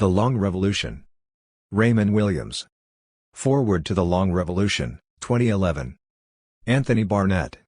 The Long Revolution. Raymond Williams. Foreword to The Long Revolution, 2011. Anthony Barnett.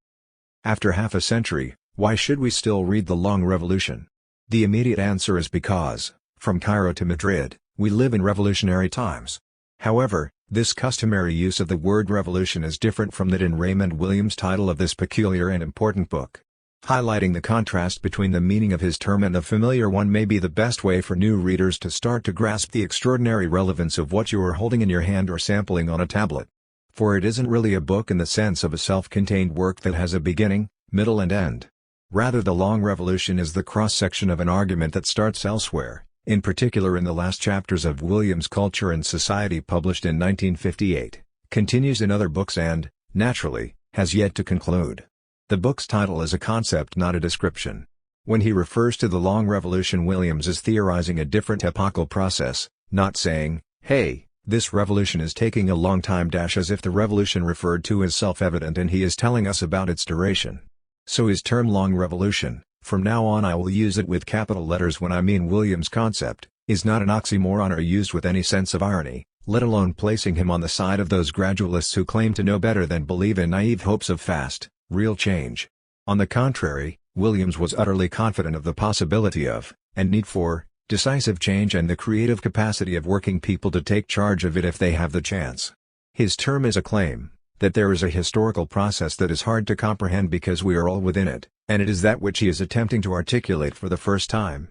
After half a century, why should we still read The Long Revolution? The immediate answer is because, from Cairo to Madrid, we live in revolutionary times. However, this customary use of the word revolution is different from that in Raymond Williams' title of this peculiar and important book. Highlighting the contrast between the meaning of his term and the familiar one may be the best way for new readers to start to grasp the extraordinary relevance of what you are holding in your hand or sampling on a tablet. For it isn't really a book in the sense of a self-contained work that has a beginning, middle and end. Rather, The Long Revolution is the cross-section of an argument that starts elsewhere, in particular in the last chapters of Williams' Culture and Society published in 1958, continues in other books and, naturally, has yet to conclude. The book's title is a concept, not a description. When he refers to the Long Revolution, Williams is theorizing a different epochal process, not saying, "Hey, this revolution is taking a long time," as if the revolution referred to is self-evident and he is telling us about its duration. So his term Long Revolution, from now on I will use it with capital letters when I mean Williams' concept, is not an oxymoron or used with any sense of irony, let alone placing him on the side of those gradualists who claim to know better than believe in naive hopes of fast, real change. On the contrary, Williams was utterly confident of the possibility of, and need for, decisive change and the creative capacity of working people to take charge of it if they have the chance. His term is a claim, that there is a historical process that is hard to comprehend because we are all within it, and it is that which he is attempting to articulate for the first time.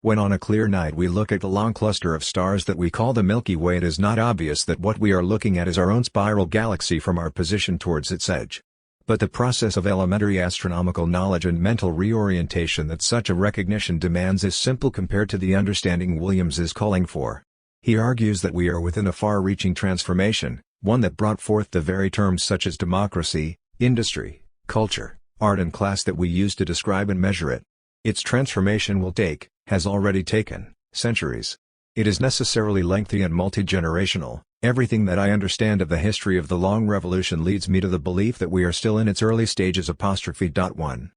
When on a clear night we look at the long cluster of stars that we call the Milky Way, it is not obvious that what we are looking at is our own spiral galaxy from our position towards its edge. But the process of elementary astronomical knowledge and mental reorientation that such a recognition demands is simple compared to the understanding Williams is calling for. He argues that we are within a far-reaching transformation, one that brought forth the very terms such as democracy, industry, culture, art and class that we use to describe and measure it. Its transformation will take, has already taken, centuries. It is necessarily lengthy and multi-generational. Everything that I understand of the history of the Long Revolution leads me to the belief that we are still in its early stages. 1.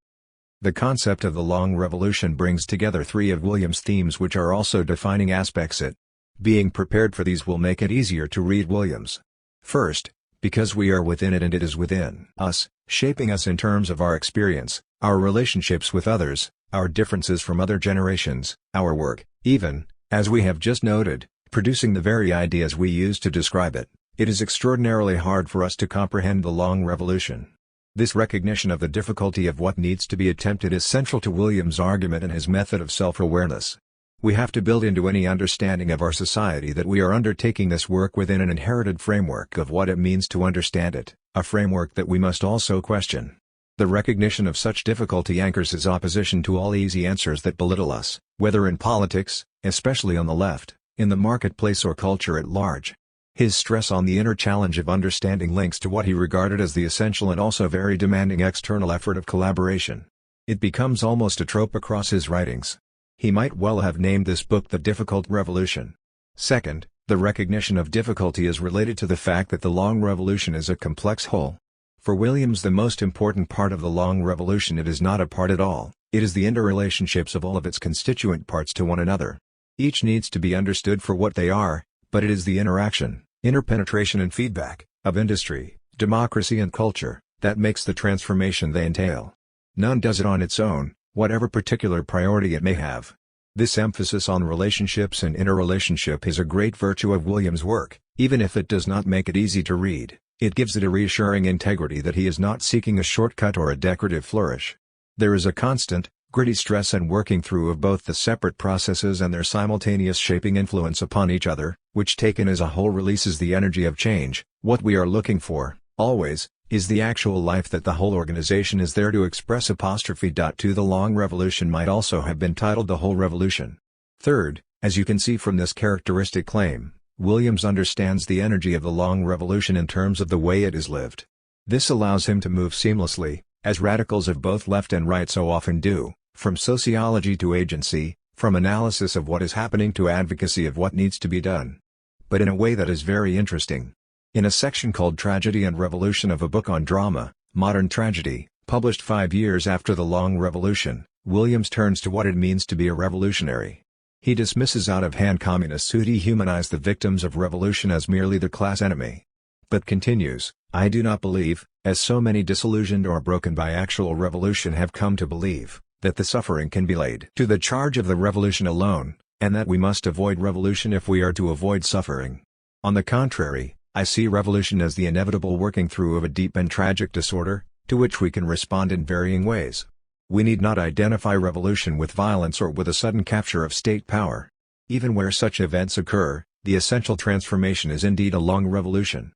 The concept of the Long Revolution brings together three of Williams' themes which are also defining aspects it. Being prepared for these will make it easier to read Williams. First, because we are within it and it is within us, shaping us in terms of our experience, our relationships with others, our differences from other generations, our work, even, as we have just noted, producing the very ideas we use to describe it. It is extraordinarily hard for us to comprehend the Long Revolution. This recognition of the difficulty of what needs to be attempted is central to Williams' argument and his method of self-awareness. We have to build into any understanding of our society that we are undertaking this work within an inherited framework of what it means to understand it, a framework that we must also question. The recognition of such difficulty anchors his opposition to all easy answers that belittle us, whether in politics, especially on the left, in the marketplace or culture at large. His stress on the inner challenge of understanding links to what he regarded as the essential and also very demanding external effort of collaboration. It becomes almost a trope across his writings. He might well have named this book The Difficult Revolution. Second, the recognition of difficulty is related to the fact that the Long Revolution is a complex whole. For Williams, the most important part of the Long Revolution, it is not a part at all, it is the interrelationships of all of its constituent parts to one another. Each needs to be understood for what they are, but it is the interaction, interpenetration and feedback, of industry, democracy and culture, that makes the transformation they entail. None does it on its own, whatever particular priority it may have. This emphasis on relationships and interrelationship is a great virtue of Williams' work, even if it does not make it easy to read. It gives it a reassuring integrity that he is not seeking a shortcut or a decorative flourish. There is a constant, gritty stress and working through of both the separate processes and their simultaneous shaping influence upon each other, which taken as a whole releases the energy of change. What we are looking for, always, is the actual life that the whole organization is there to express. 2 The Long Revolution might also have been titled The Whole Revolution. Third, as you can see from this characteristic claim, Williams understands the energy of the Long Revolution in terms of the way it is lived. This allows him to move seamlessly, as radicals of both left and right so often do, from sociology to agency, from analysis of what is happening to advocacy of what needs to be done. But in a way that is very interesting. In a section called Tragedy and Revolution of a book on drama, Modern Tragedy, published 5 years after the Long Revolution, Williams turns to what it means to be a revolutionary. He dismisses out-of-hand communists who dehumanize the victims of revolution as merely the class enemy. But continues, I do not believe, as so many disillusioned or broken by actual revolution have come to believe, that the suffering can be laid to the charge of the revolution alone, and that we must avoid revolution if we are to avoid suffering. On the contrary, I see revolution as the inevitable working through of a deep and tragic disorder, to which we can respond in varying ways. We need not identify revolution with violence or with a sudden capture of state power. Even where such events occur, the essential transformation is indeed a long revolution.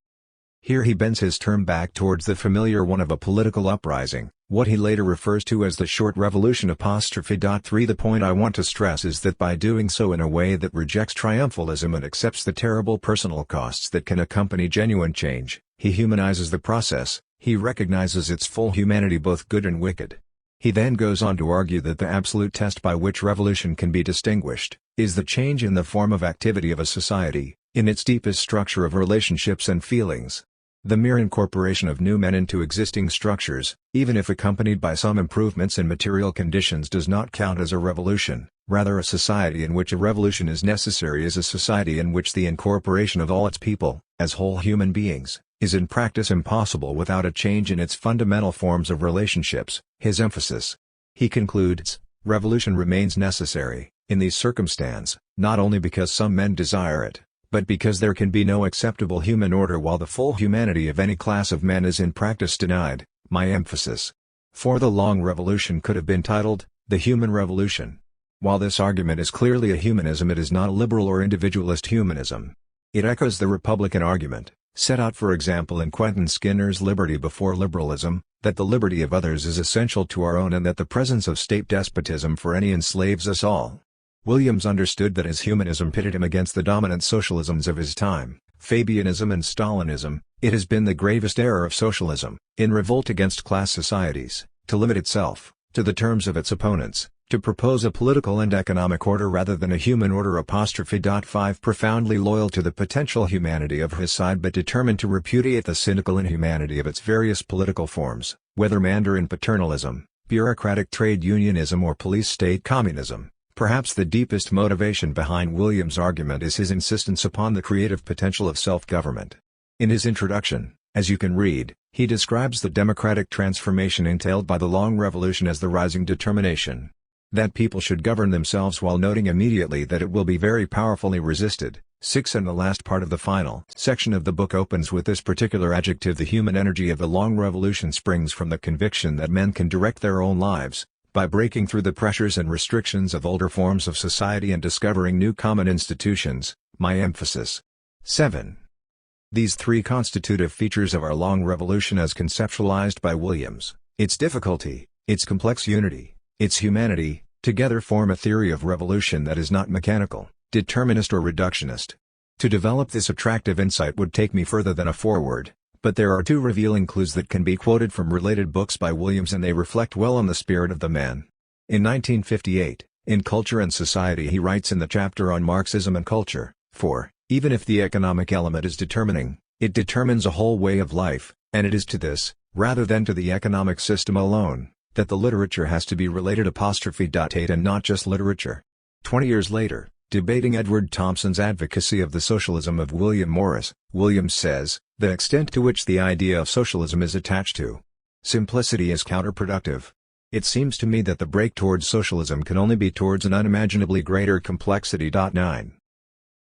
Here he bends his term back towards the familiar one of a political uprising, what he later refers to as the short revolution '3. The point I want to stress is that by doing so in a way that rejects triumphalism and accepts the terrible personal costs that can accompany genuine change, he humanizes the process, he recognizes its full humanity, both good and wicked. He then goes on to argue that the absolute test by which revolution can be distinguished, is the change in the form of activity of a society, in its deepest structure of relationships and feelings. The mere incorporation of new men into existing structures, even if accompanied by some improvements in material conditions, does not count as a revolution. Rather, a society in which a revolution is necessary is a society in which the incorporation of all its people, as whole human beings, is in practice impossible without a change in its fundamental forms of relationships. His emphasis. He concludes, revolution remains necessary, in these circumstances, not only because some men desire it, but because there can be no acceptable human order while the full humanity of any class of men is in practice denied. My emphasis. For the long revolution could have been titled, The Human Revolution. While this argument is clearly a humanism, it is not a liberal or individualist humanism. It echoes the Republican argument, set out for example in Quentin Skinner's Liberty Before Liberalism, that the liberty of others is essential to our own and that the presence of state despotism for any enslaves us all. Williams understood that as humanism pitted him against the dominant socialisms of his time, Fabianism and Stalinism, it has been the gravest error of socialism, in revolt against class societies, to limit itself, to the terms of its opponents, to propose a political and economic order rather than a human order. 5 Profoundly loyal to the potential humanity of his side but determined to repudiate the cynical inhumanity of its various political forms, whether Mandarin paternalism, bureaucratic trade unionism or police-state communism. Perhaps the deepest motivation behind Williams' argument is his insistence upon the creative potential of self-government. In his introduction, as you can read, he describes the democratic transformation entailed by the long revolution as the rising determination that people should govern themselves, while noting immediately that it will be very powerfully resisted. 6 And the last part of the final section of the book opens with this particular adjective: the human energy of the long revolution springs from the conviction that men can direct their own lives, by breaking through the pressures and restrictions of older forms of society and discovering new common institutions. My emphasis. 7. These three constitutive features of our long revolution as conceptualized by Williams, its difficulty, its complex unity, its humanity, together form a theory of revolution that is not mechanical, determinist or reductionist. To develop this attractive insight would take me further than a foreword, but there are two revealing clues that can be quoted from related books by Williams, and they reflect well on the spirit of the man. In 1958, in Culture and Society, he writes in the chapter on Marxism and culture, "For, even if the economic element is determining, it determines a whole way of life, and it is to this, rather than to the economic system alone, that the literature has to be related." 8 And not just literature. 20 years later, debating Edward Thompson's advocacy of the socialism of William Morris, Williams says, "The extent to which the idea of socialism is attached to simplicity is counterproductive. It seems to me that the break towards socialism can only be towards an unimaginably greater complexity." 9.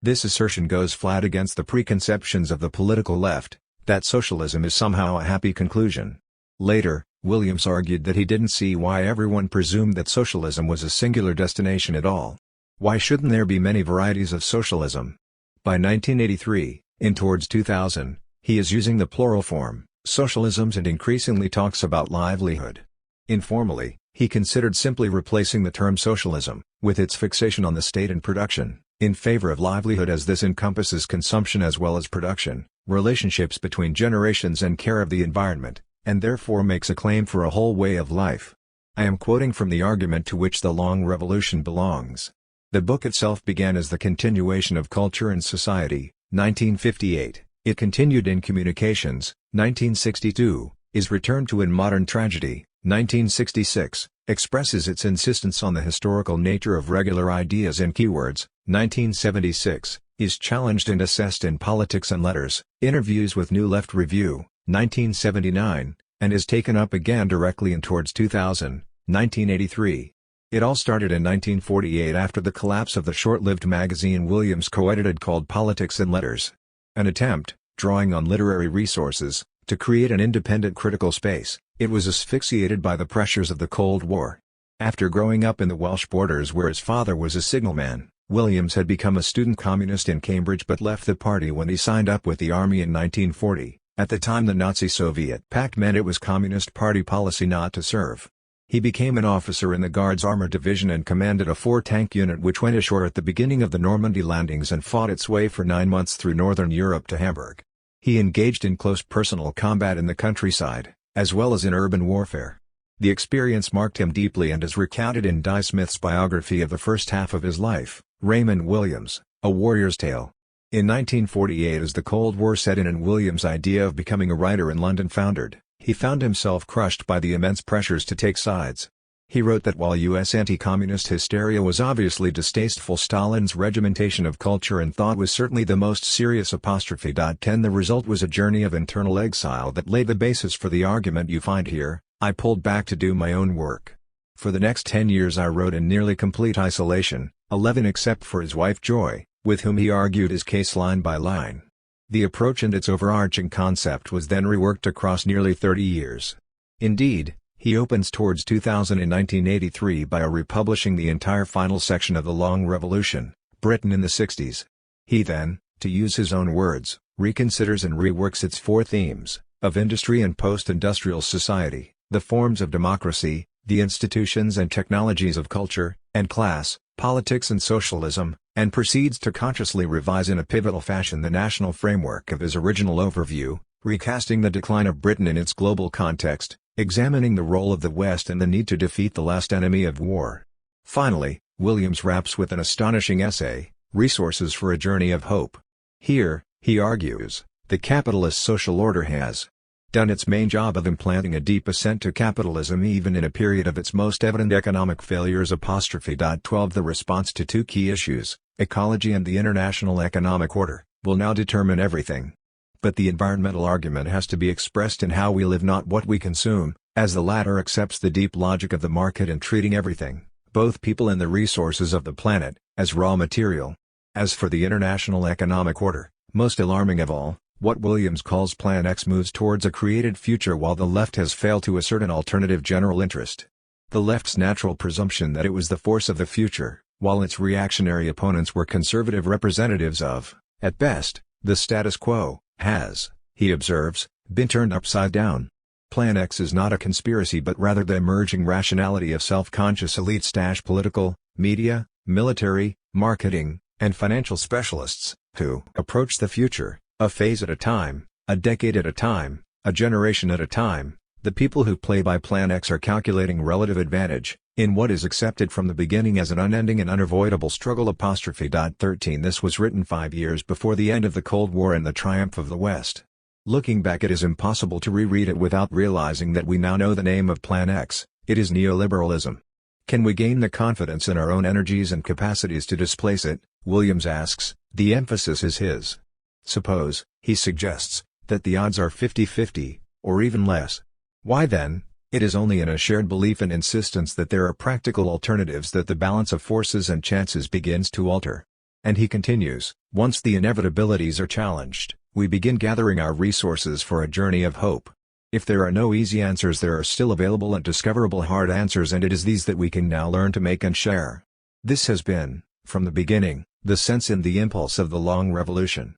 This assertion goes flat against the preconceptions of the political left, that socialism is somehow a happy conclusion. Later, Williams argued that he didn't see why everyone presumed that socialism was a singular destination at all. Why shouldn't there be many varieties of socialism? By 1983, in Towards 2000, he is using the plural form, socialisms, and increasingly talks about livelihood. Informally, he considered simply replacing the term socialism, with its fixation on the state and production, in favor of livelihood, as this encompasses consumption as well as production, relationships between generations and care of the environment, and therefore makes a claim for a whole way of life. I am quoting from the argument to which the long revolution belongs. The book itself began as the continuation of Culture and Society, 1958, it continued in Communications, 1962, is returned to in Modern Tragedy, 1966, expresses its insistence on the historical nature of regular ideas and keywords. 1976, is challenged and assessed in Politics and Letters, Interviews with New Left Review, 1979, and is taken up again directly in Towards 2000, 1983. It all started in 1948 after the collapse of the short-lived magazine Williams co-edited called Politics and Letters. An attempt, drawing on literary resources, to create an independent critical space, it was asphyxiated by the pressures of the Cold War. After growing up in the Welsh borders where his father was a signalman, Williams had become a student communist in Cambridge but left the party when he signed up with the army in 1940. At the time the Nazi-Soviet pact meant it was Communist Party policy not to serve. He became an officer in the Guards Armored Division and commanded a 4-tank unit which went ashore at the beginning of the Normandy landings and fought its way for 9 months through northern Europe to Hamburg. He engaged in close personal combat in the countryside, as well as in urban warfare. The experience marked him deeply and is recounted in Di Smith's biography of the first half of his life, Raymond Williams, A Warrior's Tale. In 1948, as the Cold War set in and Williams' idea of becoming a writer in London foundered, he found himself crushed by the immense pressures to take sides. He wrote that while U.S. anti-communist hysteria was obviously distasteful, Stalin's regimentation of culture and thought was certainly the most serious. The result was a journey of internal exile that laid the basis for the argument you find here. I pulled back to do my own work. For the next 10 years I wrote in nearly complete isolation, 11 except for his wife Joy, with whom he argued his case line by line. The approach and its overarching concept was then reworked across nearly 30 years. Indeed, he opens Towards 2000 in 1983 by republishing the entire final section of The Long Revolution, Britain in the 60s. He then, to use his own words, reconsiders and reworks its 4 themes, of industry and post-industrial society, the forms of democracy, the institutions and technologies of culture, and class, politics and socialism, and proceeds to consciously revise in a pivotal fashion the national framework of his original overview, recasting the decline of Britain in its global context, examining the role of the West and the need to defeat the last enemy of war. Finally, Williams wraps with an astonishing essay, Resources for a Journey of Hope. Here, he argues, the capitalist social order has done its main job of implanting a deep ascent to capitalism even in a period of its most evident economic failures. 12 The response to 2 key issues, ecology and the international economic order, will now determine everything. But the environmental argument has to be expressed in how we live, not what we consume, as the latter accepts the deep logic of the market and treating everything, both people and the resources of the planet, as raw material. As for the international economic order, most alarming of all, what Williams calls Plan X moves towards a created future while the left has failed to assert an alternative general interest. The left's natural presumption that it was the force of the future, while its reactionary opponents were conservative representatives of, at best, the status quo, has, he observes, been turned upside down. Plan X is not a conspiracy but rather the emerging rationality of self-conscious elites, political, media, military, marketing, and financial specialists, who approach the future, a phase at a time, a decade at a time, a generation at a time. The people who play by Plan X are calculating relative advantage, in what is accepted from the beginning as an unending and unavoidable struggle. 13 This was written 5 years before the end of the Cold War and the triumph of the West. Looking back, it is impossible to reread it without realizing that we now know the name of Plan X. It is neoliberalism. Can we gain the confidence in our own energies and capacities to displace it? Williams asks. The emphasis is his. Suppose, he suggests, that the odds are 50-50, or even less. Why then, it is only in a shared belief and insistence that there are practical alternatives that the balance of forces and chances begins to alter. And he continues, once the inevitabilities are challenged, we begin gathering our resources for a journey of hope. If there are no easy answers, there are still available and discoverable hard answers, and it is these that we can now learn to make and share. This has been, from the beginning, the sense and the impulse of the Long Revolution.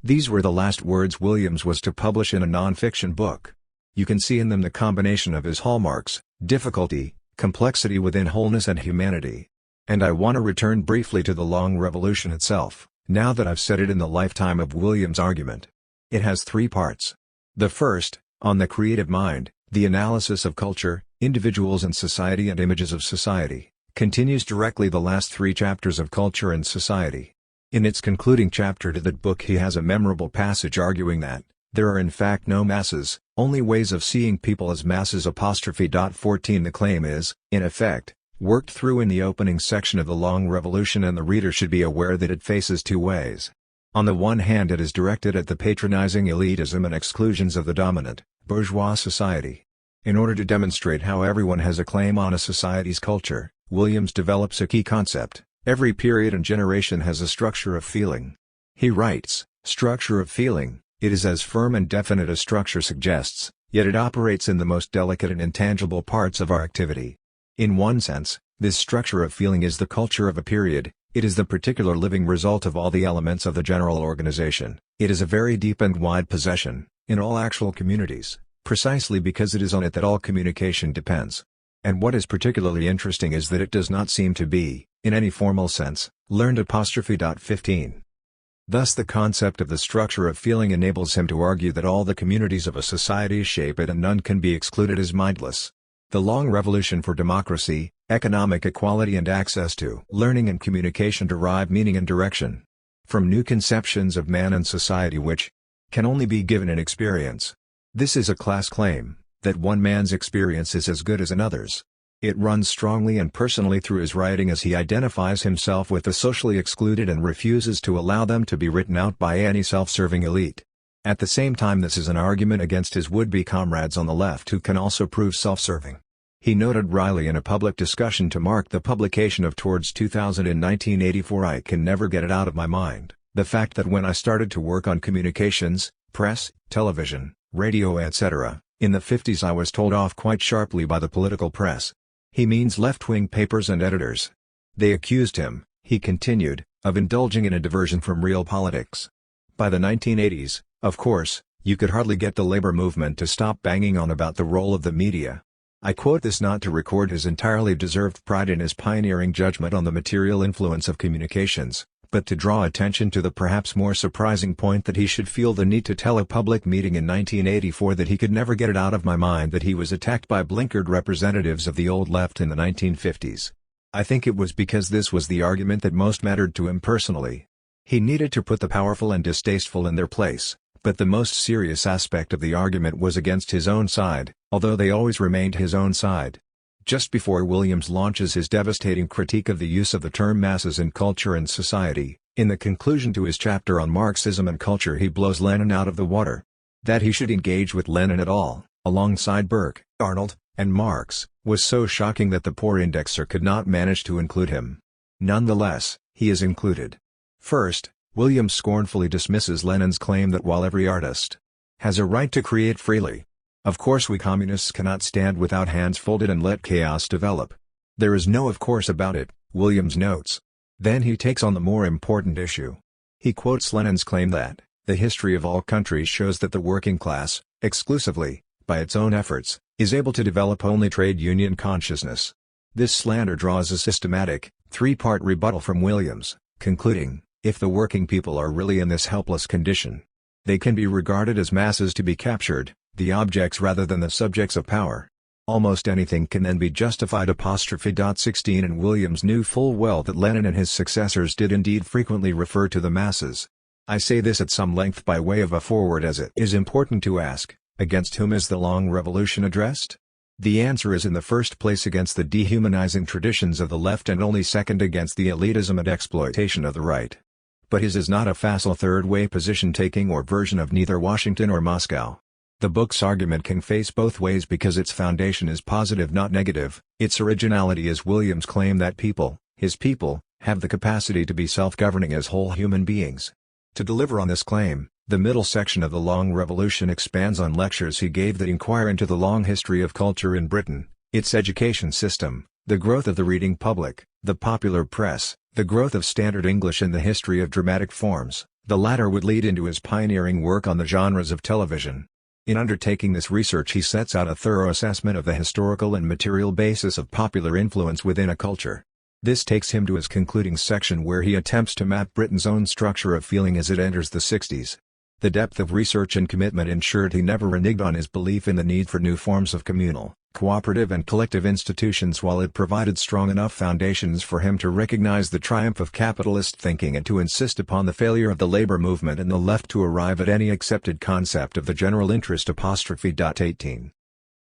These were the last words Williams was to publish in a non-fiction book. You can see in them the combination of his hallmarks, difficulty, complexity within wholeness and humanity. And I want to return briefly to the Long Revolution itself, now that I've said it in the lifetime of Williams' argument. It has 3 parts. The first, on the creative mind, the analysis of culture, individuals and society and images of society, continues directly the last 3 chapters of Culture and Society. In its concluding chapter to that book he has a memorable passage arguing that, There are in fact no masses, only ways of seeing people as masses. 14 The claim is, in effect, worked through in the opening section of the Long Revolution, and the reader should be aware that it faces two ways. On the one hand, it is directed at the patronizing elitism and exclusions of the dominant, bourgeois society. In order to demonstrate how everyone has a claim on a society's culture, Williams develops a key concept: every period and generation has a structure of feeling. He writes, "Structure of feeling, it is as firm and definite as structure suggests, yet it operates in the most delicate and intangible parts of our activity. In one sense, this structure of feeling is the culture of a period, it is the particular living result of all the elements of the general organization, it is a very deep and wide possession, in all actual communities, precisely because it is on it that all communication depends. And what is particularly interesting is that it does not seem to be, in any formal sense, learned. 15. Thus the concept of the structure of feeling enables him to argue that all the communities of a society shape it and none can be excluded as mindless. The long revolution for democracy, economic equality and access to learning and communication derive meaning and direction from new conceptions of man and society which can only be given in experience. This is a class claim, that one man's experience is as good as another's. It runs strongly and personally through his writing as he identifies himself with the socially excluded and refuses to allow them to be written out by any self-serving elite. At the same time, this is an argument against his would-be comrades on the left who can also prove self-serving. He noted wryly in a public discussion to mark the publication of Toward's 2000 in 1984, "I can never get it out of my mind, the fact that when I started to work on communications, press, television, radio etc., in the 50s I was told off quite sharply by the political press." He means left-wing papers and editors. They accused him, he continued, of indulging in a diversion from real politics. By the 1980s, of course, you could hardly get the labor movement to stop banging on about the role of the media. I quote this not to record his entirely deserved pride in his pioneering judgment on the material influence of communications, but to draw attention to the perhaps more surprising point that he should feel the need to tell a public meeting in 1984 that he could never get it out of my mind that he was attacked by blinkered representatives of the old left in the 1950s. I think it was because this was the argument that most mattered to him personally. He needed to put the powerful and distasteful in their place, but the most serious aspect of the argument was against his own side, although they always remained his own side. Just before Williams launches his devastating critique of the use of the term masses in culture and society, in the conclusion to his chapter on Marxism and culture he blows Lenin out of the water. That he should engage with Lenin at all, alongside Burke, Arnold, and Marx, was so shocking that the poor indexer could not manage to include him. Nonetheless, he is included. First, Williams scornfully dismisses Lenin's claim that while every artist has a right to create freely, of course we communists cannot stand without hands folded and let chaos develop. There is no of course about it, Williams notes. Then he takes on the more important issue. He quotes Lenin's claim that, "The history of all countries shows that the working class, exclusively, by its own efforts, is able to develop only trade union consciousness." This slander draws a systematic, three-part rebuttal from Williams, concluding, if the working people are really in this helpless condition, they can be regarded as masses to be captured, the objects rather than the subjects of power. Almost anything can then be justified. 16 And Williams knew full well that Lenin and his successors did indeed frequently refer to the masses. I say this at some length by way of a foreword, as it is important to ask, against whom is the long revolution addressed? The answer is in the first place against the dehumanizing traditions of the left, and only second against the elitism and exploitation of the right. But his is not a facile third-way position-taking or version of neither Washington or Moscow. The book's argument can face both ways because its foundation is positive, not negative. Its originality is Williams' claim that people, his people, have the capacity to be self-governing as whole human beings. To deliver on this claim, the middle section of the Long Revolution expands on lectures he gave that inquire into the long history of culture in Britain, its education system, the growth of the reading public, the popular press, the growth of standard English, and the history of dramatic forms. The latter would lead into his pioneering work on the genres of television. In undertaking this research he sets out a thorough assessment of the historical and material basis of popular influence within a culture. This takes him to his concluding section where he attempts to map Britain's own structure of feeling as it enters the 60s. The depth of research and commitment ensured he never reneged on his belief in the need for new forms of communal, cooperative and collective institutions while it provided strong enough foundations for him to recognize the triumph of capitalist thinking and to insist upon the failure of the labor movement and the left to arrive at any accepted concept of the general interest. 18.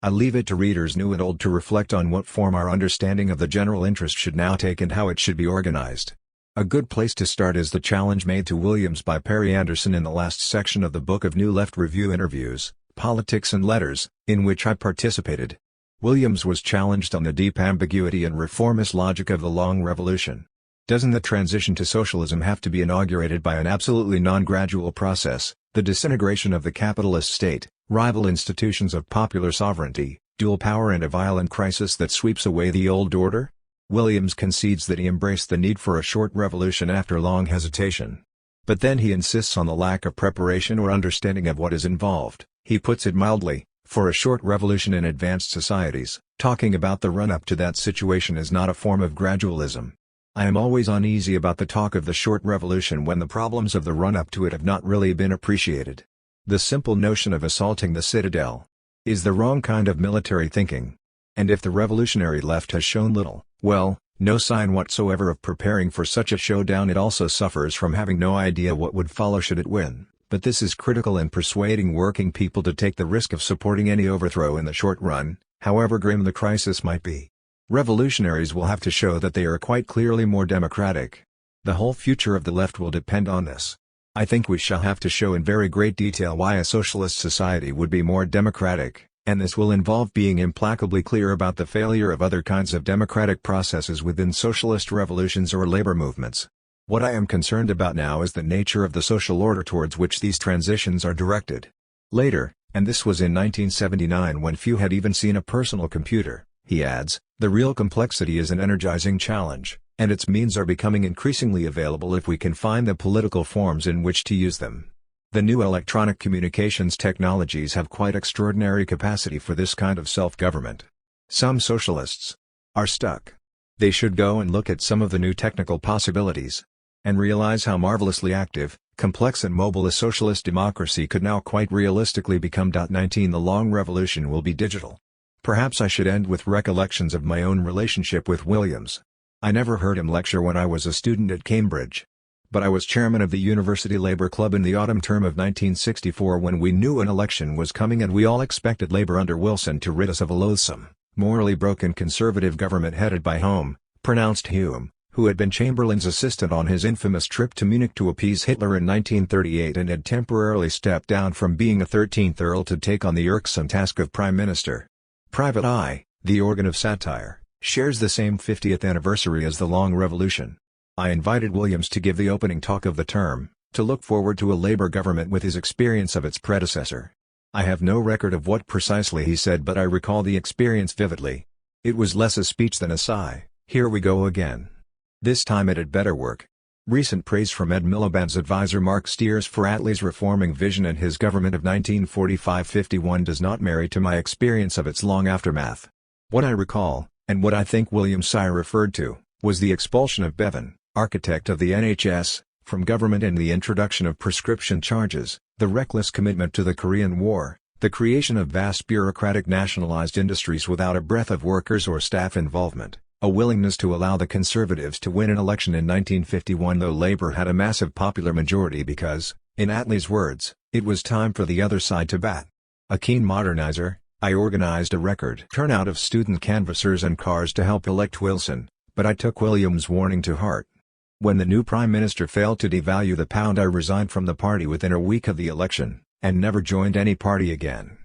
I leave it to readers new and old to reflect on what form our understanding of the general interest should now take and how it should be organized. A good place to start is the challenge made to Williams by Perry Anderson in the last section of the Book of New Left Review Interviews, Politics and Letters, in which I participated. Williams was challenged on the deep ambiguity and reformist logic of the long revolution. Doesn't the transition to socialism have to be inaugurated by an absolutely non-gradual process, the disintegration of the capitalist state, rival institutions of popular sovereignty, dual power and a violent crisis that sweeps away the old order? Williams concedes that he embraced the need for a short revolution after long hesitation. But then he insists on the lack of preparation or understanding of what is involved. He puts it mildly, for a short revolution in advanced societies. Talking about the run-up to that situation is not a form of gradualism. I am always uneasy about the talk of the short revolution when the problems of the run-up to it have not really been appreciated. The simple notion of assaulting the citadel is the wrong kind of military thinking. And if the revolutionary left has shown little, well, no sign whatsoever of preparing for such a showdown, it also suffers from having no idea what would follow should it win. But this is critical in persuading working people to take the risk of supporting any overthrow in the short run, however grim the crisis might be. Revolutionaries will have to show that they are quite clearly more democratic. The whole future of the left will depend on this. I think we shall have to show in very great detail why a socialist society would be more democratic, and this will involve being implacably clear about the failure of other kinds of democratic processes within socialist revolutions or labor movements. What I am concerned about now is the nature of the social order towards which these transitions are directed. Later, and this was in 1979 when few had even seen a personal computer, he adds, the real complexity is an energizing challenge, and its means are becoming increasingly available if we can find the political forms in which to use them. The new electronic communications technologies have quite extraordinary capacity for this kind of self-government. Some socialists are stuck. They should go and look at some of the new technical possibilities and realize how marvelously active, complex and mobile a socialist democracy could now quite realistically become. 19 The long revolution will be digital. Perhaps I should end with recollections of my own relationship with Williams. I never heard him lecture when I was a student at Cambridge. But I was chairman of the University Labour Club in the autumn term of 1964 when we knew an election was coming and we all expected Labour under Wilson to rid us of a loathsome, morally broken conservative government headed by Home, pronounced Hume, who had been Chamberlain's assistant on his infamous trip to Munich to appease Hitler in 1938 and had temporarily stepped down from being a 13th Earl to take on the irksome task of Prime Minister. Private Eye, the organ of satire, shares the same 50th anniversary as the Long Revolution. I invited Williams to give the opening talk of the term, to look forward to a Labour government with his experience of its predecessor. I have no record of what precisely he said, but I recall the experience vividly. It was less a speech than a sigh. Here we go again. This time it had better work. Recent praise from Ed Miliband's advisor Mark Steers for Attlee's reforming vision and his government of 1945-51 does not marry to my experience of its long aftermath. What I recall, and what I think William Sy referred to, was the expulsion of Bevan, architect of the NHS, from government and the introduction of prescription charges, the reckless commitment to the Korean War, the creation of vast bureaucratic nationalized industries without a breath of workers or staff involvement, a willingness to allow the Conservatives to win an election in 1951 though Labour had a massive popular majority because, in Attlee's words, it was time for the other side to bat. A keen modernizer, I organized a record turnout of student canvassers and cars to help elect Wilson, but I took Williams' warning to heart. When the new Prime Minister failed to devalue the pound, I resigned from the party within a week of the election, and never joined any party again.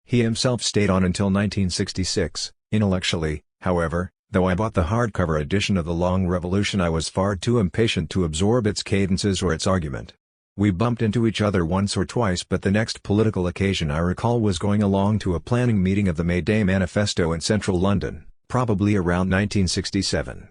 He himself stayed on until 1966, intellectually, however. Though I bought the hardcover edition of The Long Revolution, I was far too impatient to absorb its cadences or its argument. We bumped into each other once or twice, but the next political occasion I recall was going along to a planning meeting of the May Day Manifesto in central London, probably around 1967.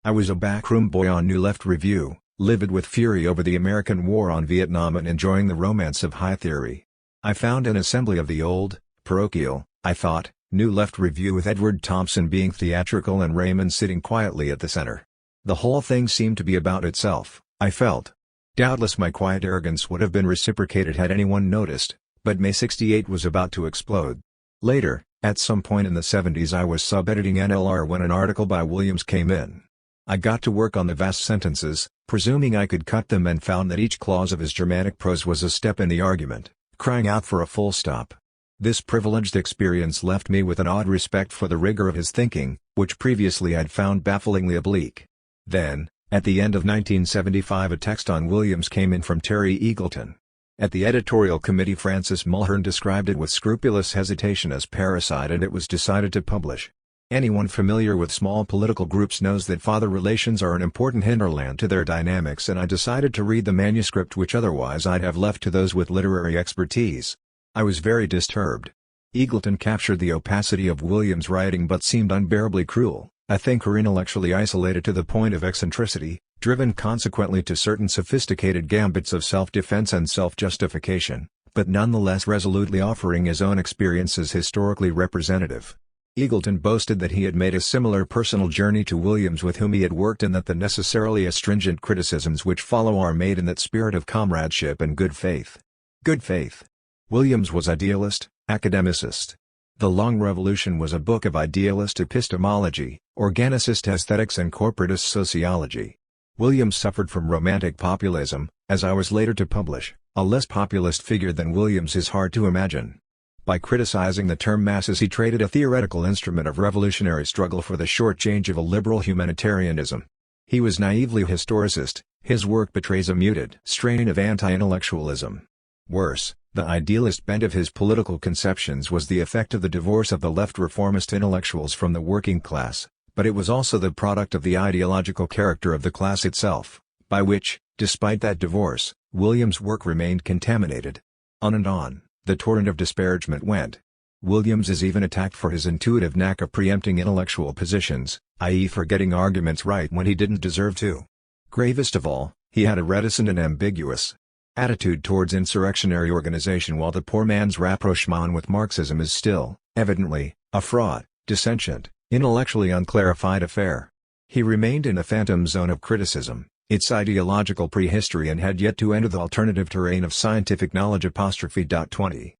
I was a backroom boy on New Left Review, livid with fury over the American war on Vietnam and enjoying the romance of high theory. I found an assembly of the old, parochial, I thought, New Left Review with Edward Thompson being theatrical and Raymond sitting quietly at the center. The whole thing seemed to be about itself, I felt. Doubtless my quiet arrogance would have been reciprocated had anyone noticed, but May '68 was about to explode. Later, At some point in the 70s I was sub-editing NLR when an article by Williams came in. I got to work on the vast sentences, presuming I could cut them, and found that each clause of his Germanic prose was a step in the argument, crying out for a full stop. This privileged experience left me with an odd respect for the rigor of his thinking, which previously I'd found bafflingly oblique. Then, at the end of 1975, a text on Williams came in from Terry Eagleton. At the editorial committee, Francis Mulhern described it with scrupulous hesitation as parricide, and it was decided to publish. Anyone familiar with small political groups knows that father relations are an important hinterland to their dynamics, and I decided to read the manuscript, which otherwise I'd have left to those with literary expertise. I was very disturbed. Eagleton captured the opacity of Williams' writing but seemed unbearably cruel, a thinker intellectually isolated to the point of eccentricity, driven consequently to certain sophisticated gambits of self-defense and self-justification, but nonetheless resolutely offering his own experience as historically representative. Eagleton boasted that he had made a similar personal journey to Williams, with whom he had worked, and that the necessarily astringent criticisms which follow are made in that spirit of comradeship and good faith. Good faith. Williams was idealist, academicist. The Long Revolution was a book of idealist epistemology, organicist aesthetics and corporatist sociology. Williams suffered from romantic populism, as I was later to publish. A less populist figure than Williams is hard to imagine. By criticizing the term masses, he traded a theoretical instrument of revolutionary struggle for the short change of a liberal humanitarianism. He was naively historicist. His work betrays a muted strain of anti-intellectualism. Worse, the idealist bent of his political conceptions was the effect of the divorce of the left reformist intellectuals from the working class, but it was also the product of the ideological character of the class itself, by which, despite that divorce, Williams' work remained contaminated. On and on, the torrent of disparagement went. Williams is even attacked for his intuitive knack of preempting intellectual positions, i.e. for getting arguments right when he didn't deserve to. Gravest of all, he had a reticent and ambiguous attitude towards insurrectionary organization, while the poor man's rapprochement with Marxism is still, evidently, a fraught, dissentient, intellectually unclarified affair. He remained in a phantom zone of criticism, its ideological prehistory, and had yet to enter the alternative terrain of scientific knowledge. 20.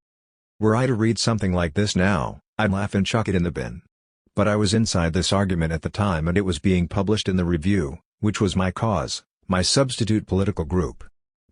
Were I to read something like this now, I'd laugh and chuck it in the bin. But I was inside this argument at the time, and it was being published in the Review, which was my cause, my substitute political group.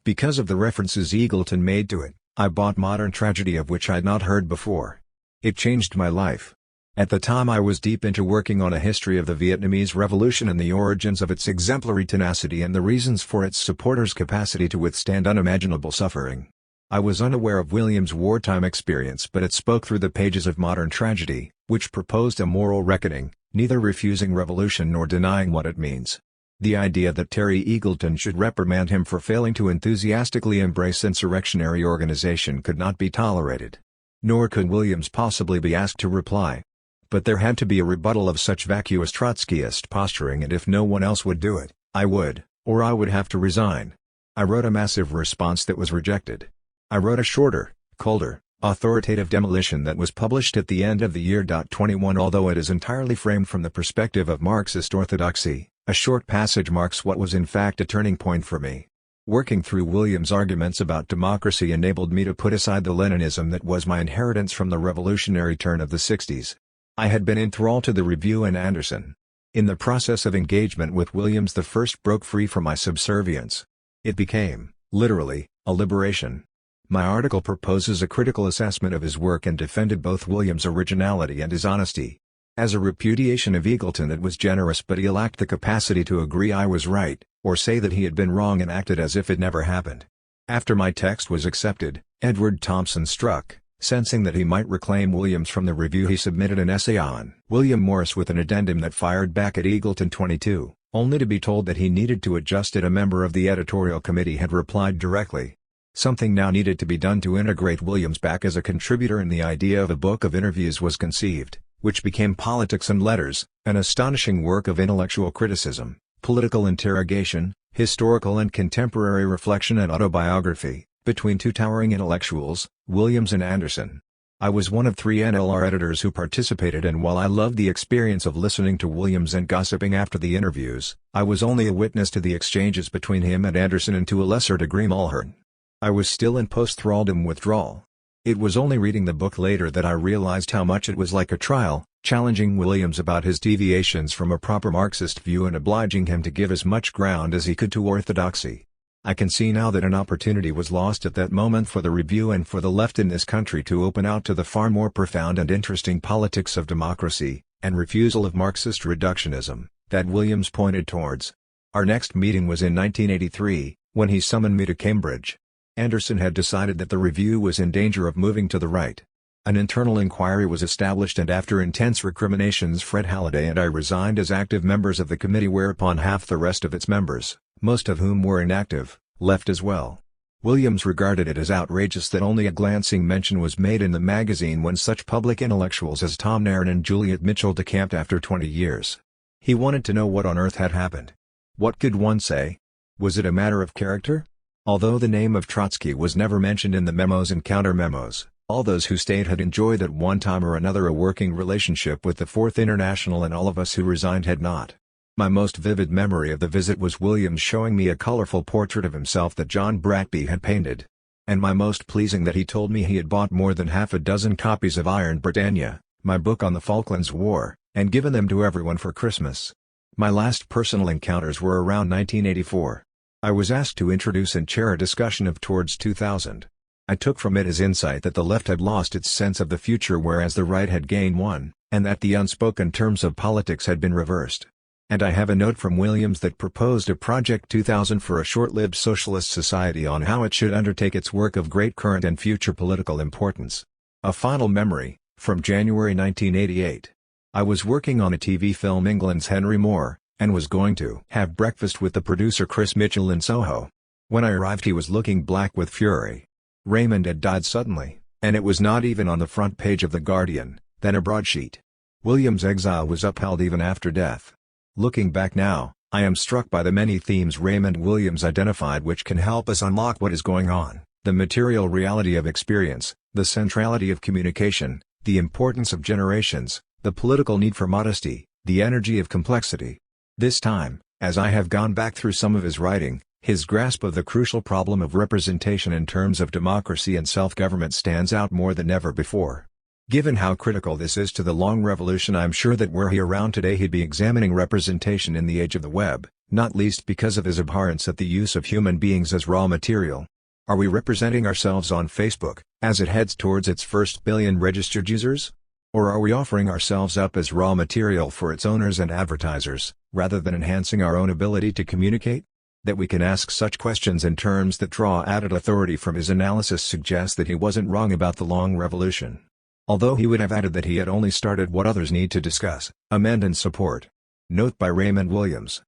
Because of the references Eagleton made to it, I bought Modern Tragedy, of which I'd not heard before. It changed my life. At the time I was deep into working on a history of the Vietnamese Revolution and the origins of its exemplary tenacity and the reasons for its supporters' capacity to withstand unimaginable suffering. I was unaware of Williams' wartime experience, but it spoke through the pages of Modern Tragedy, which proposed a moral reckoning, neither refusing revolution nor denying what it means. The idea that Terry Eagleton should reprimand him for failing to enthusiastically embrace insurrectionary organization could not be tolerated. Nor could Williams possibly be asked to reply. But there had to be a rebuttal of such vacuous Trotskyist posturing, and if no one else would do it, I would, or I would have to resign. I wrote a massive response that was rejected. I wrote a shorter, colder, authoritative demolition that was published at the end of the year. 21 Although it is entirely framed from the perspective of Marxist orthodoxy, a short passage marks what was in fact a turning point for me. Working through Williams' arguments about democracy enabled me to put aside the Leninism that was my inheritance from the revolutionary turn of the 60s. I had been enthralled to the Review and Anderson. In the process of engagement with Williams, the first broke free from my subservience. It became, literally, a liberation. My article proposes a critical assessment of his work and defended both Williams' originality and his honesty. As a repudiation of Eagleton, it was generous, but he lacked the capacity to agree I was right, or say that he had been wrong and acted as if it never happened. After my text was accepted, Edward Thompson struck. Sensing that he might reclaim Williams from the Review, he submitted an essay on William Morris with an addendum that fired back at Eagleton. 22, only to be told that he needed to adjust it. A member of the editorial committee had replied directly. Something now needed to be done to integrate Williams back as a contributor, and the idea of a book of interviews was conceived, which became Politics and Letters, an astonishing work of intellectual criticism, political interrogation, historical and contemporary reflection and autobiography, between two towering intellectuals, Williams and Anderson. I was one of 3 NLR editors who participated, and while I loved the experience of listening to Williams and gossiping after the interviews, I was only a witness to the exchanges between him and Anderson, and to a lesser degree Mulhern. I was still in post-thraldom withdrawal. It was only reading the book later that I realized how much it was like a trial, challenging Williams about his deviations from a proper Marxist view and obliging him to give as much ground as he could to orthodoxy. I can see now that an opportunity was lost at that moment for the review and for the left in this country to open out to the far more profound and interesting politics of democracy, and refusal of Marxist reductionism, that Williams pointed towards. Our next meeting was in 1983, when he summoned me to Cambridge. Anderson had decided that the review was in danger of moving to the right. An internal inquiry was established, and after intense recriminations Fred Halliday and I resigned as active members of the committee, whereupon half the rest of its members, most of whom were inactive, left as well. Williams regarded it as outrageous that only a glancing mention was made in the magazine when such public intellectuals as Tom Nairn and Juliet Mitchell decamped after 20 years. He wanted to know what on earth had happened. What could one say? Was it a matter of character? Although the name of Trotsky was never mentioned in the memos and counter-memos, all those who stayed had enjoyed at one time or another a working relationship with the Fourth International, and all of us who resigned had not. My most vivid memory of the visit was Williams showing me a colorful portrait of himself that John Brackby had painted. And my most pleasing that he told me he had bought more than half a dozen copies of Iron Britannia, my book on the Falklands War, and given them to everyone for Christmas. My last personal encounters were around 1984. I was asked to introduce and chair a discussion of Towards 2000. I took from it as insight that the left had lost its sense of the future whereas the right had gained one, and that the unspoken terms of politics had been reversed. And I have a note from Williams that proposed a Project 2000 for a short-lived socialist society on how it should undertake its work of great current and future political importance. A final memory, from January 1988. I was working on a TV film England's Henry Moore, and was going to have breakfast with the producer Chris Mitchell in Soho. When I arrived he was looking black with fury. Raymond had died suddenly, and it was not even on the front page of The Guardian, then a broadsheet. Williams' exile was upheld even after death. Looking back now, I am struck by the many themes Raymond Williams identified which can help us unlock what is going on: the material reality of experience, the centrality of communication, the importance of generations, the political need for modesty, the energy of complexity. This time, as I have gone back through some of his writing, his grasp of the crucial problem of representation in terms of democracy and self-government stands out more than ever before. Given how critical this is to the long revolution, I am sure that were he around today he'd be examining representation in the age of the web, not least because of his abhorrence at the use of human beings as raw material. Are we representing ourselves on Facebook, as it heads towards its first billion registered users? Or are we offering ourselves up as raw material for its owners and advertisers, rather than enhancing our own ability to communicate? That we can ask such questions in terms that draw added authority from his analysis suggests that he wasn't wrong about the long revolution. Although he would have added that he had only started what others need to discuss, amend and support. Note by Raymond Williams.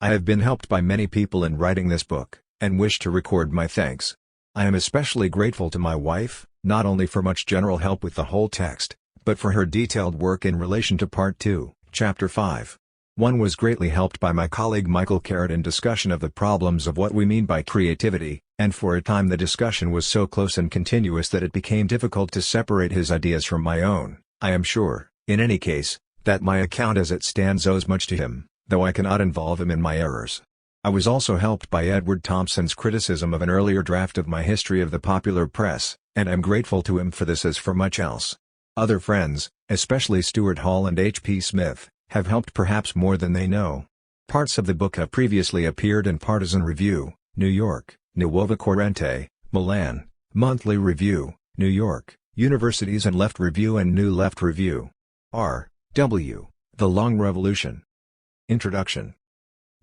I have been helped by many people in writing this book, and wish to record my thanks. I am especially grateful to my wife, not only for much general help with the whole text, but for her detailed work in relation to Part 2, Chapter 5. One was greatly helped by my colleague Michael Carrot in discussion of the problems of what we mean by creativity, and for a time the discussion was so close and continuous that it became difficult to separate his ideas from my own. I am sure, in any case, that my account as it stands owes much to him, though I cannot involve him in my errors. I was also helped by Edward Thompson's criticism of an earlier draft of my History of the Popular Press, and am grateful to him for this as for much else. Other friends, especially Stuart Hall and H.P. Smith, have helped perhaps more than they know. Parts of the book have previously appeared in Partisan Review, New York, Nuova Corrente, Milan, Monthly Review, New York, Universities and Left Review and New Left Review. R. W. The Long Revolution. Introduction.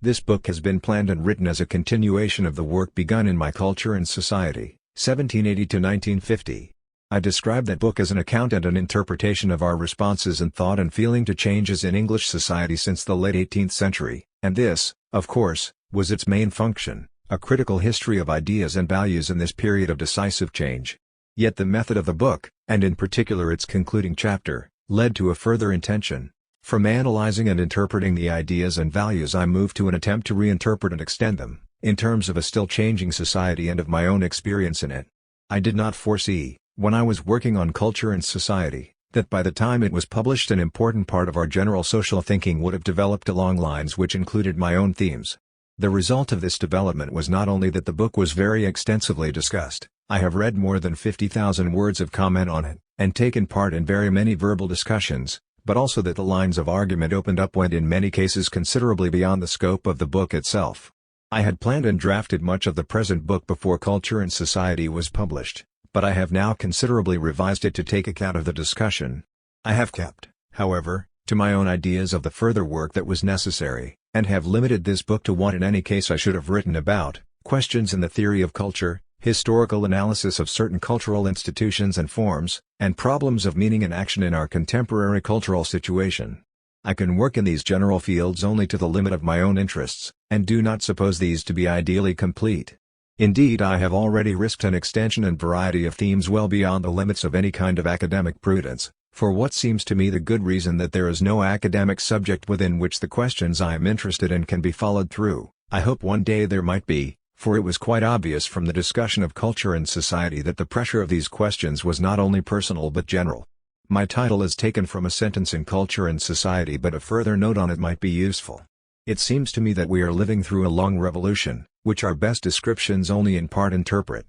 This book has been planned and written as a continuation of the work begun in My Culture and Society, 1780 to 1950. I describe that book as an account and an interpretation of our responses in thought and feeling to changes in English society since the late 18th century, and this, of course, was its main function, a critical history of ideas and values in this period of decisive change. Yet the method of the book, and in particular its concluding chapter, led to a further intention. From analyzing and interpreting the ideas and values I moved to an attempt to reinterpret and extend them, in terms of a still changing society and of my own experience in it. I did not foresee, when I was working on Culture and Society, that by the time it was published an important part of our general social thinking would have developed along lines which included my own themes. The result of this development was not only that the book was very extensively discussed, I have read more than 50,000 words of comment on it, and taken part in very many verbal discussions, but also that the lines of argument opened up went in many cases considerably beyond the scope of the book itself. I had planned and drafted much of the present book before Culture and Society was published, but I have now considerably revised it to take account of the discussion. I have kept, however, to my own ideas of the further work that was necessary, and have limited this book to what in any case I should have written about, questions in the theory of culture, historical analysis of certain cultural institutions and forms, and problems of meaning and action in our contemporary cultural situation. I can work in these general fields only to the limit of my own interests, and do not suppose these to be ideally complete. Indeed, I have already risked an extension and variety of themes well beyond the limits of any kind of academic prudence, for what seems to me the good reason that there is no academic subject within which the questions I am interested in can be followed through. I hope one day there might be, for it was quite obvious from the discussion of culture and society that the pressure of these questions was not only personal but general. My title is taken from a sentence in Culture and Society, but a further note on it might be useful. It seems to me that we are living through a long revolution, which our best descriptions only in part interpret.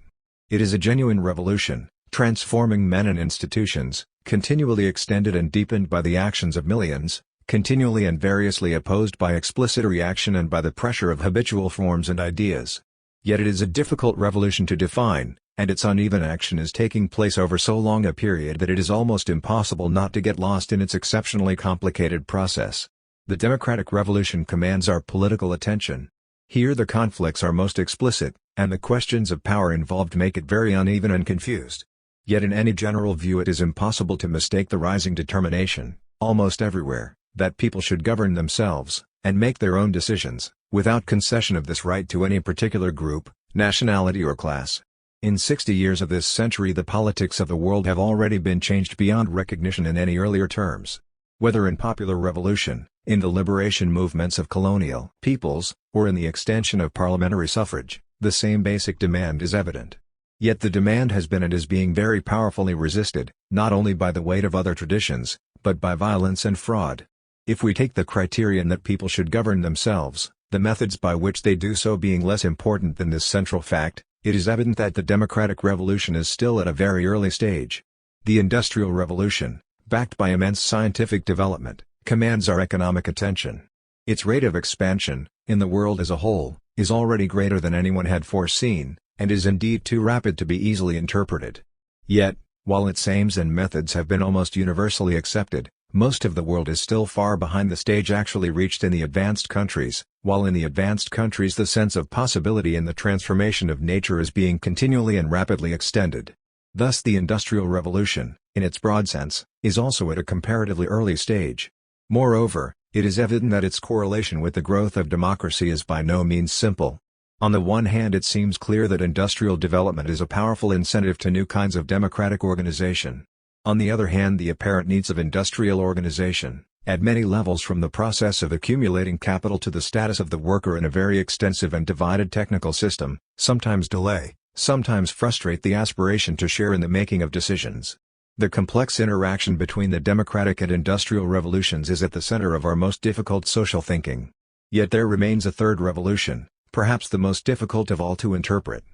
It is a genuine revolution, transforming men and institutions, continually extended and deepened by the actions of millions, continually and variously opposed by explicit reaction and by the pressure of habitual forms and ideas. Yet it is a difficult revolution to define, and its uneven action is taking place over so long a period that it is almost impossible not to get lost in its exceptionally complicated process. The democratic revolution commands our political attention. Here the conflicts are most explicit, and the questions of power involved make it very uneven and confused. Yet in any general view it is impossible to mistake the rising determination, almost everywhere, that people should govern themselves, and make their own decisions, without concession of this right to any particular group, nationality or class. In 60 years of this century the politics of the world have already been changed beyond recognition in any earlier terms. Whether in popular revolution, in the liberation movements of colonial peoples, or in the extension of parliamentary suffrage, the same basic demand is evident. Yet the demand has been and is being very powerfully resisted, not only by the weight of other traditions, but by violence and fraud. If we take the criterion that people should govern themselves, the methods by which they do so being less important than this central fact, it is evident that the democratic revolution is still at a very early stage. The Industrial Revolution, backed by immense scientific development, commands our economic attention. Its rate of expansion, in the world as a whole, is already greater than anyone had foreseen, and is indeed too rapid to be easily interpreted. Yet, while its aims and methods have been almost universally accepted, most of the world is still far behind the stage actually reached in the advanced countries, while in the advanced countries the sense of possibility in the transformation of nature is being continually and rapidly extended. Thus the Industrial Revolution, in its broad sense, is also at a comparatively early stage. Moreover, it is evident that its correlation with the growth of democracy is by no means simple. On the one hand it seems clear that industrial development is a powerful incentive to new kinds of democratic organization. On the other hand, the apparent needs of industrial organization, at many levels from the process of accumulating capital to the status of the worker in a very extensive and divided technical system, sometimes delay, sometimes frustrate the aspiration to share in the making of decisions. The complex interaction between the democratic and industrial revolutions is at the center of our most difficult social thinking. Yet there remains a third revolution, perhaps the most difficult of all to interpret.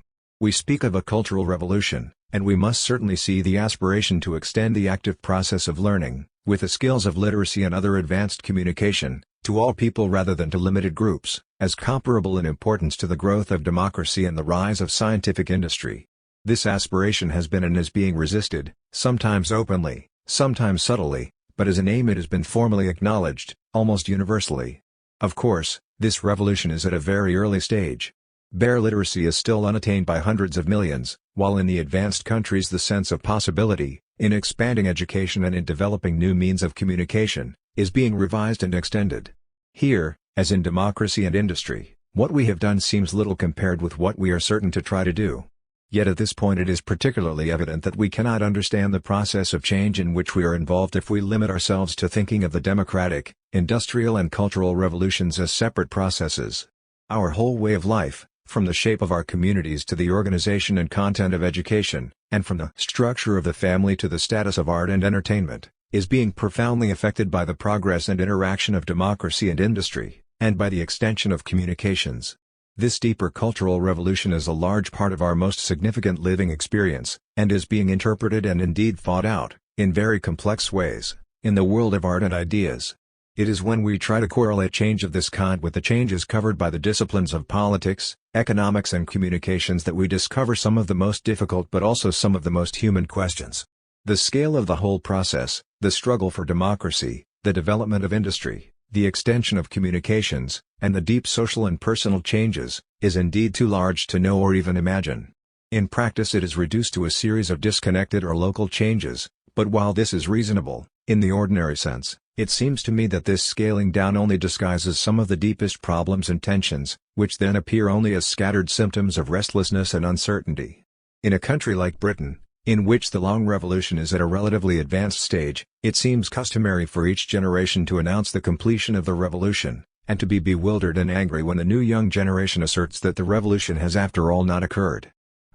We speak of a cultural revolution, and we must certainly see the aspiration to extend the active process of learning, with the skills of literacy and other advanced communication, to all people rather than to limited groups, as comparable in importance to the growth of democracy and the rise of scientific industry. This aspiration has been and is being resisted, sometimes openly, sometimes subtly, but as an aim it has been formally acknowledged, almost universally. Of course, this revolution is at a very early stage. Bare literacy is still unattained by hundreds of millions, while in the advanced countries the sense of possibility, in expanding education and in developing new means of communication, is being revised and extended. Here, as in democracy and industry, what we have done seems little compared with what we are certain to try to do. Yet at this point it is particularly evident that we cannot understand the process of change in which we are involved if we limit ourselves to thinking of the democratic, industrial and cultural revolutions as separate processes. Our whole way of life, from the shape of our communities to the organization and content of education, and from the structure of the family to the status of art and entertainment, is being profoundly affected by the progress and interaction of democracy and industry, and by the extension of communications. This deeper cultural revolution is a large part of our most significant living experience, and is being interpreted and indeed thought out, in very complex ways, in the world of art and ideas. It is when we try to correlate change of this kind with the changes covered by the disciplines of politics, economics and communications that we discover some of the most difficult but also some of the most human questions. The scale of the whole process, the struggle for democracy, the development of industry, the extension of communications, and the deep social and personal changes, is indeed too large to know or even imagine. In practice it is reduced to a series of disconnected or local changes, but while this is reasonable, in the ordinary sense, it seems to me that this scaling down only disguises some of the deepest problems and tensions, which then appear only as scattered symptoms of restlessness and uncertainty. In a country like Britain, in which the long revolution is at a relatively advanced stage, it seems customary for each generation to announce the completion of the revolution, and to be bewildered and angry when the new young generation asserts that the revolution has after all not occurred.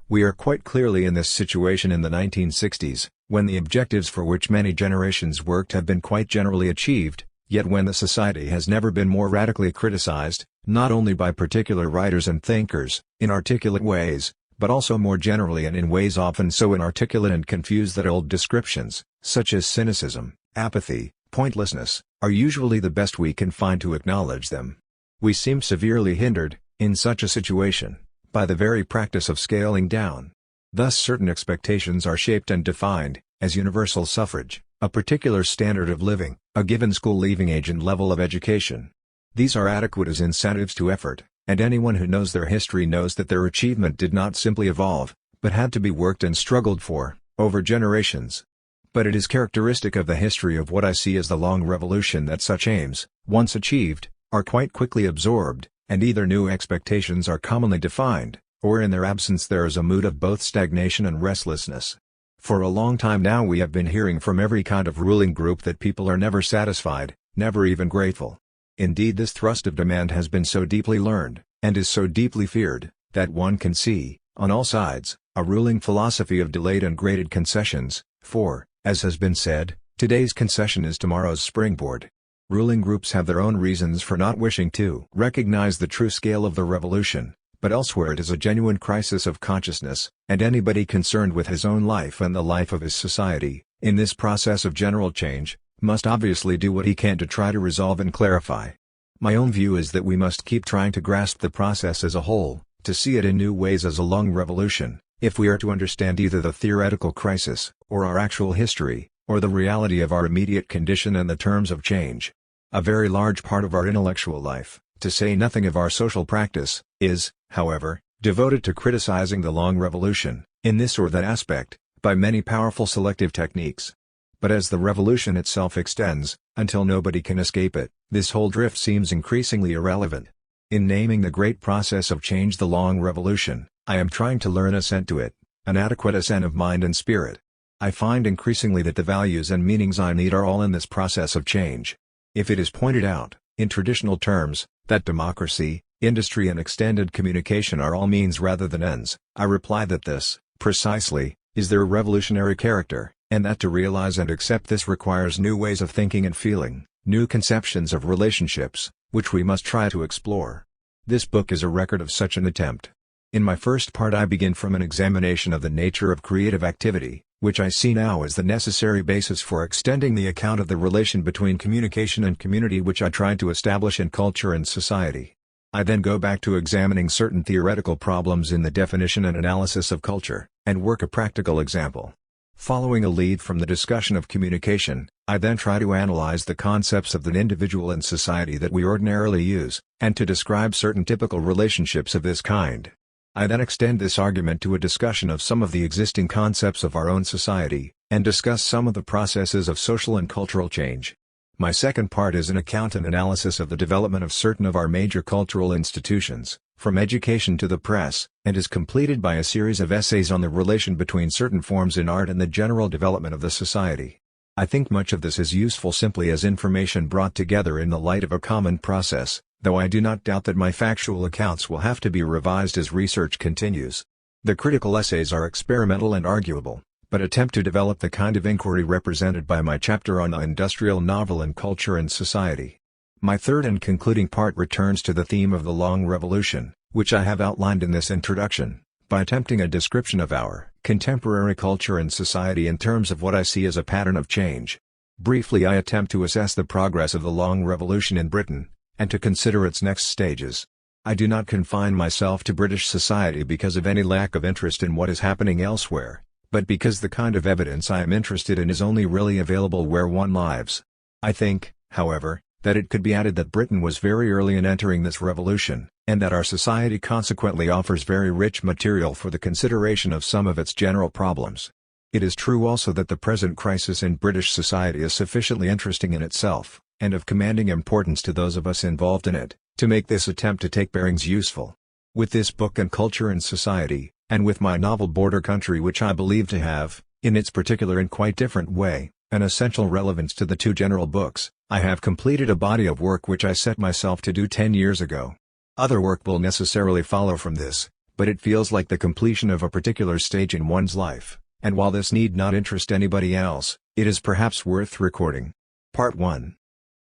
We are quite clearly in this situation in the 1960s, when the objectives for which many generations worked have been quite generally achieved, yet when the society has never been more radically criticized, not only by particular writers and thinkers, in articulate ways, but also more generally and in ways often so inarticulate and confused that old descriptions, such as cynicism, apathy, pointlessness, are usually the best we can find to acknowledge them. We seem severely hindered, in such a situation, by the very practice of scaling down. Thus certain expectations are shaped and defined, as universal suffrage, a particular standard of living, a given school leaving age and level of education. These are adequate as incentives to effort, and anyone who knows their history knows that their achievement did not simply evolve, but had to be worked and struggled for, over generations. But it is characteristic of the history of what I see as the long revolution that such aims, once achieved, are quite quickly absorbed, and either new expectations are commonly defined, or in their absence there is a mood of both stagnation and restlessness. For a long time now we have been hearing from every kind of ruling group that people are never satisfied, never even grateful. Indeed this thrust of demand has been so deeply learned, and is so deeply feared, that one can see, on all sides, a ruling philosophy of delayed and graded concessions, for, as has been said, today's concession is tomorrow's springboard. Ruling groups have their own reasons for not wishing to recognize the true scale of the revolution, but elsewhere it is a genuine crisis of consciousness, and anybody concerned with his own life and the life of his society, in this process of general change, must obviously do what he can to try to resolve and clarify. My own view is that we must keep trying to grasp the process as a whole, to see it in new ways as a long revolution, if we are to understand either the theoretical crisis, or our actual history, or the reality of our immediate condition and the terms of change. A very large part of our intellectual life, to say nothing of our social practice, is, however, devoted to criticizing the long revolution, in this or that aspect, by many powerful selective techniques. But as the revolution itself extends, until nobody can escape it, this whole drift seems increasingly irrelevant. In naming the great process of change the long revolution, I am trying to learn assent to it, an adequate assent of mind and spirit. I find increasingly that the values and meanings I need are all in this process of change. If it is pointed out, in traditional terms, that democracy, industry and extended communication are all means rather than ends, I reply that this, precisely, is their revolutionary character, and that to realize and accept this requires new ways of thinking and feeling, new conceptions of relationships, which we must try to explore. This book is a record of such an attempt. In my first part I begin from an examination of the nature of creative activity, which I see now as the necessary basis for extending the account of the relation between communication and community which I tried to establish in culture and society. I then go back to examining certain theoretical problems in the definition and analysis of culture, and work a practical example. Following a lead from the discussion of communication, I then try to analyze the concepts of the individual and society that we ordinarily use, and to describe certain typical relationships of this kind. I then extend this argument to a discussion of some of the existing concepts of our own society, and discuss some of the processes of social and cultural change. My second part is an account and analysis of the development of certain of our major cultural institutions, from education to the press, and is completed by a series of essays on the relation between certain forms in art and the general development of the society. I think much of this is useful simply as information brought together in the light of a common process, though I do not doubt that my factual accounts will have to be revised as research continues. The critical essays are experimental and arguable, but attempt to develop the kind of inquiry represented by my chapter on the industrial novel in culture and society. My third and concluding part returns to the theme of the long revolution, which I have outlined in this introduction, by attempting a description of our contemporary culture and society in terms of what I see as a pattern of change. Briefly, I attempt to assess the progress of the long revolution in Britain, and to consider its next stages. I do not confine myself to British society because of any lack of interest in what is happening elsewhere, but because the kind of evidence I am interested in is only really available where one lives. I think, however, that it could be added that Britain was very early in entering this revolution, and that our society consequently offers very rich material for the consideration of some of its general problems. It is true also that the present crisis in British society is sufficiently interesting in itself, and of commanding importance to those of us involved in it, to make this attempt to take bearings useful. With this book on culture and society, and with my novel Border Country, which I believe to have, in its particular and quite different way, an essential relevance to the two general books, I have completed a body of work which I set myself to do 10 years ago. Other work will necessarily follow from this, but it feels like the completion of a particular stage in one's life, and while this need not interest anybody else, it is perhaps worth recording. Part 1.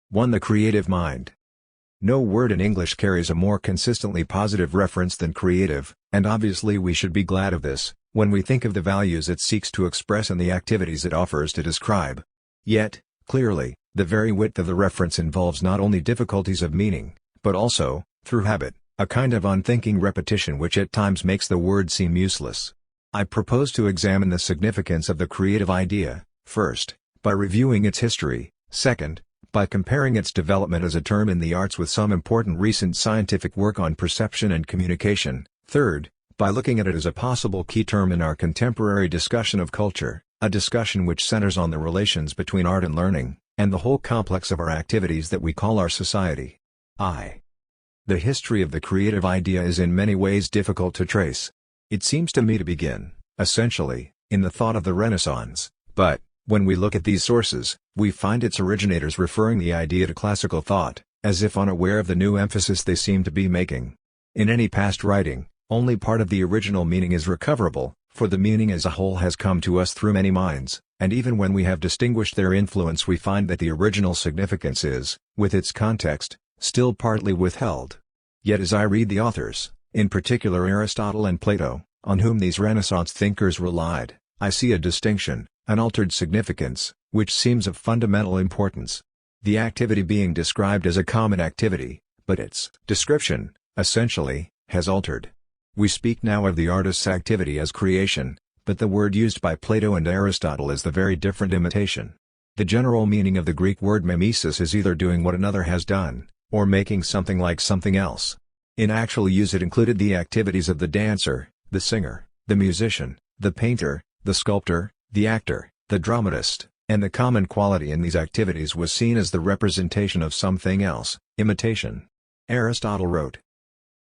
1. The creative mind. No word in English carries a more consistently positive reference than creative, and obviously we should be glad of this, when we think of the values it seeks to express and the activities it offers to describe. Yet, clearly, the very width of the reference involves not only difficulties of meaning, but also, through habit, a kind of unthinking repetition which at times makes the word seem useless. I propose to examine the significance of the creative idea, first, by reviewing its history, second, by comparing its development as a term in the arts with some important recent scientific work on perception and communication, third, by looking at it as a possible key term in our contemporary discussion of culture, a discussion which centers on the relations between art and learning, and the whole complex of our activities that we call our society. The history of the creative idea is in many ways difficult to trace. It seems to me to begin, essentially, in the thought of the Renaissance, but, when we look at these sources, we find its originators referring the idea to classical thought, as if unaware of the new emphasis they seem to be making. In any past writing, only part of the original meaning is recoverable, for the meaning as a whole has come to us through many minds, and even when we have distinguished their influence we find that the original significance is, with its context, still partly withheld. Yet as I read the authors, in particular Aristotle and Plato, on whom these Renaissance thinkers relied, I see a distinction, an altered significance, which seems of fundamental importance. The activity being described as a common activity, but its description, essentially, has altered. We speak now of the artist's activity as creation, but the word used by Plato and Aristotle is the very different imitation. The general meaning of the Greek word mimesis is either doing what another has done, or making something like something else. In actual use it included the activities of the dancer, the singer, the musician, the painter, the sculptor, the actor, the dramatist, and the common quality in these activities was seen as the representation of something else, imitation. Aristotle wrote,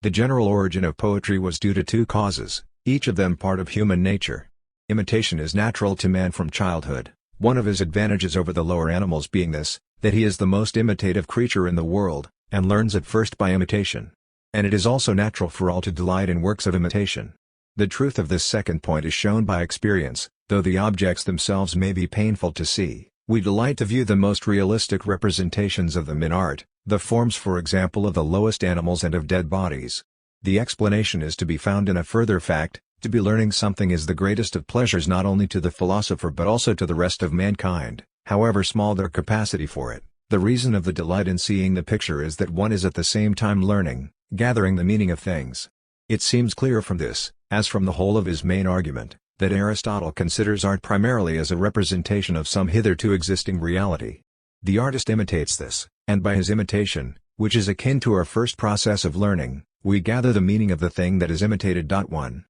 "The general origin of poetry was due to two causes, each of them part of human nature. Imitation is natural to man from childhood, one of his advantages over the lower animals being this, that he is the most imitative creature in the world, and learns at first by imitation. And it is also natural for all to delight in works of imitation. The truth of this second point is shown by experience, though the objects themselves may be painful to see, we delight to view the most realistic representations of them in art, the forms for example of the lowest animals and of dead bodies. The explanation is to be found in a further fact, to be learning something is the greatest of pleasures not only to the philosopher but also to the rest of mankind, however small their capacity for it. The reason of the delight in seeing the picture is that one is at the same time learning, gathering the meaning of things. It seems clear from this, as from the whole of his main argument, that Aristotle considers art primarily as a representation of some hitherto existing reality. The artist imitates this, and by his imitation, which is akin to our first process of learning, we gather the meaning of the thing that is imitated. 1.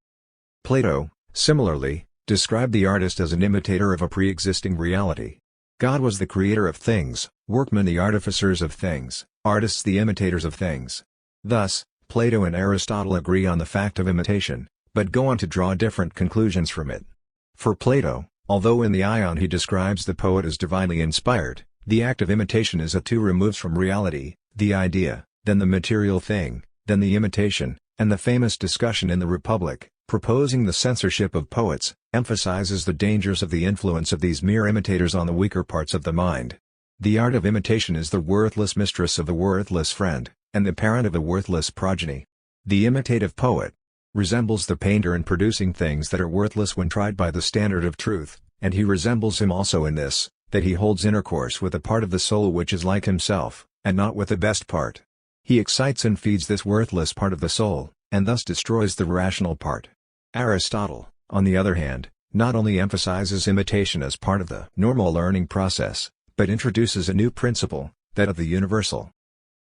Plato, similarly, described the artist as an imitator of a pre-existing reality. God was the creator of things, workmen the artificers of things, artists the imitators of things. Thus, Plato and Aristotle agree on the fact of imitation, but go on to draw different conclusions from it. For Plato, although in the Ion he describes the poet as divinely inspired, the act of imitation is a two removes from reality, the idea, then the material thing, then the imitation, and the famous discussion in the Republic, proposing the censorship of poets, emphasizes the dangers of the influence of these mere imitators on the weaker parts of the mind. The art of imitation is the worthless mistress of the worthless friend, and the parent of a worthless progeny. The imitative poet resembles the painter in producing things that are worthless when tried by the standard of truth, and he resembles him also in this, that he holds intercourse with a part of the soul which is like himself, and not with the best part. He excites and feeds this worthless part of the soul, and thus destroys the rational part. Aristotle, on the other hand, not only emphasizes imitation as part of the normal learning process, but introduces a new principle, that of the universal.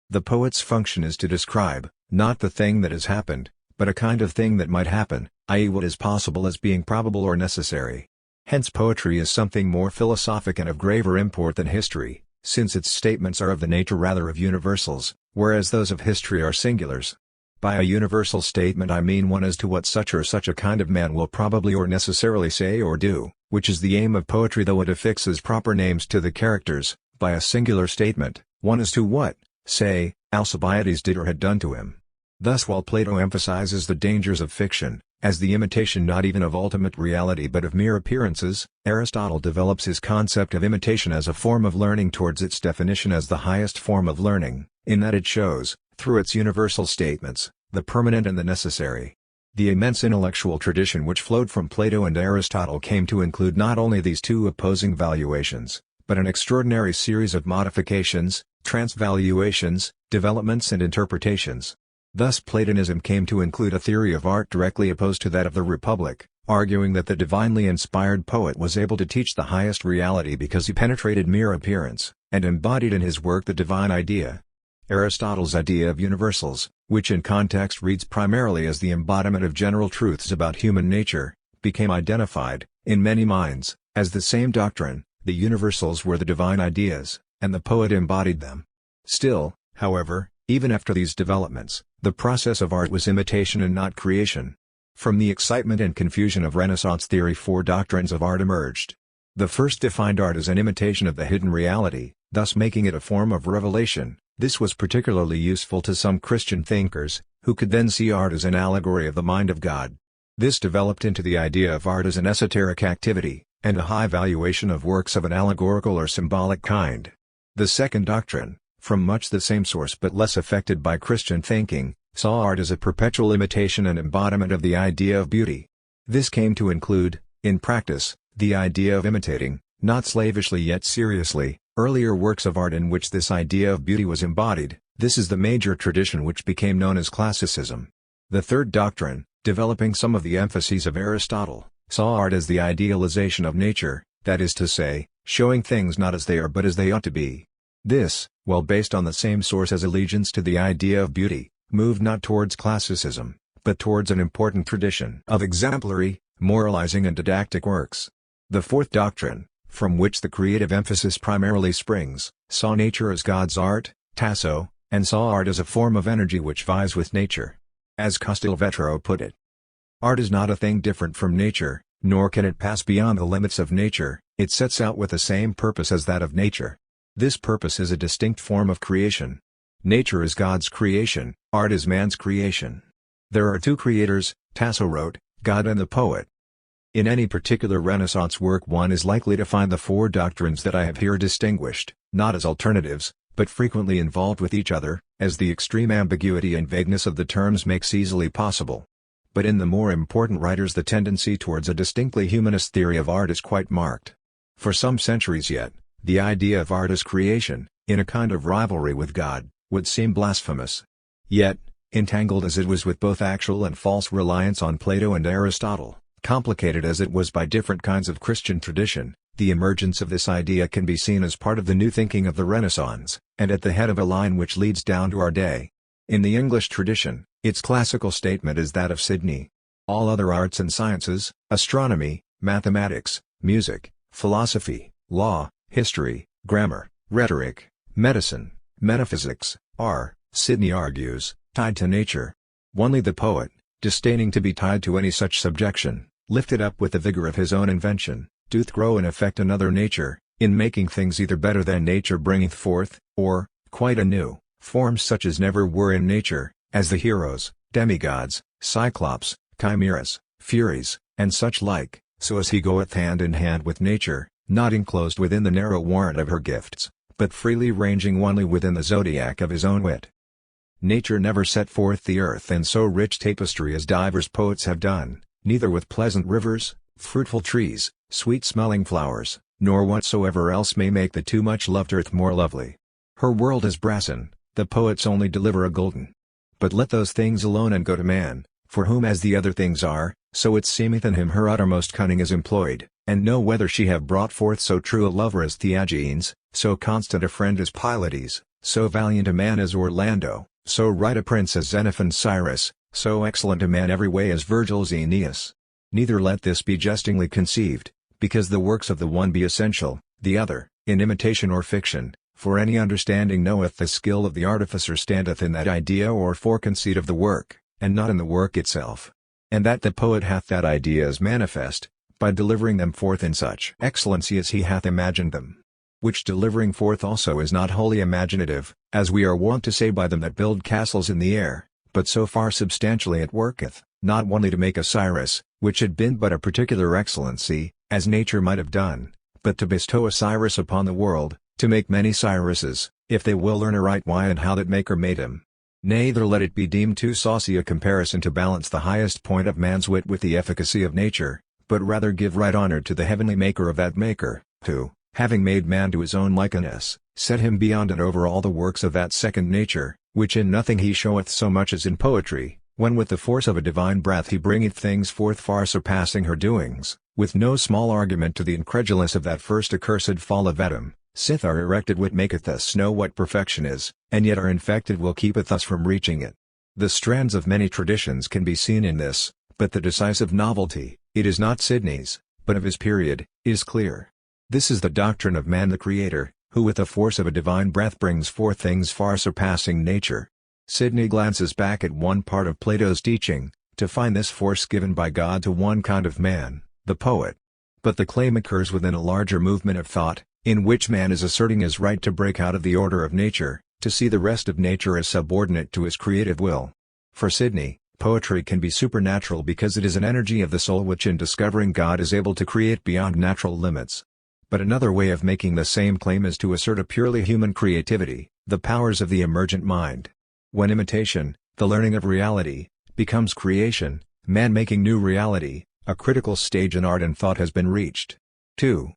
The poet's function is to describe, not the thing that has happened, but a kind of thing that might happen, i.e. what is possible as being probable or necessary. Hence poetry is something more philosophic and of graver import than history, since its statements are of the nature rather of universals, whereas those of history are singulars. By a universal statement I mean one as to what such or such a kind of man will probably or necessarily say or do, which is the aim of poetry, though it affixes proper names to the characters. By a singular statement, one as to what, say, Alcibiades did or had done to him. Thus while Plato emphasizes the dangers of fiction, as the imitation not even of ultimate reality but of mere appearances, Aristotle develops his concept of imitation as a form of learning towards its definition as the highest form of learning, in that it shows, through its universal statements, the permanent and the necessary. The immense intellectual tradition which flowed from Plato and Aristotle came to include not only these two opposing valuations, but an extraordinary series of modifications, transvaluations, developments and interpretations. Thus Platonism came to include a theory of art directly opposed to that of the Republic, arguing that the divinely inspired poet was able to teach the highest reality because he penetrated mere appearance, and embodied in his work the divine idea. Aristotle's idea of universals, which in context reads primarily as the embodiment of general truths about human nature, became identified, in many minds, as the same doctrine. The universals were the divine ideas, and the poet embodied them. Still, however, even after these developments, the process of art was imitation and not creation. From the excitement and confusion of Renaissance theory 4 doctrines of art emerged. The first defined art as an imitation of the hidden reality, thus making it a form of revelation. This was particularly useful to some Christian thinkers, who could then see art as an allegory of the mind of God. This developed into the idea of art as an esoteric activity, and a high valuation of works of an allegorical or symbolic kind. The second doctrine, from much the same source but less affected by Christian thinking, saw art as a perpetual imitation and embodiment of the idea of beauty. This came to include, in practice, the idea of imitating, not slavishly yet seriously, earlier works of art in which this idea of beauty was embodied. This is the major tradition which became known as classicism. The third doctrine, developing some of the emphases of Aristotle, saw art as the idealization of nature, that is to say, showing things not as they are but as they ought to be. This, while based on the same source as allegiance to the idea of beauty, moved not towards classicism, but towards an important tradition of exemplary, moralizing and didactic works. The fourth doctrine, from which the creative emphasis primarily springs, saw nature as God's art, Tasso, and saw art as a form of energy which vies with nature. As Castelvetro put it, art is not a thing different from nature, nor can it pass beyond the limits of nature, it sets out with the same purpose as that of nature. This purpose is a distinct form of creation. Nature is God's creation, art is man's creation. There are two creators, Tasso wrote, God and the poet. In any particular Renaissance work one is likely to find the four doctrines that I have here distinguished, not as alternatives, but frequently involved with each other, as the extreme ambiguity and vagueness of the terms makes easily possible. But in the more important writers the tendency towards a distinctly humanist theory of art is quite marked. For some centuries yet, the idea of art as creation, in a kind of rivalry with God, would seem blasphemous. Yet, entangled as it was with both actual and false reliance on Plato and Aristotle, complicated as it was by different kinds of Christian tradition, the emergence of this idea can be seen as part of the new thinking of the Renaissance, and at the head of a line which leads down to our day. In the English tradition, its classical statement is that of Sidney. All other arts and sciences, astronomy, mathematics, music, philosophy, law, history, grammar, rhetoric, medicine, metaphysics, are, Sidney argues, tied to nature. Only the poet, disdaining to be tied to any such subjection, lifted up with the vigor of his own invention, doth grow and affect another nature, in making things either better than nature bringeth forth, or, quite anew, forms such as never were in nature, as the heroes, demigods, cyclops, chimeras, furies, and such like, so as he goeth hand in hand with nature, not enclosed within the narrow warrant of her gifts, but freely ranging only within the zodiac of his own wit. Nature never set forth the earth in so rich tapestry as divers poets have done, neither with pleasant rivers, fruitful trees, sweet-smelling flowers, nor whatsoever else may make the too much loved earth more lovely. Her world is brassen, the poets only deliver a golden. But let those things alone and go to man, for whom as the other things are, so it seemeth in him her uttermost cunning is employed, and know whether she have brought forth so true a lover as Theagenes, so constant a friend as Pylades, so valiant a man as Orlando, so right a prince as Xenophon's Cyrus, so excellent a man every way as Virgil's Aeneas. Neither let this be jestingly conceived, because the works of the one be essential, the other, in imitation or fiction, for any understanding knoweth the skill of the artificer standeth in that idea or foreconceit of the work, and not in the work itself. And that the poet hath that idea is manifest, by delivering them forth in such excellency as he hath imagined them. Which delivering forth also is not wholly imaginative, as we are wont to say by them that build castles in the air, but so far substantially it worketh, not only to make a Cyrus, which had been but a particular excellency, as nature might have done, but to bestow a Cyrus upon the world, to make many Cyruses, if they will learn aright why and how that Maker made him. Neither let it be deemed too saucy a comparison to balance the highest point of man's wit with the efficacy of nature, but rather give right honor to the heavenly Maker of that Maker, who, having made man to his own likeness, set him beyond and over all the works of that second nature, which in nothing he showeth so much as in poetry, when with the force of a divine breath he bringeth things forth far surpassing her doings, with no small argument to the incredulous of that first accursed fall of Adam, sith our erected wit maketh us know what perfection is, and yet our infected will keepeth us from reaching it. The strands of many traditions can be seen in this, but the decisive novelty, it is not Sidney's, but of his period, is clear. This is the doctrine of man the Creator, who with the force of a divine breath brings forth things far surpassing nature. Sidney glances back at one part of Plato's teaching, to find this force given by God to one kind of man, the poet. But the claim occurs within a larger movement of thought, in which man is asserting his right to break out of the order of nature, to see the rest of nature as subordinate to his creative will. For Sidney, poetry can be supernatural because it is an energy of the soul which in discovering God is able to create beyond natural limits. But another way of making the same claim is to assert a purely human creativity, the powers of the emergent mind. When imitation, the learning of reality, becomes creation, man making new reality, a critical stage in art and thought has been reached. 2.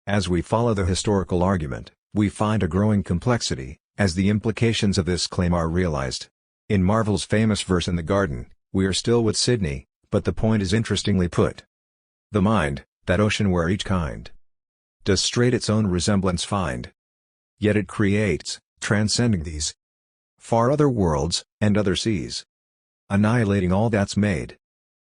As we follow the historical argument, we find a growing complexity, as the implications of this claim are realized. In Marvell's famous verse in the garden, we are still with Sidney, but the point is interestingly put. The mind, that ocean where each kind does straight its own resemblance find. Yet it creates, transcending these far other worlds, and other seas, annihilating all that's made.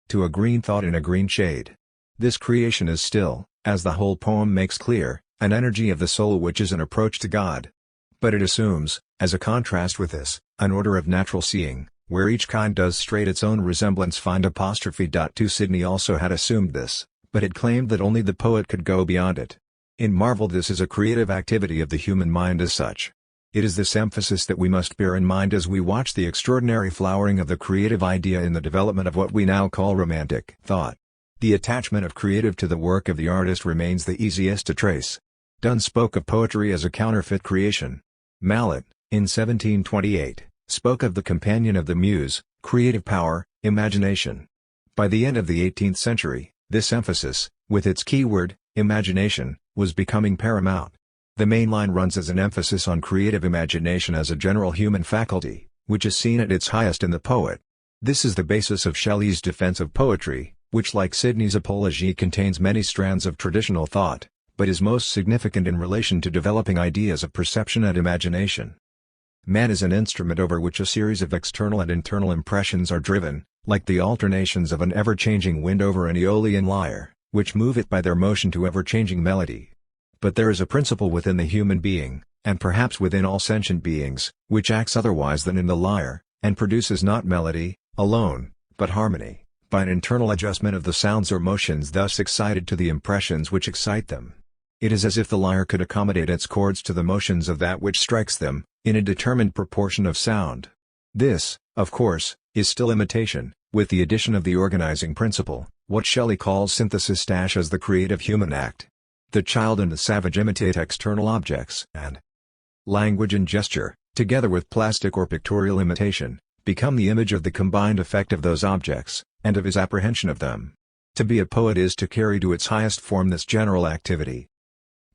To a green thought in a green shade. This creation is still, as the whole poem makes clear, an energy of the soul which is an approach to God. But it assumes, as a contrast with this, an order of natural seeing, where each kind does straight its own resemblance find apostrophe. 2 Sidney also had assumed this, but had claimed that only the poet could go beyond it. In Marvel this is a creative activity of the human mind as such. It is this emphasis that we must bear in mind as we watch the extraordinary flowering of the creative idea in the development of what we now call romantic thought. The attachment of creative to the work of the artist remains the easiest to trace. Donne spoke of poetry as a counterfeit creation. Mallet, in 1728, spoke of the companion of the muse, creative power, imagination. By the end of the 18th century, this emphasis, with its keyword, imagination, was becoming paramount. The main line runs as an emphasis on creative imagination as a general human faculty, which is seen at its highest in the poet. This is the basis of Shelley's defense of poetry, which like Sidney's apology contains many strands of traditional thought, but is most significant in relation to developing ideas of perception and imagination. Man is an instrument over which a series of external and internal impressions are driven, like the alternations of an ever-changing wind over an Aeolian lyre, which move it by their motion to ever-changing melody. But there is a principle within the human being, and perhaps within all sentient beings, which acts otherwise than in the lyre, and produces not melody, alone, but harmony, by an internal adjustment of the sounds or motions thus excited to the impressions which excite them. It is as if the lyre could accommodate its chords to the motions of that which strikes them, in a determined proportion of sound. This, of course, is still imitation, with the addition of the organizing principle, what Shelley calls synthesis as the creative human act. The child and the savage imitate external objects and language and gesture, together with plastic or pictorial imitation, become the image of the combined effect of those objects, and of his apprehension of them. To be a poet is to carry to its highest form this general activity.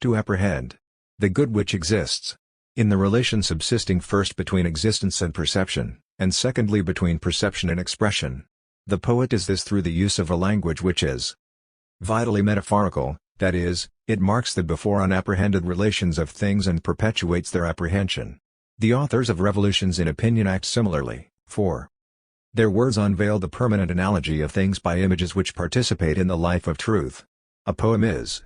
To apprehend the good which exists, in the relation subsisting first between existence and perception, and secondly between perception and expression. The poet is this through the use of a language which is vitally metaphorical, that is, it marks the before unapprehended relations of things and perpetuates their apprehension. The authors of revolutions in opinion act similarly, for their words unveil the permanent analogy of things by images which participate in the life of truth. A poem is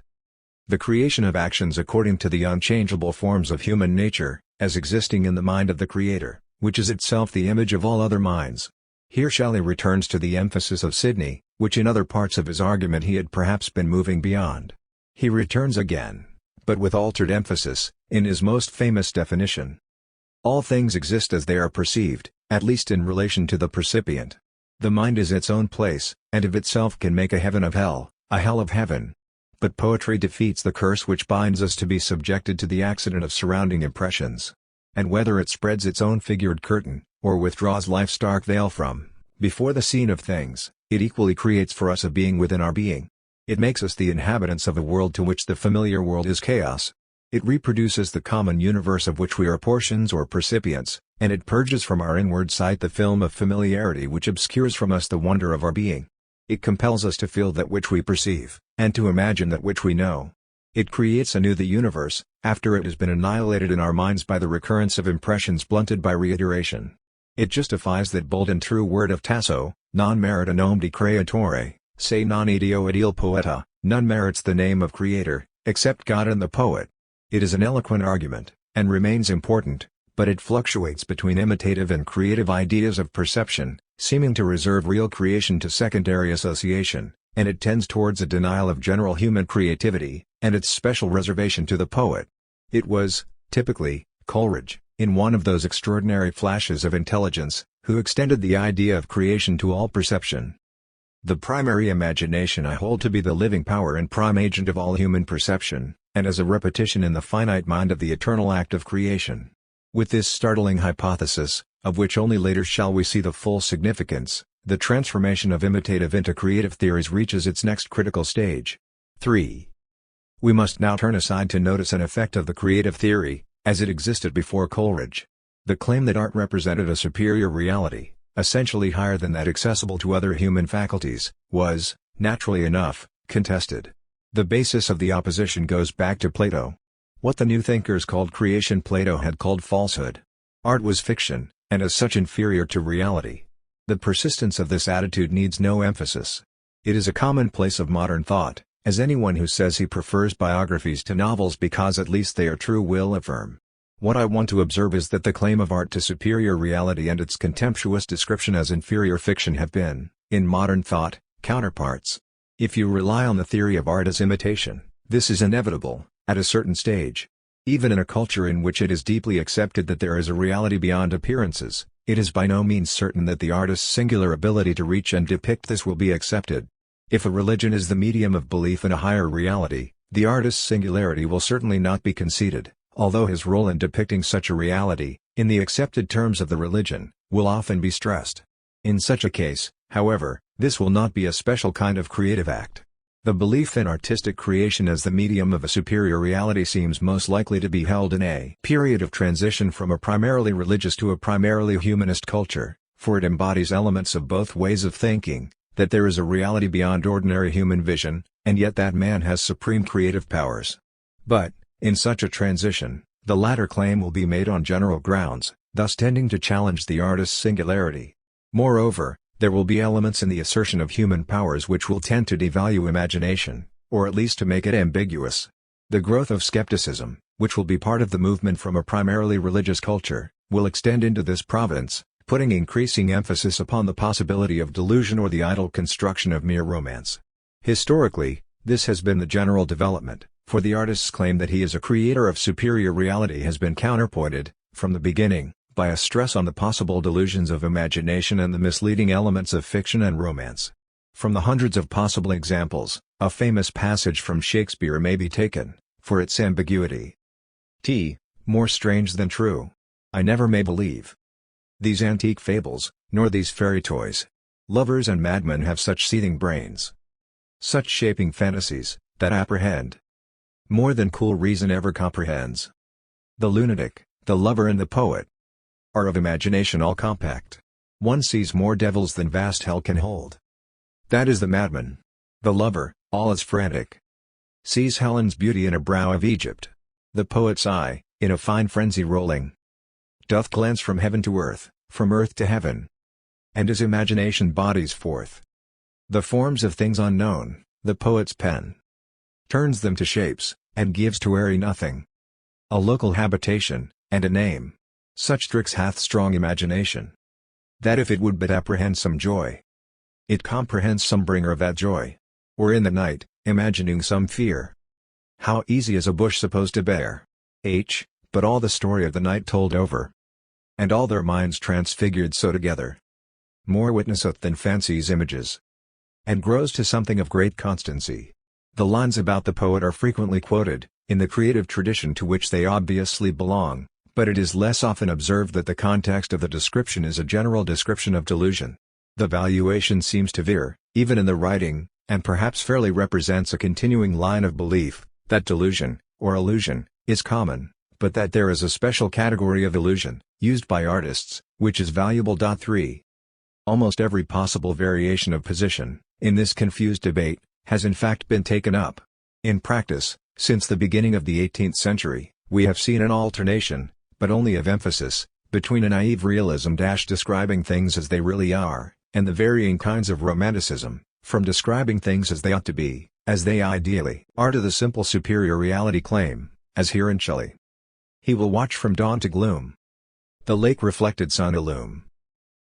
the creation of actions according to the unchangeable forms of human nature, as existing in the mind of the Creator, which is itself the image of all other minds. Here Shelley returns to the emphasis of Sidney, which in other parts of his argument he had perhaps been moving beyond. He returns again, but with altered emphasis, in his most famous definition. All things exist as they are perceived, at least in relation to the percipient. The mind is its own place, and of itself can make a heaven of hell, a hell of heaven. But poetry defeats the curse which binds us to be subjected to the accident of surrounding impressions. And whether it spreads its own figured curtain, or withdraws life's dark veil from before the scene of things, it equally creates for us a being within our being. It makes us the inhabitants of a world to which the familiar world is chaos. It reproduces the common universe of which we are portions or percipients, and it purges from our inward sight the film of familiarity which obscures from us the wonder of our being. It compels us to feel that which we perceive, and to imagine that which we know. It creates anew the universe, after it has been annihilated in our minds by the recurrence of impressions blunted by reiteration. It justifies that bold and true word of Tasso, non merita nom di creatore, se non ideo ed il poeta, none merits the name of creator, except God and the poet. It is an eloquent argument, and remains important, but it fluctuates between imitative and creative ideas of perception, seeming to reserve real creation to secondary association, and it tends towards a denial of general human creativity, and its special reservation to the poet. It was, typically, Coleridge, in one of those extraordinary flashes of intelligence, who extended the idea of creation to all perception. The primary imagination I hold to be the living power and prime agent of all human perception, and as a repetition in the finite mind of the eternal act of creation. With this startling hypothesis, of which only later shall we see the full significance, the transformation of imitative into creative theories reaches its next critical stage. 3. We must now turn aside to notice an effect of the creative theory, as it existed before Coleridge. The claim that art represented a superior reality, essentially higher than that accessible to other human faculties, was, naturally enough, contested. The basis of the opposition goes back to Plato. What the new thinkers called creation Plato had called falsehood. Art was fiction, and as such inferior to reality. The persistence of this attitude needs no emphasis. It is a commonplace of modern thought, as anyone who says he prefers biographies to novels because at least they are true will affirm. What I want to observe is that the claim of art to superior reality and its contemptuous description as inferior fiction have been, in modern thought, counterparts. If you rely on the theory of art as imitation, this is inevitable, at a certain stage. Even in a culture in which it is deeply accepted that there is a reality beyond appearances, it is by no means certain that the artist's singular ability to reach and depict this will be accepted. If a religion is the medium of belief in a higher reality, the artist's singularity will certainly not be conceded, although his role in depicting such a reality, in the accepted terms of the religion, will often be stressed. In such a case, however, this will not be a special kind of creative act. The belief in artistic creation as the medium of a superior reality seems most likely to be held in a period of transition from a primarily religious to a primarily humanist culture, for it embodies elements of both ways of thinking, that there is a reality beyond ordinary human vision, and yet that man has supreme creative powers. But, in such a transition, the latter claim will be made on general grounds, thus tending to challenge the artist's singularity. Moreover, there will be elements in the assertion of human powers which will tend to devalue imagination, or at least to make it ambiguous. The growth of skepticism, which will be part of the movement from a primarily religious culture, will extend into this province, putting increasing emphasis upon the possibility of delusion or the idle construction of mere romance. Historically, this has been the general development, for the artist's claim that he is a creator of superior reality has been counterpointed, from the beginning, by a stress on the possible delusions of imagination and the misleading elements of fiction and romance. From the hundreds of possible examples, a famous passage from Shakespeare may be taken, for its ambiguity. More strange than true. I never may believe these antique fables, nor these fairy toys. Lovers and madmen have such seething brains, such shaping fantasies, that apprehend more than cool reason ever comprehends. The lunatic, the lover and the poet are of imagination all compact. One sees more devils than vast hell can hold. That is the madman. The lover, all is frantic, sees Helen's beauty in a brow of Egypt. The poet's eye, in a fine frenzy rolling, doth glance from heaven to earth, from earth to heaven, and his imagination bodies forth the forms of things unknown. The poet's pen turns them to shapes, and gives to airy nothing a local habitation, and a name. Such tricks hath strong imagination, that if it would but apprehend some joy, it comprehends some bringer of that joy. Or in the night, imagining some fear, how easy is a bush supposed to bear. But all the story of the night told over, and all their minds transfigured so together, more witnesseth than fancy's images, and grows to something of great constancy. The lines about the poet are frequently quoted, in the creative tradition to which they obviously belong, but it is less often observed that the context of the description is a general description of delusion. The valuation seems to veer, even in the writing, and perhaps fairly represents a continuing line of belief, that delusion, or illusion, is common, but that there is a special category of illusion, used by artists, which is valuable. 3. Almost every possible variation of position, in this confused debate, has in fact been taken up. In practice, since the beginning of the 18th century, we have seen an alternation, but only of emphasis, between a naive realism describing things as they really are, and the varying kinds of romanticism, from describing things as they ought to be, as they ideally are, to the simple superior reality claim, as here in Shelley. He will watch from dawn to gloom, the lake-reflected sun illume,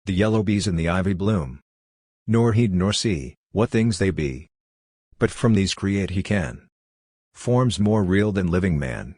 the yellow bees in the ivy bloom, nor heed nor see what things they be, but from these create he can forms more real than living man,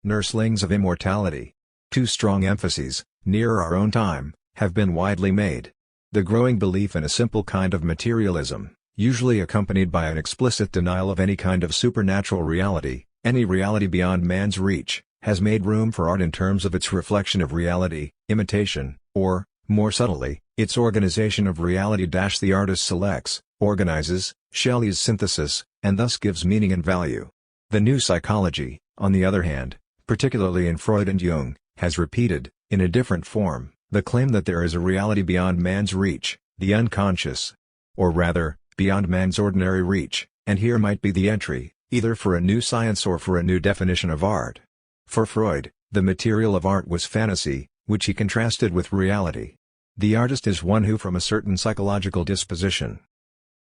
nurslings of immortality. Two strong emphases, nearer our own time, have been widely made. The growing belief in a simple kind of materialism, usually accompanied by an explicit denial of any kind of supernatural reality, any reality beyond man's reach, has made room for art in terms of its reflection of reality, imitation, or, more subtly, its organization of reality. The artist selects, organizes, Shelley's synthesis, and thus gives meaning and value. The new psychology, on the other hand, particularly in Freud and Jung, has repeated, in a different form, the claim that there is a reality beyond man's reach, the unconscious, or rather, beyond man's ordinary reach, and here might be the entry, either for a new science or for a new definition of art. For Freud, the material of art was fantasy, which he contrasted with reality. The artist is one who from a certain psychological disposition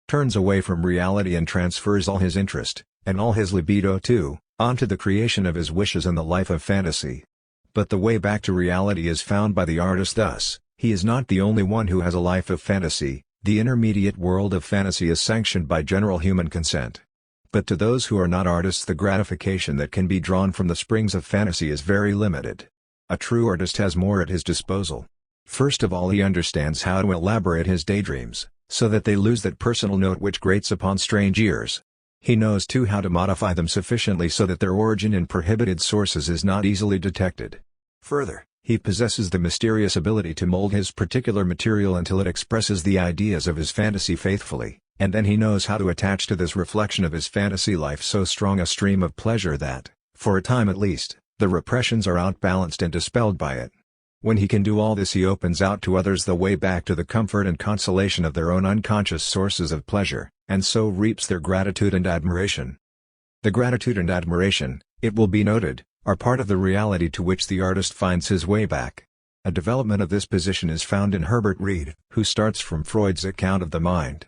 turns away from reality and transfers all his interest, and all his libido too, onto the creation of his wishes and the life of fantasy. But the way back to reality is found by the artist. Thus, he is not the only one who has a life of fantasy. The intermediate world of fantasy is sanctioned by general human consent. But to those who are not artists, the gratification that can be drawn from the springs of fantasy is very limited. A true artist has more at his disposal. First of all, he understands how to elaborate his daydreams, so that they lose that personal note which grates upon strange ears. He knows too how to modify them sufficiently so that their origin in prohibited sources is not easily detected. Further, he possesses the mysterious ability to mold his particular material until it expresses the ideas of his fantasy faithfully, and then he knows how to attach to this reflection of his fantasy life so strong a stream of pleasure that, for a time at least, the repressions are outbalanced and dispelled by it. When he can do all this, he opens out to others the way back to the comfort and consolation of their own unconscious sources of pleasure, and so reaps their gratitude and admiration. The gratitude and admiration, it will be noted, are part of the reality to which the artist finds his way back. A development of this position is found in Herbert Reed, who starts from Freud's account of the mind.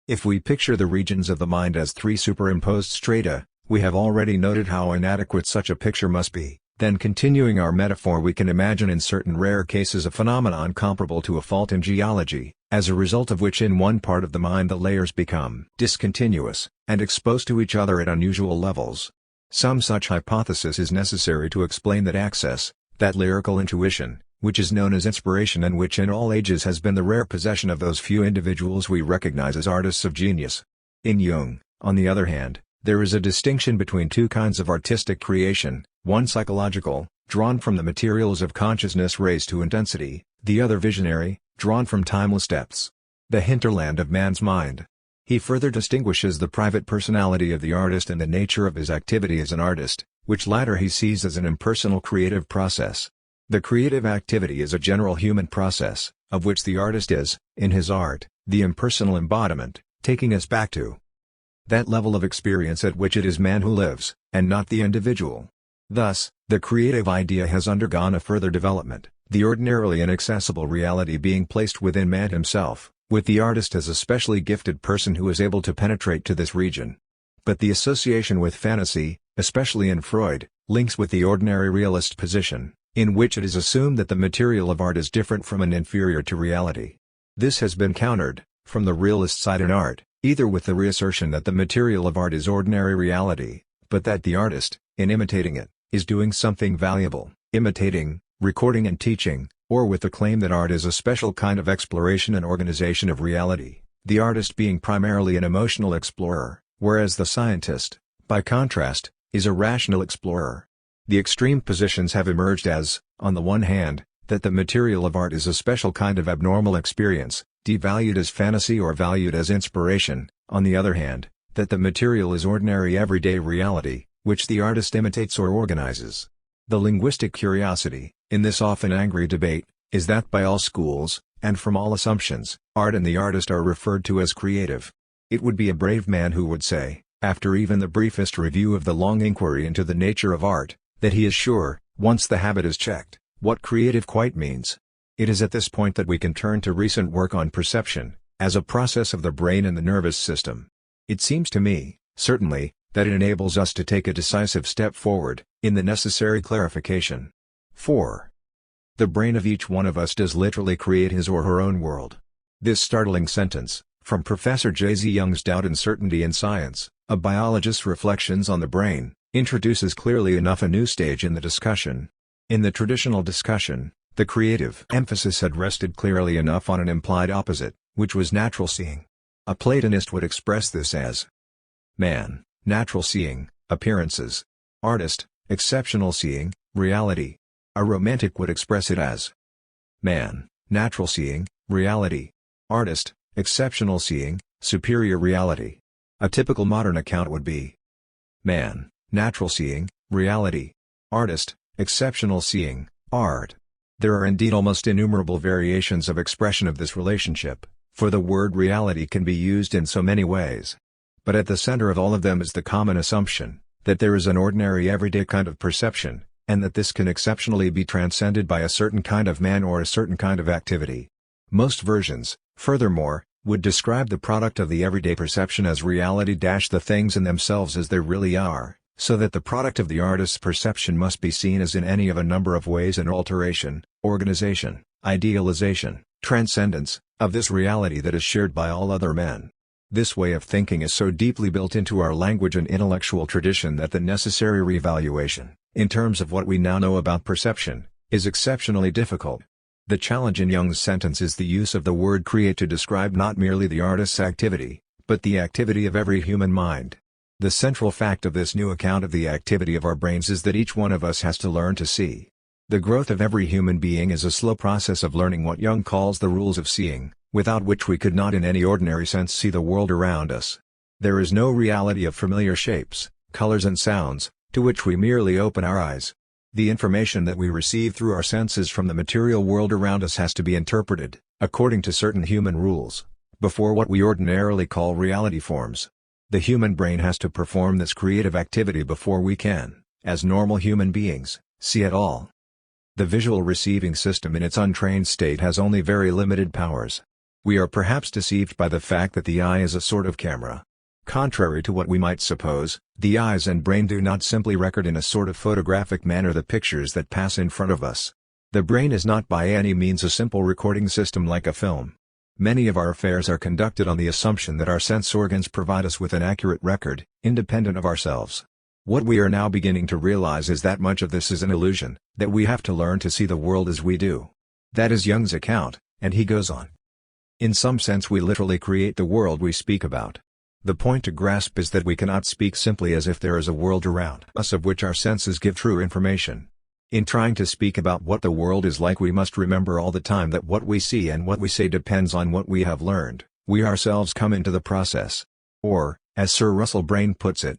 If we picture the regions of the mind as three superimposed strata, we have already noted how inadequate such a picture must be. Then, continuing our metaphor, we can imagine in certain rare cases a phenomenon comparable to a fault in geology, as a result of which in one part of the mind the layers become discontinuous, and exposed to each other at unusual levels. Some such hypothesis is necessary to explain that access, that lyrical intuition, which is known as inspiration and which in all ages has been the rare possession of those few individuals we recognize as artists of genius. In Jung, on the other hand, there is a distinction between two kinds of artistic creation, one psychological, drawn from the materials of consciousness raised to intensity, the other visionary, drawn from timeless depths. The hinterland of man's mind. He further distinguishes the private personality of the artist and the nature of his activity as an artist, which latter he sees as an impersonal creative process. The creative activity is a general human process, of which the artist is, in his art, the impersonal embodiment, taking us back to that level of experience at which it is man who lives, and not the individual. Thus, the creative idea has undergone a further development, the ordinarily inaccessible reality being placed within man himself, with the artist as a specially gifted person who is able to penetrate to this region. But the association with fantasy, especially in Freud, links with the ordinary realist position, in which it is assumed that the material of art is different from and inferior to reality. This has been countered, from the realist side in art, either with the reassertion that the material of art is ordinary reality, but that the artist, in imitating it, is doing something valuable, imitating, recording and teaching, or with the claim that art is a special kind of exploration and organization of reality, the artist being primarily an emotional explorer, whereas the scientist, by contrast, is a rational explorer. The extreme positions have emerged as, on the one hand, that the material of art is a special kind of abnormal experience, devalued as fantasy or valued as inspiration, on the other hand, that the material is ordinary everyday reality, which the artist imitates or organizes. The linguistic curiosity, in this often angry debate, is that by all schools, and from all assumptions, art and the artist are referred to as creative. It would be a brave man who would say, after even the briefest review of the long inquiry into the nature of art, that he is sure, once the habit is checked, what creative quite means. It is at this point that we can turn to recent work on perception, as a process of the brain and the nervous system. It seems to me, certainly, that it enables us to take a decisive step forward, in the necessary clarification. 4. The brain of each one of us does literally create his or her own world. This startling sentence, from Professor J. Z. Young's Doubt and Certainty in Science, a biologist's reflections on the brain, introduces clearly enough a new stage in the discussion. In the traditional discussion, the creative emphasis had rested clearly enough on an implied opposite, which was natural seeing. A Platonist would express this as man, natural seeing, appearances; artist, exceptional seeing, reality. A romantic would express it as man, natural seeing, reality; artist, exceptional seeing, superior reality. A typical modern account would be man, natural seeing, reality; artist, exceptional seeing, art. There are indeed almost innumerable variations of expression of this relationship, for the word reality can be used in so many ways. But at the center of all of them is the common assumption, that there is an ordinary everyday kind of perception, and that this can exceptionally be transcended by a certain kind of man or a certain kind of activity. Most versions, furthermore, would describe the product of the everyday perception as reality - the things in themselves as they really are, so that the product of the artist's perception must be seen as in any of a number of ways an alteration, organization, idealization, transcendence, of this reality that is shared by all other men. This way of thinking is so deeply built into our language and intellectual tradition that the necessary revaluation, in terms of what we now know about perception, is exceptionally difficult. The challenge in Jung's sentence is the use of the word create to describe not merely the artist's activity, but the activity of every human mind. The central fact of this new account of the activity of our brains is that each one of us has to learn to see. The growth of every human being is a slow process of learning what Jung calls the rules of seeing, without which we could not in any ordinary sense see the world around us. There is no reality of familiar shapes, colors and sounds, to which we merely open our eyes. The information that we receive through our senses from the material world around us has to be interpreted, according to certain human rules, before what we ordinarily call reality forms. The human brain has to perform this creative activity before we can, as normal human beings, see at all. The visual receiving system in its untrained state has only very limited powers. We are perhaps deceived by the fact that the eye is a sort of camera. Contrary to what we might suppose, the eyes and brain do not simply record in a sort of photographic manner the pictures that pass in front of us. The brain is not by any means a simple recording system like a film. Many of our affairs are conducted on the assumption that our sense organs provide us with an accurate record, independent of ourselves. What we are now beginning to realize is that much of this is an illusion, that we have to learn to see the world as we do. That is Jung's account, and he goes on. In some sense we literally create the world we speak about. The point to grasp is that we cannot speak simply as if there is a world around us of which our senses give true information. In trying to speak about what the world is like, we must remember all the time that what we see and what we say depends on what we have learned. We ourselves come into the process. Or, as Sir Russell Brain puts it,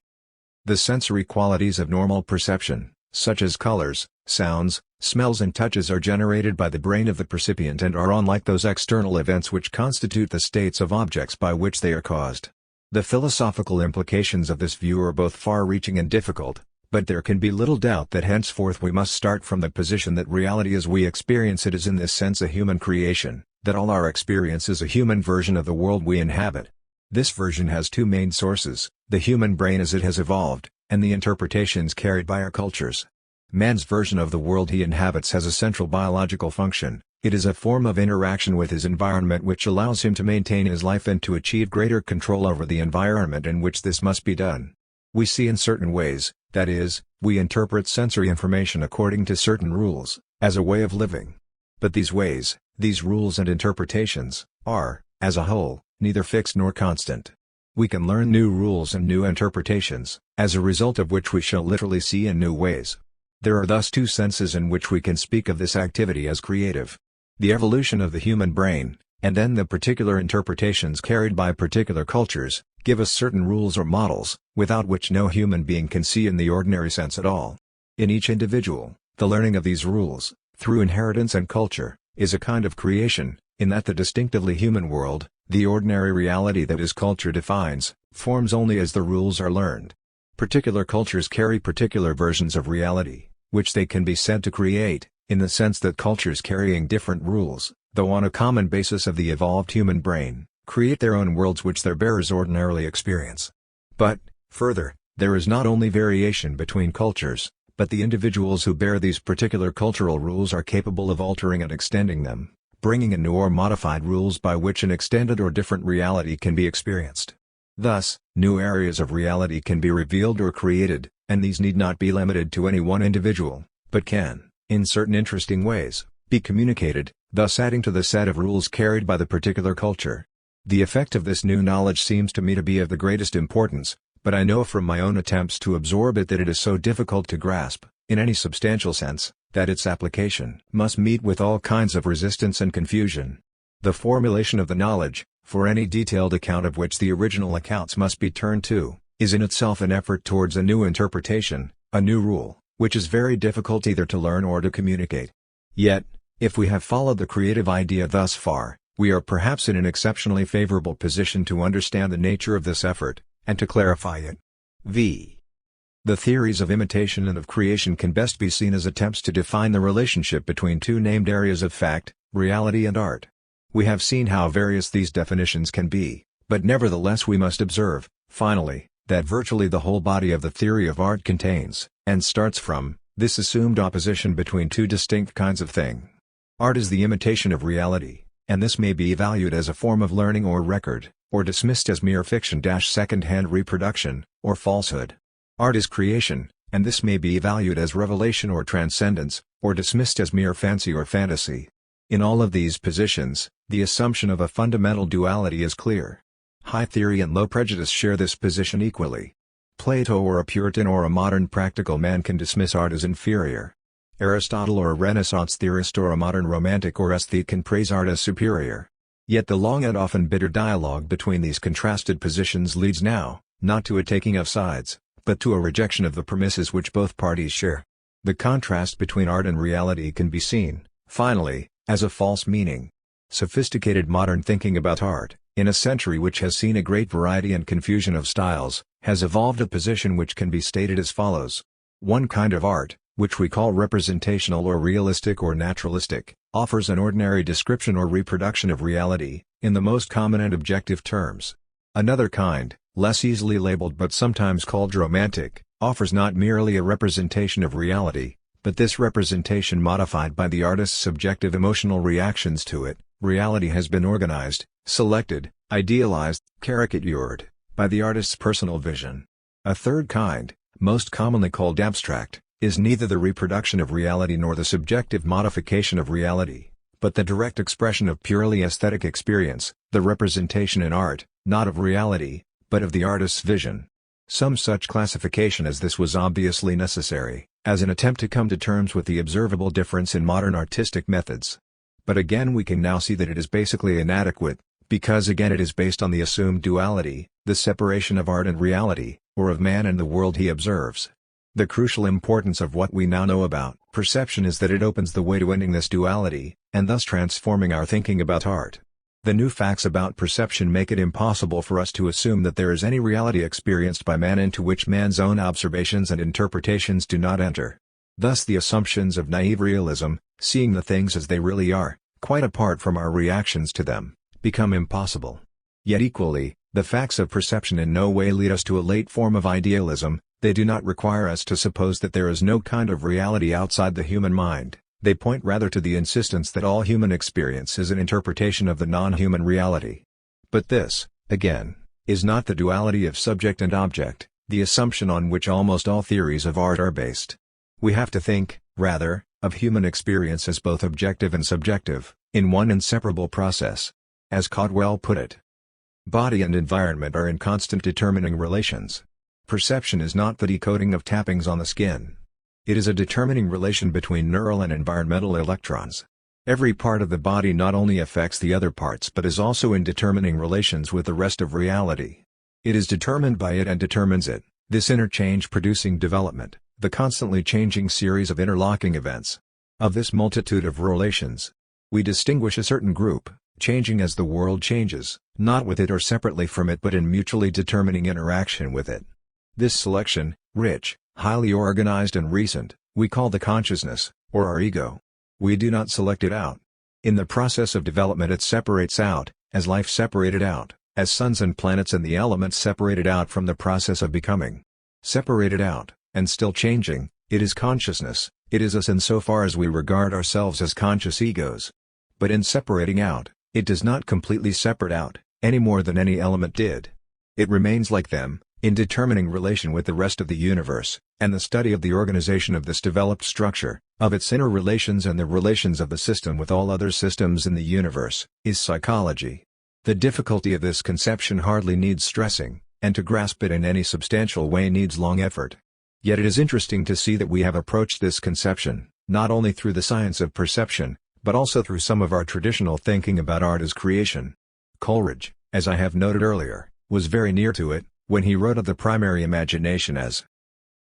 the sensory qualities of normal perception, such as colors, sounds, smells and touches, are generated by the brain of the percipient and are unlike those external events which constitute the states of objects by which they are caused. The philosophical implications of this view are both far-reaching and difficult, but there can be little doubt that henceforth we must start from the position that reality as we experience it is in this sense a human creation, that all our experience is a human version of the world we inhabit. This version has two main sources, the human brain as it has evolved, and the interpretations carried by our cultures. Man's version of the world he inhabits has a central biological function. It is a form of interaction with his environment which allows him to maintain his life and to achieve greater control over the environment in which this must be done. We see in certain ways, that is, we interpret sensory information according to certain rules, as a way of living. But these ways, these rules and interpretations, are, as a whole, neither fixed nor constant. We can learn new rules and new interpretations, as a result of which we shall literally see in new ways. There are thus two senses in which we can speak of this activity as creative. The evolution of the human brain, and then the particular interpretations carried by particular cultures, give us certain rules or models, without which no human being can see in the ordinary sense at all. In each individual, the learning of these rules, through inheritance and culture, is a kind of creation, in that the distinctively human world, the ordinary reality that is culture defines, forms only as the rules are learned. Particular cultures carry particular versions of reality, which they can be said to create, in the sense that cultures carrying different rules, though on a common basis of the evolved human brain, create their own worlds which their bearers ordinarily experience. But, further, there is not only variation between cultures, but the individuals who bear these particular cultural rules are capable of altering and extending them, bringing in new or modified rules by which an extended or different reality can be experienced. Thus, new areas of reality can be revealed or created, and these need not be limited to any one individual, but can, in certain interesting ways, be communicated, thus adding to the set of rules carried by the particular culture. The effect of this new knowledge seems to me to be of the greatest importance, but I know from my own attempts to absorb it that it is so difficult to grasp, in any substantial sense, that its application must meet with all kinds of resistance and confusion. The formulation of the knowledge, for any detailed account of which the original accounts must be turned to, is in itself an effort towards a new interpretation, a new rule, which is very difficult either to learn or to communicate. Yet, if we have followed the creative idea thus far, we are perhaps in an exceptionally favorable position to understand the nature of this effort, and to clarify it. V. The theories of imitation and of creation can best be seen as attempts to define the relationship between two named areas of fact, reality and art. We have seen how various these definitions can be, but nevertheless we must observe, finally, that virtually the whole body of the theory of art contains, and starts from, this assumed opposition between two distinct kinds of thing. Art is the imitation of reality, and this may be valued as a form of learning or record, or dismissed as mere fiction-second-hand reproduction, or falsehood. Art is creation, and this may be valued as revelation or transcendence, or dismissed as mere fancy or fantasy. In all of these positions, the assumption of a fundamental duality is clear. High theory and low prejudice share this position equally. Plato or a Puritan or a modern practical man can dismiss art as inferior. Aristotle or a Renaissance theorist or a modern romantic or aesthete can praise art as superior. Yet the long and often bitter dialogue between these contrasted positions leads now, not to a taking of sides, but to a rejection of the premises which both parties share. The contrast between art and reality can be seen, finally, as a false meaning. Sophisticated modern thinking about art, in a century which has seen a great variety and confusion of styles, has evolved a position which can be stated as follows. One kind of art, which we call representational or realistic or naturalistic, offers an ordinary description or reproduction of reality, in the most common and objective terms. Another kind, less easily labeled but sometimes called romantic, offers not merely a representation of reality, but this representation modified by the artist's subjective emotional reactions to it. Reality has been organized, selected, idealized, caricatured, by the artist's personal vision. A third kind, most commonly called abstract, is neither the reproduction of reality nor the subjective modification of reality, but the direct expression of purely aesthetic experience, the representation in art, not of reality, but of the artist's vision. Some such classification as this was obviously necessary, as an attempt to come to terms with the observable difference in modern artistic methods. But again we can now see that it is basically inadequate, because again it is based on the assumed duality, the separation of art and reality, or of man and the world he observes. The crucial importance of what we now know about perception is that it opens the way to ending this duality, and thus transforming our thinking about art. The new facts about perception make it impossible for us to assume that there is any reality experienced by man into which man's own observations and interpretations do not enter. Thus the assumptions of naive realism, seeing the things as they really are, quite apart from our reactions to them, become impossible. Yet equally, the facts of perception in no way lead us to a late form of idealism. They do not require us to suppose that there is no kind of reality outside the human mind. They point rather to the insistence that all human experience is an interpretation of the non-human reality. But this, again, is not the duality of subject and object, the assumption on which almost all theories of art are based. We have to think, rather, of human experience as both objective and subjective, in one inseparable process. As Caldwell put it, body and environment are in constant determining relations. Perception is not the decoding of tappings on the skin. It is a determining relation between neural and environmental electrons. Every part of the body not only affects the other parts but is also in determining relations with the rest of reality. It is determined by it and determines it, this interchange producing development, the constantly changing series of interlocking events. Of this multitude of relations, we distinguish a certain group, changing as the world changes, not with it or separately from it but in mutually determining interaction with it. This selection, rich, highly organized and recent, we call the consciousness, or our ego. We do not select it out. In the process of development it separates out, as life separated out, as suns and planets and the elements separated out from the process of becoming. Separated out, and still changing, it is consciousness, it is us insofar as we regard ourselves as conscious egos. But in separating out, it does not completely separate out, any more than any element did. It remains like them, in determining relation with the rest of the universe, and the study of the organization of this developed structure, of its inner relations and the relations of the system with all other systems in the universe, is psychology. The difficulty of this conception hardly needs stressing, and to grasp it in any substantial way needs long effort. Yet it is interesting to see that we have approached this conception, not only through the science of perception, but also through some of our traditional thinking about art as creation. Coleridge, as I have noted earlier, was very near to it, when he wrote of the primary imagination as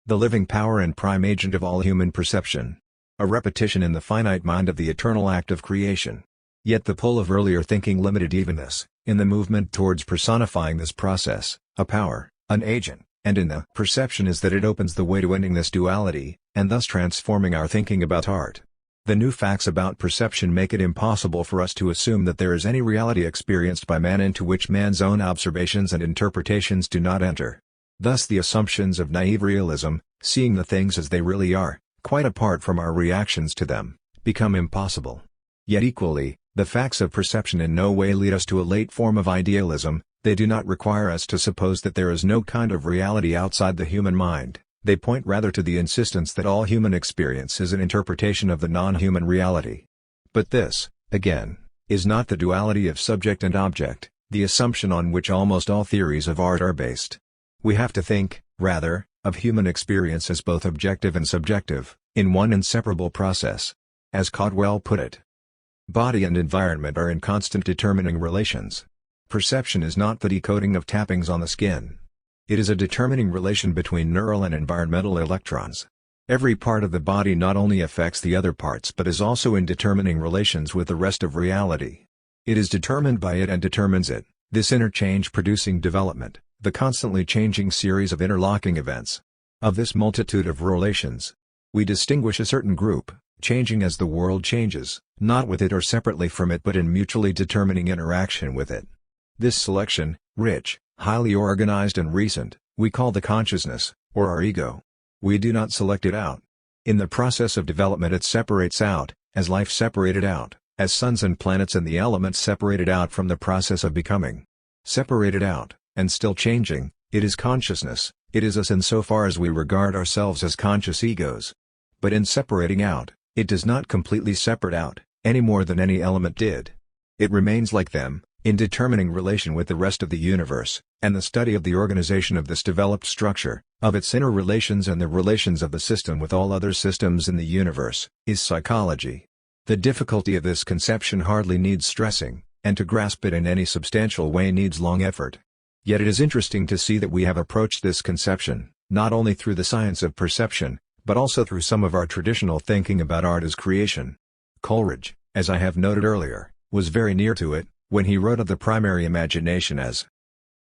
the living power and prime agent of all human perception, a repetition in the finite mind of the eternal act of creation. Yet the pull of earlier thinking limited even this, in the movement towards personifying this process, a power, an agent, and in the perception is that it opens the way to ending this duality, and thus transforming our thinking about art. The new facts about perception make it impossible for us to assume that there is any reality experienced by man into which man's own observations and interpretations do not enter. Thus the assumptions of naive realism, seeing the things as they really are, quite apart from our reactions to them, become impossible. Yet equally, the facts of perception in no way lead us to a late form of idealism. They do not require us to suppose that there is no kind of reality outside the human mind. They point rather to the insistence that all human experience is an interpretation of the non-human reality. But this, again, is not the duality of subject and object, the assumption on which almost all theories of art are based. We have to think, rather, of human experience as both objective and subjective, in one inseparable process. As Caldwell put it, body and environment are in constant determining relations. Perception is not the decoding of tappings on the skin. It is a determining relation between neural and environmental electrons. Every part of the body not only affects the other parts but is also in determining relations with the rest of reality. It is determined by it and determines it, this interchange producing development, the constantly changing series of interlocking events. Of this multitude of relations, we distinguish a certain group, changing as the world changes, not with it or separately from it but in mutually determining interaction with it. This selection, rich, highly organized and recent, we call the consciousness, or our ego. We do not select it out. In the process of development it separates out, as life separated out, as suns and planets and the elements separated out from the process of becoming. Separated out, and still changing, it is consciousness, it is us insofar as we regard ourselves as conscious egos. But in separating out, it does not completely separate out, any more than any element did. It remains like them, in determining relation with the rest of the universe, and the study of the organization of this developed structure, of its inner relations and the relations of the system with all other systems in the universe, is psychology. The difficulty of this conception hardly needs stressing, and to grasp it in any substantial way needs long effort. Yet it is interesting to see that we have approached this conception, not only through the science of perception, but also through some of our traditional thinking about art as creation. Coleridge, as I have noted earlier, was very near to it, when he wrote of the primary imagination as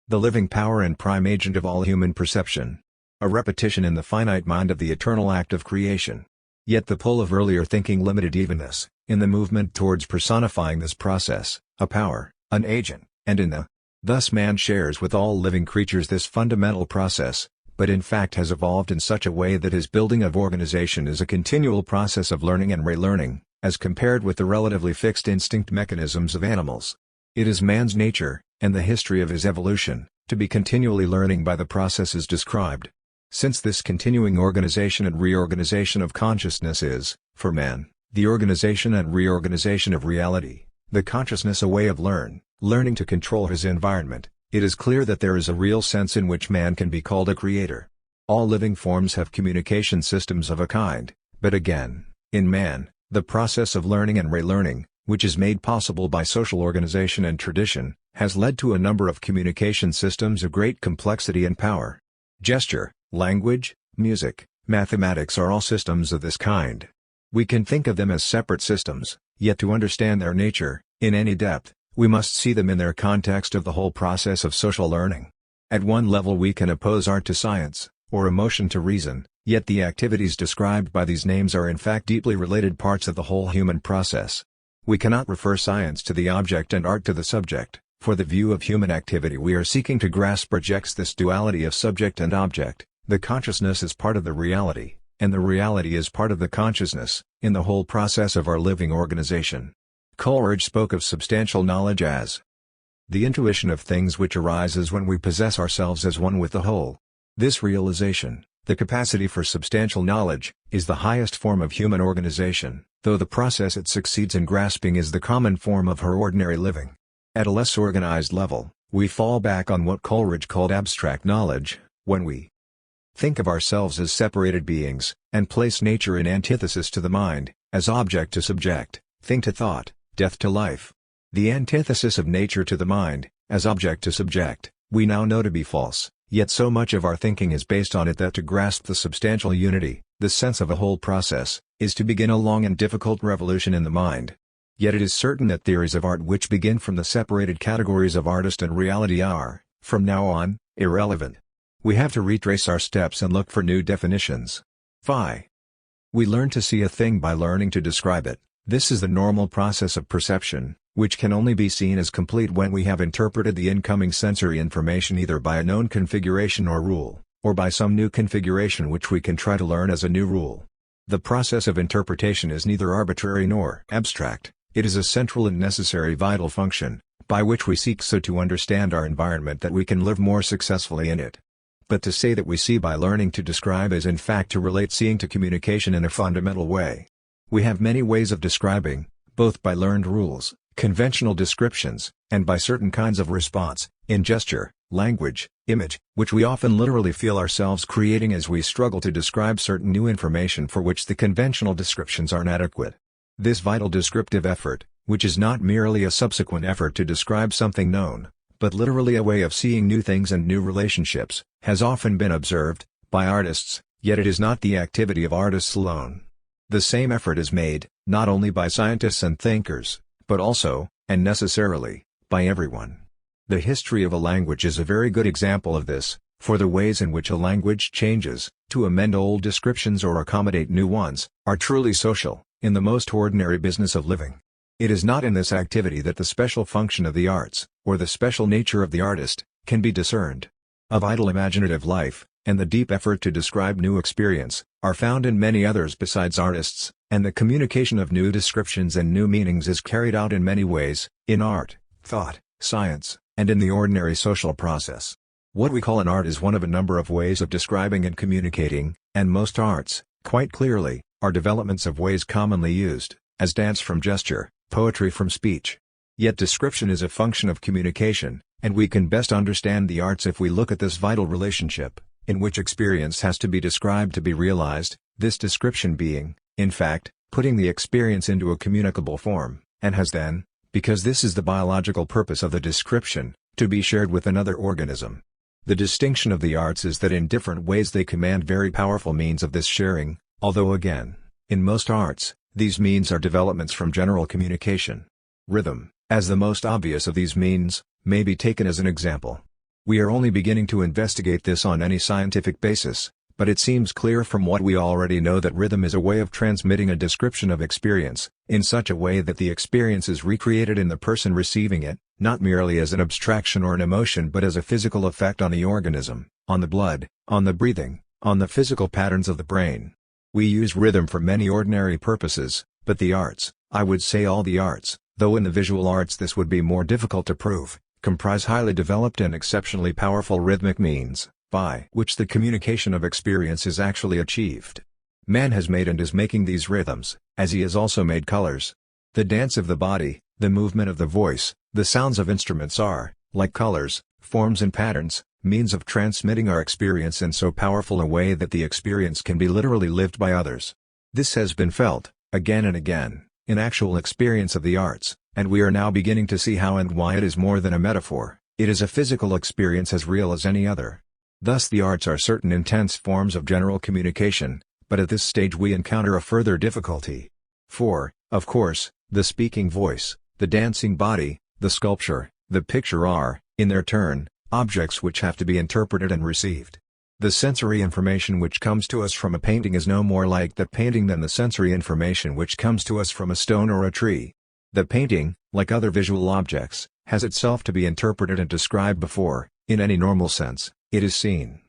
the living power and prime agent of all human perception, a repetition in the finite mind of the eternal act of creation. Yet the pull of earlier thinking limited even this, in the movement towards personifying this process, a power, an agent, and in the thus man shares with all living creatures this fundamental process, but in fact has evolved in such a way that his building of organization is a continual process of learning and relearning, as compared with the relatively fixed instinct mechanisms of animals. It is man's nature, and the history of his evolution, to be continually learning by the processes described. Since this continuing organization and reorganization of consciousness is, for man, the organization and reorganization of reality, the consciousness a way of learning to control his environment, it is clear that there is a real sense in which man can be called a creator. All living forms have communication systems of a kind, but again, in man, the process of learning and relearning, which is made possible by social organization and tradition, has led to a number of communication systems of great complexity and power. Gesture, language, music, mathematics are all systems of this kind. We can think of them as separate systems, yet to understand their nature, in any depth, we must see them in their context of the whole process of social learning. At one level we can oppose art to science, or emotion to reason, yet the activities described by these names are in fact deeply related parts of the whole human process. We cannot refer science to the object and art to the subject, for the view of human activity we are seeking to grasp rejects this duality of subject and object. The consciousness is part of the reality, and the reality is part of the consciousness, in the whole process of our living organization. Coleridge spoke of substantial knowledge as the intuition of things which arises when we possess ourselves as one with the whole. This realization, the capacity for substantial knowledge, is the highest form of human organization, though the process it succeeds in grasping is the common form of her ordinary living. At a less organized level, we fall back on what Coleridge called abstract knowledge, when we think of ourselves as separated beings, and place nature in antithesis to the mind, as object to subject, thing to thought, death to life. The antithesis of nature to the mind, as object to subject, we now know to be false, yet so much of our thinking is based on it that to grasp the substantial unity, the sense of a whole process, is to begin a long and difficult revolution in the mind. Yet it is certain that theories of art which begin from the separated categories of artist and reality are, from now on, irrelevant. We have to retrace our steps and look for new definitions. Phi. We learn to see a thing by learning to describe it. This is the normal process of perception, which can only be seen as complete when we have interpreted the incoming sensory information either by a known configuration or rule, or by some new configuration which we can try to learn as a new rule. The process of interpretation is neither arbitrary nor abstract, it is a central and necessary vital function, by which we seek so to understand our environment that we can live more successfully in it. But to say that we see by learning to describe is in fact to relate seeing to communication in a fundamental way. We have many ways of describing, both by learned rules, conventional descriptions, and by certain kinds of response, in gesture, language, image, which we often literally feel ourselves creating as we struggle to describe certain new information for which the conventional descriptions are inadequate. This vital descriptive effort, which is not merely a subsequent effort to describe something known, but literally a way of seeing new things and new relationships, has often been observed, by artists, yet it is not the activity of artists alone. The same effort is made, not only by scientists and thinkers, but also, and necessarily, by everyone. The history of a language is a very good example of this, for the ways in which a language changes, to amend old descriptions or accommodate new ones, are truly social, in the most ordinary business of living. It is not in this activity that the special function of the arts, or the special nature of the artist, can be discerned. A vital imaginative life, and the deep effort to describe new experience, are found in many others besides artists, and the communication of new descriptions and new meanings is carried out in many ways, in art, thought, science, and in the ordinary social process. What we call an art is one of a number of ways of describing and communicating, and most arts, quite clearly, are developments of ways commonly used, as dance from gesture, poetry from speech. Yet description is a function of communication, and we can best understand the arts if we look at this vital relationship. in which experience has to be described to be realized, this description being, in fact, putting the experience into a communicable form, and has then, because this is the biological purpose of the description, to be shared with another organism. The distinction of the arts is that in different ways they command very powerful means of this sharing, although again, in most arts, these means are developments from general communication. Rhythm, as the most obvious of these means, may be taken as an example. We are only beginning to investigate this on any scientific basis, but it seems clear from what we already know that rhythm is a way of transmitting a description of experience, in such a way that the experience is recreated in the person receiving it, not merely as an abstraction or an emotion but as a physical effect on the organism, on the blood, on the breathing, on the physical patterns of the brain. We use rhythm for many ordinary purposes, but the arts, I would say all the arts, though in the visual arts this would be more difficult to prove, comprise highly developed and exceptionally powerful rhythmic means, by which the communication of experience is actually achieved. Man has made and is making these rhythms, as he has also made colors. The dance of the body, the movement of the voice, the sounds of instruments are, like colors, forms and patterns, means of transmitting our experience in so powerful a way that the experience can be literally lived by others. This has been felt, again and again, in actual experience of the arts, and we are now beginning to see how and why it is more than a metaphor, it is a physical experience as real as any other. Thus the arts are certain intense forms of general communication, but at this stage we encounter a further difficulty. For, of course, the speaking voice, the dancing body, the sculpture, the picture are, in their turn, objects which have to be interpreted and received. The sensory information which comes to us from a painting is no more like that painting than the sensory information which comes to us from a stone or a tree. The painting, like other visual objects, has itself to be interpreted and described before, in any normal sense, it is seen.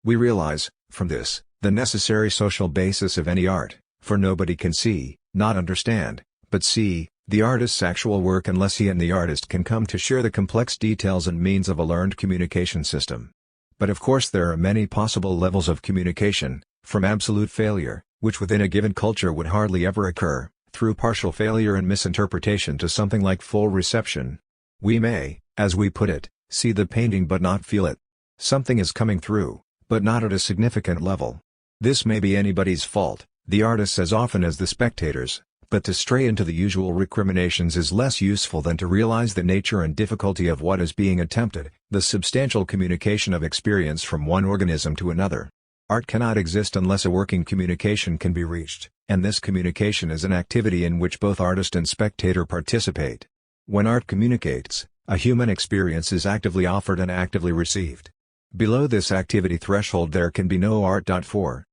We realize, from this, the necessary social basis of any art, for nobody can see, not understand, but see, the artist's actual work unless he and the artist can come to share the complex details and means of a learned communication system. But of course there are many possible levels of communication, from absolute failure, which within a given culture would hardly ever occur, through partial failure and misinterpretation to something like full reception. We may, as we put it, see the painting but not feel it. Something is coming through, but not at a significant level. This may be anybody's fault, the artists as often as the spectators, but to stray into the usual recriminations is less useful than to realize the nature and difficulty of what is being attempted, the substantial communication of experience from one organism to another. Art cannot exist unless a working communication can be reached, and this communication is an activity in which both artist and spectator participate. When art communicates, a human experience is actively offered and actively received. Below this activity threshold there can be no art. For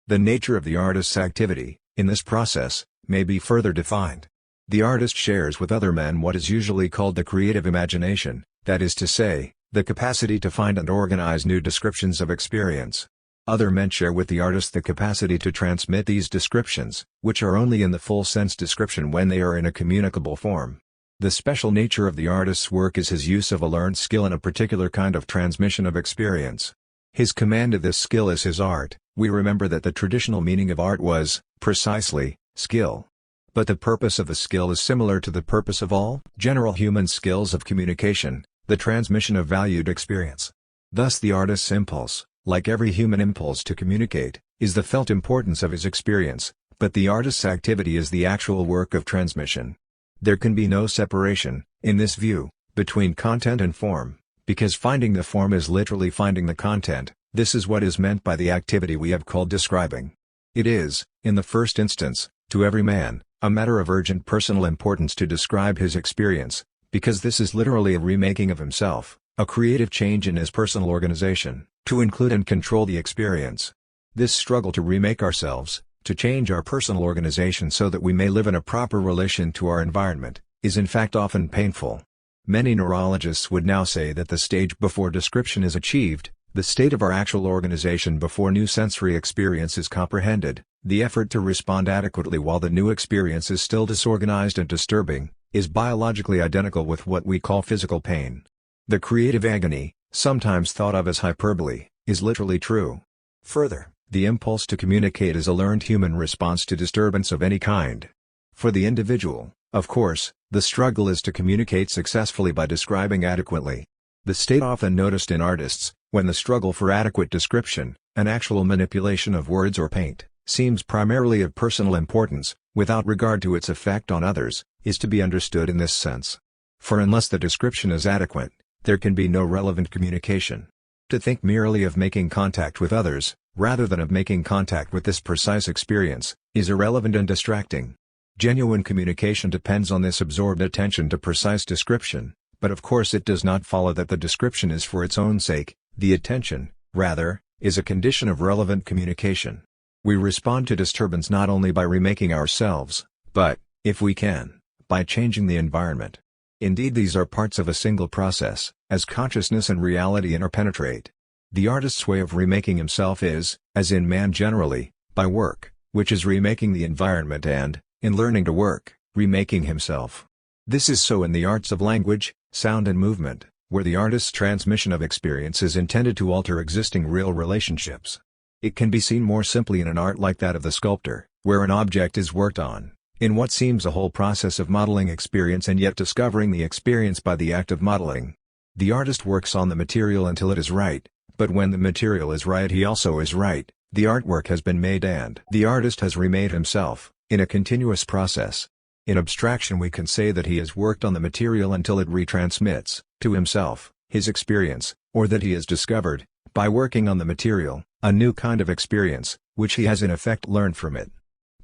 the nature of the artist's activity, in this process, may be further defined. The artist shares with other men what is usually called the creative imagination, that is to say, the capacity to find and organize new descriptions of experience. Other men share with the artist the capacity to transmit these descriptions, which are only in the full sense description when they are in a communicable form. The special nature of the artist's work is his use of a learned skill in a particular kind of transmission of experience. His command of this skill is his art. We remember that the traditional meaning of art was, precisely, skill. But the purpose of the skill is similar to the purpose of all general human skills of communication, the transmission of valued experience. Thus the artist's impulse, like every human impulse to communicate, is the felt importance of his experience, but the artist's activity is the actual work of transmission. There can be no separation, in this view, between content and form, because finding the form is literally finding the content. This is what is meant by the activity we have called describing. It is, in the first instance, to every man, a matter of urgent personal importance to describe his experience, because this is literally a remaking of himself, a creative change in his personal organization, to include and control the experience. This struggle to remake ourselves, to change our personal organization so that we may live in a proper relation to our environment, is in fact often painful. Many neurologists would now say that the stage before description is achieved, the state of our actual organization before new sensory experience is comprehended, the effort to respond adequately while the new experience is still disorganized and disturbing, is biologically identical with what we call physical pain. The creative agony, sometimes thought of as hyperbole, is literally true. Further, the impulse to communicate is a learned human response to disturbance of any kind. For the individual, of course, the struggle is to communicate successfully by describing adequately. The state often noticed in artists, When the struggle for adequate description, an actual manipulation of words or paint, seems primarily of personal importance, without regard to its effect on others, is to be understood in this sense. For unless the description is adequate, there can be no relevant communication. To think merely of making contact with others, rather than of making contact with this precise experience, is irrelevant and distracting. Genuine communication depends on this absorbed attention to precise description, but of course it does not follow that the description is for its own sake. The attention, rather, is a condition of relevant communication. We respond to disturbance not only by remaking ourselves, but, if we can, by changing the environment. Indeed, these are parts of a single process, as consciousness and reality interpenetrate. The artist's way of remaking himself is, as in man generally, by work, which is remaking the environment and, in learning to work, remaking himself. This is so in the arts of language, sound and movement, where the artist's transmission of experience is intended to alter existing real relationships. It can be seen more simply in an art like that of the sculptor, where an object is worked on, in what seems a whole process of modeling experience and yet discovering the experience by the act of modeling. The artist works on the material until it is right, but when the material is right he also is right, the artwork has been made and the artist has remade himself, in a continuous process. In abstraction we can say that he has worked on the material until it retransmits, to himself, his experience, or that he has discovered, by working on the material, a new kind of experience, which he has in effect learned from it.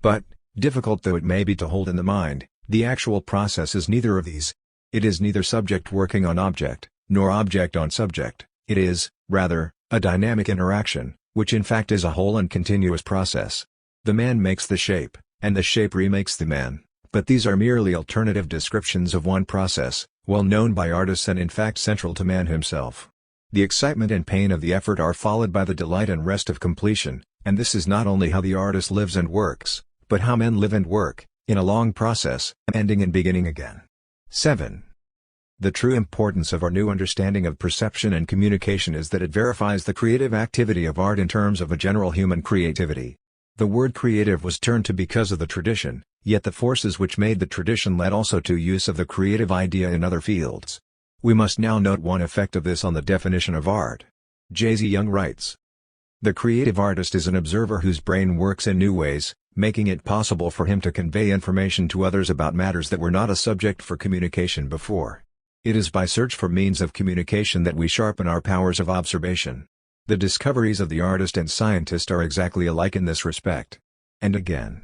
But, difficult though it may be to hold in the mind, the actual process is neither of these. It is neither subject working on object, nor object on subject, it is, rather, a dynamic interaction, which in fact is a whole and continuous process. The man makes the shape, and the shape remakes the man. But these are merely alternative descriptions of one process, well known by artists and in fact central to man himself. The excitement and pain of the effort are followed by the delight and rest of completion, and this is not only how the artist lives and works, but how men live and work, in a long process, ending and beginning again. 7. The true importance of our new understanding of perception and communication is that it verifies the creative activity of art in terms of a general human creativity. The word creative was turned to because of the tradition, yet the forces which made the tradition led also to use of the creative idea in other fields. We must now note one effect of this on the definition of art. J.Z. Young writes, "The creative artist is an observer whose brain works in new ways, making it possible for him to convey information to others about matters that were not a subject for communication before. It is by search for means of communication that we sharpen our powers of observation. The discoveries of the artist and scientist are exactly alike in this respect." And again,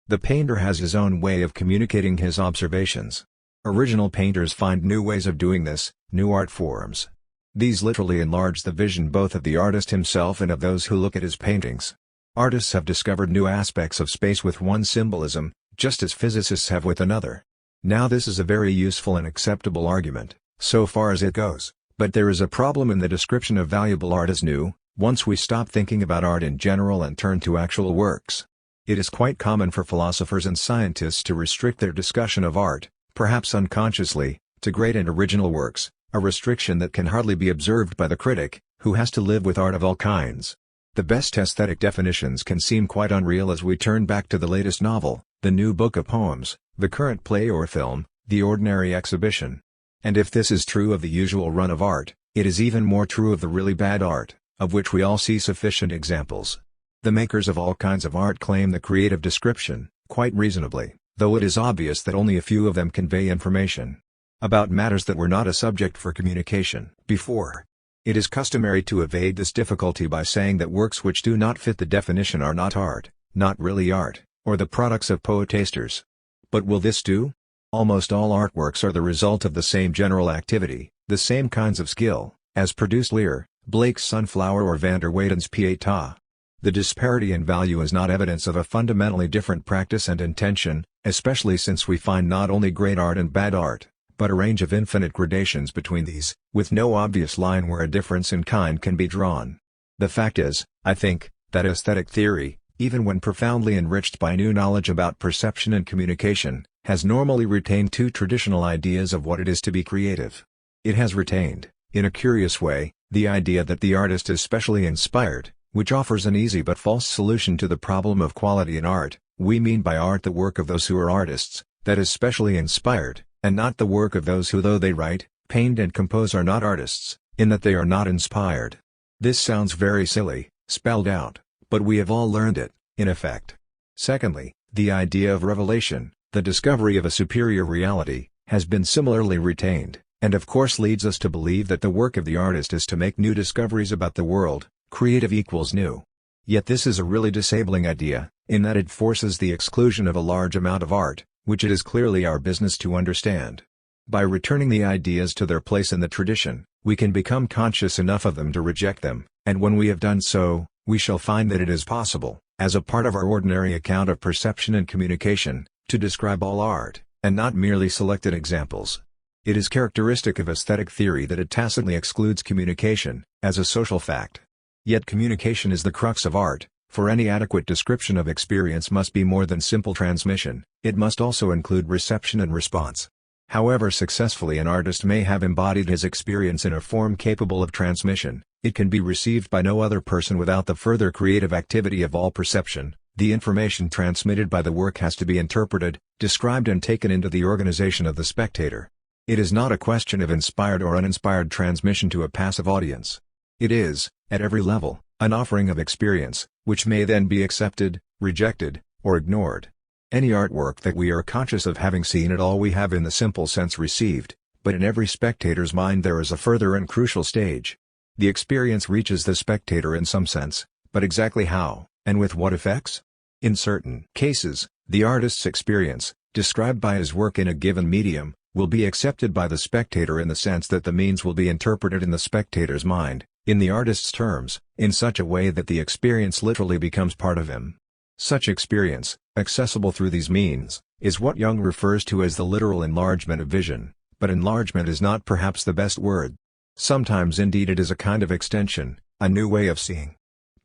"The painter has his own way of communicating his observations. Original painters find new ways of doing this, new art forms. These literally enlarge the vision both of the artist himself and of those who look at his paintings. Artists have discovered new aspects of space with one symbolism, just as physicists have with another. Now this is a very useful and acceptable argument, so far as it goes, but there is a problem in the description of valuable art as new, once we stop thinking about art in general and turn to actual works. It is quite common for philosophers and scientists to restrict their discussion of art, perhaps unconsciously, to great and original works, a restriction that can hardly be observed by the critic, who has to live with art of all kinds. The best aesthetic definitions can seem quite unreal as we turn back to the latest novel, the new book of poems, the current play or film, the ordinary exhibition. And if this is true of the usual run of art, it is even more true of the really bad art, of which we all see sufficient examples. The makers of all kinds of art claim the creative description, quite reasonably, though it is obvious that only a few of them convey information about matters that were not a subject for communication before. It is customary to evade this difficulty by saying that works which do not fit the definition are not art, not really art, or the products of poetasters. But will this do? Almost all artworks are the result of the same general activity, the same kinds of skill, as produced Lear, Blake's Sunflower or van der Weyden's Pietà. The disparity in value is not evidence of a fundamentally different practice and intention, especially since we find not only great art and bad art, but a range of infinite gradations between these, with no obvious line where a difference in kind can be drawn. The fact is, I think, that aesthetic theory, even when profoundly enriched by new knowledge about perception and communication, has normally retained two traditional ideas of what it is to be creative. It has retained, in a curious way, the idea that the artist is specially inspired, which offers an easy but false solution to the problem of quality in art. We mean by art the work of those who are artists, that is specially inspired, and not the work of those who though they write, paint and compose are not artists, in that they are not inspired. This sounds very silly, spelled out, but we have all learned it, in effect. Secondly, the idea of revelation, the discovery of a superior reality, has been similarly retained, and of course leads us to believe that the work of the artist is to make new discoveries about the world, creative equals new. Yet this is a really disabling idea, in that it forces the exclusion of a large amount of art, which it is clearly our business to understand. By returning the ideas to their place in the tradition, we can become conscious enough of them to reject them, and when we have done so, we shall find that it is possible, as a part of our ordinary account of perception and communication, to describe all art, and not merely selected examples. It is characteristic of aesthetic theory that it tacitly excludes communication, as a social fact. Yet communication is the crux of art, for any adequate description of experience must be more than simple transmission, it must also include reception and response. However successfully an artist may have embodied his experience in a form capable of transmission, it can be received by no other person without the further creative activity of all perception. The information transmitted by the work has to be interpreted, described and taken into the organization of the spectator. It is not a question of inspired or uninspired transmission to a passive audience. It is, at every level, an offering of experience, which may then be accepted, rejected, or ignored. Any artwork that we are conscious of having seen at all we have in the simple sense received, but in every spectator's mind there is a further and crucial stage. The experience reaches the spectator in some sense, but exactly how, and with what effects? In certain cases, the artist's experience, described by his work in a given medium, will be accepted by the spectator in the sense that the means will be interpreted in the spectator's mind, in the artist's terms, in such a way that the experience literally becomes part of him. Such experience, accessible through these means, is what Jung refers to as the literal enlargement of vision, but enlargement is not perhaps the best word. Sometimes indeed it is a kind of extension, a new way of seeing.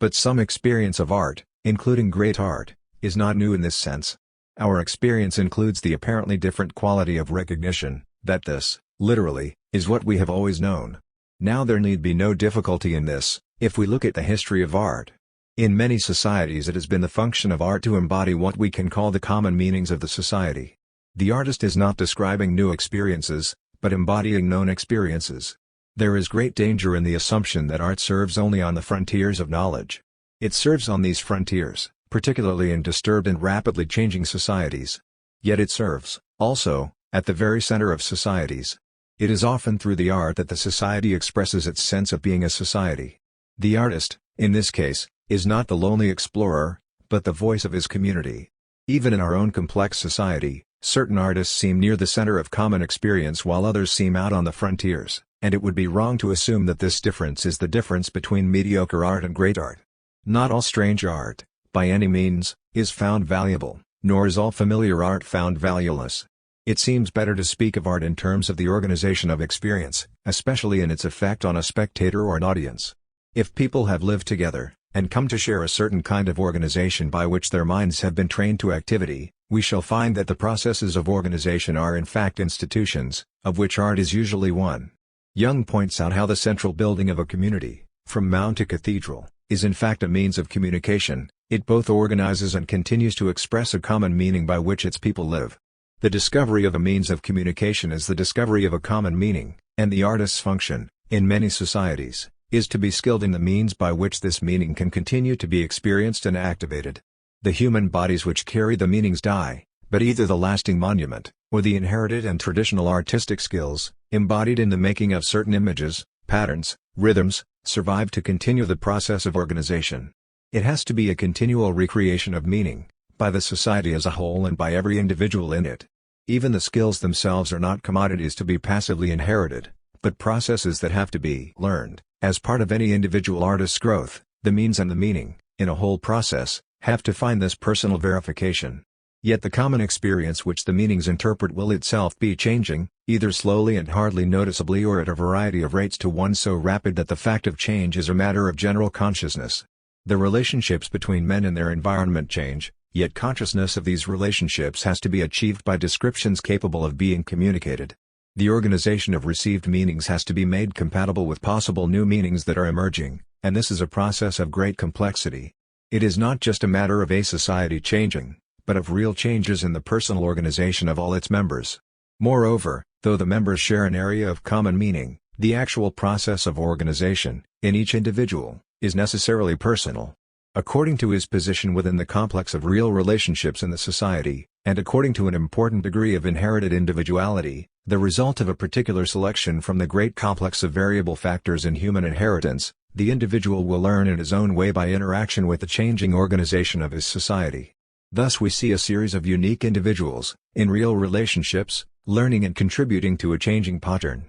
But some experience of art, including great art, is not new in this sense. Our experience includes the apparently different quality of recognition, that this, literally, is what we have always known. Now there need be no difficulty in this, if we look at the history of art. In many societies it has been the function of art to embody what we can call the common meanings of the society. The artist is not describing new experiences, but embodying known experiences. There is great danger in the assumption that art serves only on the frontiers of knowledge. It serves on these frontiers, particularly in disturbed and rapidly changing societies. Yet it serves, also, at the very center of societies. It is often through the art that the society expresses its sense of being a society. The artist, in this case, is not the lonely explorer, but the voice of his community. Even in our own complex society, certain artists seem near the center of common experience while others seem out on the frontiers, and it would be wrong to assume that this difference is the difference between mediocre art and great art. Not all strange art, by any means, is found valuable, nor is all familiar art found valueless. It seems better to speak of art in terms of the organization of experience, especially in its effect on a spectator or an audience. If people have lived together, and come to share a certain kind of organization by which their minds have been trained to activity, we shall find that the processes of organization are in fact institutions, of which art is usually one. Jung points out how the central building of a community, from mound to cathedral, is in fact a means of communication. It both organizes and continues to express a common meaning by which its people live. The discovery of a means of communication is the discovery of a common meaning, and the artist's function, in many societies, is to be skilled in the means by which this meaning can continue to be experienced and activated. The human bodies which carry the meanings die, but either the lasting monument, or the inherited and traditional artistic skills, embodied in the making of certain images, patterns, rhythms, survive to continue the process of organization. It has to be a continual recreation of meaning, by the society as a whole and by every individual in it. Even the skills themselves are not commodities to be passively inherited, but processes that have to be learned. As part of any individual artist's growth, the means and the meaning, in a whole process, have to find this personal verification. Yet the common experience which the meanings interpret will itself be changing, either slowly and hardly noticeably or at a variety of rates to one so rapid that the fact of change is a matter of general consciousness. The relationships between men and their environment change, yet consciousness of these relationships has to be achieved by descriptions capable of being communicated. The organization of received meanings has to be made compatible with possible new meanings that are emerging, and this is a process of great complexity. It is not just a matter of a society changing, but of real changes in the personal organization of all its members. Moreover, though the members share an area of common meaning, The actual process of organization, in each individual, is necessarily personal. According to his position within the complex of real relationships in the society, and according to an important degree of inherited individuality, the result of a particular selection from the great complex of variable factors in human inheritance, the individual will learn in his own way by interaction with the changing organization of his society. Thus we see a series of unique individuals, in real relationships, learning and contributing to a changing pattern.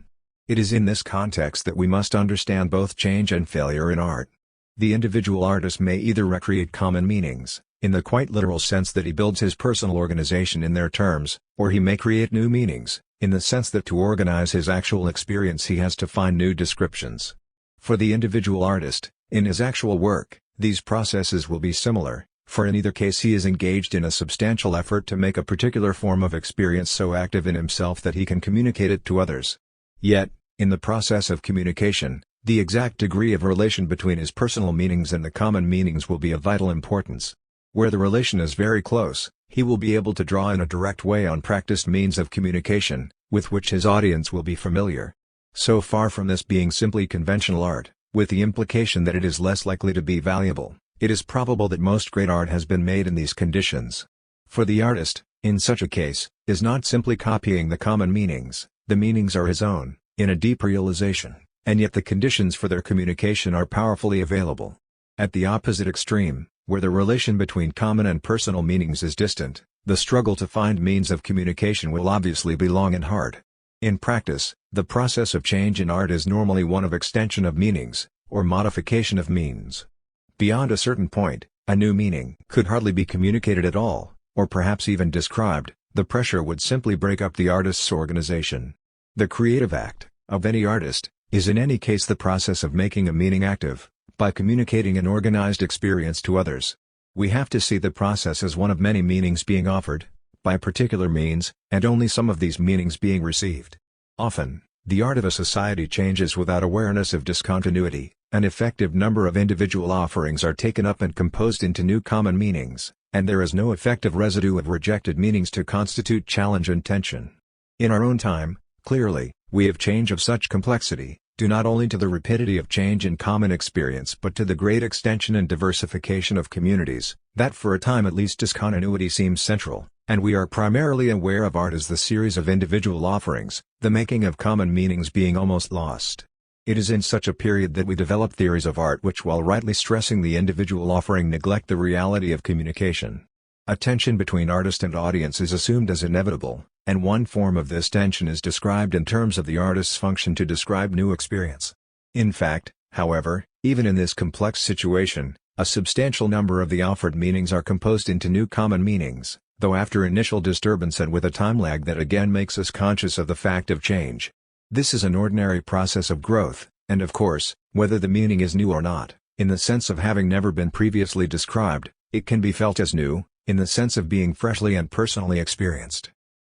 It is in this context that we must understand both change and failure in art. The individual artist may either recreate common meanings, in the quite literal sense that he builds his personal organization in their terms, or he may create new meanings, in the sense that to organize his actual experience he has to find new descriptions. For the individual artist, in his actual work, these processes will be similar, for in either case he is engaged in a substantial effort to make a particular form of experience so active in himself that he can communicate it to others. Yet, in the process of communication, the exact degree of relation between his personal meanings and the common meanings will be of vital importance. Where the relation is very close, he will be able to draw in a direct way on practiced means of communication, with which his audience will be familiar. So far from this being simply conventional art, with the implication that it is less likely to be valuable, it is probable that most great art has been made in these conditions. For the artist, in such a case, is not simply copying the common meanings, the meanings are his own, in a deep realization, and yet the conditions for their communication are powerfully available. At the opposite extreme, where the relation between common and personal meanings is distant, the struggle to find means of communication will obviously be long and hard. In practice, the process of change in art is normally one of extension of meanings, or modification of means. Beyond a certain point, a new meaning could hardly be communicated at all, or perhaps even described. The pressure would simply break up the artist's organization. The creative act, of any artist, is in any case the process of making a meaning active, by communicating an organized experience to others. We have to see the process as one of many meanings being offered, by particular means, and only some of these meanings being received. Often, the art of a society changes without awareness of discontinuity. An effective number of individual offerings are taken up and composed into new common meanings, and there is no effective residue of rejected meanings to constitute challenge and tension. In our own time, clearly, we have change of such complexity, due not only to the rapidity of change in common experience but to the great extension and diversification of communities, that for a time at least discontinuity seems central, and we are primarily aware of art as the series of individual offerings, the making of common meanings being almost lost. It is in such a period that we develop theories of art which, while rightly stressing the individual offering, neglect the reality of communication. A tension between artist and audience is assumed as inevitable, and one form of this tension is described in terms of the artist's function to describe new experience. In fact, however, even in this complex situation, a substantial number of the offered meanings are composed into new common meanings, though after initial disturbance and with a time lag that again makes us conscious of the fact of change. This is an ordinary process of growth, and of course, whether the meaning is new or not, in the sense of having never been previously described, it can be felt as new, in the sense of being freshly and personally experienced.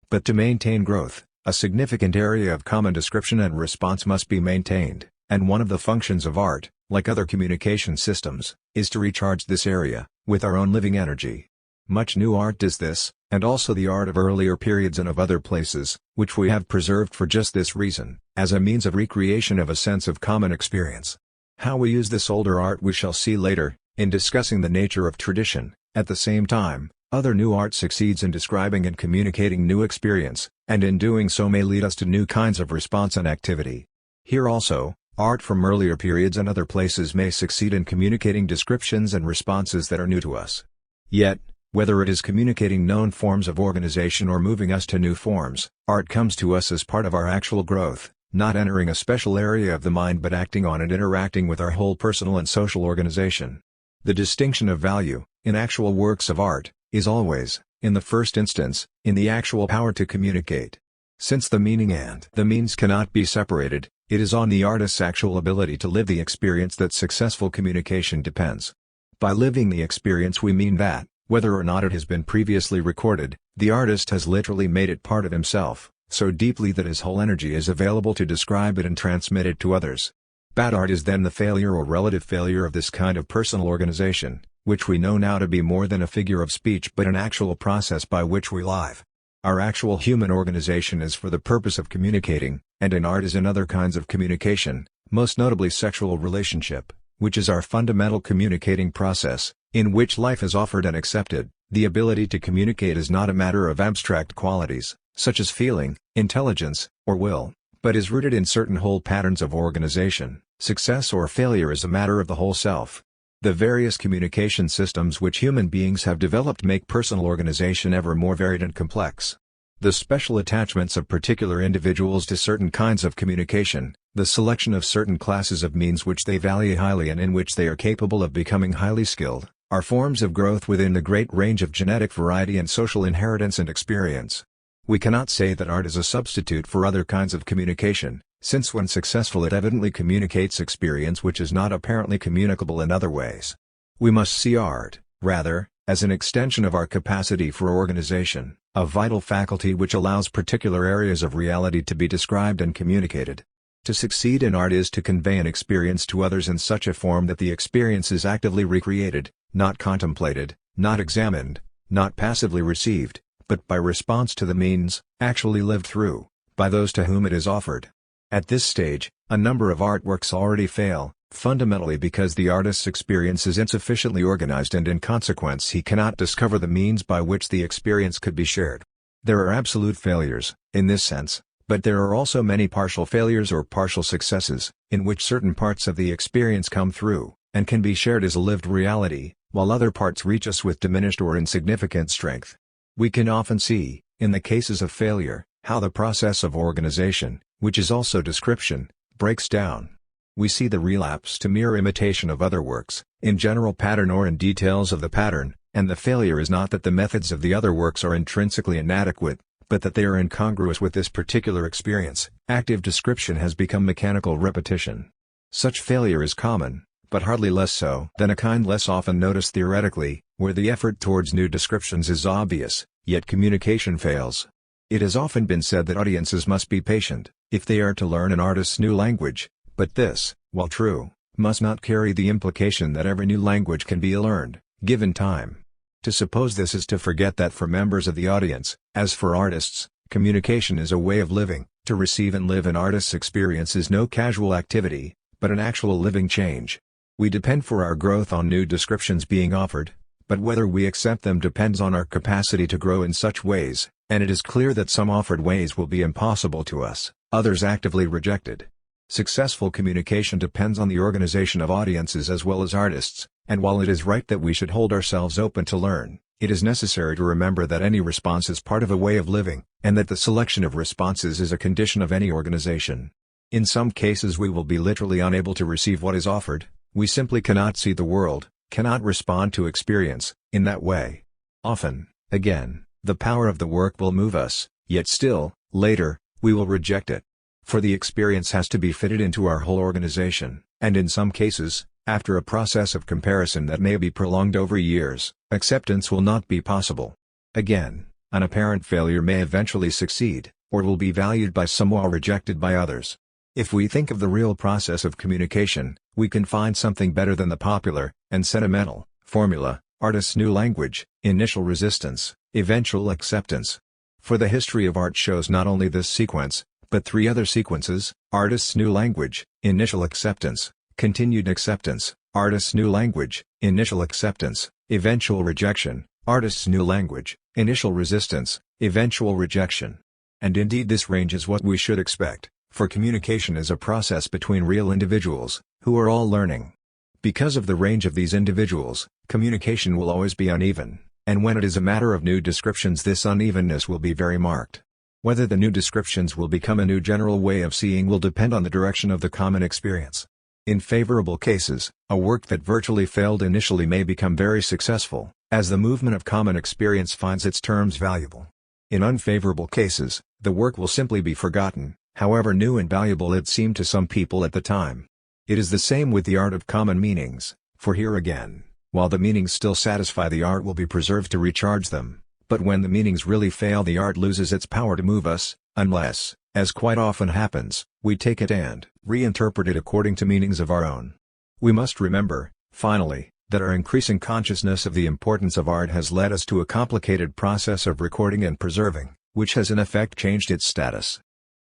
But to maintain growth, a significant area of common description and response must be maintained, and one of the functions of art, like other communication systems, is to recharge this area, with our own living energy. Much new art does this, and also the art of earlier periods and of other places, which we have preserved for just this reason, as a means of recreation of a sense of common experience. How we use this older art we shall see later, in discussing the nature of tradition. At the same time, other new art succeeds in describing and communicating new experience, and in doing so may lead us to new kinds of response and activity. Here also, art from earlier periods and other places may succeed in communicating descriptions and responses that are new to us. Yet, whether it is communicating known forms of organization or moving us to new forms, art comes to us as part of our actual growth, not entering a special area of the mind but acting on and interacting with our whole personal and social organization. The distinction of value, in actual works of art, is always, in the first instance, in the actual power to communicate. Since the meaning and the means cannot be separated, it is on the artist's actual ability to live the experience that successful communication depends. By living the experience we mean that, whether or not it has been previously recorded, the artist has literally made it part of himself, so deeply that his whole energy is available to describe it and transmit it to others. Bad art is then the failure or relative failure of this kind of personal organization, which we know now to be more than a figure of speech but an actual process by which we live. Our actual human organization is for the purpose of communicating, and in art is in other kinds of communication, most notably sexual relationship, which is our fundamental communicating process, in which life is offered and accepted. The ability to communicate is not a matter of abstract qualities, such as feeling, intelligence, or will, but is rooted in certain whole patterns of organization. Success or failure is a matter of the whole self. The various communication systems which human beings have developed make personal organization ever more varied and complex. The special attachments of particular individuals to certain kinds of communication, the selection of certain classes of means which they value highly and in which they are capable of becoming highly skilled, are forms of growth within the great range of genetic variety and social inheritance and experience. We cannot say that art is a substitute for other kinds of communication, since when successful it evidently communicates experience which is not apparently communicable in other ways. We must see art, rather, as an extension of our capacity for organization, a vital faculty which allows particular areas of reality to be described and communicated. To succeed in art is to convey an experience to others in such a form that the experience is actively recreated, not contemplated, not examined, not passively received, but by response to the means, actually lived through, by those to whom it is offered. At this stage, a number of artworks already fail, fundamentally because the artist's experience is insufficiently organized and in consequence he cannot discover the means by which the experience could be shared. There are absolute failures, in this sense, but there are also many partial failures or partial successes, in which certain parts of the experience come through, and can be shared as a lived reality, while other parts reach us with diminished or insignificant strength. We can often see, in the cases of failure, how the process of organization, which is also description, breaks down. We see the relapse to mere imitation of other works, in general pattern or in details of the pattern, and the failure is not that the methods of the other works are intrinsically inadequate, but that they are incongruous with this particular experience. Active description has become mechanical repetition. Such failure is common, but hardly less so than a kind less often noticed theoretically, where the effort towards new descriptions is obvious, yet communication fails. It has often been said that audiences must be patient, if they are to learn an artist's new language, but this, while true, must not carry the implication that every new language can be learned, given time. To suppose this is to forget that for members of the audience, as for artists, communication is a way of living. To receive and live an artist's experience is no casual activity, but an actual living change. We depend for our growth on new descriptions being offered, but whether we accept them depends on our capacity to grow in such ways, and it is clear that some offered ways will be impossible to us, others actively rejected. Successful communication depends on the organization of audiences as well as artists, and while it is right that we should hold ourselves open to learn, it is necessary to remember that any response is part of a way of living, and that the selection of responses is a condition of any organization. In some cases we will be literally unable to receive what is offered. We simply cannot see the world, cannot respond to experience, in that way. Often, again, the power of the work will move us, yet still, later, we will reject it. For the experience has to be fitted into our whole organization, and in some cases, after a process of comparison that may be prolonged over years, acceptance will not be possible. Again, an apparent failure may eventually succeed, or will be valued by some while rejected by others. If we think of the real process of communication, we can find something better than the popular, and sentimental, formula, artist's new language, initial resistance, eventual acceptance. For the history of art shows not only this sequence, but three other sequences: artist's new language, initial acceptance, continued acceptance, artist's new language, initial acceptance, eventual rejection, artist's new language, initial resistance, eventual rejection. And indeed this range is what we should expect, for communication is a process between real individuals, who are all learning. Because of the range of these individuals, communication will always be uneven, and when it is a matter of new descriptions this unevenness will be very marked. Whether the new descriptions will become a new general way of seeing will depend on the direction of the common experience. In favorable cases, a work that virtually failed initially may become very successful, as the movement of common experience finds its terms valuable. In unfavorable cases, the work will simply be forgotten, however new and valuable it seemed to some people at the time. It is the same with the art of common meanings, for here again, while the meanings still satisfy the art will be preserved to recharge them. But when the meanings really fail the art loses its power to move us, unless, as quite often happens, we take it and reinterpret it according to meanings of our own. We must remember, finally, that our increasing consciousness of the importance of art has led us to a complicated process of recording and preserving, which has in effect changed its status.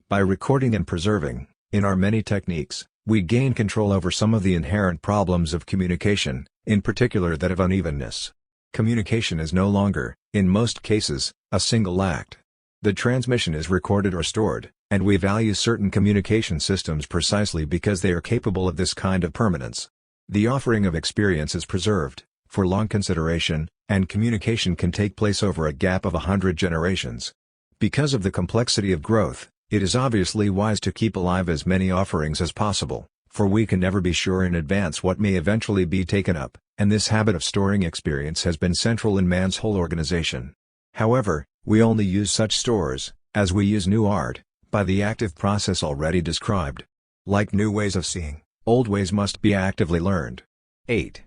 By recording and preserving, in our many techniques, we gain control over some of the inherent problems of communication, in particular that of unevenness. Communication is no longer, in most cases, a single act. The transmission is recorded or stored, and we value certain communication systems precisely because they are capable of this kind of permanence. The offering of experience is preserved, for long consideration, and communication can take place over a gap of 100 generations. Because of the complexity of growth, it is obviously wise to keep alive as many offerings as possible, for we can never be sure in advance what may eventually be taken up, and this habit of storing experience has been central in man's whole organization. However, we only use such stores, as we use new art, by the active process already described. Like new ways of seeing, old ways must be actively learned. 8.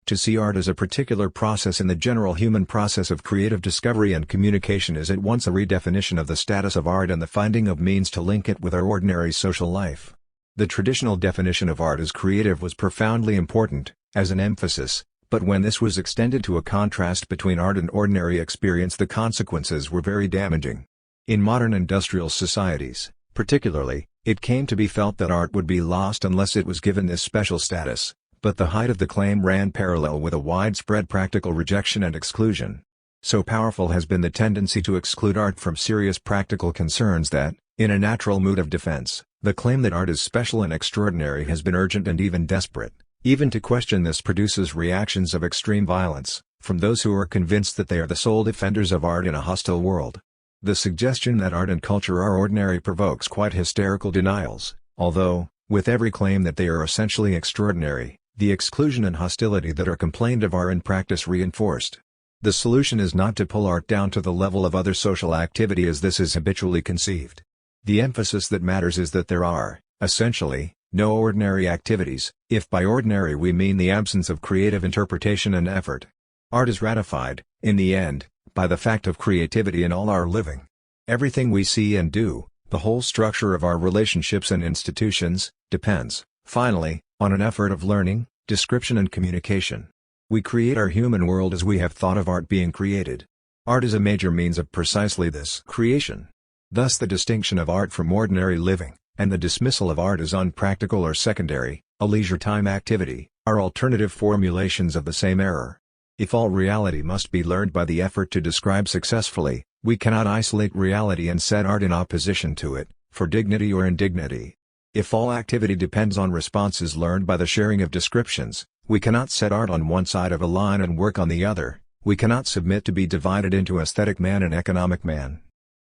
To see art as a particular process in the general human process of creative discovery and communication is at once a redefinition of the status of art and the finding of means to link it with our ordinary social life. The traditional definition of art as creative was profoundly important, as an emphasis, but when this was extended to a contrast between art and ordinary experience, the consequences were very damaging. In modern industrial societies, particularly, it came to be felt that art would be lost unless it was given this special status, but the height of the claim ran parallel with a widespread practical rejection and exclusion. So powerful has been the tendency to exclude art from serious practical concerns that, in a natural mood of defense, the claim that art is special and extraordinary has been urgent and even desperate. Even to question this produces reactions of extreme violence, from those who are convinced that they are the sole defenders of art in a hostile world. The suggestion that art and culture are ordinary provokes quite hysterical denials, although, with every claim that they are essentially extraordinary, the exclusion and hostility that are complained of are in practice reinforced. The solution is not to pull art down to the level of other social activity as this is habitually conceived. The emphasis that matters is that there are, essentially, no ordinary activities, if by ordinary we mean the absence of creative interpretation and effort. Art is ratified, in the end, by the fact of creativity in all our living. Everything we see and do, the whole structure of our relationships and institutions, depends, finally, on an effort of learning, description and communication. We create our human world as we have thought of art being created. Art is a major means of precisely this creation. Thus the distinction of art from ordinary living, and the dismissal of art as unpractical or secondary, a leisure time activity, are alternative formulations of the same error. If all reality must be learned by the effort to describe successfully, we cannot isolate reality and set art in opposition to it, for dignity or indignity. If all activity depends on responses learned by the sharing of descriptions, we cannot set art on one side of a line and work on the other, we cannot submit to be divided into aesthetic man and economic man.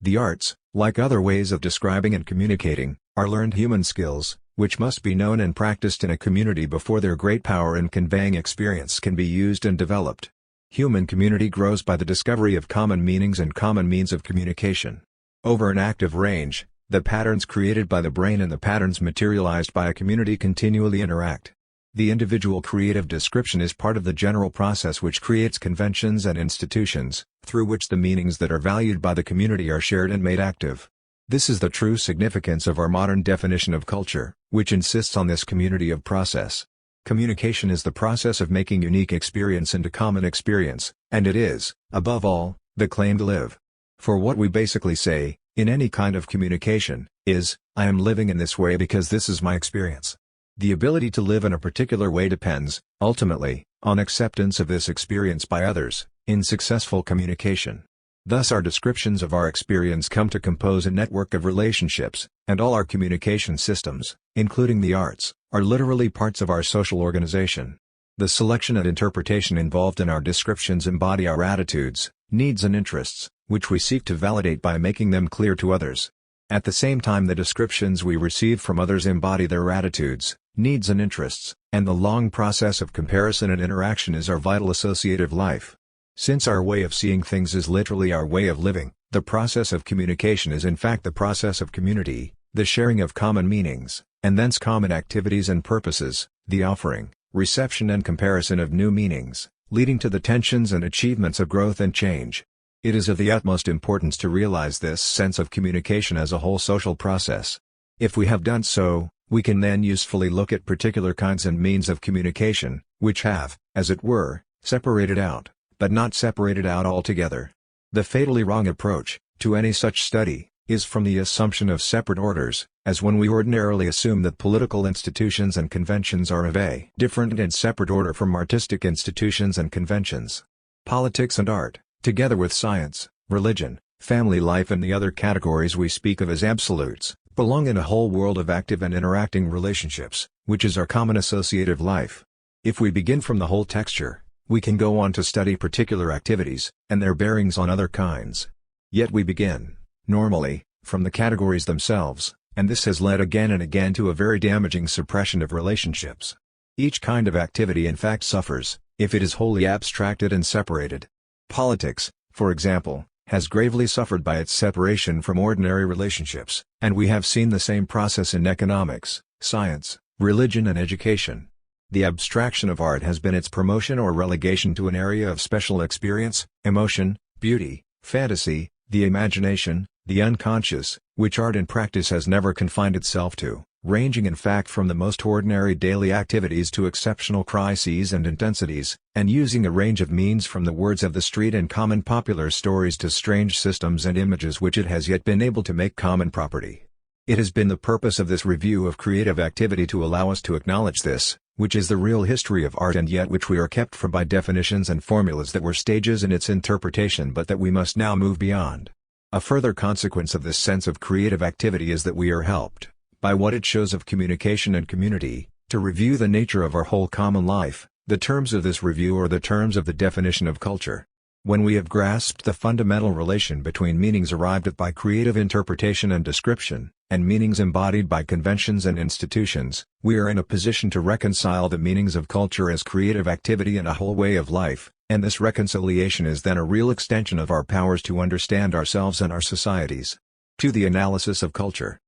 The arts, like other ways of describing and communicating, are learned human skills, which must be known and practiced in a community before their great power in conveying experience can be used and developed. Human community grows by the discovery of common meanings and common means of communication. Over an active range, the patterns created by the brain and the patterns materialized by a community continually interact. The individual creative description is part of the general process which creates conventions and institutions, through which the meanings that are valued by the community are shared and made active. This is the true significance of our modern definition of culture, which insists on this community of process. Communication is the process of making unique experience into common experience, and it is, above all, the claim to live. For what we basically say, in any kind of communication, is, I am living in this way because this is my experience. The ability to live in a particular way depends, ultimately, on acceptance of this experience by others, in successful communication. Thus our descriptions of our experience come to compose a network of relationships, and all our communication systems, including the arts, are literally parts of our social organization. The selection and interpretation involved in our descriptions embody our attitudes, needs and interests, which we seek to validate by making them clear to others. At the same time the descriptions we receive from others embody their attitudes, needs and interests, and the long process of comparison and interaction is our vital associative life. Since our way of seeing things is literally our way of living, the process of communication is in fact the process of community, the sharing of common meanings, and thence common activities and purposes, the offering, reception and comparison of new meanings, leading to the tensions and achievements of growth and change. It is of the utmost importance to realize this sense of communication as a whole social process. If we have done so, we can then usefully look at particular kinds and means of communication, which have, as it were, separated out, but not separated out altogether. The fatally wrong approach, to any such study, is from the assumption of separate orders, as when we ordinarily assume that political institutions and conventions are of a different and separate order from artistic institutions and conventions. Politics and art, together with science, religion, family life and the other categories we speak of as absolutes, belong in a whole world of active and interacting relationships, which is our common associative life. If we begin from the whole texture, we can go on to study particular activities, and their bearings on other kinds. Yet we begin, normally, from the categories themselves, and this has led again and again to a very damaging suppression of relationships. Each kind of activity in fact suffers, if it is wholly abstracted and separated. Politics, for example, has gravely suffered by its separation from ordinary relationships, and we have seen the same process in economics, science, religion and education. The abstraction of art has been its promotion or relegation to an area of special experience, emotion, beauty, fantasy, the imagination, the unconscious, which art in practice has never confined itself to, ranging in fact from the most ordinary daily activities to exceptional crises and intensities, and using a range of means from the words of the street and common popular stories to strange systems and images which it has yet been able to make common property. It has been the purpose of this review of creative activity to allow us to acknowledge this, which is the real history of art and yet which we are kept from by definitions and formulas that were stages in its interpretation but that we must now move beyond. A further consequence of this sense of creative activity is that we are helped, by what it shows of communication and community, to review the nature of our whole common life. The terms of this review are the terms of the definition of culture. When we have grasped the fundamental relation between meanings arrived at by creative interpretation and description, and meanings embodied by conventions and institutions, we are in a position to reconcile the meanings of culture as creative activity and a whole way of life, and this reconciliation is then a real extension of our powers to understand ourselves and our societies. To the analysis of culture.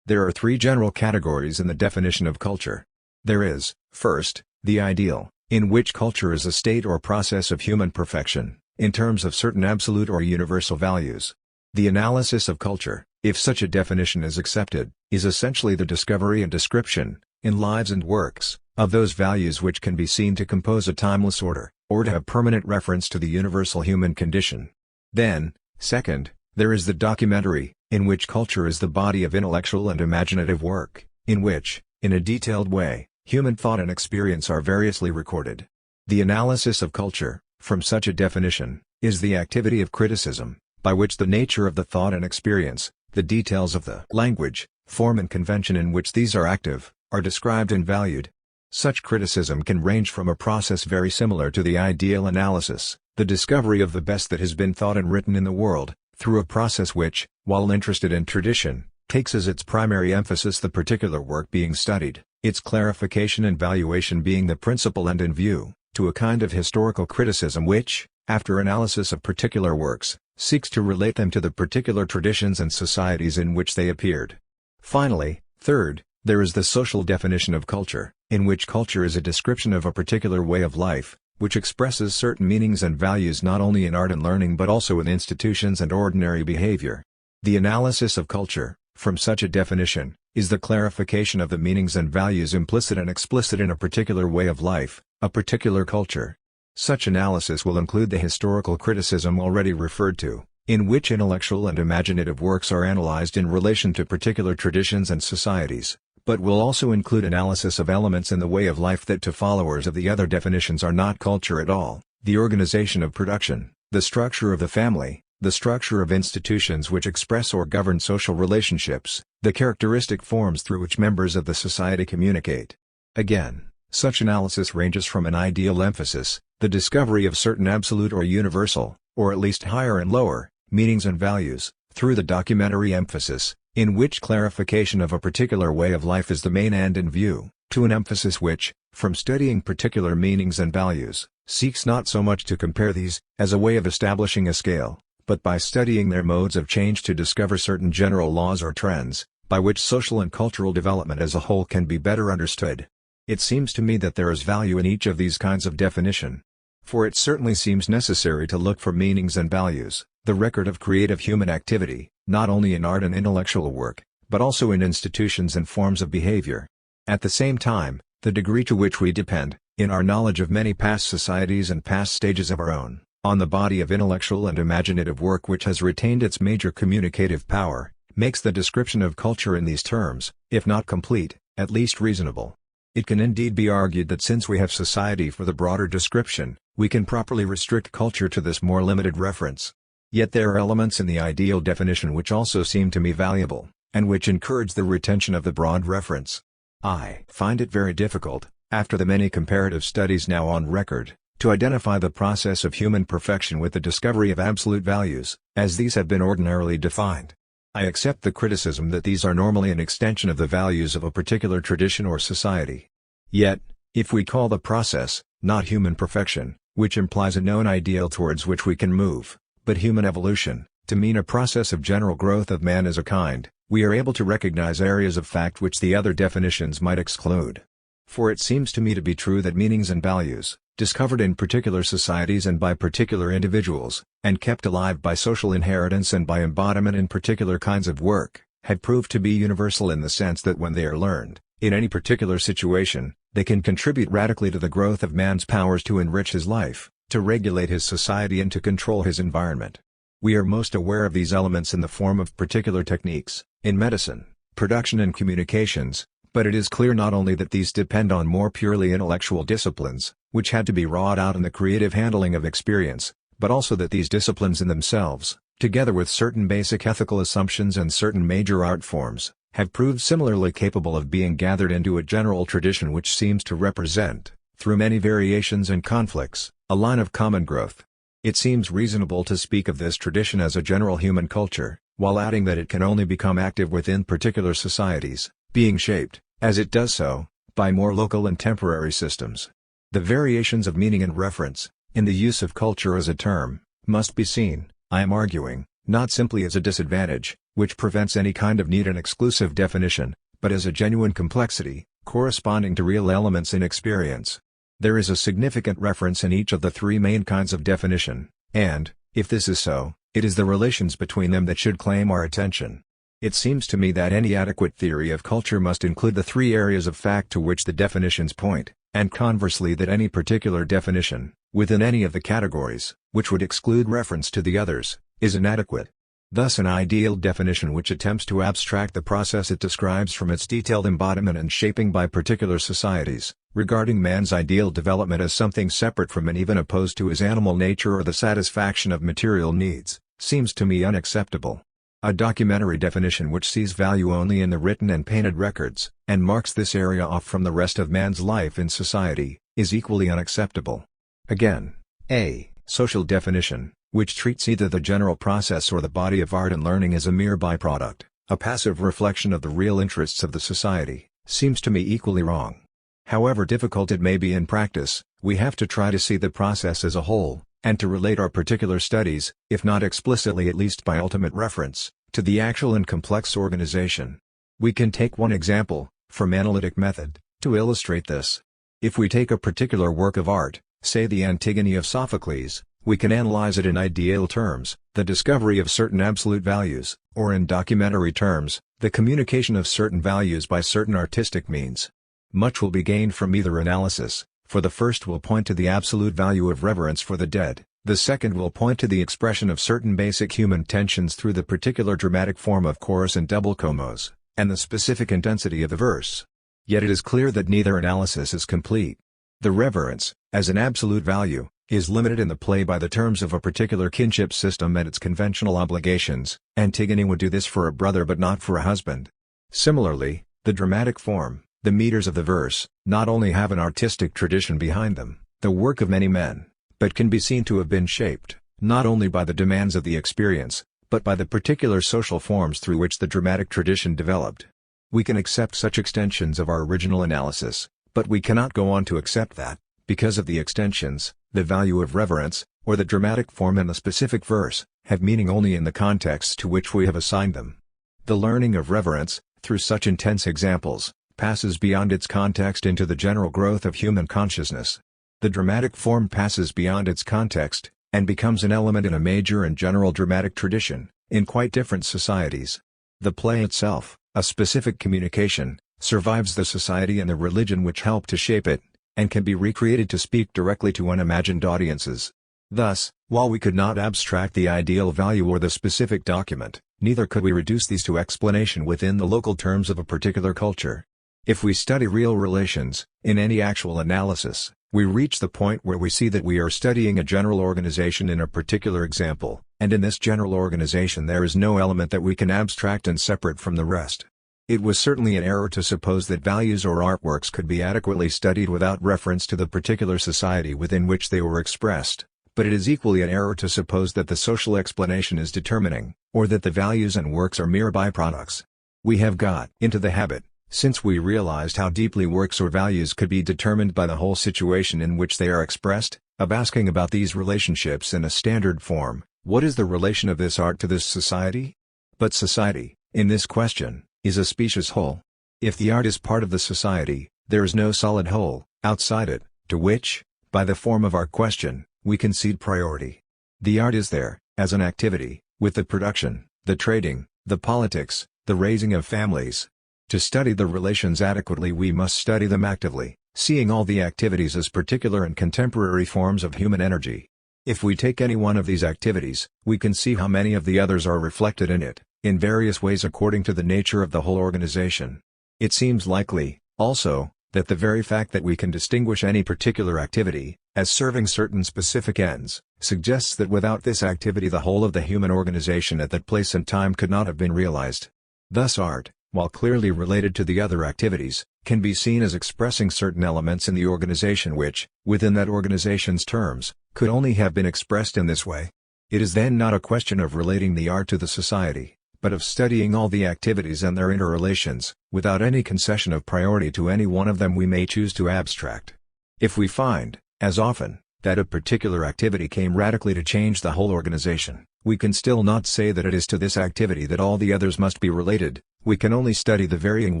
There are three general categories in the definition of culture. There is, first, the ideal, in which culture is a state or process of human perfection, in terms of certain absolute or universal values. The analysis of culture, if such a definition is accepted, is essentially the discovery and description, in lives and works, of those values which can be seen to compose a timeless order, or to have permanent reference to the universal human condition. Then, second, there is the documentary, in which culture is the body of intellectual and imaginative work, in which, in a detailed way, human thought and experience are variously recorded. The analysis of culture, from such a definition, is the activity of criticism, by which the nature of the thought and experience, the details of the language, form and convention in which these are active, are described and valued. Such criticism can range from a process very similar to the ideal analysis, the discovery of the best that has been thought and written in the world, through a process which, while interested in tradition, takes as its primary emphasis the particular work being studied, its clarification and valuation being the principal end in view, to a kind of historical criticism which, after analysis of particular works, seeks to relate them to the particular traditions and societies in which they appeared. Finally, third, there is the social definition of culture, in which culture is a description of a particular way of life, which expresses certain meanings and values not only in art and learning but also in institutions and ordinary behavior. The analysis of culture, from such a definition, is the clarification of the meanings and values implicit and explicit in a particular way of life, a particular culture. Such analysis will include the historical criticism already referred to, in which intellectual and imaginative works are analyzed in relation to particular traditions and societies, but will also include analysis of elements in the way of life that to followers of the other definitions are not culture at all, the organization of production, the structure of the family, the structure of institutions which express or govern social relationships, the characteristic forms through which members of the society communicate. Again, such analysis ranges from an ideal emphasis, the discovery of certain absolute or universal, or at least higher and lower, meanings and values, through the documentary emphasis, in which clarification of a particular way of life is the main end in view, to an emphasis which, from studying particular meanings and values, seeks not so much to compare these, as a way of establishing a scale, but by studying their modes of change to discover certain general laws or trends, by which social and cultural development as a whole can be better understood. It seems to me that there is value in each of these kinds of definition. For it certainly seems necessary to look for meanings and values, the record of creative human activity, not only in art and intellectual work, but also in institutions and forms of behavior. At the same time, the degree to which we depend, in our knowledge of many past societies and past stages of our own, on the body of intellectual and imaginative work which has retained its major communicative power, makes the description of culture in these terms, if not complete, at least reasonable. It can indeed be argued that since we have society for the broader description, we can properly restrict culture to this more limited reference. Yet there are elements in the ideal definition which also seem to me valuable, and which encourage the retention of the broad reference. I find it very difficult, after the many comparative studies now on record, to identify the process of human perfection with the discovery of absolute values, as these have been ordinarily defined. I accept the criticism that these are normally an extension of the values of a particular tradition or society. Yet, if we call the process, not human perfection, which implies a known ideal towards which we can move, but human evolution, to mean a process of general growth of man as a kind, we are able to recognize areas of fact which the other definitions might exclude. For it seems to me to be true that meanings and values, discovered in particular societies and by particular individuals, and kept alive by social inheritance and by embodiment in particular kinds of work, have proved to be universal in the sense that when they are learned, in any particular situation, they can contribute radically to the growth of man's powers to enrich his life, to regulate his society and to control his environment. We are most aware of these elements in the form of particular techniques, in medicine, production and communications, but it is clear not only that these depend on more purely intellectual disciplines, which had to be wrought out in the creative handling of experience, but also that these disciplines in themselves, together with certain basic ethical assumptions and certain major art forms, have proved similarly capable of being gathered into a general tradition which seems to represent, through many variations and conflicts, a line of common growth. It seems reasonable to speak of this tradition as a general human culture, while adding that it can only become active within particular societies, being shaped, as it does so, by more local and temporary systems. The variations of meaning and reference, in the use of culture as a term, must be seen, I am arguing, not simply as a disadvantage, which prevents any kind of neat and exclusive definition, but as a genuine complexity, corresponding to real elements in experience. There is a significant reference in each of the three main kinds of definition, and, if this is so, it is the relations between them that should claim our attention. It seems to me that any adequate theory of culture must include the three areas of fact to which the definitions point, and conversely that any particular definition, within any of the categories, which would exclude reference to the others, is inadequate. Thus an ideal definition which attempts to abstract the process it describes from its detailed embodiment and shaping by particular societies, regarding man's ideal development as something separate from and even opposed to his animal nature or the satisfaction of material needs, seems to me unacceptable. A documentary definition which sees value only in the written and painted records, and marks this area off from the rest of man's life in society, is equally unacceptable. Again, a social definition, which treats either the general process or the body of art and learning as a mere byproduct, a passive reflection of the real interests of the society, seems to me equally wrong. However difficult it may be in practice, we have to try to see the process as a whole, and to relate our particular studies, if not explicitly at least by ultimate reference, to the actual and complex organization. We can take one example, from analytic method, to illustrate this. If we take a particular work of art, say the Antigone of Sophocles, we can analyze it in ideal terms, the discovery of certain absolute values, or in documentary terms, the communication of certain values by certain artistic means. Much will be gained from either analysis, for the first will point to the absolute value of reverence for the dead, the second will point to the expression of certain basic human tensions through the particular dramatic form of chorus and double chomos, and the specific intensity of the verse. Yet it is clear that neither analysis is complete. The reverence, as an absolute value, is limited in the play by the terms of a particular kinship system and its conventional obligations. Antigone would do this for a brother but not for a husband. Similarly, the dramatic form, the meters of the verse, not only have an artistic tradition behind them, the work of many men, but can be seen to have been shaped, not only by the demands of the experience, but by the particular social forms through which the dramatic tradition developed. We can accept such extensions of our original analysis, but we cannot go on to accept that, because of the extensions, the value of reverence, or the dramatic form and the specific verse, have meaning only in the contexts to which we have assigned them. The learning of reverence, through such intense examples, passes beyond its context into the general growth of human consciousness. The dramatic form passes beyond its context, and becomes an element in a major and general dramatic tradition, in quite different societies. The play itself, a specific communication, survives the society and the religion which helped to shape it, and can be recreated to speak directly to unimagined audiences. Thus, while we could not abstract the ideal value or the specific document, neither could we reduce these to explanation within the local terms of a particular culture. If we study real relations, in any actual analysis, we reach the point where we see that we are studying a general organization in a particular example, and in this general organization there is no element that we can abstract and separate from the rest. It was certainly an error to suppose that values or artworks could be adequately studied without reference to the particular society within which they were expressed, but it is equally an error to suppose that the social explanation is determining, or that the values and works are mere byproducts. We have got into the habit, since we realized how deeply works or values could be determined by the whole situation in which they are expressed, of asking about these relationships in a standard form: what is the relation of this art to this society? But society, in this question, is a specious whole. If the art is part of the society, there is no solid whole, outside it, to which, by the form of our question, we concede priority. The art is there, as an activity, with the production, the trading, the politics, the raising of families. To study the relations adequately we must study them actively, seeing all the activities as particular and contemporary forms of human energy. If we take any one of these activities, we can see how many of the others are reflected in it, in various ways according to the nature of the whole organization. It seems likely, also, that the very fact that we can distinguish any particular activity, as serving certain specific ends, suggests that without this activity the whole of the human organization at that place and time could not have been realized. Thus art, while clearly related to the other activities, can be seen as expressing certain elements in the organization which, within that organization's terms, could only have been expressed in this way. It is then not a question of relating the art to the society, but of studying all the activities and their interrelations, without any concession of priority to any one of them we may choose to abstract. If we find, as often, that a particular activity came radically to change the whole organization, we can still not say that it is to this activity that all the others must be related. We can only study the varying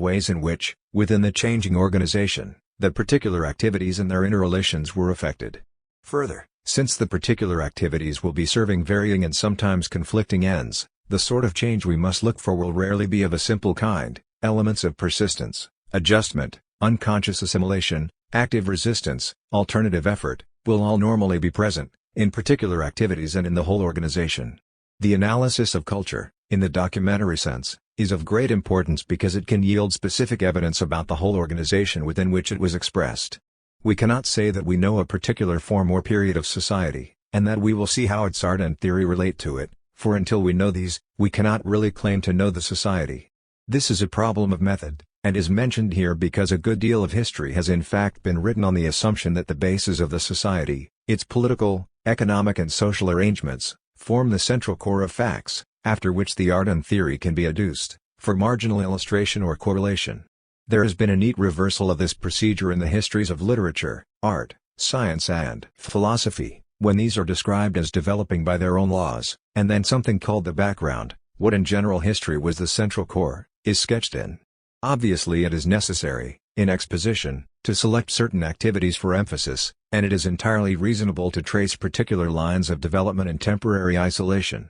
ways in which, within the changing organization, the particular activities and their interrelations were affected. Further, since the particular activities will be serving varying and sometimes conflicting ends, the sort of change we must look for will rarely be of a simple kind. Elements of persistence, adjustment, unconscious assimilation, active resistance, alternative effort, will all normally be present, in particular activities and in the whole organization. The analysis of culture, in the documentary sense, is of great importance because it can yield specific evidence about the whole organization within which it was expressed. We cannot say that we know a particular form or period of society, and that we will see how its art and theory relate to it, for until we know these, we cannot really claim to know the society. This is a problem of method, and is mentioned here because a good deal of history has in fact been written on the assumption that the bases of the society, its political, economic and social arrangements, form the central core of facts, after which the art and theory can be adduced, for marginal illustration or correlation. There has been a neat reversal of this procedure in the histories of literature, art, science and philosophy, when these are described as developing by their own laws, and then something called the background, what in general history was the central core, is sketched in. Obviously it is necessary, in exposition, to select certain activities for emphasis, and it is entirely reasonable to trace particular lines of development in temporary isolation.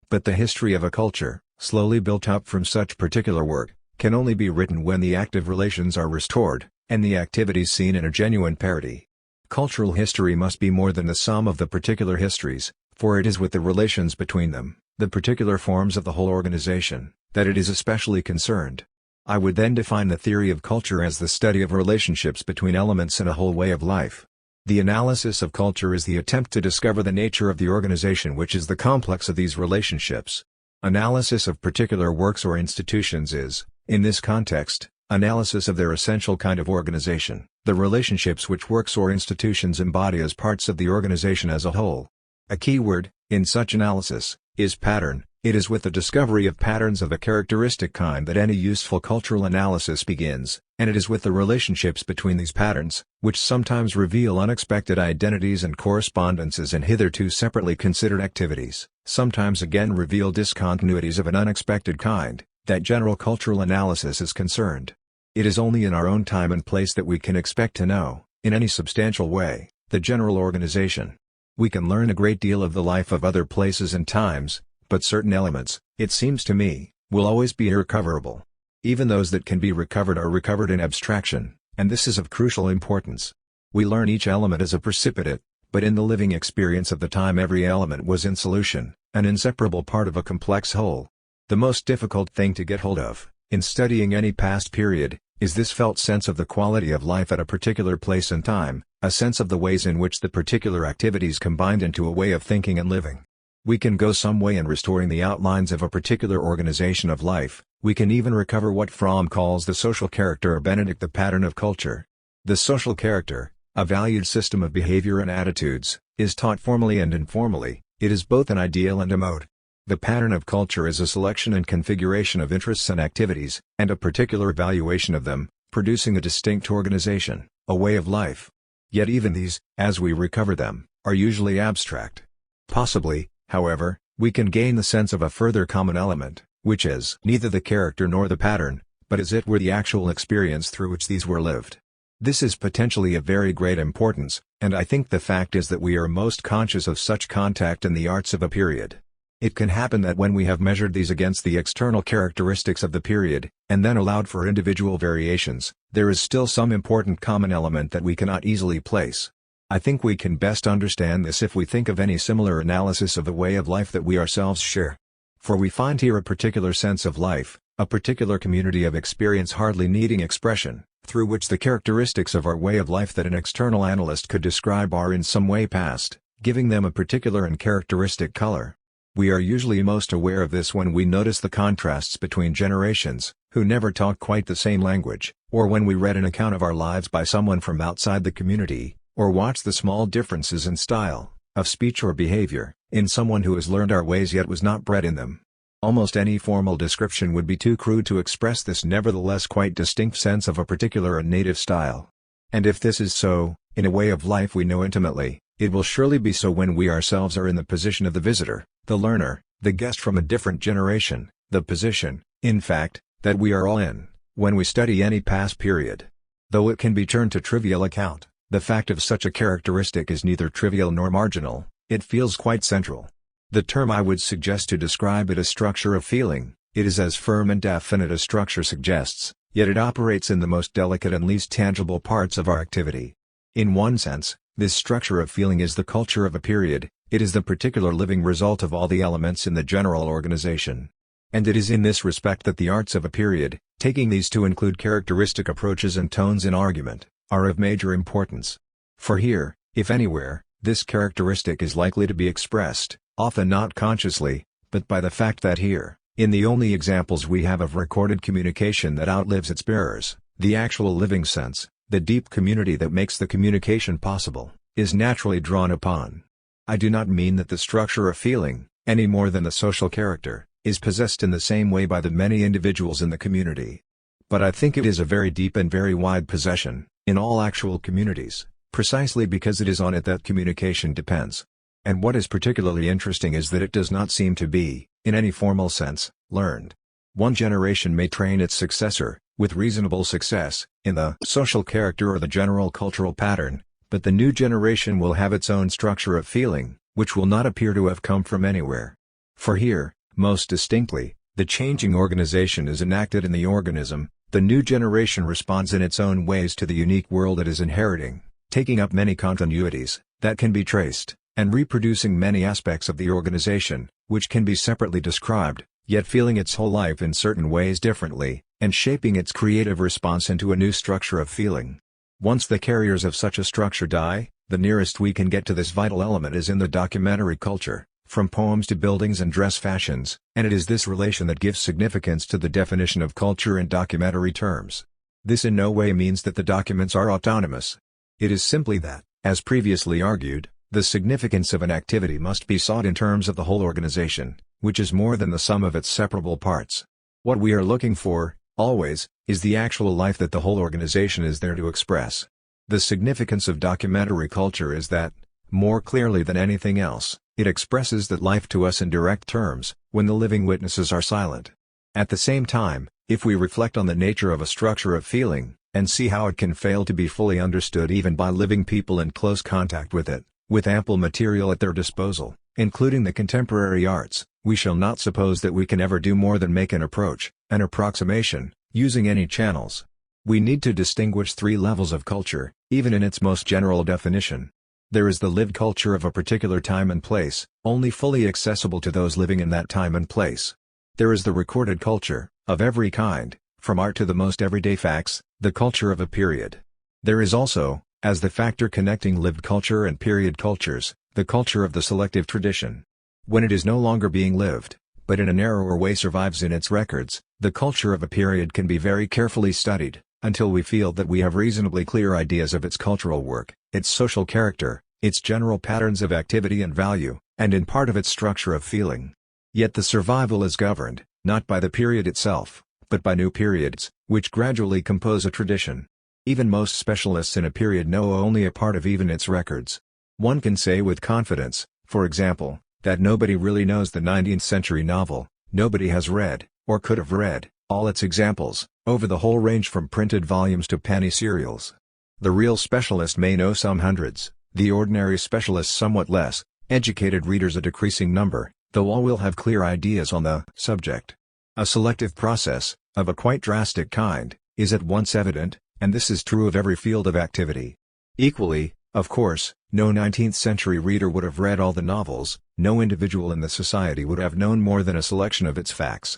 But the history of a culture, slowly built up from such particular work, can only be written when the active relations are restored, and the activities seen in a genuine parity. Cultural history must be more than the sum of the particular histories, for it is with the relations between them, the particular forms of the whole organization, that it is especially concerned. I would then define the theory of culture as the study of relationships between elements in a whole way of life. The analysis of culture is the attempt to discover the nature of the organization which is the complex of these relationships. Analysis of particular works or institutions is, in this context, analysis of their essential kind of organization, the relationships which works or institutions embody as parts of the organization as a whole. A key word, in such analysis, is pattern. It is with the discovery of patterns of a characteristic kind that any useful cultural analysis begins, and it is with the relationships between these patterns, which sometimes reveal unexpected identities and correspondences in hitherto separately considered activities, sometimes again reveal discontinuities of an unexpected kind, that general cultural analysis is concerned. It is only in our own time and place that we can expect to know, in any substantial way, the general organization. We can learn a great deal of the life of other places and times, but certain elements, it seems to me, will always be irrecoverable. Even those that can be recovered are recovered in abstraction, and this is of crucial importance. We learn each element as a precipitate, but in the living experience of the time every element was in solution, an inseparable part of a complex whole. The most difficult thing to get hold of, in studying any past period, is this felt sense of the quality of life at a particular place and time, a sense of the ways in which the particular activities combined into a way of thinking and living. We can go some way in restoring the outlines of a particular organization of life. We can even recover what Fromm calls the social character, or Benedict the pattern of culture. The social character, a valued system of behavior and attitudes, is taught formally and informally. It is both an ideal and a mode. The pattern of culture is a selection and configuration of interests and activities, and a particular evaluation of them, producing a distinct organization, a way of life. Yet even these, as we recover them, are usually abstract. Possibly, however, we can gain the sense of a further common element, which is neither the character nor the pattern, but as it were the actual experience through which these were lived. This is potentially of very great importance, and I think the fact is that we are most conscious of such contact in the arts of a period. It can happen that when we have measured these against the external characteristics of the period, and then allowed for individual variations, there is still some important common element that we cannot easily place. I think we can best understand this if we think of any similar analysis of the way of life that we ourselves share. For we find here a particular sense of life, a particular community of experience hardly needing expression, through which the characteristics of our way of life that an external analyst could describe are in some way passed, giving them a particular and characteristic color. We are usually most aware of this when we notice the contrasts between generations, who never talk quite the same language, or when we read an account of our lives by someone from outside the community, or watch the small differences in style, of speech or behavior, in someone who has learned our ways yet was not bred in them. Almost any formal description would be too crude to express this nevertheless quite distinct sense of a particular and native style. And if this is so, in a way of life we know intimately, it will surely be so when we ourselves are in the position of the visitor, the learner, the guest from a different generation, the position, in fact, that we are all in, when we study any past period. Though it can be turned to trivial account, the fact of such a characteristic is neither trivial nor marginal, it feels quite central. The term I would suggest to describe it is structure of feeling. It is as firm and definite as structure suggests, yet it operates in the most delicate and least tangible parts of our activity. In one sense, this structure of feeling is the culture of a period, it is the particular living result of all the elements in the general organization. And it is in this respect that the arts of a period, taking these to include characteristic approaches and tones in argument, are of major importance. For here, if anywhere, this characteristic is likely to be expressed, often not consciously, but by the fact that here, in the only examples we have of recorded communication that outlives its bearers, the actual living sense, the deep community that makes the communication possible, is naturally drawn upon. I do not mean that the structure of feeling, any more than the social character, is possessed in the same way by the many individuals in the community. But I think it is a very deep and very wide possession, in all actual communities, precisely because it is on it that communication depends. And what is particularly interesting is that it does not seem to be, in any formal sense, learned. One generation may train its successor, with reasonable success, in the social character or the general cultural pattern, but the new generation will have its own structure of feeling, which will not appear to have come from anywhere. For here, most distinctly, the changing organization is enacted in the organism, the new generation responds in its own ways to the unique world it is inheriting, taking up many continuities, that can be traced, and reproducing many aspects of the organization, which can be separately described, yet feeling its whole life in certain ways differently, and shaping its creative response into a new structure of feeling. Once the carriers of such a structure die, the nearest we can get to this vital element is in the documentary culture, from poems to buildings and dress fashions, and it is this relation that gives significance to the definition of culture in documentary terms. This in no way means that the documents are autonomous. It is simply that, as previously argued, the significance of an activity must be sought in terms of the whole organization, which is more than the sum of its separable parts. What we are looking for, always, is the actual life that the whole organization is there to express. The significance of documentary culture is that, more clearly than anything else, it expresses that life to us in direct terms, when the living witnesses are silent. At the same time, if we reflect on the nature of a structure of feeling, and see how it can fail to be fully understood even by living people in close contact with it, with ample material at their disposal, including the contemporary arts, we shall not suppose that we can ever do more than make an approach, an approximation, using any channels. We need to distinguish three levels of culture, even in its most general definition. There is the lived culture of a particular time and place, only fully accessible to those living in that time and place. There is the recorded culture, of every kind, from art to the most everyday facts, the culture of a period. There is also, as the factor connecting lived culture and period cultures, the culture of the selective tradition. When it is no longer being lived, but in a narrower way survives in its records, the culture of a period can be very carefully studied, until we feel that we have reasonably clear ideas of its cultural work, its social character, its general patterns of activity and value, and in part of its structure of feeling. Yet the survival is governed, not by the period itself, but by new periods, which gradually compose a tradition. Even most specialists in a period know only a part of even its records. One can say with confidence, for example, that nobody really knows the 19th century novel, nobody has read, or could have read, all its examples, over the whole range from printed volumes to penny serials. The real specialist may know some hundreds, the ordinary specialist somewhat less, educated readers a decreasing number, though all will have clear ideas on the subject. A selective process, of a quite drastic kind, is at once evident, and this is true of every field of activity. Equally, of course, no 19th century reader would have read all the novels, no individual in the society would have known more than a selection of its facts.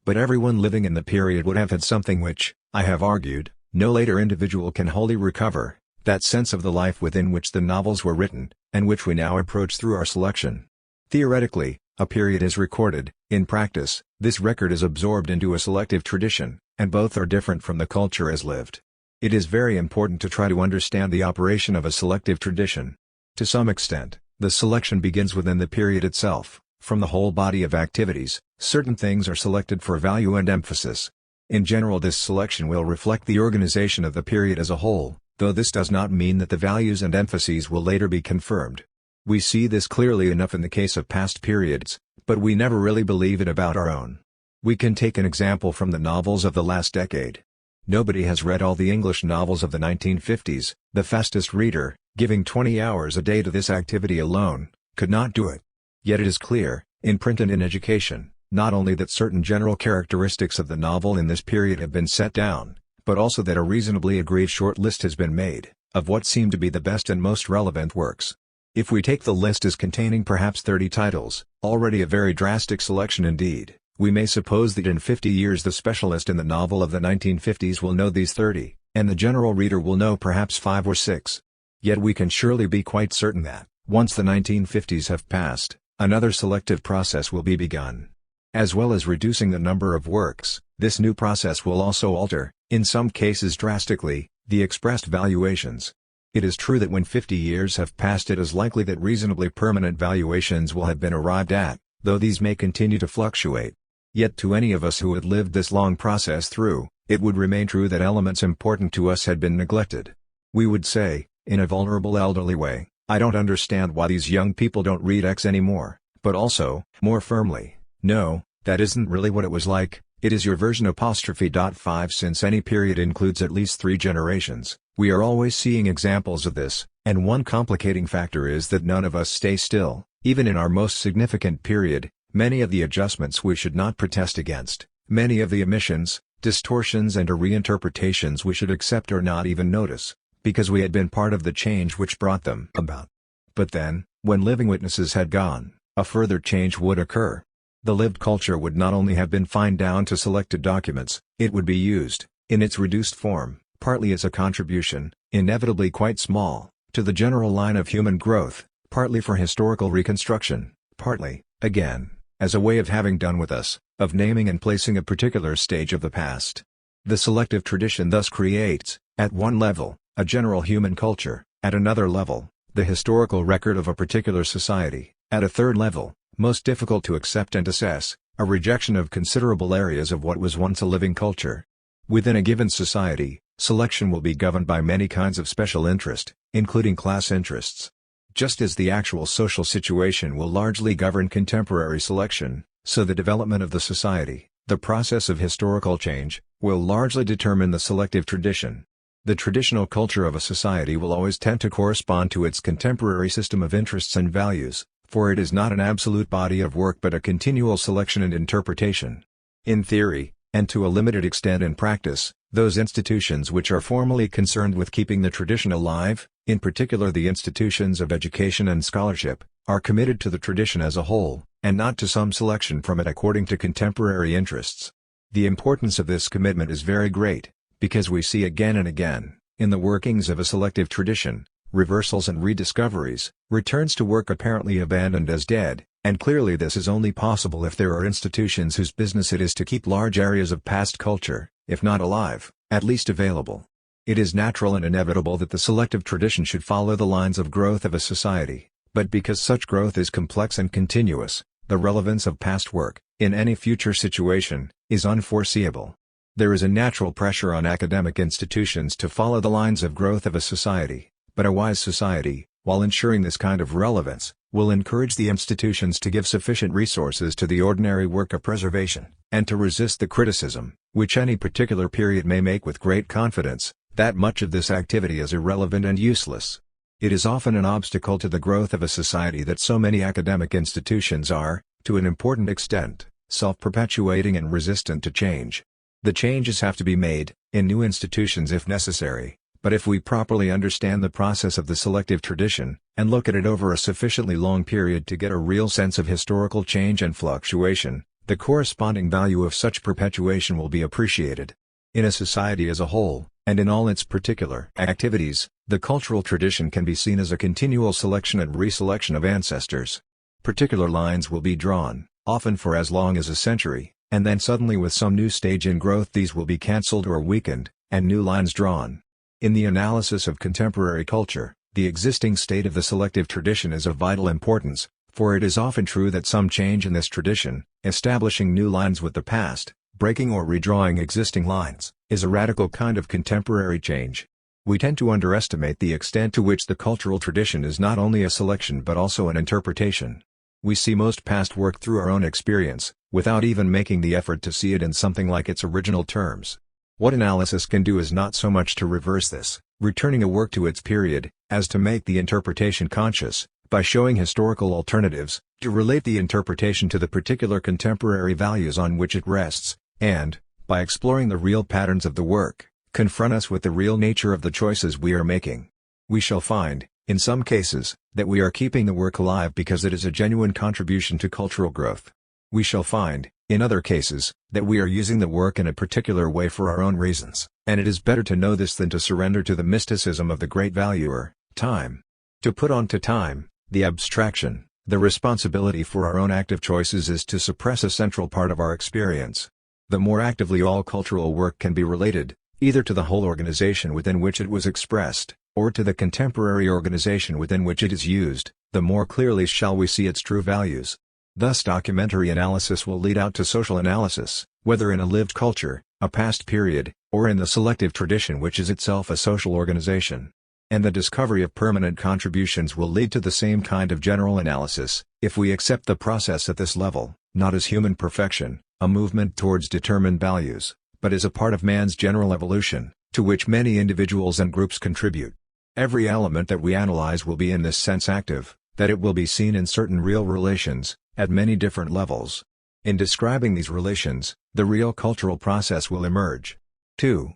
But everyone living in the period would have had something which, I have argued, no later individual can wholly recover, that sense of the life within which the novels were written, and which we now approach through our selection. Theoretically, a period is recorded; in practice, this record is absorbed into a selective tradition, and both are different from the culture as lived. It is very important to try to understand the operation of a selective tradition. To some extent, the selection begins within the period itself. From the whole body of activities, certain things are selected for value and emphasis. In general, this selection will reflect the organization of the period as a whole, though this does not mean that the values and emphases will later be confirmed. We see this clearly enough in the case of past periods, but we never really believe it about our own. We can take an example from the novels of the last decade. Nobody has read all the English novels of the 1950s, the fastest reader, giving 20 hours a day to this activity alone, could not do it. Yet it is clear, in print and in education, not only that certain general characteristics of the novel in this period have been set down, but also that a reasonably agreed short list has been made, of what seem to be the best and most relevant works. If we take the list as containing perhaps 30 titles, already a very drastic selection indeed, we may suppose that in 50 years the specialist in the novel of the 1950s will know these 30, and the general reader will know perhaps 5 or 6. Yet we can surely be quite certain that, once the 1950s have passed, another selective process will be begun. As well as reducing the number of works, this new process will also alter, in some cases drastically, the expressed valuations. It is true that when 50 years have passed it is likely that reasonably permanent valuations will have been arrived at, though these may continue to fluctuate. Yet to any of us who had lived this long process through, it would remain true that elements important to us had been neglected. We would say, in a vulnerable elderly way, I don't understand why these young people don't read X anymore, but also, more firmly, no, that isn't really what it was like, it is your version '5 since any period includes at least 3 generations. We are always seeing examples of this, and one complicating factor is that none of us stay still, even in our most significant period. Many of the adjustments we should not protest against, many of the omissions, distortions and reinterpretations we should accept or not even notice, because we had been part of the change which brought them about. But then, when living witnesses had gone, a further change would occur. The lived culture would not only have been fined down to selected documents, it would be used, in its reduced form, partly as a contribution, inevitably quite small, to the general line of human growth, partly for historical reconstruction, partly, again, as a way of having done with us, of naming and placing a particular stage of the past. The selective tradition thus creates, at one level, a general human culture, at another level, the historical record of a particular society, at a third level, most difficult to accept and assess, a rejection of considerable areas of what was once a living culture. Within a given society, selection will be governed by many kinds of special interest, including class interests. Just as the actual social situation will largely govern contemporary selection, so the development of the society, the process of historical change, will largely determine the selective tradition. The traditional culture of a society will always tend to correspond to its contemporary system of interests and values, for it is not an absolute body of work but a continual selection and interpretation. In theory, and to a limited extent in practice, those institutions which are formally concerned with keeping the tradition alive, in particular the institutions of education and scholarship, are committed to the tradition as a whole, and not to some selection from it according to contemporary interests. The importance of this commitment is very great, because we see again and again, in the workings of a selective tradition, reversals and rediscoveries, returns to work apparently abandoned as dead, and clearly this is only possible if there are institutions whose business it is to keep large areas of past culture, if not alive, at least available. It is natural and inevitable that the selective tradition should follow the lines of growth of a society, but because such growth is complex and continuous, the relevance of past work, in any future situation, is unforeseeable. There is a natural pressure on academic institutions to follow the lines of growth of a society, but a wise society, while ensuring this kind of relevance, will encourage the institutions to give sufficient resources to the ordinary work of preservation, and to resist the criticism, which any particular period may make with great confidence, that much of this activity is irrelevant and useless. It is often an obstacle to the growth of a society that so many academic institutions are, to an important extent, self-perpetuating and resistant to change. The changes have to be made, in new institutions if necessary, but if we properly understand the process of the selective tradition, and look at it over a sufficiently long period to get a real sense of historical change and fluctuation, the corresponding value of such perpetuation will be appreciated. In a society as a whole, and in all its particular activities, the cultural tradition can be seen as a continual selection and reselection of ancestors. Particular lines will be drawn, often for as long as a century, and then suddenly with some new stage in growth these will be cancelled or weakened, and new lines drawn. In the analysis of contemporary culture, the existing state of the selective tradition is of vital importance, for it is often true that some change in this tradition, establishing new lines with the past, breaking or redrawing existing lines, is a radical kind of contemporary change. We tend to underestimate the extent to which the cultural tradition is not only a selection but also an interpretation. We see most past work through our own experience, without even making the effort to see it in something like its original terms. What analysis can do is not so much to reverse this, returning a work to its period, as to make the interpretation conscious, by showing historical alternatives, to relate the interpretation to the particular contemporary values on which it rests, and, by exploring the real patterns of the work, confront us with the real nature of the choices we are making. We shall find, in some cases, that we are keeping the work alive because it is a genuine contribution to cultural growth. We shall find, in other cases, that we are using the work in a particular way for our own reasons, and it is better to know this than to surrender to the mysticism of the great valuer, time. To put on to time, the abstraction, the responsibility for our own active choices is to suppress a central part of our experience. The more actively all cultural work can be related, either to the whole organization within which it was expressed, or to the contemporary organization within which it is used, the more clearly shall we see its true values. Thus documentary analysis will lead out to social analysis, whether in a lived culture, a past period, or in the selective tradition which is itself a social organization. And the discovery of permanent contributions will lead to the same kind of general analysis, if we accept the process at this level, not as human perfection, a movement towards determined values, but as a part of man's general evolution, to which many individuals and groups contribute. Every element that we analyze will be in this sense active, that it will be seen in certain real relations, at many different levels. In describing these relations, the real cultural process will emerge. 2.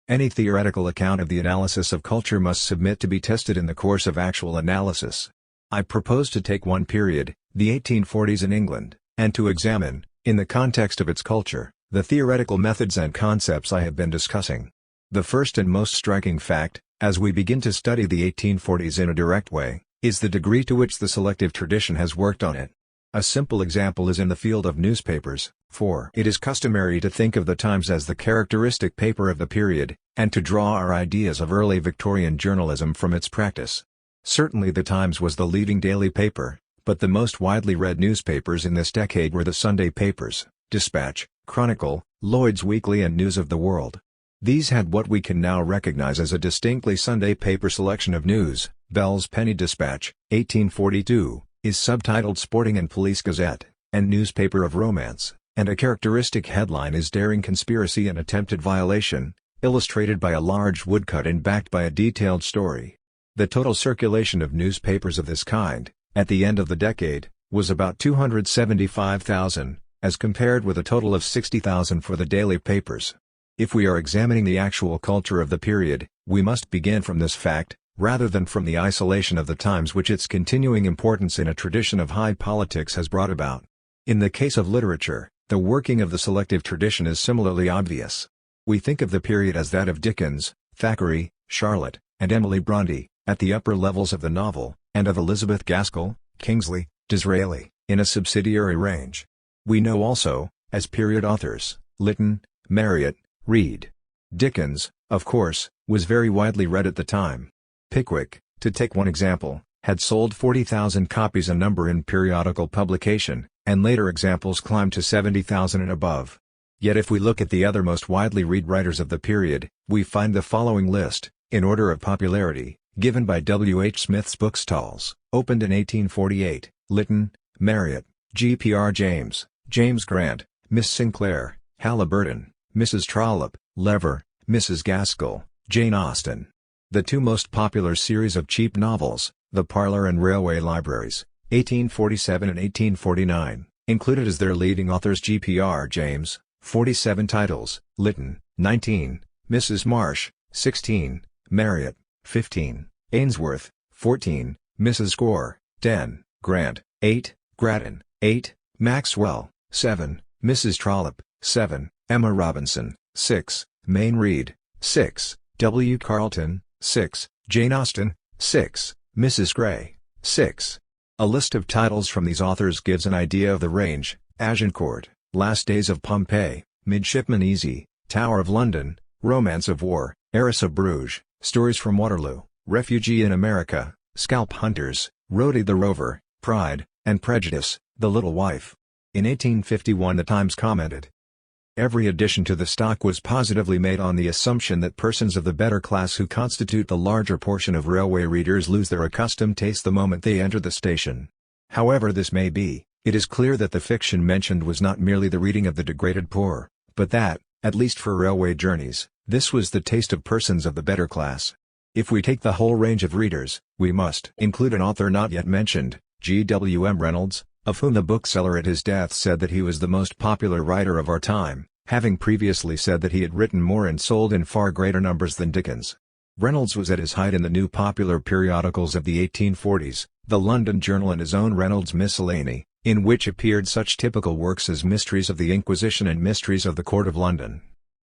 Any theoretical account of the analysis of culture must submit to be tested in the course of actual analysis. I propose to take one period, the 1840s in England, and to examine, in the context of its culture, the theoretical methods and concepts I have been discussing. The first and most striking fact, as we begin to study the 1840s in a direct way, is the degree to which the selective tradition has worked on it. A simple example is in the field of newspapers, for it is customary to think of the Times as the characteristic paper of the period, and to draw our ideas of early Victorian journalism from its practice. Certainly the Times was the leading daily paper, but the most widely read newspapers in this decade were the Sunday papers, Dispatch, Chronicle, Lloyd's Weekly and News of the World. These had what we can now recognize as a distinctly Sunday paper selection of news. Bell's Penny Dispatch, 1842, is subtitled Sporting and Police Gazette, and Newspaper of Romance, and a characteristic headline is Daring Conspiracy and Attempted Violation, illustrated by a large woodcut and backed by a detailed story. The total circulation of newspapers of this kind, at the end of the decade, was about 275,000, as compared with a total of 60,000 for the daily papers. If we are examining the actual culture of the period, we must begin from this fact, rather than from the isolation of the times which its continuing importance in a tradition of high politics has brought about. In the case of literature, the working of the selective tradition is similarly obvious. We think of the period as that of Dickens, Thackeray, Charlotte, and Emily Bronte, at the upper levels of the novel, and of Elizabeth Gaskell, Kingsley, Disraeli, in a subsidiary range. We know also, as period authors, Lytton, Marryat, Reed. Dickens, of course, was very widely read at the time. Pickwick, to take one example, had sold 40,000 copies a number in periodical publication, and later examples climbed to 70,000 and above. Yet if we look at the other most widely read writers of the period, we find the following list, in order of popularity, given by W. H. Smith's Bookstalls, opened in 1848, Lytton, Marryat, G.P.R. James, James Grant, Miss Sinclair, Halliburton, Mrs. Trollope, Lever, Mrs. Gaskell, Jane Austen. The two most popular series of cheap novels, The Parlour and Railway Libraries, 1847 and 1849, included as their leading authors G.P.R. James, 47 titles, Lytton, 19, Mrs. Marsh, 16, Marryat, 15, Ainsworth, 14, Mrs. Gore, 10, Grant, 8, Grattan, 8, Maxwell, 7, Mrs. Trollope, 7, Emma Robinson, 6, Mayne Reid, 6, W. Carleton, 6, Jane Austen, 6, Mrs. Gray, 6. A list of titles from these authors gives an idea of the range: Agincourt, Last Days of Pompeii, Midshipman Easy, Tower of London, Romance of War, Heiress of Bruges, Stories from Waterloo, Refugee in America, Scalp Hunters, Rhodey the Rover, Pride and Prejudice, The Little Wife. In 1851 the Times commented, "Every addition to the stock was positively made on the assumption that persons of the better class who constitute the larger portion of railway readers lose their accustomed taste the moment they enter the station. However this may be, it is clear that the fiction mentioned was not merely the reading of the degraded poor, but that, at least for railway journeys, this was the taste of persons of the better class. If we take the whole range of readers, we must include an author not yet mentioned, G. W. M. Reynolds, of whom the bookseller at his death said that he was the most popular writer of our time, having previously said that he had written more and sold in far greater numbers than Dickens. Reynolds was at his height in the new popular periodicals of the 1840s, the London Journal and his own Reynolds Miscellany, in which appeared such typical works as Mysteries of the Inquisition and Mysteries of the Court of London.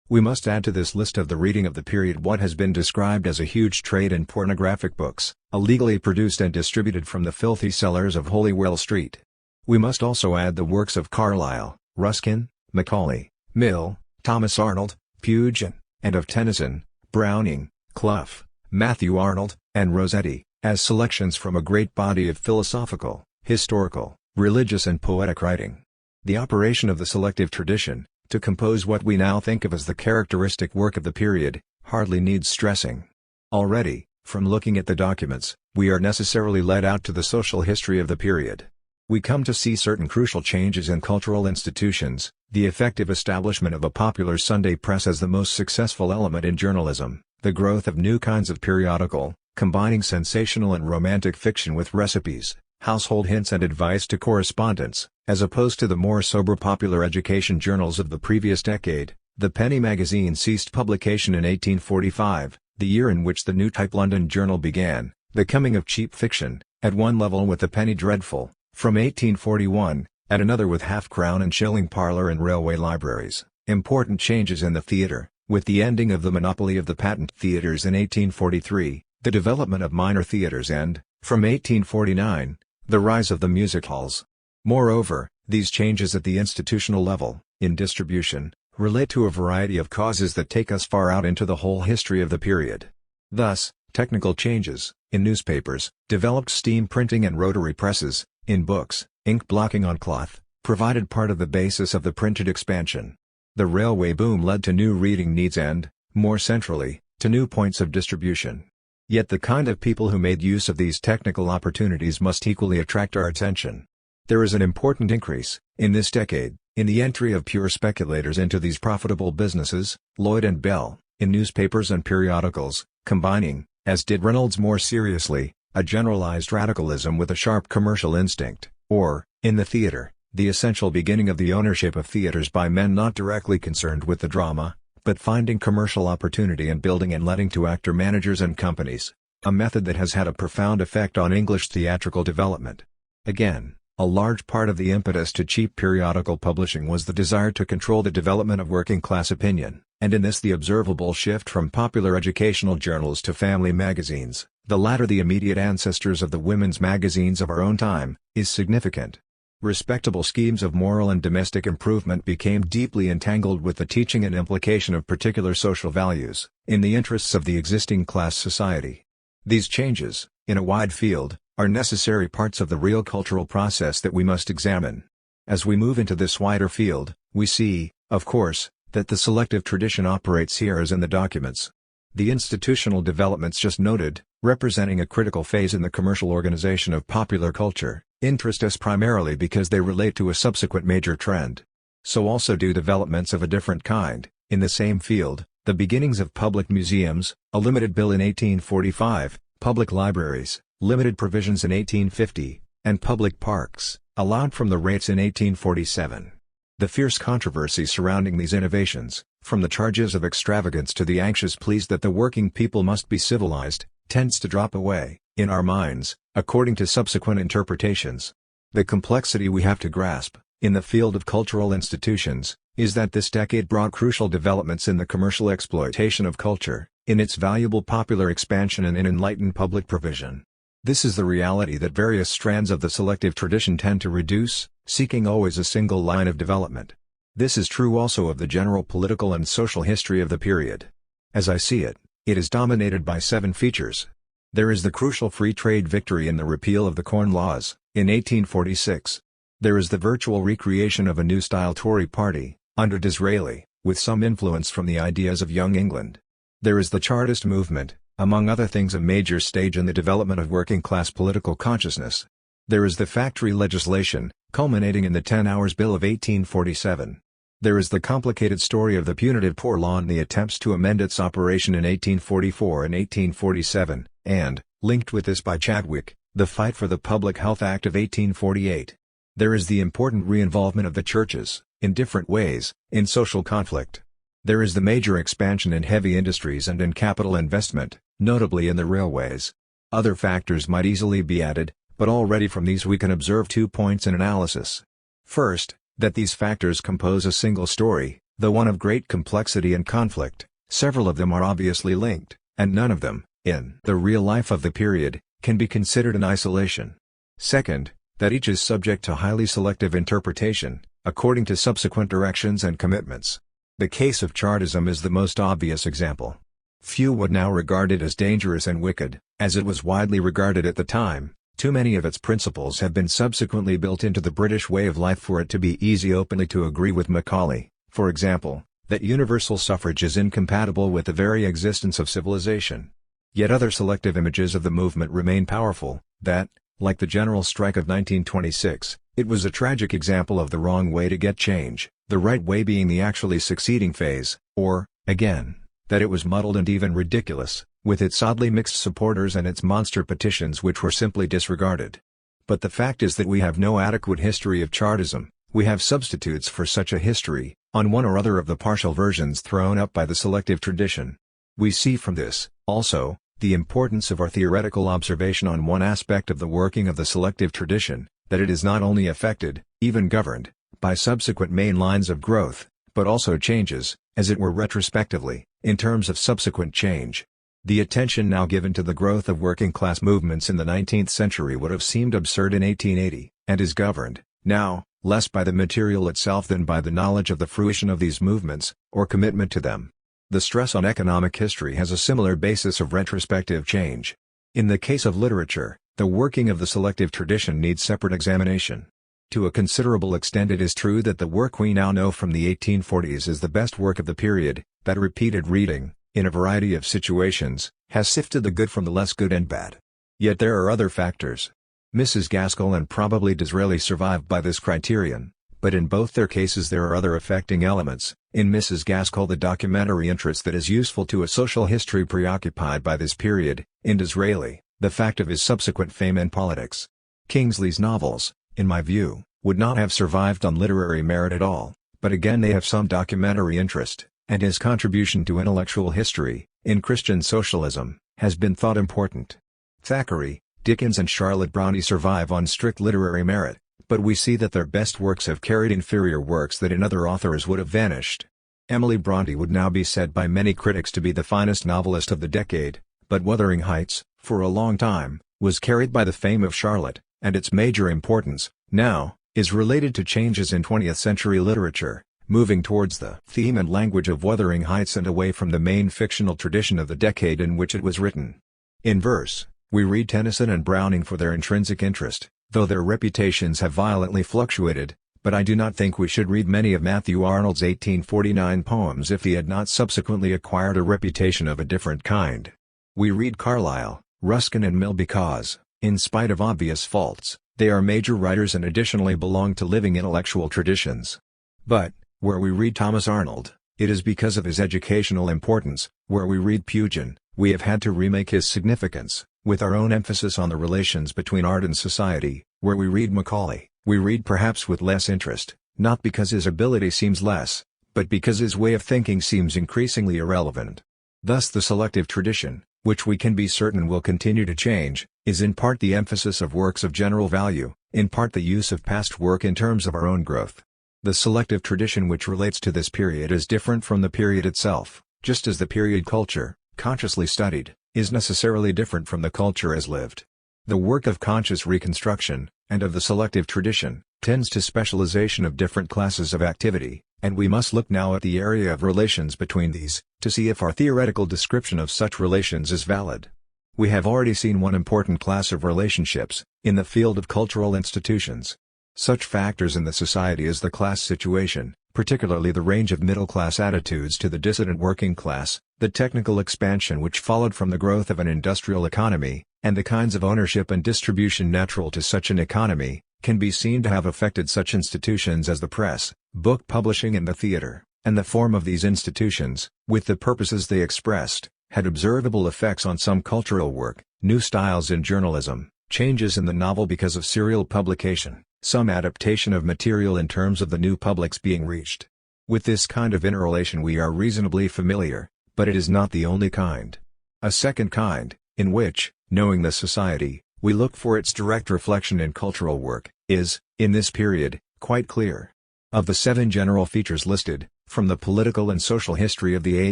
We must add to this list of the reading of the period what has been described as a huge trade in pornographic books, illegally produced and distributed from the filthy cellars of Holywell Street. We must also add the works of Carlyle, Ruskin, Macaulay, Mill, Thomas Arnold, Pugin, and of Tennyson, Browning, Clough, Matthew Arnold, and Rossetti, as selections from a great body of philosophical, historical, religious and poetic writing. The operation of the selective tradition, to compose what we now think of as the characteristic work of the period, hardly needs stressing. Already, from looking at the documents, we are necessarily led out to the social history of the period. We come to see certain crucial changes in cultural institutions, the effective establishment of a popular Sunday press as the most successful element in journalism, the growth of new kinds of periodical, combining sensational and romantic fiction with recipes, household hints and advice to correspondents, as opposed to the more sober popular education journals of the previous decade. The Penny magazine ceased publication in 1845, the year in which the new type London Journal began, the coming of cheap fiction, at one level with the Penny Dreadful, from 1841, at another with half-crown and shilling parlour and railway libraries. Important changes in the theatre, with the ending of the monopoly of the patent theatres in 1843, the development of minor theatres and, from 1849, the rise of the music halls. Moreover, these changes at the institutional level, in distribution, relate to a variety of causes that take us far out into the whole history of the period. Thus, technical changes, in newspapers, developed steam printing and rotary presses, in books, ink blocking on cloth, provided part of the basis of the printed expansion. The railway boom led to new reading needs and, more centrally, to new points of distribution. Yet the kind of people who made use of these technical opportunities must equally attract our attention. There is an important increase, in this decade, in the entry of pure speculators into these profitable businesses. Lloyd and Bell, in newspapers and periodicals, combining, as did Reynolds more seriously, a generalized radicalism with a sharp commercial instinct, or, in the theatre, the essential beginning of the ownership of theatres by men not directly concerned with the drama, but finding commercial opportunity in building and letting to actor managers and companies. a method that has had a profound effect on English theatrical development. Again, a large part of the impetus to cheap periodical publishing was the desire to control the development of working-class opinion, and in this the observable shift from popular educational journals to family magazines, the latter the immediate ancestors of the women's magazines of our own time, is significant. Respectable schemes of moral and domestic improvement became deeply entangled with the teaching and implication of particular social values, in the interests of the existing class society. These changes, in a wide field, are necessary parts of the real cultural process that we must examine. As we move into this wider field, we see, of course, that the selective tradition operates here as in the documents. The institutional developments just noted, representing a critical phase in the commercial organization of popular culture, interest us primarily because they relate to a subsequent major trend. So also do developments of a different kind, in the same field, the beginnings of public museums, a limited bill in 1845, public libraries, limited provisions in 1850, and public parks, allowed from the rates in 1847. The fierce controversy surrounding these innovations, from the charges of extravagance to the anxious pleas that the working people must be civilized, tends to drop away, in our minds, according to subsequent interpretations. The complexity we have to grasp, in the field of cultural institutions, is that this decade brought crucial developments in the commercial exploitation of culture, in its valuable popular expansion and in enlightened public provision. This is the reality that various strands of the selective tradition tend to reduce, seeking always a single line of development. This is true also of the general political and social history of the period. As I see it, it is dominated by 7 features. There is the crucial free trade victory in the repeal of the Corn Laws, in 1846. There is the virtual recreation of a new-style Tory party, under Disraeli, with some influence from the ideas of Young England. There is the Chartist movement, among other things a major stage in the development of working-class political consciousness. There is the factory legislation, culminating in the 10 Hours Bill of 1847. There is the complicated story of the Punitive Poor Law and the attempts to amend its operation in 1844 and 1847, and, linked with this by Chadwick, the fight for the Public Health Act of 1848. There is the important re-involvement of the churches, in different ways, in social conflict. There is the major expansion in heavy industries and in capital investment, notably in the railways. Other factors might easily be added, but already from these we can observe 2 points in analysis. First, that these factors compose a single story, though one of great complexity and conflict. Several of them are obviously linked, and none of them, in the real life of the period, can be considered in isolation. Second, that each is subject to highly selective interpretation, according to subsequent directions and commitments. The case of Chartism is the most obvious example. Few would now regard it as dangerous and wicked, as it was widely regarded at the time. Too many of its principles have been subsequently built into the British way of life for it to be easy openly to agree with Macaulay, for example, that universal suffrage is incompatible with the very existence of civilization. Yet other selective images of the movement remain powerful, that, like the general strike of 1926, it was a tragic example of the wrong way to get change, the right way being the actually succeeding phase, or, again, that it was muddled and even ridiculous, with its oddly mixed supporters and its monster petitions which were simply disregarded. But the fact is that we have no adequate history of Chartism, we have substitutes for such a history, on one or other of the partial versions thrown up by the selective tradition. We see from this, also, the importance of our theoretical observation on one aspect of the working of the selective tradition, that it is not only affected, even governed, by subsequent main lines of growth, but also changes, as it were retrospectively, in terms of subsequent change. The attention now given to the growth of working-class movements in the 19th century would have seemed absurd in 1880, and is governed, now, less by the material itself than by the knowledge of the fruition of these movements, or commitment to them. The stress on economic history has a similar basis of retrospective change. In the case of literature, the working of the selective tradition needs separate examination. To a considerable extent it is true that the work we now know from the 1840s is the best work of the period, that repeated reading, in a variety of situations, has sifted the good from the less good and bad. Yet there are other factors. Mrs. Gaskell and probably Disraeli survived by this criterion, but in both their cases there are other affecting elements. In Mrs. Gaskell the documentary interest that is useful to a social history preoccupied by this period, in Disraeli, the fact of his subsequent fame in politics. Kingsley's novels, in my view, would not have survived on literary merit at all, but again they have some documentary interest, and his contribution to intellectual history, in Christian socialism, has been thought important. Thackeray, Dickens and Charlotte Brontë survive on strict literary merit, but we see that their best works have carried inferior works that in other authors would have vanished. Emily Brontë would now be said by many critics to be the finest novelist of the decade, but Wuthering Heights, for a long time, was carried by the fame of Charlotte, and its major importance, now, is related to changes in 20th-century literature, moving towards the theme and language of Wuthering Heights and away from the main fictional tradition of the decade in which it was written. In verse, we read Tennyson and Browning for their intrinsic interest, though their reputations have violently fluctuated, but I do not think we should read many of Matthew Arnold's 1849 poems if he had not subsequently acquired a reputation of a different kind. We read Carlyle, Ruskin and Mill because, in spite of obvious faults, they are major writers and additionally belong to living intellectual traditions. But, where we read Thomas Arnold, it is because of his educational importance. Where we read Pugin, we have had to remake his significance, with our own emphasis on the relations between art and society. Where we read Macaulay, we read perhaps with less interest, not because his ability seems less, but because his way of thinking seems increasingly irrelevant. Thus the selective tradition, which we can be certain will continue to change, is in part the emphasis of works of general value, in part the use of past work in terms of our own growth. The selective tradition which relates to this period is different from the period itself, just as the period culture, consciously studied, is necessarily different from the culture as lived. The work of conscious reconstruction, and of the selective tradition, tends to specialization of different classes of activity, and we must look now at the area of relations between these, to see if our theoretical description of such relations is valid. We have already seen one important class of relationships, in the field of cultural institutions. Such factors in the society as the class situation, particularly the range of middle-class attitudes to the dissident working class, the technical expansion which followed from the growth of an industrial economy, and the kinds of ownership and distribution natural to such an economy, can be seen to have affected such institutions as the press, book publishing and the theater, and the form of these institutions, with the purposes they expressed, had observable effects on some cultural work, new styles in journalism, changes in the novel because of serial publication, some adaptation of material in terms of the new publics being reached. With this kind of interrelation we are reasonably familiar, but it is not the only kind. A second kind, in which, knowing the society, we look for its direct reflection in cultural work, is, in this period, quite clear. Of the 7 general features listed, from the political and social history of the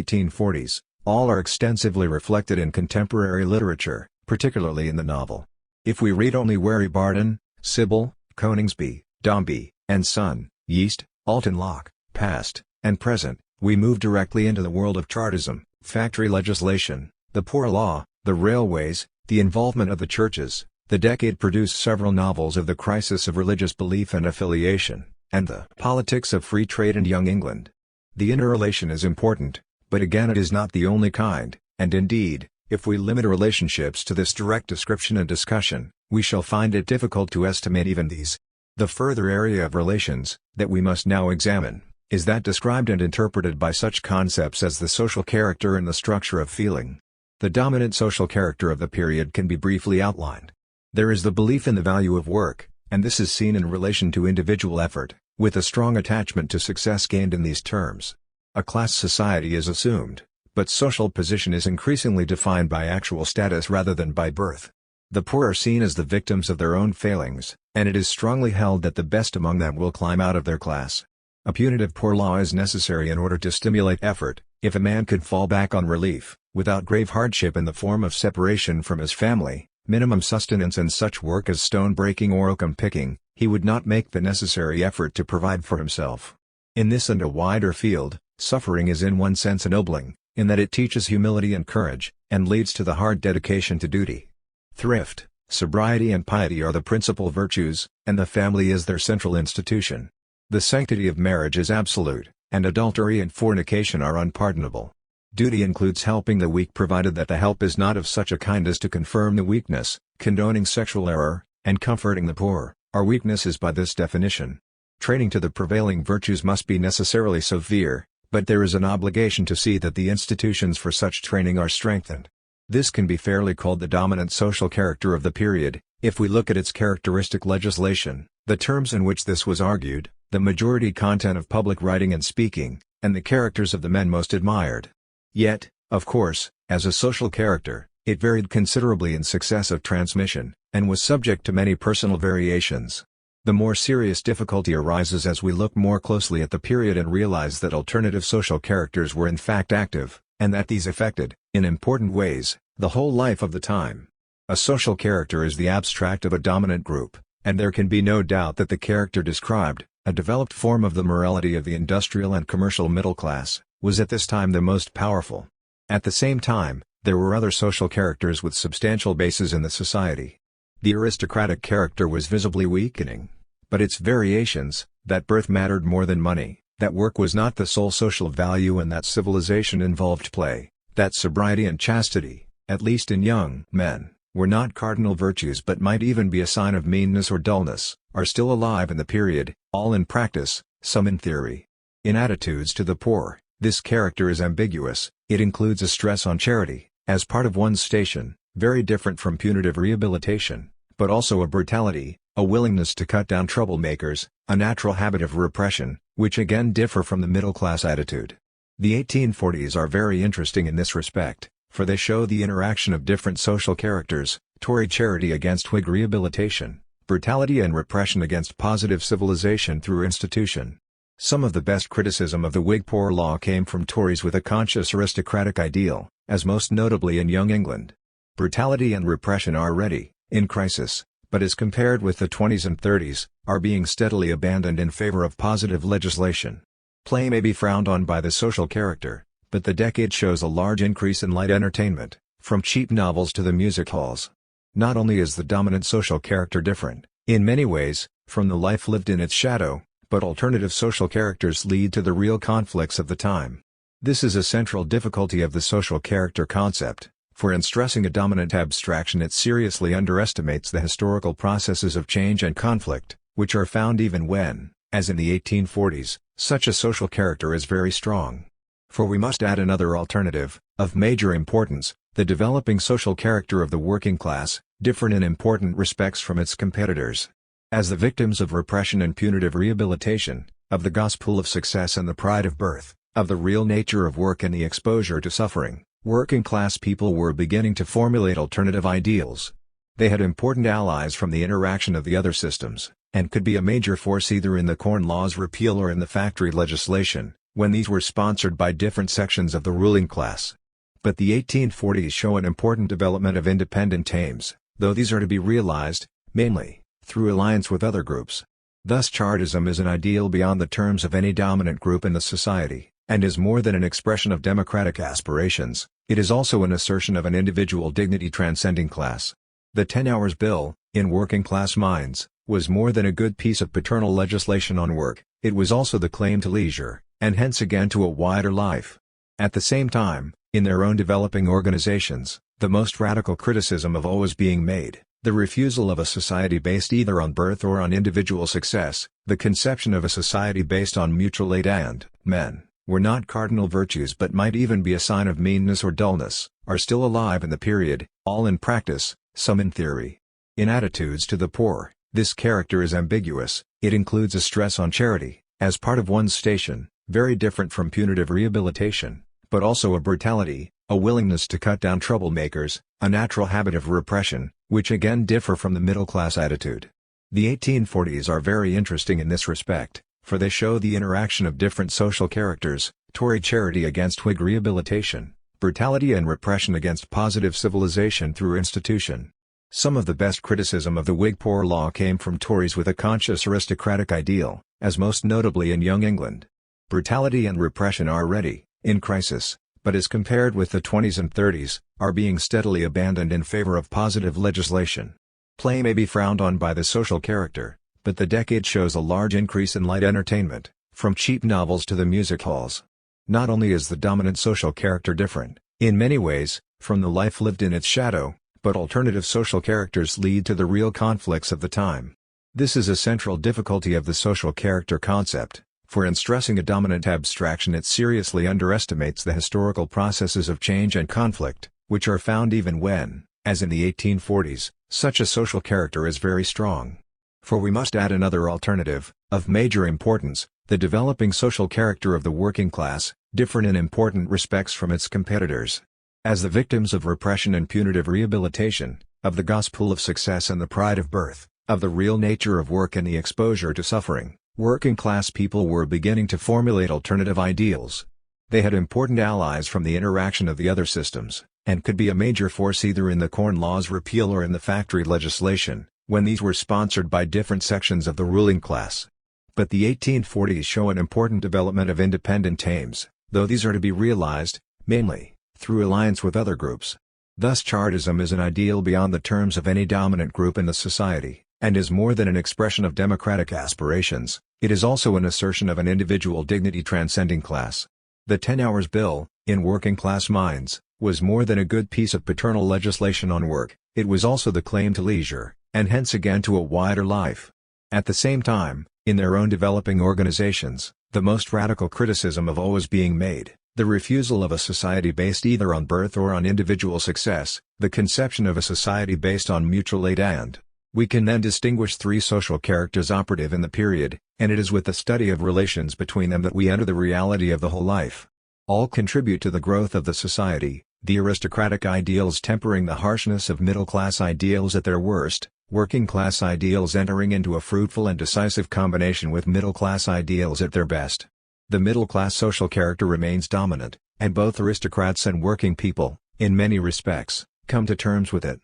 1840s, all are extensively reflected in contemporary literature, particularly in the novel. If we read only Wary Barton, Sybil, Coningsby, Dombey, and Son, Yeast, Alton Locke, past, and present, we move directly into the world of Chartism, factory legislation, the poor law, the railways, the involvement of the churches. The decade produced several novels of the crisis of religious belief and affiliation, and the politics of free trade and young England. The interrelation is important, but again it is not the only kind, and indeed, if we limit relationships to this direct description and discussion, we shall find it difficult to estimate even these. The further area of relations, that we must now examine, is that described and interpreted by such concepts as the social character and the structure of feeling. The dominant social character of the period can be briefly outlined. There is the belief in the value of work, and this is seen in relation to individual effort, with a strong attachment to success gained in these terms. A class society is assumed, but social position is increasingly defined by actual status rather than by birth. The poor are seen as the victims of their own failings, and it is strongly held that the best among them will climb out of their class. A punitive poor law is necessary in order to stimulate effort. If a man could fall back on relief, without grave hardship in the form of separation from his family, minimum sustenance and such work as stone breaking or oakum picking, he would not make the necessary effort to provide for himself. In this and a wider field, suffering is in one sense ennobling, in that it teaches humility and courage, and leads to the hard dedication to duty. Thrift, sobriety and piety are the principal virtues, and the family is their central institution. The sanctity of marriage is absolute, and adultery and fornication are unpardonable. Duty includes helping the weak provided that the help is not of such a kind as to confirm the weakness, condoning sexual error, and comforting the poor, are weaknesses by this definition. Training to the prevailing virtues must be necessarily severe, but there is an obligation to see that the institutions for such training are strengthened. This can be fairly called the dominant social character of the period, if we look at its characteristic legislation, the terms in which this was argued, the majority content of public writing and speaking, and the characters of the men most admired. Yet, of course, as a social character, It varied considerably in success of transmission, and was subject to many personal variations. The more serious difficulty arises as we look more closely at the period and realize that alternative social characters were in fact active, and that these affected, in important ways, the whole life of the time. A social character is the abstract of a dominant group, and there can be no doubt that the character described, a developed form of the morality of the industrial and commercial middle class, was at this time the most powerful. At the same time, there were other social characters with substantial bases in the society. The aristocratic character was visibly weakening. But its variations, that birth mattered more than money, that work was not the sole social value and that civilization involved play, that sobriety and chastity, at least in young men, were not cardinal virtues but might even be a sign of meanness or dullness, are still alive in the period, all in practice, some in theory. In attitudes to the poor, this character is ambiguous. It includes a stress on charity, as part of one's station, very different from punitive rehabilitation, but also a brutality, a willingness to cut down troublemakers, a natural habit of repression, which again differ from the middle-class attitude. The 1840s are very interesting in this respect, for they show the interaction of different social characters, Tory charity against Whig rehabilitation, brutality and repression against positive civilization through institution. Some of the best criticism of the Whig Poor Law came from Tories with a conscious aristocratic ideal, as most notably in Young England. Brutality and repression are ready, in crisis, but as compared with the 20s and 30s, are being steadily abandoned in favor of positive legislation. Play may be frowned on by the social character, but the decade shows a large increase in light entertainment, from cheap novels to the music halls. Not only is the dominant social character different, in many ways, from the life lived in its shadow, but alternative social characters lead to the real conflicts of the time. This is a central difficulty of the social character concept, for in stressing a dominant abstraction it seriously underestimates the historical processes of change and conflict, which are found even when, as in the 1840s, such a social character is very strong. For we must add another alternative, of major importance, the developing social character of the working class, different in important respects from its competitors. As the victims of repression and punitive rehabilitation, of the gospel of success and the pride of birth, of the real nature of work and the exposure to suffering, working-class people were beginning to formulate alternative ideals. They had important allies from the interaction of the other systems, and could be a major force either in the Corn Laws repeal or in the factory legislation, when these were sponsored by different sections of the ruling class. But the 1840s show an important development of independent aims, though these are to be realized, mainly, through alliance with other groups. Thus Chartism is an ideal beyond the terms of any dominant group in the society, and is more than an expression of democratic aspirations, it is also an assertion of an individual dignity transcending class. The 10 Hours Bill, in working-class minds, was more than a good piece of paternal legislation on work, it was also the claim to leisure, and hence again to a wider life. At the same time, in their own developing organizations, the most radical criticism of all was being made. The refusal of a society based either on birth or on individual success, the conception of a society based on mutual aid and men, were not cardinal virtues but might even be a sign of meanness or dullness, are still alive in the period, all in practice, some in theory. In attitudes to the poor, this character is ambiguous. It includes a stress on charity, as part of one's station, very different from punitive rehabilitation, but also a brutality, a willingness to cut down troublemakers, a natural habit of repression, which again differ from the middle-class attitude. The 1840s are very interesting in this respect, for they show the interaction of different social characters, Tory charity against Whig rehabilitation, brutality and repression against positive civilization through institution. Some of the best criticism of the Whig Poor Law came from Tories with a conscious aristocratic ideal, as most notably in Young England. Brutality and repression are ready, in crisis, but as compared with the 20s and 30s, are being steadily abandoned in favor of positive legislation. Play may be frowned on by the social character, but the decade shows a large increase in light entertainment, from cheap novels to the music halls. Not only is the dominant social character different, in many ways, from the life lived in its shadow, but alternative social characters lead to the real conflicts of the time. This is a central difficulty of the social character concept, for in stressing a dominant abstraction it seriously underestimates the historical processes of change and conflict, which are found even when, as in the 1840s, such a social character is very strong. For we must add another alternative, of major importance, the developing social character of the working class, different in important respects from its competitors. As the victims of repression and punitive rehabilitation, of the gospel of success and the pride of birth, of the real nature of work and the exposure to suffering, working-class people were beginning to formulate alternative ideals. They had important allies from the interaction of the other systems, and could be a major force either in the Corn Laws repeal or in the factory legislation, when these were sponsored by different sections of the ruling class. But the 1840s show an important development of independent aims, though these are to be realized, mainly, through alliance with other groups. Thus Chartism is an ideal beyond the terms of any dominant group in the society, and is more than an expression of democratic aspirations, it is also an assertion of an individual dignity transcending class. The 10 Hours Bill, in working-class minds, was more than a good piece of paternal legislation on work, it was also the claim to leisure, and hence again to a wider life. At the same time, in their own developing organizations, the most radical criticism of always being made, the refusal of a society based either on birth or on individual success, the conception of a society based on mutual aid and. We can then distinguish three social characters operative in the period, and it is with the study of relations between them that we enter the reality of the whole life. All contribute to the growth of the society, the aristocratic ideals tempering the harshness of middle-class ideals at their worst, working-class ideals entering into a fruitful and decisive combination with middle-class ideals at their best. The middle-class social character remains dominant, and both aristocrats and working people, in many respects, come to terms with it.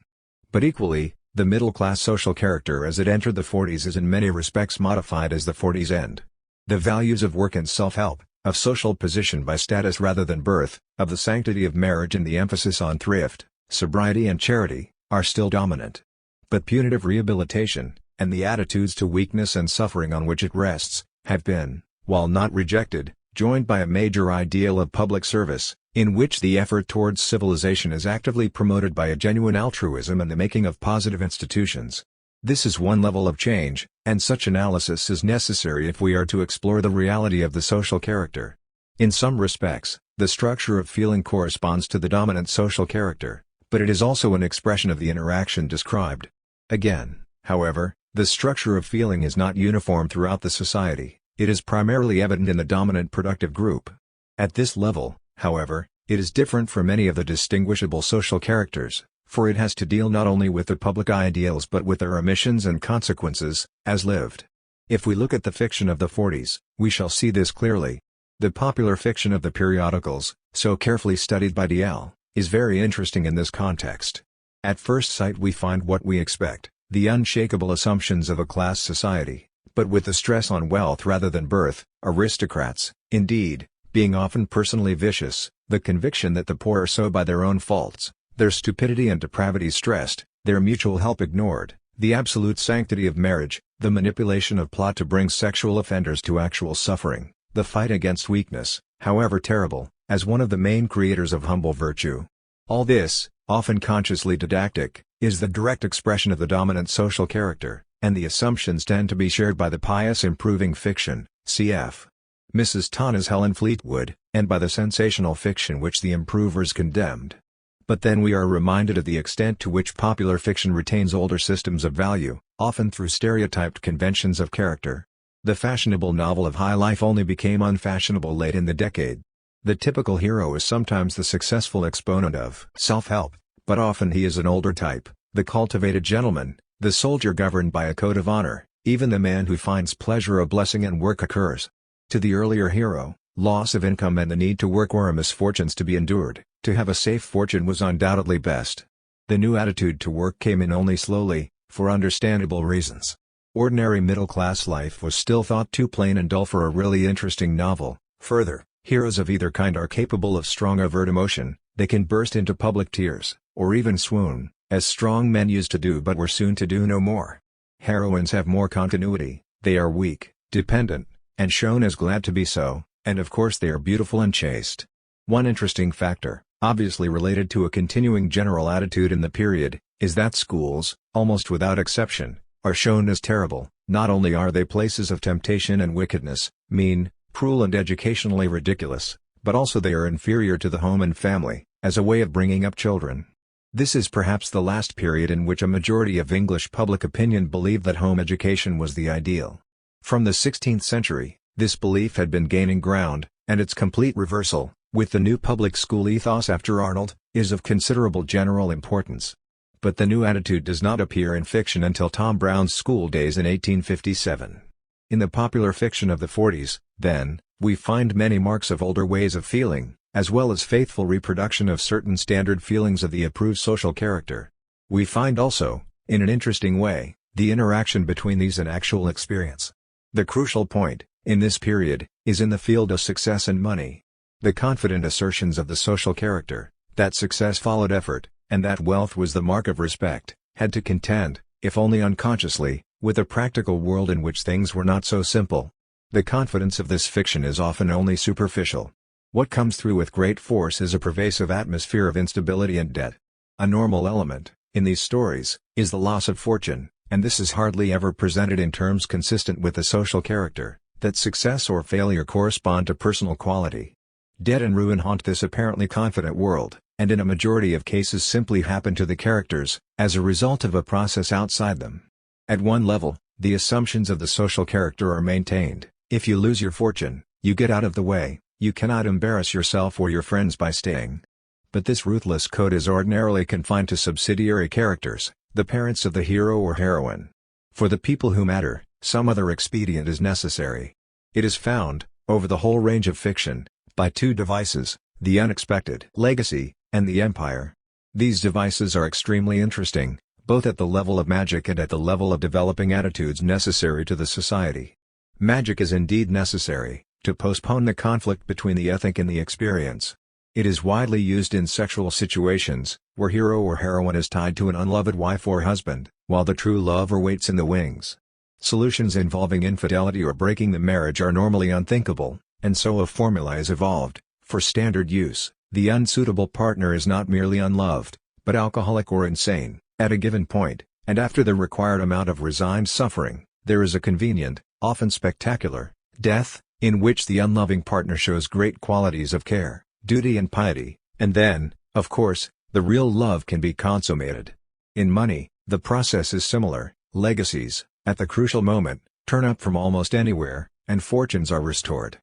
But equally, the middle-class social character as it entered the 40s is in many respects modified as the 40s end. The values of work and self-help, of social position by status rather than birth, of the sanctity of marriage and the emphasis on thrift, sobriety and charity, are still dominant. But punitive rehabilitation, and the attitudes to weakness and suffering on which it rests, have been, while not rejected, joined by a major ideal of public service, in which the effort towards civilization is actively promoted by a genuine altruism and the making of positive institutions. This is one level of change, and such analysis is necessary if we are to explore the reality of the social character. In some respects, the structure of feeling corresponds to the dominant social character, but it is also an expression of the interaction described. Again, however, the structure of feeling is not uniform throughout the society, it is primarily evident in the dominant productive group. At this level, however, it is different from any of the distinguishable social characters, for it has to deal not only with the public ideals but with their omissions and consequences, as lived. If we look at the fiction of the 40s, we shall see this clearly. The popular fiction of the periodicals, so carefully studied by D.L., is very interesting in this context. At first sight we find what we expect, the unshakable assumptions of a class society, but with the stress on wealth rather than birth, aristocrats, indeed, being often personally vicious, the conviction that the poor are so by their own faults, their stupidity and depravity stressed, their mutual help ignored, the absolute sanctity of marriage, the manipulation of plot to bring sexual offenders to actual suffering, the fight against weakness, however terrible, as one of the main creators of humble virtue. All this, often consciously didactic, is the direct expression of the dominant social character, and the assumptions tend to be shared by the pious improving fiction, cf. Mrs. Tana's Helen Fleetwood, and by the sensational fiction which the improvers condemned. But then we are reminded of the extent to which popular fiction retains older systems of value, often through stereotyped conventions of character. The fashionable novel of high life only became unfashionable late in the decade. The typical hero is sometimes the successful exponent of self-help, but often he is an older type, the cultivated gentleman, the soldier governed by a code of honor, even the man who finds pleasure a blessing and work occurs. To the earlier hero, loss of income and the need to work were misfortunes to be endured, to have a safe fortune was undoubtedly best. The new attitude to work came in only slowly, for understandable reasons. Ordinary middle-class life was still thought too plain and dull for a really interesting novel. Further, heroes of either kind are capable of strong overt emotion, they can burst into public tears, or even swoon, as strong men used to do but were soon to do no more. Heroines have more continuity, they are weak, dependent, and shown as glad to be so, and of course they are beautiful and chaste. One interesting factor, obviously related to a continuing general attitude in the period, is that schools, almost without exception, are shown as terrible. Not only are they places of temptation and wickedness, mean, cruel and educationally ridiculous, but also they are inferior to the home and family, as a way of bringing up children. This is perhaps the last period in which a majority of English public opinion believed that home education was the ideal. From the 16th century, this belief had been gaining ground, and its complete reversal, with the new public school ethos after Arnold, is of considerable general importance. But the new attitude does not appear in fiction until Tom Brown's School Days in 1857. In the popular fiction of the 40s, then, we find many marks of older ways of feeling, as well as faithful reproduction of certain standard feelings of the approved social character. We find also, in an interesting way, the interaction between these and actual experience. The crucial point, in this period, is in the field of success and money. The confident assertions of the social character, that success followed effort, and that wealth was the mark of respect, had to contend, if only unconsciously, with a practical world in which things were not so simple. The confidence of this fiction is often only superficial. What comes through with great force is a pervasive atmosphere of instability and debt. A normal element, in these stories, is the loss of fortune, and this is hardly ever presented in terms consistent with the social character, that success or failure correspond to personal quality. Debt and ruin haunt this apparently confident world, and in a majority of cases simply happen to the characters, as a result of a process outside them. At one level, the assumptions of the social character are maintained. If you lose your fortune, you get out of the way, you cannot embarrass yourself or your friends by staying. But this ruthless code is ordinarily confined to subsidiary characters, the parents of the hero or heroine. For the people who matter, some other expedient is necessary. It is found, over the whole range of fiction, by two devices, the unexpected legacy, and the empire. These devices are extremely interesting, both at the level of magic and at the level of developing attitudes necessary to the society. Magic is indeed necessary, to postpone the conflict between the ethic and the experience. It is widely used in sexual situations, where hero or heroine is tied to an unloved wife or husband, while the true lover waits in the wings. Solutions involving infidelity or breaking the marriage are normally unthinkable, and so a formula is evolved. For standard use, the unsuitable partner is not merely unloved, but alcoholic or insane, at a given point, and after the required amount of resigned suffering, there is a convenient, often spectacular, death, in which the unloving partner shows great qualities of care, duty and piety, and then, of course, the real love can be consummated. In money, the process is similar. Legacies, at the crucial moment, turn up from almost anywhere, and fortunes are restored.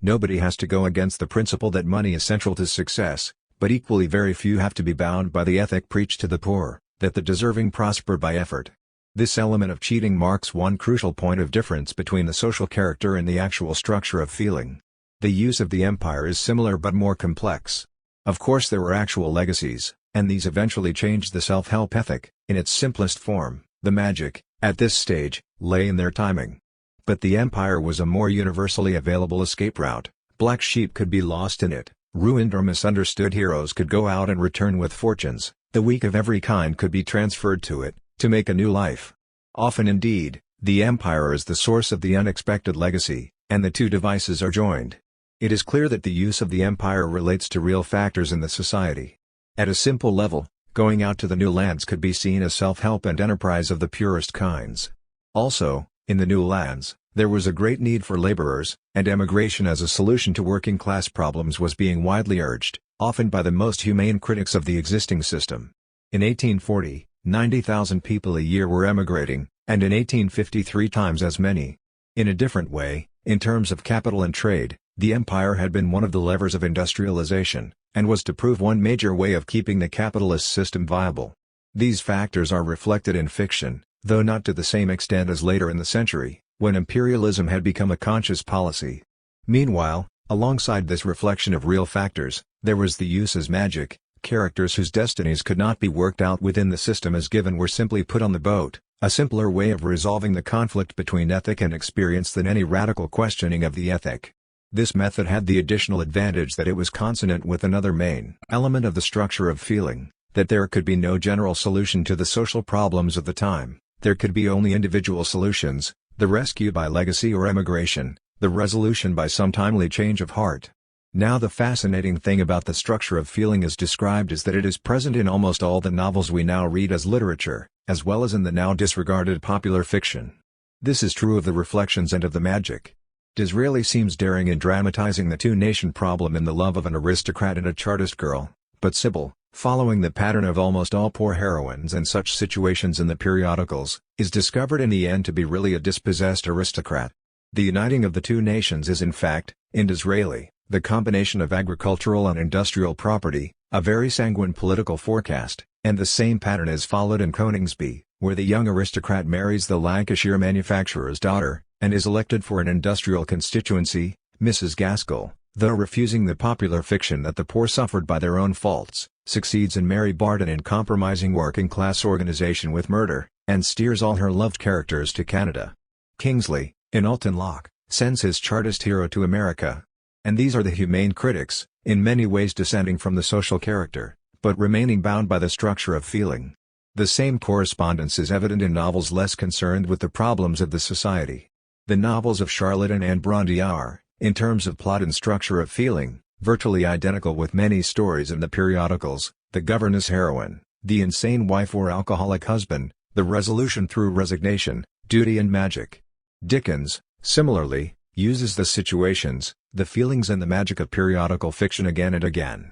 Nobody has to go against the principle that money is central to success, but equally very few have to be bound by the ethic preached to the poor, that the deserving prosper by effort. This element of cheating marks one crucial point of difference between the social character and the actual structure of feeling. The use of the empire is similar but more complex. Of course there were actual legacies, and these eventually changed the self-help ethic. In its simplest form, the magic, at this stage, lay in their timing. But the empire was a more universally available escape route. Black sheep could be lost in it, ruined or misunderstood heroes could go out and return with fortunes, the weak of every kind could be transferred to it, to make a new life. Often indeed, the empire is the source of the unexpected legacy, and the two devices are joined. It is clear that the use of the empire relates to real factors in the society. At a simple level, going out to the new lands could be seen as self-help and enterprise of the purest kinds. Also, in the new lands, there was a great need for laborers, and emigration as a solution to working-class problems was being widely urged, often by the most humane critics of the existing system. In 1840, 90,000 people a year were emigrating, and in 1853 times as many. In a different way, in terms of capital and trade, the empire had been one of the levers of industrialization, and was to prove one major way of keeping the capitalist system viable. These factors are reflected in fiction, though not to the same extent as later in the century, when imperialism had become a conscious policy. Meanwhile, alongside this reflection of real factors, there was the use as magic. Characters whose destinies could not be worked out within the system as given were simply put on the boat, a simpler way of resolving the conflict between ethic and experience than any radical questioning of the ethic. This method had the additional advantage that it was consonant with another main element of the structure of feeling, that there could be no general solution to the social problems of the time, there could be only individual solutions, the rescue by legacy or emigration, the resolution by some timely change of heart. Now the fascinating thing about the structure of feeling as described is that it is present in almost all the novels we now read as literature, as well as in the now disregarded popular fiction. This is true of the reflections and of the magic. Disraeli seems daring in dramatizing the two-nation problem in the love of an aristocrat and a Chartist girl, but Sybil, following the pattern of almost all poor heroines and such situations in the periodicals, is discovered in the end to be really a dispossessed aristocrat. The uniting of the two nations is in fact, in Disraeli, The combination of agricultural and industrial property, a very sanguine political forecast, and the same pattern is followed in Coningsby, where the young aristocrat marries the Lancashire manufacturer's daughter, and is elected for an industrial constituency, Mrs. Gaskell, though refusing the popular fiction that the poor suffered by their own faults, succeeds in Mary Barton in compromising working-class organisation with murder, and steers all her loved characters to Canada. Kingsley, in Alton Locke, sends his Chartist hero to America. And these are the humane critics, in many ways descending from the social character, but remaining bound by the structure of feeling. The same correspondence is evident in novels less concerned with the problems of the society. The novels of Charlotte and Anne Bronte are, in terms of plot and structure of feeling, virtually identical with many stories in the periodicals: the governess heroine, the insane wife or alcoholic husband, the resolution through resignation, duty and magic. Dickens, similarly, uses the situations, the feelings and the magic of periodical fiction again and again.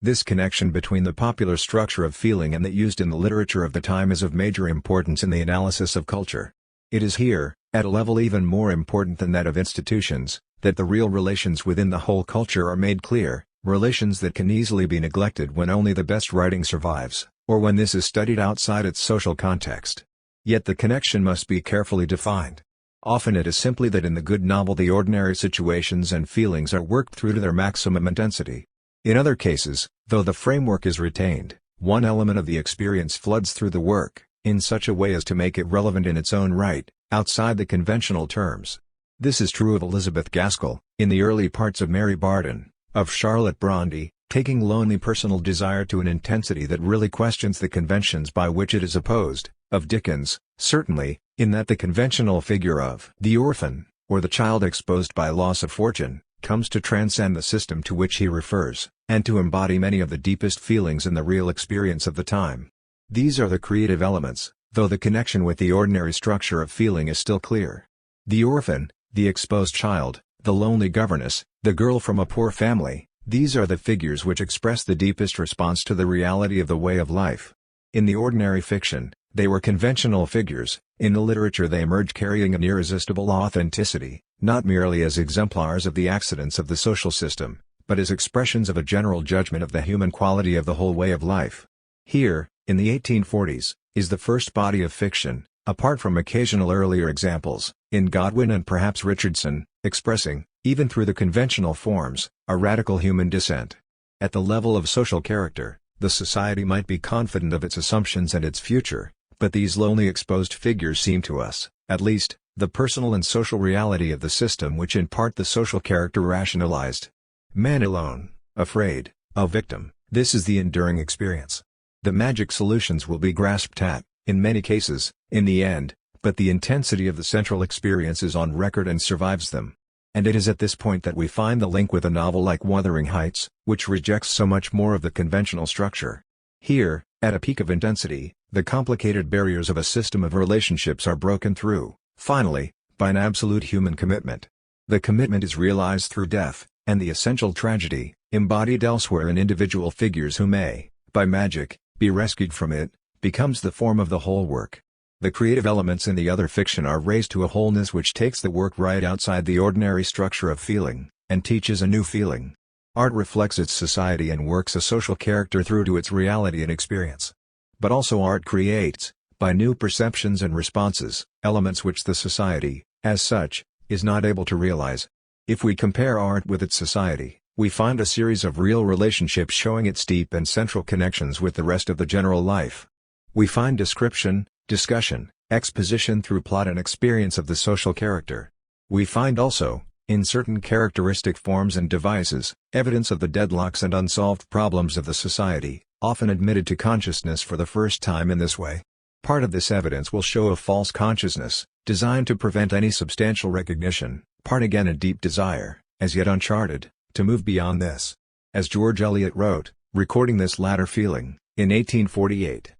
This connection between the popular structure of feeling and that used in the literature of the time is of major importance in the analysis of culture. It is here, at a level even more important than that of institutions, that the real relations within the whole culture are made clear, relations that can easily be neglected when only the best writing survives, or when this is studied outside its social context. Yet the connection must be carefully defined. Often it is simply that in the good novel the ordinary situations and feelings are worked through to their maximum intensity. In other cases, though the framework is retained, one element of the experience floods through the work, in such a way as to make it relevant in its own right, outside the conventional terms. This is true of Elizabeth Gaskell, in the early parts of Mary Barton, of Charlotte Bronte, taking lonely personal desire to an intensity that really questions the conventions by which it is opposed, of Dickens, certainly, in that the conventional figure of the orphan, or the child exposed by loss of fortune, comes to transcend the system to which he refers, and to embody many of the deepest feelings in the real experience of the time. These are the creative elements, though the connection with the ordinary structure of feeling is still clear. The orphan, the exposed child, the lonely governess, the girl from a poor family, these are the figures which express the deepest response to the reality of the way of life. In the ordinary fiction, they were conventional figures; in the literature they emerge carrying an irresistible authenticity, not merely as exemplars of the accidents of the social system, but as expressions of a general judgment of the human quality of the whole way of life. Here, in the 1840s, is the first body of fiction, apart from occasional earlier examples, in Godwin and perhaps Richardson, expressing, even through the conventional forms, a radical human dissent. At the level of social character, the society might be confident of its assumptions and its future, but these lonely exposed figures seem to us, at least, the personal and social reality of the system which in part the social character rationalized. Man alone, afraid, a victim, this is the enduring experience. The magic solutions will be grasped at, in many cases, in the end, but the intensity of the central experience is on record and survives them. And it is at this point that we find the link with a novel like Wuthering Heights, which rejects so much more of the conventional structure. Here, at a peak of intensity, the complicated barriers of a system of relationships are broken through, finally, by an absolute human commitment. The commitment is realized through death, and the essential tragedy, embodied elsewhere in individual figures who may, by magic, be rescued from it, becomes the form of the whole work. The creative elements in the other fiction are raised to a wholeness which takes the work right outside the ordinary structure of feeling, and teaches a new feeling. Art reflects its society and works a social character through to its reality and experience. But also art creates, by new perceptions and responses, elements which the society, as such, is not able to realize. If we compare art with its society, we find a series of real relationships showing its deep and central connections with the rest of the general life. We find description, discussion, exposition through plot and experience of the social character. We find also, in certain characteristic forms and devices, evidence of the deadlocks and unsolved problems of the society, often admitted to consciousness for the first time in this way. Part of this evidence will show a false consciousness, designed to prevent any substantial recognition, part again a deep desire, as yet uncharted, to move beyond this. As George Eliot wrote, recording this latter feeling, in 1848.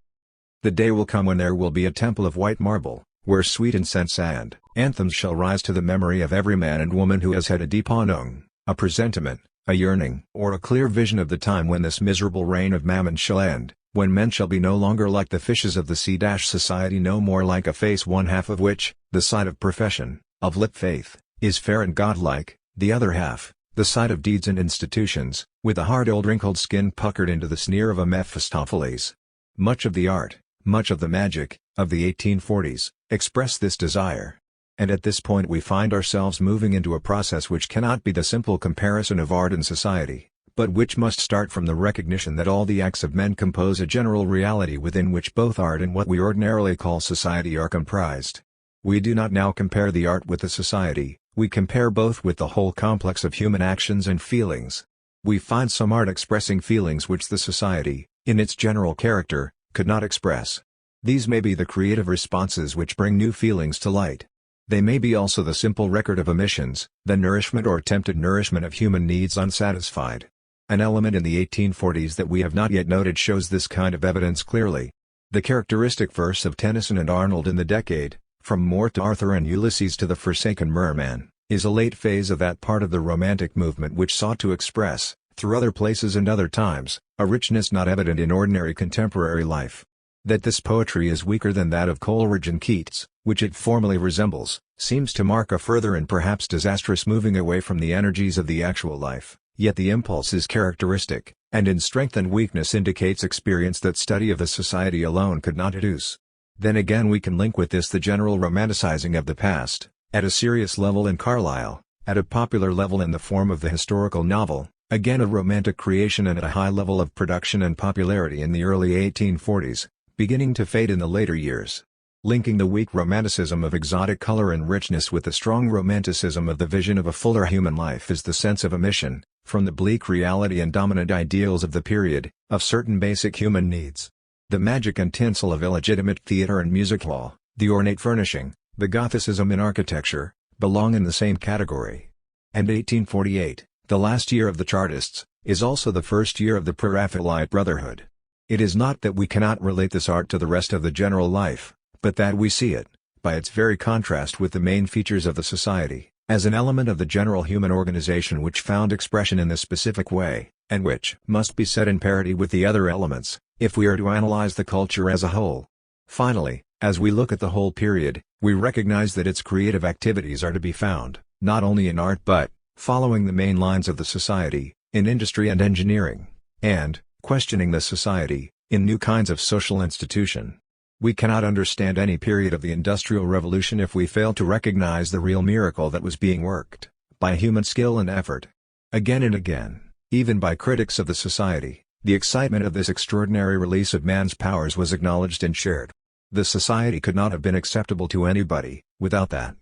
The day will come when there will be a temple of white marble, where sweet incense and anthems shall rise to the memory of every man and woman who has had a deep longing, a presentiment, a yearning, or a clear vision of the time when this miserable reign of mammon shall end, when men shall be no longer like the fishes of the sea. Society no more like a face one half of which, the side of profession, of lip faith, is fair and godlike, the other half, The sight of deeds and institutions, with the hard old wrinkled skin puckered into the sneer of a Mephistopheles. Much of the art, much of the magic, of the 1840s, express this desire. And at this point we find ourselves moving into a process which cannot be the simple comparison of art and society, but which must start from the recognition that all the acts of men compose a general reality within which both art and what we ordinarily call society are comprised. We do not now compare the art with the society, we compare both with the whole complex of human actions and feelings. We find some art expressing feelings which the society, in its general character, could not express. These may be the creative responses which bring new feelings to light. They may be also the simple record of omissions, the nourishment or attempted nourishment of human needs unsatisfied. An element in the 1840s that we have not yet noted shows this kind of evidence clearly. The characteristic verse of Tennyson and Arnold in the decade, "From Moore to Arthur and Ulysses to the Forsaken Merman," is a late phase of that part of the Romantic movement which sought to express, through other places and other times, a richness not evident in ordinary contemporary life. That this poetry is weaker than that of Coleridge and Keats, which it formally resembles, seems to mark a further and perhaps disastrous moving away from the energies of the actual life, yet the impulse is characteristic, and in strength and weakness indicates experience that study of the society alone could not educe. Then again we can link with this the general romanticizing of the past, at a serious level in Carlyle, at a popular level in the form of the historical novel, again a romantic creation and at a high level of production and popularity in the early 1840s, beginning to fade in the later years. Linking the weak romanticism of exotic color and richness with the strong romanticism of the vision of a fuller human life is the sense of omission, from the bleak reality and dominant ideals of the period, of certain basic human needs. The magic and tinsel of illegitimate theater and music hall, the ornate furnishing, the Gothicism in architecture, belong in the same category. And 1848, the last year of the Chartists, is also the first year of the Pre-Raphaelite Brotherhood. It is not that we cannot relate this art to the rest of the general life, but that we see it, by its very contrast with the main features of the society, as an element of the general human organization which found expression in this specific way, and which must be set in parity with the other elements, if we are to analyze the culture as a whole. Finally, as we look at the whole period, we recognize that its creative activities are to be found, not only in art but, following the main lines of the society, in industry and engineering, and, questioning the society, in new kinds of social institution. We cannot understand any period of the Industrial Revolution if we fail to recognize the real miracle that was being worked, by human skill and effort. Again and again, even by critics of the society, the excitement of this extraordinary release of man's powers was acknowledged and shared. The society could not have been acceptable to anybody, without that.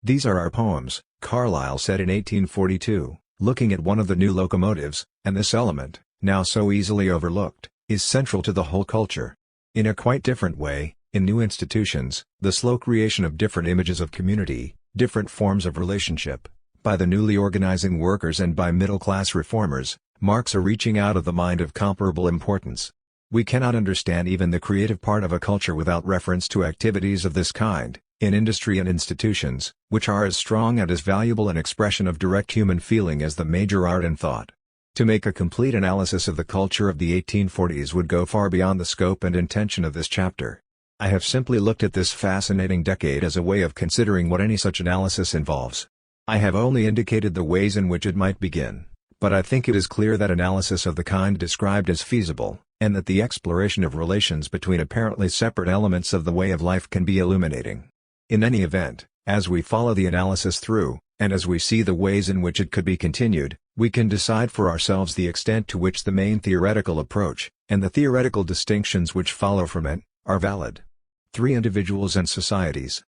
"These are our poems," Carlyle said in 1842, looking at one of the new locomotives, and this element, now so easily overlooked, is central to the whole culture. In a quite different way, in new institutions, the slow creation of different images of community, different forms of relationship, by the newly organizing workers and by middle-class reformers, marks a reaching out of the mind of comparable importance. We cannot understand even the creative part of a culture without reference to activities of this kind, in industry and institutions, which are as strong and as valuable an expression of direct human feeling as the major art and thought. To make a complete analysis of the culture of the 1840s would go far beyond the scope and intention of this chapter. I have simply looked at this fascinating decade as a way of considering what any such analysis involves. I have only indicated the ways in which it might begin, but I think it is clear that analysis of the kind described is feasible, and that the exploration of relations between apparently separate elements of the way of life can be illuminating. In any event, as we follow the analysis through, and as we see the ways in which it could be continued, we can decide for ourselves the extent to which the main theoretical approach, and the theoretical distinctions which follow from it, are valid. 3. Individuals and societies.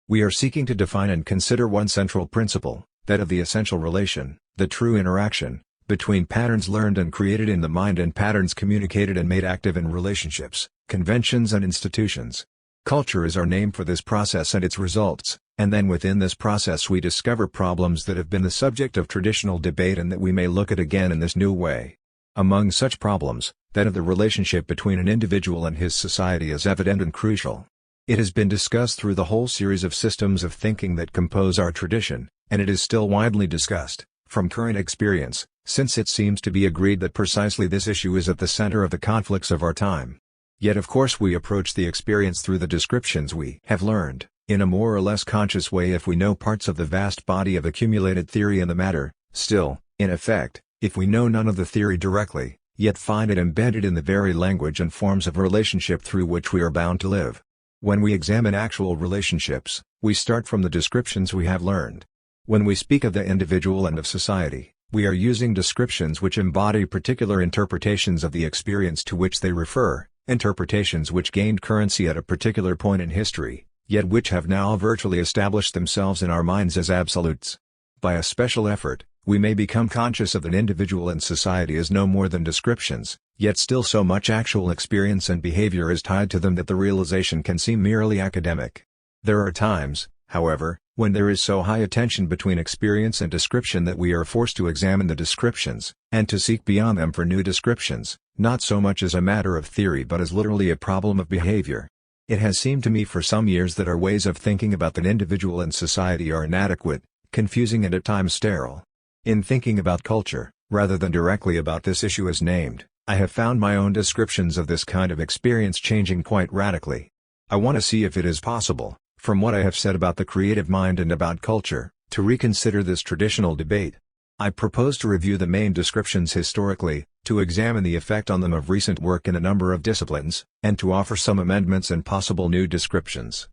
We are seeking to define and consider one central principle, that of the essential relation, the true interaction, between patterns learned and created in the mind and patterns communicated and made active in relationships, conventions and institutions. Culture is our name for this process and its results, and then within this process we discover problems that have been the subject of traditional debate and that we may look at again in this new way. Among such problems, that of the relationship between an individual and his society is evident and crucial. It has been discussed through the whole series of systems of thinking that compose our tradition, and it is still widely discussed, from current experience, since it seems to be agreed that precisely this issue is at the center of the conflicts of our time. Yet of course we approach the experience through the descriptions we have learned, in a more or less conscious way if we know parts of the vast body of accumulated theory in the matter. Still, In effect, if we know none of the theory directly, yet find it embedded in the very language and forms of relationship through which we are bound to live. When we examine actual relationships, we start from the descriptions we have learned. When we speak of the individual and of society, we are using descriptions which embody particular interpretations of the experience to which they refer, interpretations which gained currency at a particular point in history, yet which have now virtually established themselves in our minds as absolutes. By a special effort, we may become conscious of an individual and society as no more than descriptions, yet still so much actual experience and behavior is tied to them that the realization can seem merely academic. There are times, however, when there is so high a tension between experience and description that we are forced to examine the descriptions, and to seek beyond them for new descriptions, not so much as a matter of theory but as literally a problem of behavior. It has seemed to me for some years that our ways of thinking about the individual and society are inadequate, confusing and at times sterile. In thinking about culture, rather than directly about this issue as named, I have found my own descriptions of this kind of experience changing quite radically. I want to see if it is possible, from what I have said about the creative mind and about culture, to reconsider this traditional debate. I propose to review the main descriptions historically, to examine the effect on them of recent work in a number of disciplines, and to offer some amendments and possible new descriptions.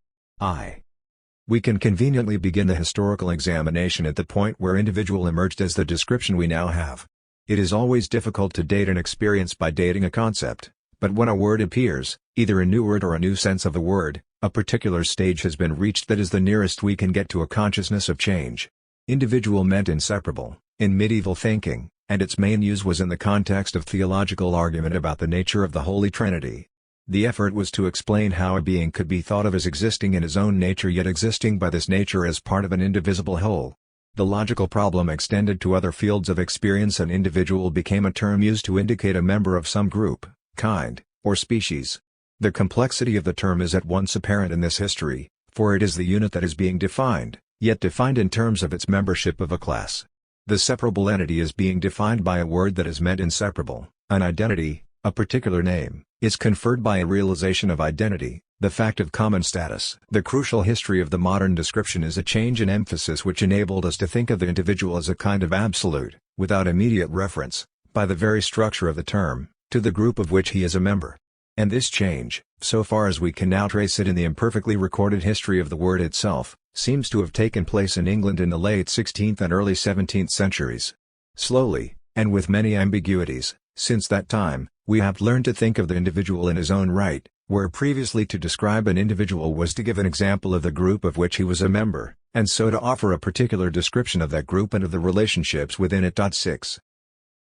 We can conveniently begin the historical examination at the point where individual emerged as the description we now have. It is always difficult to date an experience by dating a concept, but when a word appears, either a new word or a new sense of a word, a particular stage has been reached that is the nearest we can get to a consciousness of change. Individual meant inseparable, in medieval thinking, and its main use was in the context of theological argument about the nature of the Holy Trinity. The effort was to explain how a being could be thought of as existing in his own nature yet existing by this nature as part of an indivisible whole. The logical problem extended to other fields of experience and individual became a term used to indicate a member of some group, kind, or species. The complexity of the term is at once apparent in this history, for it is the unit that is being defined, yet defined in terms of its membership of a class. The separable entity is being defined by a word that is meant inseparable, an identity, a particular name, is conferred by a realization of identity, the fact of common status. The crucial history of the modern description is a change in emphasis which enabled us to think of the individual as a kind of absolute, without immediate reference, by the very structure of the term, to the group of which he is a member. And this change, so far as we can now trace it in the imperfectly recorded history of the word itself, seems to have taken place in England in the late 16th and early 17th centuries. Slowly, and with many ambiguities, since that time, we have learned to think of the individual in his own right, where previously to describe an individual was to give an example of the group of which he was a member, and so to offer a particular description of that group and of the relationships within it. 6.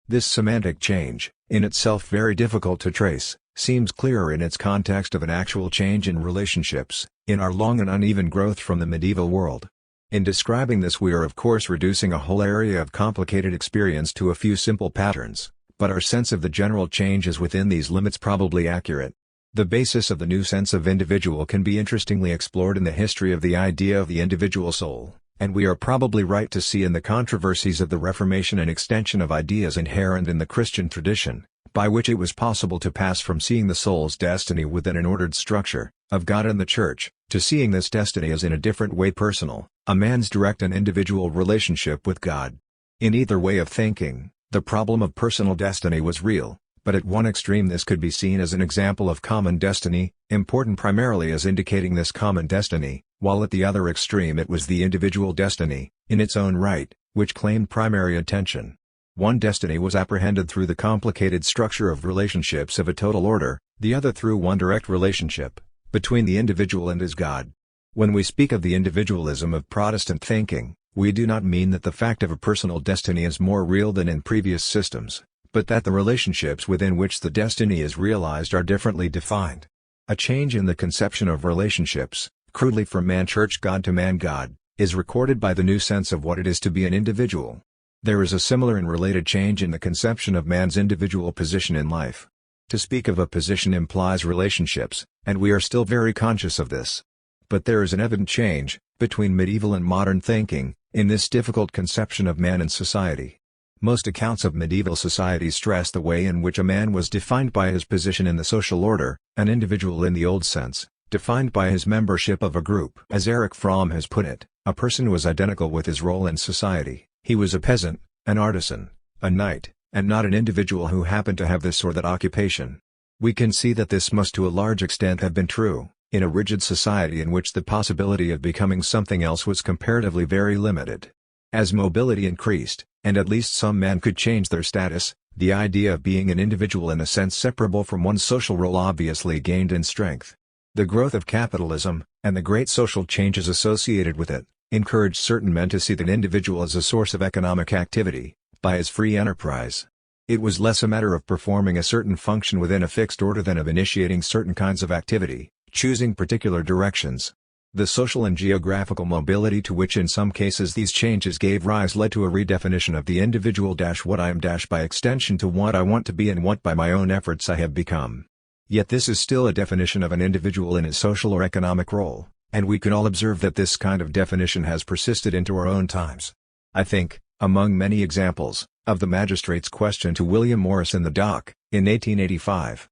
This semantic change, in itself very difficult to trace, seems clearer in its context of an actual change in relationships, in our long and uneven growth from the medieval world. In describing this we are of course reducing a whole area of complicated experience to a few simple patterns, but our sense of the general change is within these limits probably accurate. The basis of the new sense of individual can be interestingly explored in the history of the idea of the individual soul, and we are probably right to see in the controversies of the Reformation an extension of ideas inherent in the Christian tradition, by which it was possible to pass from seeing the soul's destiny within an ordered structure, of God and the Church, to seeing this destiny as in a different way personal, a man's direct and individual relationship with God. In either way of thinking, the problem of personal destiny was real, but at one extreme this could be seen as an example of common destiny, important primarily as indicating this common destiny, while at the other extreme it was the individual destiny, in its own right, which claimed primary attention. One destiny was apprehended through the complicated structure of relationships of a total order, the other through one direct relationship, between the individual and his God. When we speak of the individualism of Protestant thinking, we do not mean that the fact of a personal destiny is more real than in previous systems, but that the relationships within which the destiny is realized are differently defined. A change in the conception of relationships, crudely from man-church God to man-God, is recorded by the new sense of what it is to be an individual. There is a similar and related change in the conception of man's individual position in life. To speak of a position implies relationships, and we are still very conscious of this. But there is an evident change, between medieval and modern thinking, in this difficult conception of man and society. Most accounts of medieval society stress the way in which a man was defined by his position in the social order, an individual in the old sense, defined by his membership of a group. As Erich Fromm has put it, a person was identical with his role in society. He was a peasant, an artisan, a knight, and not an individual who happened to have this or that occupation. We can see that this must to a large extent have been true, in a rigid society in which the possibility of becoming something else was comparatively very limited. As mobility increased, and at least some men could change their status, the idea of being an individual in a sense separable from one's social role obviously gained in strength. The growth of capitalism, and the great social changes associated with it, encouraged certain men to see the individual as a source of economic activity, by his free enterprise. It was less a matter of performing a certain function within a fixed order than of initiating certain kinds of activity, choosing particular directions. The social and geographical mobility to which in some cases these changes gave rise led to a redefinition of the individual what I am by extension to what I want to be and what by my own efforts I have become. Yet this is still a definition of an individual in his social or economic role, and we can all observe that this kind of definition has persisted into our own times. I think, among many examples, of the magistrate's question to William Morris in the dock, in 1885.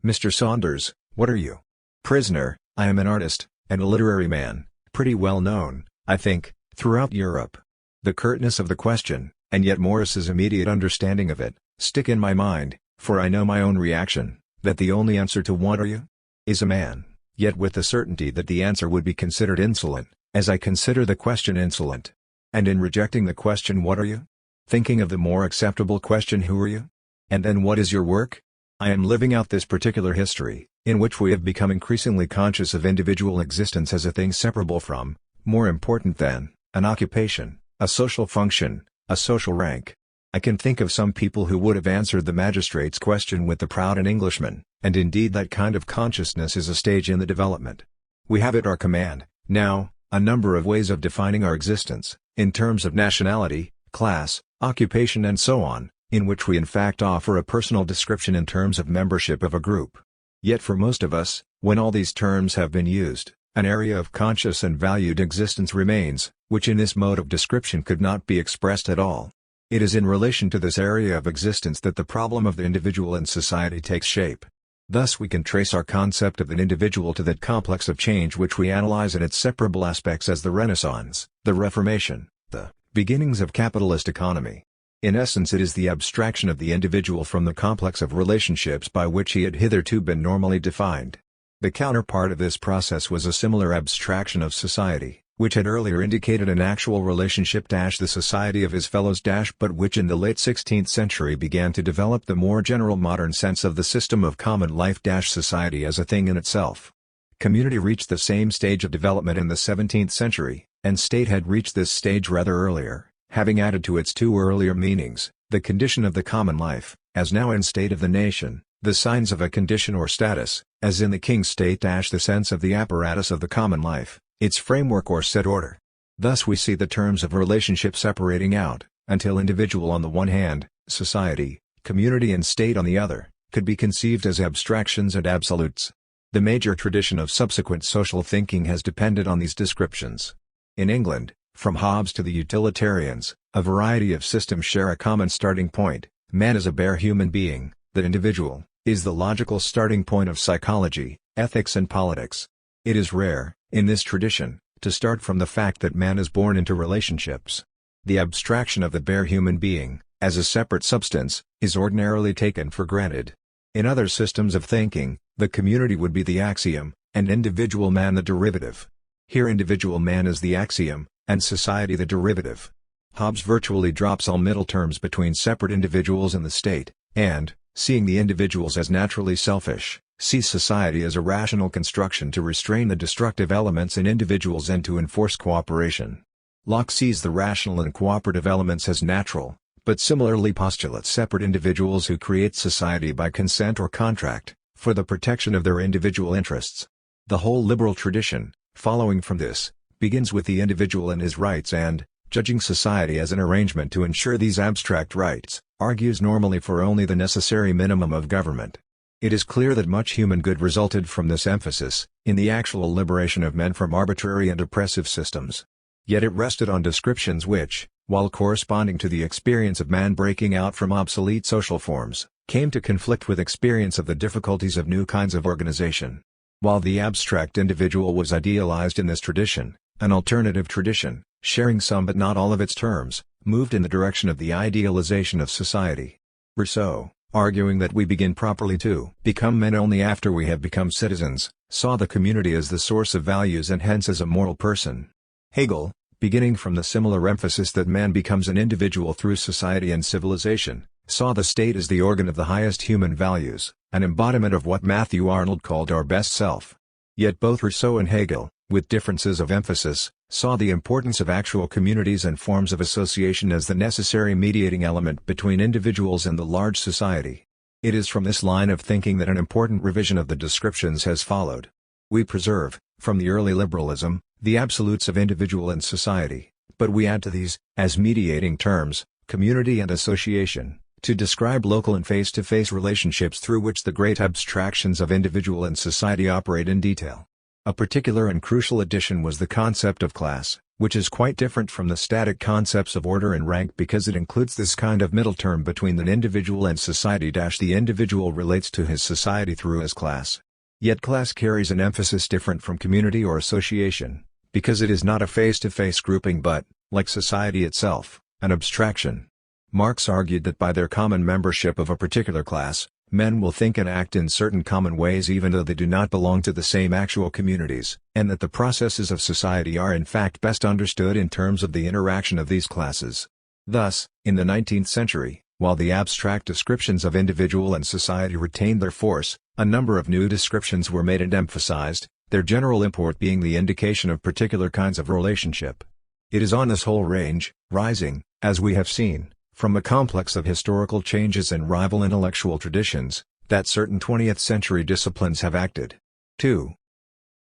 "Mr. Saunders, what are you?" "Prisoner, I am an artist, and a literary man, pretty well known, I think, throughout Europe." The curtness of the question, and yet Morris's immediate understanding of it, stick in my mind, for I know my own reaction, that the only answer to "what are you?" is a man, yet with the certainty that the answer would be considered insolent, as I consider the question insolent. And in rejecting the question "what are you?" thinking of the more acceptable question "who are you?" and then "what is your work?" I am living out this particular history, in which we have become increasingly conscious of individual existence as a thing separable from, more important than, an occupation, a social function, a social rank. I can think of some people who would have answered the magistrate's question with the proud an Englishman, and indeed that kind of consciousness is a stage in the development. We have at our command, now, a number of ways of defining our existence, in terms of nationality, class, occupation and so on, in which we in fact offer a personal description in terms of membership of a group. Yet for most of us, when all these terms have been used, an area of conscious and valued existence remains, which in this mode of description could not be expressed at all. It is in relation to this area of existence that the problem of the individual in society takes shape. Thus we can trace our concept of an individual to that complex of change which we analyze in its separable aspects as the Renaissance, the Reformation, the beginnings of capitalist economy. In essence it is the abstraction of the individual from the complex of relationships by which he had hitherto been normally defined. The counterpart of this process was a similar abstraction of society, which had earlier indicated an actual relationship the society of his fellows but which in the late 16th century began to develop the more general modern sense of the system of common life society as a thing in itself. Community reached the same stage of development in the 17th century, and state had reached this stage rather earlier, having added to its two earlier meanings, the condition of the common life, as now in state of the nation, the signs of a condition or status, as in the king's state the sense of the apparatus of the common life, its framework or set order. Thus we see the terms of relationship separating out, until individual on the one hand, society, community and state on the other, could be conceived as abstractions and absolutes. The major tradition of subsequent social thinking has depended on these descriptions. In England, from Hobbes to the utilitarians, a variety of systems share a common starting point. Man is a bare human being, the individual, is the logical starting point of psychology, ethics and politics. It is rare, in this tradition, to start from the fact that man is born into relationships. The abstraction of the bare human being, as a separate substance, is ordinarily taken for granted. In other systems of thinking, the community would be the axiom, and individual man the derivative. Here individual man is the axiom, and society the derivative. Hobbes virtually drops all middle terms between separate individuals and the state, and, seeing the individuals as naturally selfish, sees society as a rational construction to restrain the destructive elements in individuals and to enforce cooperation. Locke sees the rational and cooperative elements as natural, but similarly postulates separate individuals who create society by consent or contract, for the protection of their individual interests. The whole liberal tradition, following from this, begins with the individual and his rights and, judging society as an arrangement to ensure these abstract rights, argues normally for only the necessary minimum of government. It is clear that much human good resulted from this emphasis, in the actual liberation of men from arbitrary and oppressive systems. Yet it rested on descriptions which, while corresponding to the experience of man breaking out from obsolete social forms, came to conflict with experience of the difficulties of new kinds of organization. While the abstract individual was idealized in this tradition, an alternative tradition, sharing some but not all of its terms, moved in the direction of the idealization of society. Rousseau, arguing that we begin properly to become men only after we have become citizens, saw the community as the source of values and hence as a moral person. Hegel, beginning from the similar emphasis that man becomes an individual through society and civilization, saw the state as the organ of the highest human values, an embodiment of what Matthew Arnold called our best self. Yet both Rousseau and Hegel, with differences of emphasis, saw the importance of actual communities and forms of association as the necessary mediating element between individuals and the large society. It is from this line of thinking that an important revision of the descriptions has followed. We preserve, from the early liberalism, the absolutes of individual and society, but we add to these, as mediating terms, community and association, to describe local and face-to-face relationships through which the great abstractions of individual and society operate in detail. A particular and crucial addition was the concept of class, which is quite different from the static concepts of order and rank because it includes this kind of middle term between an individual and society. The individual relates to his society through his class. Yet class carries an emphasis different from community or association, because it is not a face-to-face grouping but, like society itself, an abstraction. Marx argued that by their common membership of a particular class, men will think and act in certain common ways even though they do not belong to the same actual communities, and that the processes of society are in fact best understood in terms of the interaction of these classes. Thus, in the 19th century, while the abstract descriptions of individual and society retained their force, a number of new descriptions were made and emphasized, their general import being the indication of particular kinds of relationship. It is on this whole range, rising, as we have seen, from a complex of historical changes and rival intellectual traditions, that certain 20th century disciplines have acted. 2.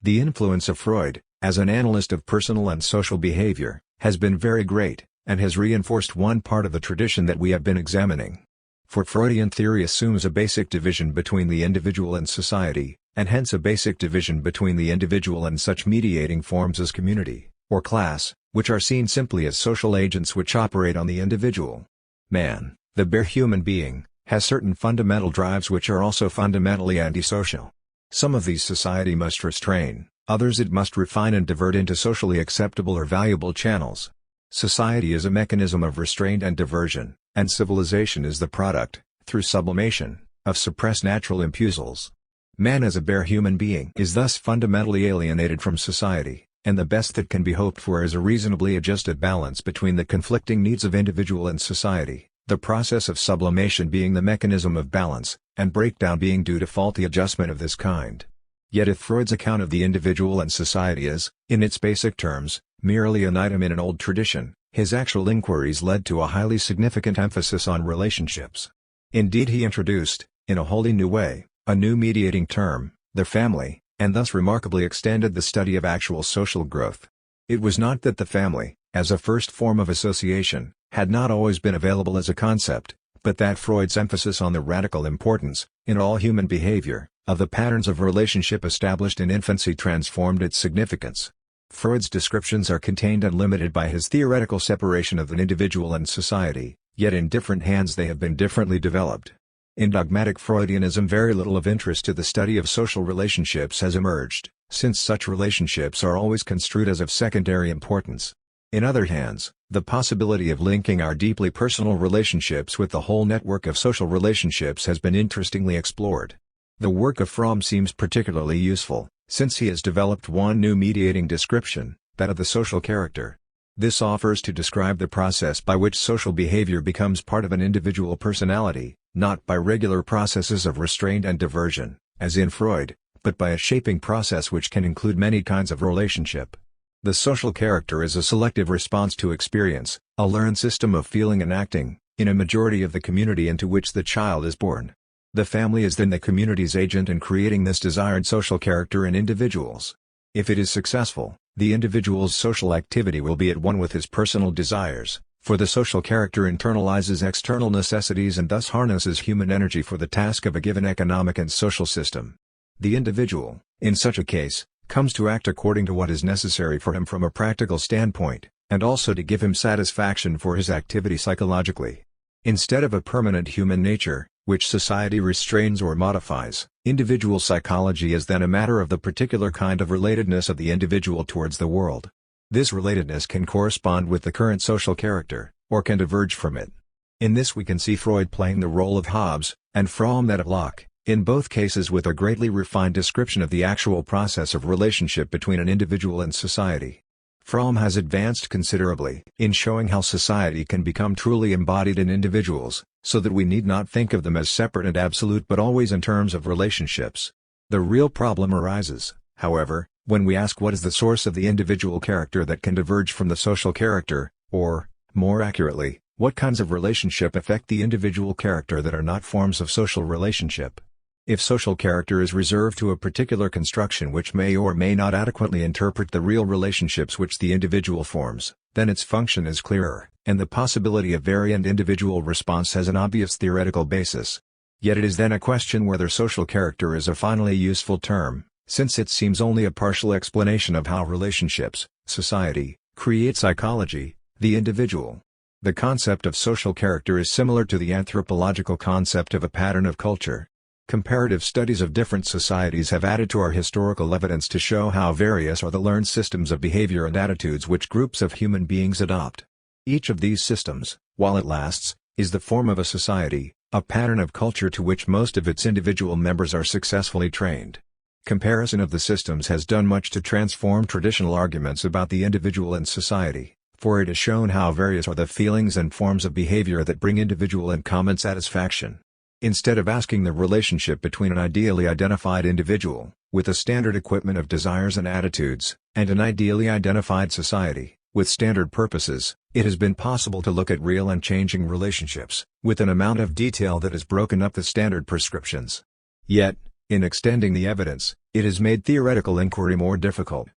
The influence of Freud, as an analyst of personal and social behavior, has been very great, and has reinforced one part of the tradition that we have been examining. For Freudian theory assumes a basic division between the individual and society, and hence a basic division between the individual and such mediating forms as community, or class, which are seen simply as social agents which operate on the individual. Man, the bare human being, has certain fundamental drives which are also fundamentally antisocial. Some of these society must restrain, others it must refine and divert into socially acceptable or valuable channels. Society is a mechanism of restraint and diversion, and civilization is the product, through sublimation, of suppressed natural impulses. Man as a bare human being is thus fundamentally alienated from society, and the best that can be hoped for is a reasonably adjusted balance between the conflicting needs of individual and society, the process of sublimation being the mechanism of balance, and breakdown being due to faulty adjustment of this kind. Yet if Freud's account of the individual and society is, in its basic terms, merely an item in an old tradition, his actual inquiries led to a highly significant emphasis on relationships. Indeed, he introduced, in a wholly new way, a new mediating term, the family, and thus remarkably extended the study of actual social growth. It was not that the family, as a first form of association, had not always been available as a concept, but that Freud's emphasis on the radical importance, in all human behavior, of the patterns of relationship established in infancy transformed its significance. Freud's descriptions are contained and limited by his theoretical separation of an individual and society, yet in different hands they have been differently developed. In dogmatic Freudianism very little of interest to the study of social relationships has emerged, since such relationships are always construed as of secondary importance. In other hands, the possibility of linking our deeply personal relationships with the whole network of social relationships has been interestingly explored. The work of Fromm seems particularly useful, since he has developed one new mediating description, that of the social character. This offers to describe the process by which social behavior becomes part of an individual personality, not by regular processes of restraint and diversion, as in Freud, but by a shaping process which can include many kinds of relationship. The social character is a selective response to experience, a learned system of feeling and acting, in a majority of the community into which the child is born. The family is then the community's agent in creating this desired social character in individuals. If it is successful, the individual's social activity will be at one with his personal desires, for the social character internalizes external necessities and thus harnesses human energy for the task of a given economic and social system. The individual, in such a case, comes to act according to what is necessary for him from a practical standpoint, and also to give him satisfaction for his activity psychologically. Instead of a permanent human nature, which society restrains or modifies, individual psychology is then a matter of the particular kind of relatedness of the individual towards the world. This relatedness can correspond with the current social character, or can diverge from it. In this we can see Freud playing the role of Hobbes, and Fromm that of Locke, in both cases with a greatly refined description of the actual process of relationship between an individual and society. Fromm has advanced considerably in showing how society can become truly embodied in individuals, so that we need not think of them as separate and absolute but always in terms of relationships. The real problem arises, however, when we ask what is the source of the individual character that can diverge from the social character, or, more accurately, what kinds of relationship affect the individual character that are not forms of social relationship. If social character is reserved to a particular construction which may or may not adequately interpret the real relationships which the individual forms, then its function is clearer, and the possibility of variant individual response has an obvious theoretical basis. Yet it is then a question whether social character is a finally useful term, since it seems only a partial explanation of how relationships, society, create psychology, the individual. The concept of social character is similar to the anthropological concept of a pattern of culture. Comparative studies of different societies have added to our historical evidence to show how various are the learned systems of behavior and attitudes which groups of human beings adopt. Each of these systems, while it lasts, is the form of a society, a pattern of culture to which most of its individual members are successfully trained. Comparison of the systems has done much to transform traditional arguments about the individual and society, for it has shown how various are the feelings and forms of behavior that bring individual and common satisfaction. Instead of asking the relationship between an ideally identified individual, with a standard equipment of desires and attitudes, and an ideally identified society, with standard purposes, it has been possible to look at real and changing relationships, with an amount of detail that has broken up the standard prescriptions. Yet, in extending the evidence, it has made theoretical inquiry more difficult.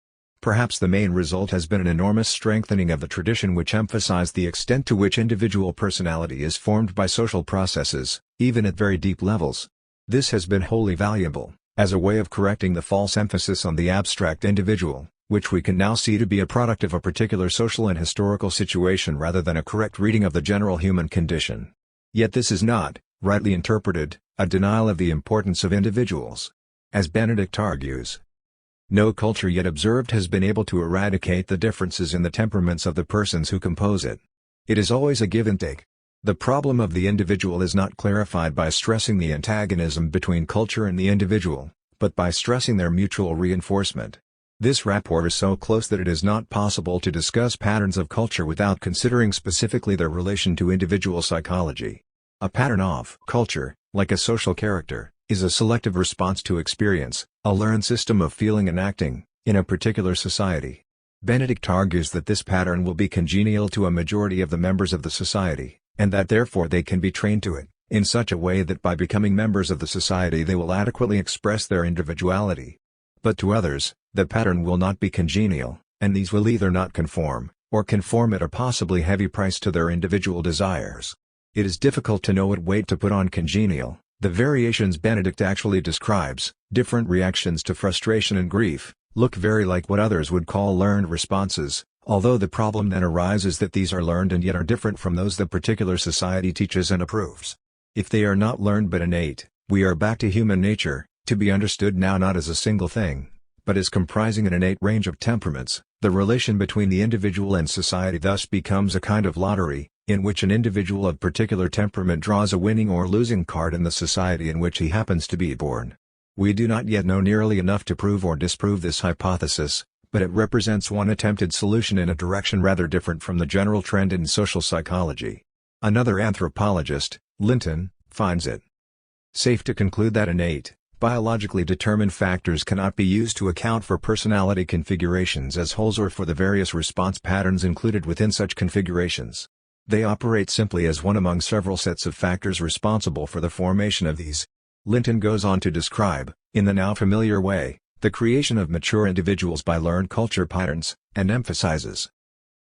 Perhaps the main result has been an enormous strengthening of the tradition which emphasized the extent to which individual personality is formed by social processes, even at very deep levels. This has been wholly valuable, as a way of correcting the false emphasis on the abstract individual, which we can now see to be a product of a particular social and historical situation rather than a correct reading of the general human condition. Yet this is not, rightly interpreted, a denial of the importance of individuals. As Benedict argues, no culture yet observed has been able to eradicate the differences in the temperaments of the persons who compose it. It is always a give and take. The problem of the individual is not clarified by stressing the antagonism between culture and the individual, but by stressing their mutual reinforcement. This rapport is so close that it is not possible to discuss patterns of culture without considering specifically their relation to individual psychology. A pattern of culture, like a social character, is a selective response to experience, a learned system of feeling and acting, in a particular society. Benedict argues that this pattern will be congenial to a majority of the members of the society, and that therefore they can be trained to it, in such a way that by becoming members of the society they will adequately express their individuality. But to others, the pattern will not be congenial, and these will either not conform, or conform at a possibly heavy price to their individual desires. It is difficult to know what weight to put on congenial. The variations Benedict actually describes, different reactions to frustration and grief, look very like what others would call learned responses, although the problem then arises that these are learned and yet are different from those the particular society teaches and approves. If they are not learned but innate, we are back to human nature, to be understood now not as a single thing, but as comprising an innate range of temperaments. The relation between the individual and society thus becomes a kind of lottery, in which an individual of particular temperament draws a winning or losing card in the society in which he happens to be born. We do not yet know nearly enough to prove or disprove this hypothesis, but it represents one attempted solution in a direction rather different from the general trend in social psychology. Another anthropologist, Linton, finds it safe to conclude that innate, biologically determined factors cannot be used to account for personality configurations as wholes or for the various response patterns included within such configurations. They operate simply as one among several sets of factors responsible for the formation of these. Linton goes on to describe, in the now familiar way, the creation of mature individuals by learned culture patterns, and emphasizes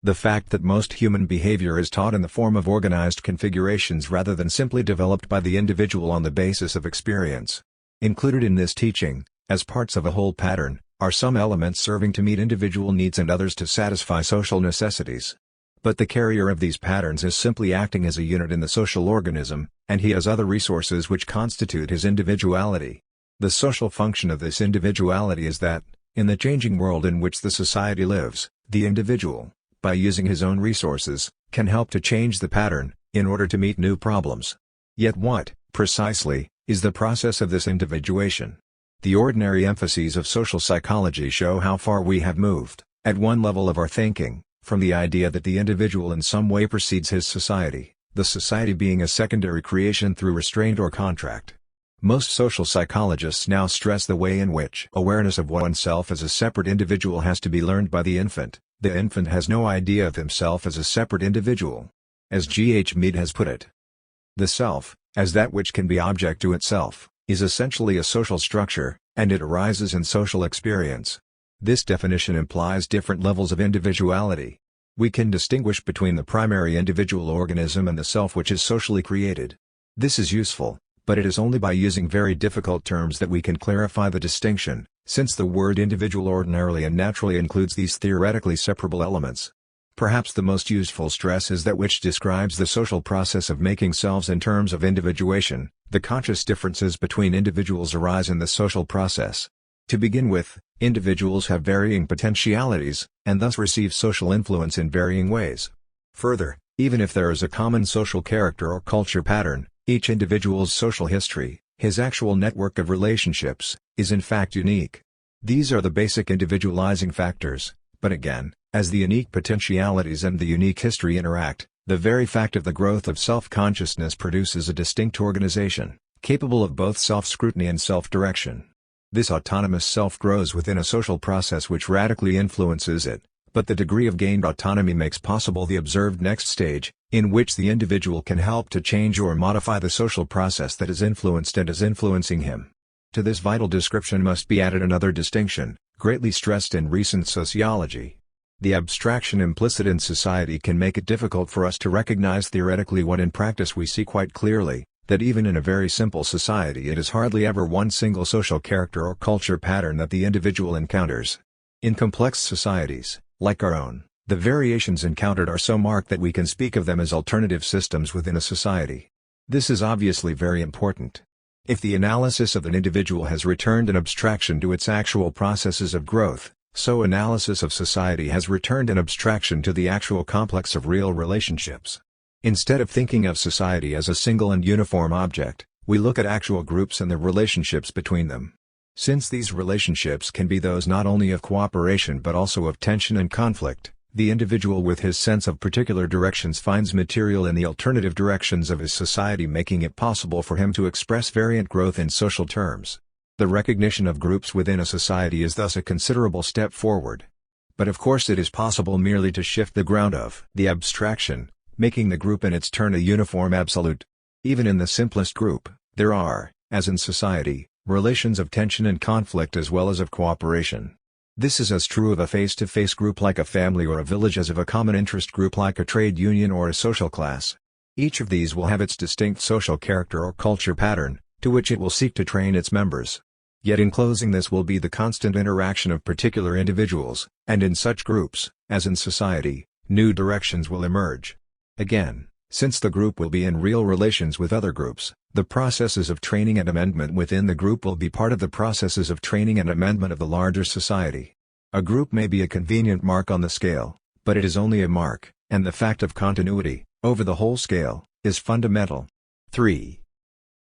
the fact that most human behavior is taught in the form of organized configurations rather than simply developed by the individual on the basis of experience. Included in this teaching, as parts of a whole pattern, are some elements serving to meet individual needs and others to satisfy social necessities. But the carrier of these patterns is simply acting as a unit in the social organism, and he has other resources which constitute his individuality. The social function of this individuality is that, in the changing world in which the society lives, the individual, by using his own resources, can help to change the pattern, in order to meet new problems. Yet what, precisely, is the process of this individuation? The ordinary emphases of social psychology show how far we have moved, at one level of our thinking, from the idea that the individual in some way precedes his society, the society being a secondary creation through restraint or contract. Most social psychologists now stress the way in which awareness of oneself as a separate individual has to be learned by the infant. The infant has no idea of himself as a separate individual. As G. H. Mead has put it, the self, as that which can be object to itself, is essentially a social structure, and it arises in social experience. This definition implies different levels of individuality. We can distinguish between the primary individual organism and the self which is socially created. This is useful, but it is only by using very difficult terms that we can clarify the distinction, since the word individual ordinarily and naturally includes these theoretically separable elements. Perhaps the most useful stress is that which describes the social process of making selves in terms of individuation. The conscious differences between individuals arise in the social process. To begin with, individuals have varying potentialities, and thus receive social influence in varying ways. Further, even if there is a common social character or culture pattern, each individual's social history, his actual network of relationships, is in fact unique. These are the basic individualizing factors, but again, as the unique potentialities and the unique history interact, the very fact of the growth of self-consciousness produces a distinct organization, capable of both self-scrutiny and self-direction. This autonomous self grows within a social process which radically influences it, but the degree of gained autonomy makes possible the observed next stage, in which the individual can help to change or modify the social process that is influenced and is influencing him. To this vital description must be added another distinction, greatly stressed in recent sociology. The abstraction implicit in society can make it difficult for us to recognize theoretically what in practice we see quite clearly, that even in a very simple society it is hardly ever one single social character or culture pattern that the individual encounters. In complex societies, like our own, the variations encountered are so marked that we can speak of them as alternative systems within a society. This is obviously very important. If the analysis of an individual has returned an abstraction to its actual processes of growth, so analysis of society has returned an abstraction to the actual complex of real relationships. Instead of thinking of society as a single and uniform object, we look at actual groups and the relationships between them. Since these relationships can be those not only of cooperation but also of tension and conflict, the individual with his sense of particular directions finds material in the alternative directions of his society, making it possible for him to express variant growth in social terms. The recognition of groups within a society is thus a considerable step forward. But of course it is possible merely to shift the ground of the abstraction, making the group in its turn a uniform absolute. Even in the simplest group, there are, as in society, relations of tension and conflict as well as of cooperation. This is as true of a face-to-face group like a family or a village as of a common interest group like a trade union or a social class. Each of these will have its distinct social character or culture pattern, to which it will seek to train its members. Yet in closing this will be the constant interaction of particular individuals, and in such groups, as in society, new directions will emerge. Again, since the group will be in real relations with other groups, the processes of training and amendment within the group will be part of the processes of training and amendment of the larger society. A group may be a convenient mark on the scale, but it is only a mark, and the fact of continuity, over the whole scale, is fundamental. 3.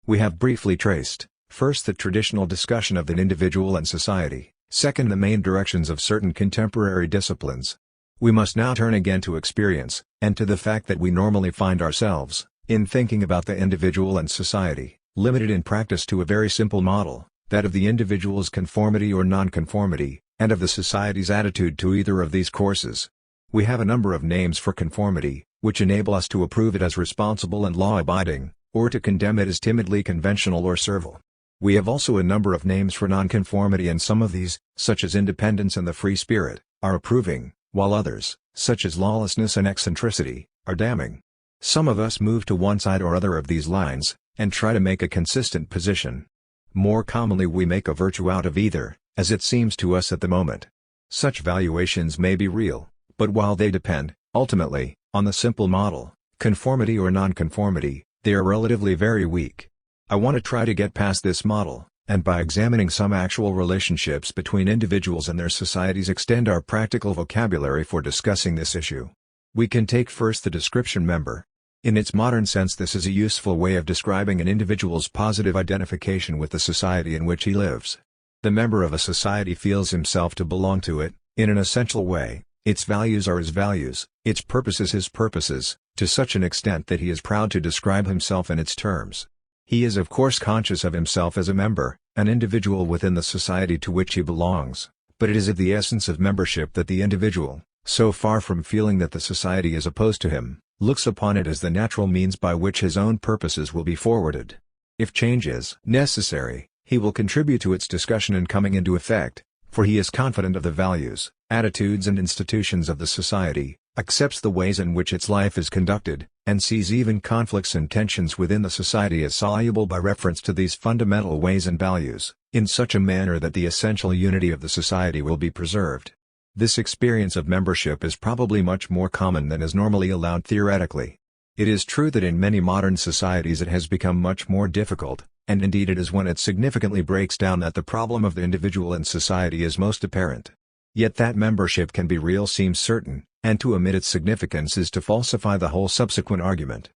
We have briefly traced, first the traditional discussion of the individual and society, second the main directions of certain contemporary disciplines. We must now turn again to experience, and to the fact that we normally find ourselves, in thinking about the individual and society, limited in practice to a very simple model, that of the individual's conformity or nonconformity, and of the society's attitude to either of these courses. We have a number of names for conformity, which enable us to approve it as responsible and law-abiding, or to condemn it as timidly conventional or servile. We have also a number of names for nonconformity, and some of these, such as independence and the free spirit, are approving, while others, such as lawlessness and eccentricity, are damning. Some of us move to one side or other of these lines, and try to make a consistent position. More commonly we make a virtue out of either, as it seems to us at the moment. Such valuations may be real, but while they depend, ultimately, on the simple model, conformity or nonconformity, they are relatively very weak. I want to try to get past this model, and by examining some actual relationships between individuals and their societies extend our practical vocabulary for discussing this issue. We can take first the description member. In its modern sense, this is a useful way of describing an individual's positive identification with the society in which he lives. The member of a society feels himself to belong to it, in an essential way. Its values are his values, its purposes his purposes, to such an extent that he is proud to describe himself in its terms. He is of course conscious of himself as a member, an individual within the society to which he belongs, but it is of the essence of membership that the individual, so far from feeling that the society is opposed to him, looks upon it as the natural means by which his own purposes will be forwarded. If change is necessary, he will contribute to its discussion and coming into effect, for he is confident of the values, attitudes and institutions of the society, accepts the ways in which its life is conducted, and sees even conflicts and tensions within the society as soluble by reference to these fundamental ways and values, in such a manner that the essential unity of the society will be preserved. This experience of membership is probably much more common than is normally allowed theoretically. It is true that in many modern societies it has become much more difficult, and indeed it is when it significantly breaks down that the problem of the individual in society is most apparent. Yet that membership can be real seems certain, and to omit its significance is to falsify the whole subsequent argument.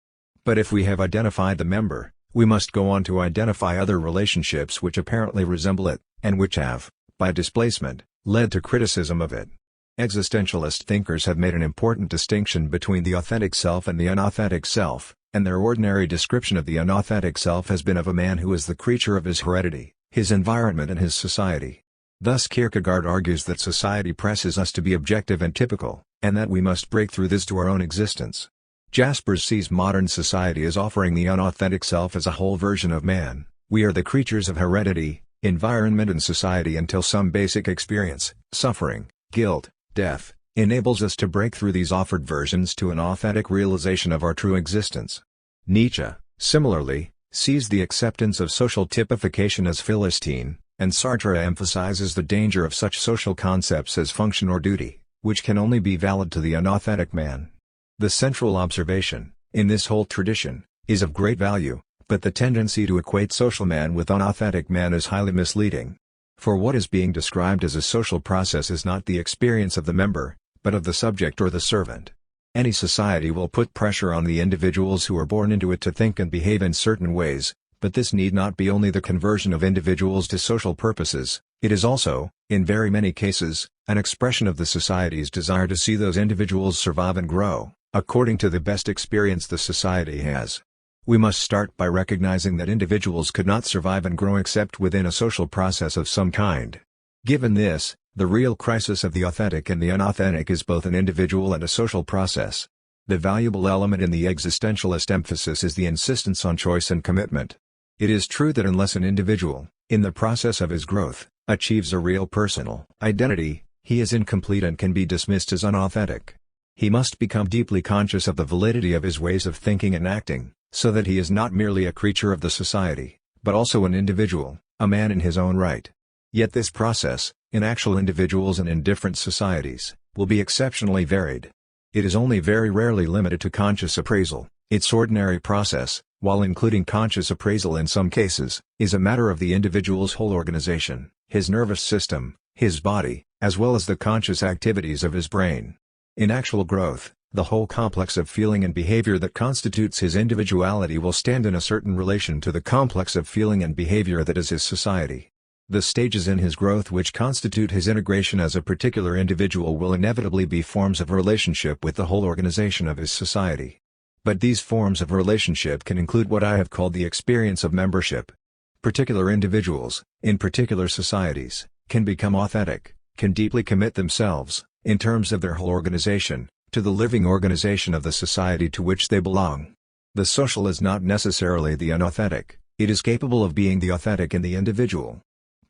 But if we have identified the member, we must go on to identify other relationships which apparently resemble it, and which have, by displacement, led to criticism of it. Existentialist thinkers have made an important distinction between the authentic self and the unauthentic self, and their ordinary description of the unauthentic self has been of a man who is the creature of his heredity, his environment and his society. Thus Kierkegaard argues that society presses us to be objective and typical, and that we must break through this to our own existence. Jaspers sees modern society as offering the unauthentic self as a whole version of man. We are the creatures of heredity, environment and society until some basic experience, suffering, guilt, death, enables us to break through these offered versions to an authentic realization of our true existence. Nietzsche, similarly, sees the acceptance of social typification as Philistine, and Sartre emphasizes the danger of such social concepts as function or duty, which can only be valid to the unauthentic man. The central observation, in this whole tradition, is of great value, but the tendency to equate social man with unauthentic man is highly misleading. For what is being described as a social process is not the experience of the member, but of the subject or the servant. Any society will put pressure on the individuals who are born into it to think and behave in certain ways, but this need not be only the conversion of individuals to social purposes, it is also, in very many cases, an expression of the society's desire to see those individuals survive and grow, according to the best experience the society has. We must start by recognizing that individuals could not survive and grow except within a social process of some kind. Given this, the real crisis of the authentic and the unauthentic is both an individual and a social process. The valuable element in the existentialist emphasis is the insistence on choice and commitment. It is true that unless an individual, in the process of his growth, achieves a real personal identity, he is incomplete and can be dismissed as unauthentic. He must become deeply conscious of the validity of his ways of thinking and acting, so that he is not merely a creature of the society, but also an individual, a man in his own right. Yet this process, in actual individuals and in different societies, will be exceptionally varied. It is only very rarely limited to conscious appraisal. Its ordinary process, while including conscious appraisal in some cases, is a matter of the individual's whole organization, his nervous system, his body, as well as the conscious activities of his brain. In actual growth, the whole complex of feeling and behavior that constitutes his individuality will stand in a certain relation to the complex of feeling and behavior that is his society. The stages in his growth which constitute his integration as a particular individual will inevitably be forms of relationship with the whole organization of his society. But these forms of relationship can include what I have called the experience of membership. Particular individuals, in particular societies, can become authentic, can deeply commit themselves, in terms of their whole organization, to the living organization of the society to which they belong. The social is not necessarily the unauthentic, it is capable of being the authentic in the individual.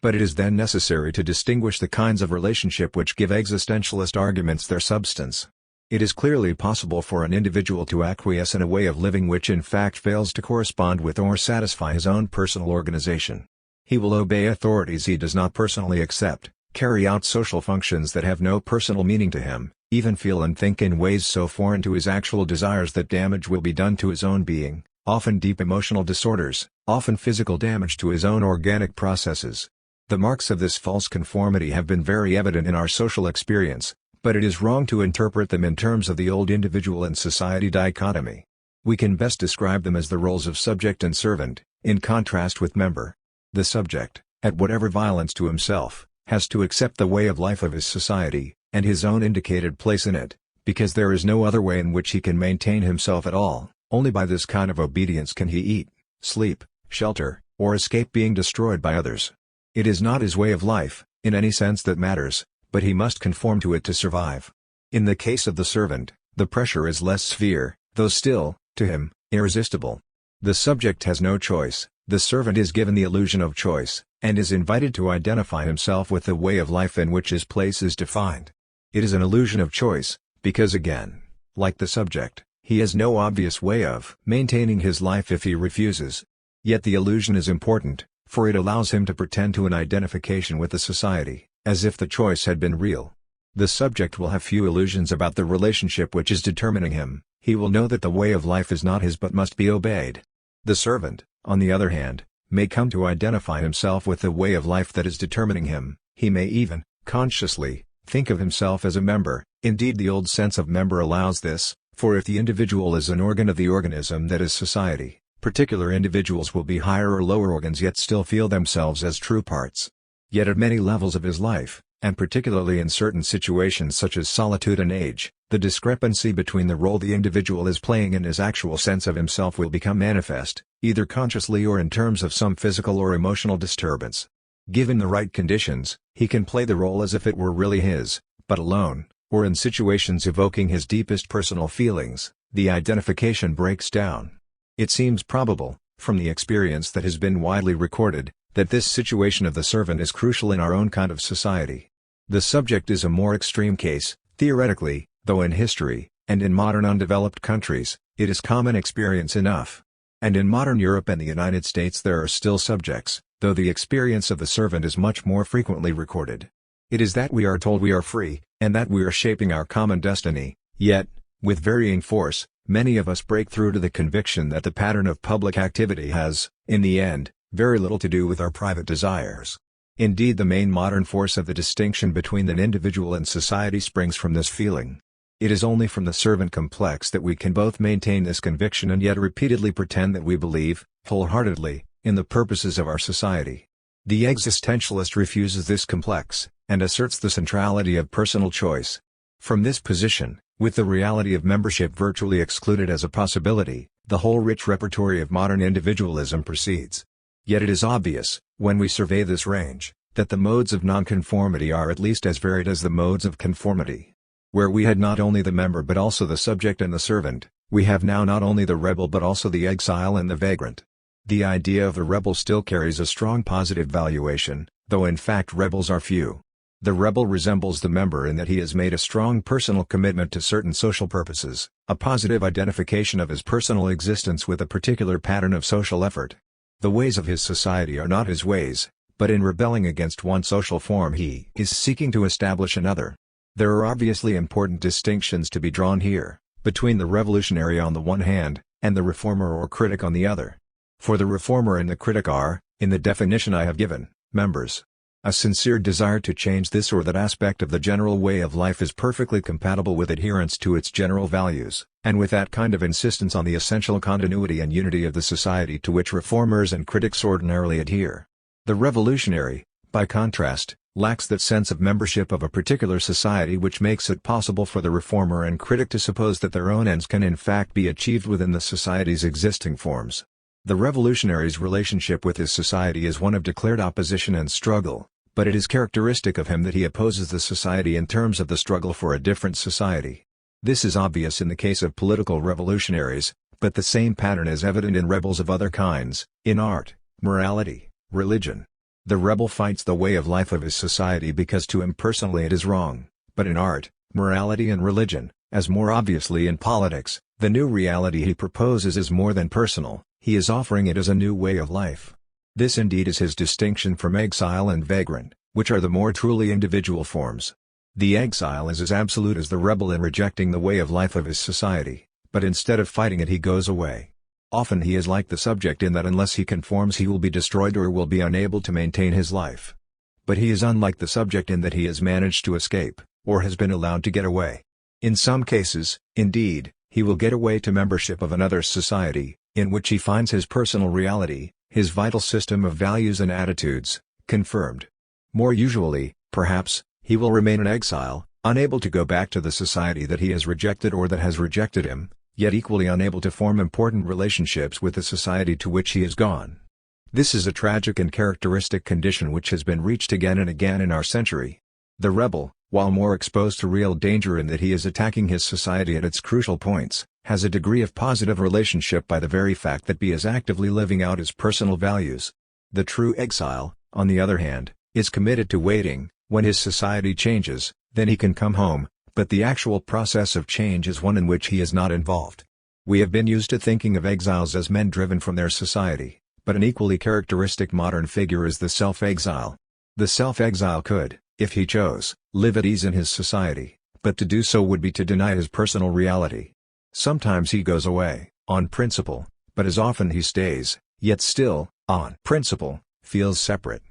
But it is then necessary to distinguish the kinds of relationship which give existentialist arguments their substance. It is clearly possible for an individual to acquiesce in a way of living which in fact fails to correspond with or satisfy his own personal organization. He will obey authorities he does not personally accept, carry out social functions that have no personal meaning to him, even feel and think in ways so foreign to his actual desires that damage will be done to his own being, often deep emotional disorders, often physical damage to his own organic processes. The marks of this false conformity have been very evident in our social experience, But it is wrong to interpret them in terms of the old individual and society dichotomy. We can best describe them as the roles of subject and servant, in contrast with member. The subject, at whatever violence to himself, has to accept the way of life of his society, and his own indicated place in it, because there is no other way in which he can maintain himself at all. Only by this kind of obedience can he eat, sleep, shelter, or escape being destroyed by others. It is not his way of life, in any sense that matters, but he must conform to it to survive. In the case of the servant, the pressure is less severe, though still, to him, irresistible. The subject has no choice, the servant is given the illusion of choice, and is invited to identify himself with the way of life in which his place is defined. It is an illusion of choice, because again, like the subject, he has no obvious way of maintaining his life if he refuses. Yet the illusion is important, for it allows him to pretend to an identification with the society, as if the choice had been real. The subject will have few illusions about the relationship which is determining him. He will know that the way of life is not his but must be obeyed. The servant, on the other hand, may come to identify himself with the way of life that is determining him. He may even, consciously, think of himself as a member. Indeed, the old sense of member allows this, for if the individual is an organ of the organism that is society, particular individuals will be higher or lower organs yet still feel themselves as true parts. Yet at many levels of his life, and particularly in certain situations such as solitude and age, the discrepancy between the role the individual is playing and his actual sense of himself will become manifest, either consciously or in terms of some physical or emotional disturbance. Given the right conditions, he can play the role as if it were really his, but alone, or in situations evoking his deepest personal feelings, the identification breaks down. It seems probable, from the experience that has been widely recorded, that this situation of the servant is crucial in our own kind of society. The subject is a more extreme case, theoretically, though in history, and in modern undeveloped countries, it is common experience enough. And in modern Europe and the United States there are still subjects, though the experience of the servant is much more frequently recorded. It is that we are told we are free, and that we are shaping our common destiny, yet, with varying force, many of us break through to the conviction that the pattern of public activity has, in the end, very little to do with our private desires. Indeed, the main modern force of the distinction between an individual and society springs from this feeling. It is only from the servant complex that we can both maintain this conviction and yet repeatedly pretend that we believe, wholeheartedly, in the purposes of our society. The existentialist refuses this complex, and asserts the centrality of personal choice. From this position, with the reality of membership virtually excluded as a possibility, the whole rich repertory of modern individualism proceeds. Yet it is obvious, when we survey this range, that the modes of nonconformity are at least as varied as the modes of conformity. Where we had not only the member but also the subject and the servant, we have now not only the rebel but also the exile and the vagrant. The idea of the rebel still carries a strong positive valuation, though in fact rebels are few. The rebel resembles the member in that he has made a strong personal commitment to certain social purposes, a positive identification of his personal existence with a particular pattern of social effort. The ways of his society are not his ways, but in rebelling against one social form he is seeking to establish another. There are obviously important distinctions to be drawn here, between the revolutionary on the one hand, and the reformer or critic on the other. For the reformer and the critic are, in the definition I have given, members. A sincere desire to change this or that aspect of the general way of life is perfectly compatible with adherence to its general values, and with that kind of insistence on the essential continuity and unity of the society to which reformers and critics ordinarily adhere. The revolutionary, by contrast, lacks that sense of membership of a particular society which makes it possible for the reformer and critic to suppose that their own ends can in fact be achieved within the society's existing forms. The revolutionary's relationship with his society is one of declared opposition and struggle, but it is characteristic of him that he opposes the society in terms of the struggle for a different society. This is obvious in the case of political revolutionaries, but the same pattern is evident in rebels of other kinds, in art, morality, religion. The rebel fights the way of life of his society because to him personally it is wrong, but in art, morality and religion, as more obviously in politics, the new reality he proposes is more than personal, he is offering it as a new way of life. This indeed is his distinction from exile and vagrant, which are the more truly individual forms. The exile is as absolute as the rebel in rejecting the way of life of his society, but instead of fighting it he goes away. Often he is like the subject in that unless he conforms he will be destroyed or will be unable to maintain his life. But he is unlike the subject in that he has managed to escape, or has been allowed to get away. In some cases, indeed, he will get away to membership of another society, in which he finds his personal reality, his vital system of values and attitudes, confirmed. More usually, perhaps, he will remain in exile, unable to go back to the society that he has rejected or that has rejected him, yet equally unable to form important relationships with the society to which he has gone. This is a tragic and characteristic condition which has been reached again and again in our century. The rebel, while more exposed to real danger in that he is attacking his society at its crucial points, has a degree of positive relationship by the very fact that he is actively living out his personal values. The true exile, on the other hand, is committed to waiting. When his society changes, then he can come home, but the actual process of change is one in which he is not involved. We have been used to thinking of exiles as men driven from their society, but an equally characteristic modern figure is the self-exile. The self-exile could, if he chose, live at ease in his society, but to do so would be to deny his personal reality. Sometimes he goes away, on principle, but as often he stays, yet still, on principle, feels separate.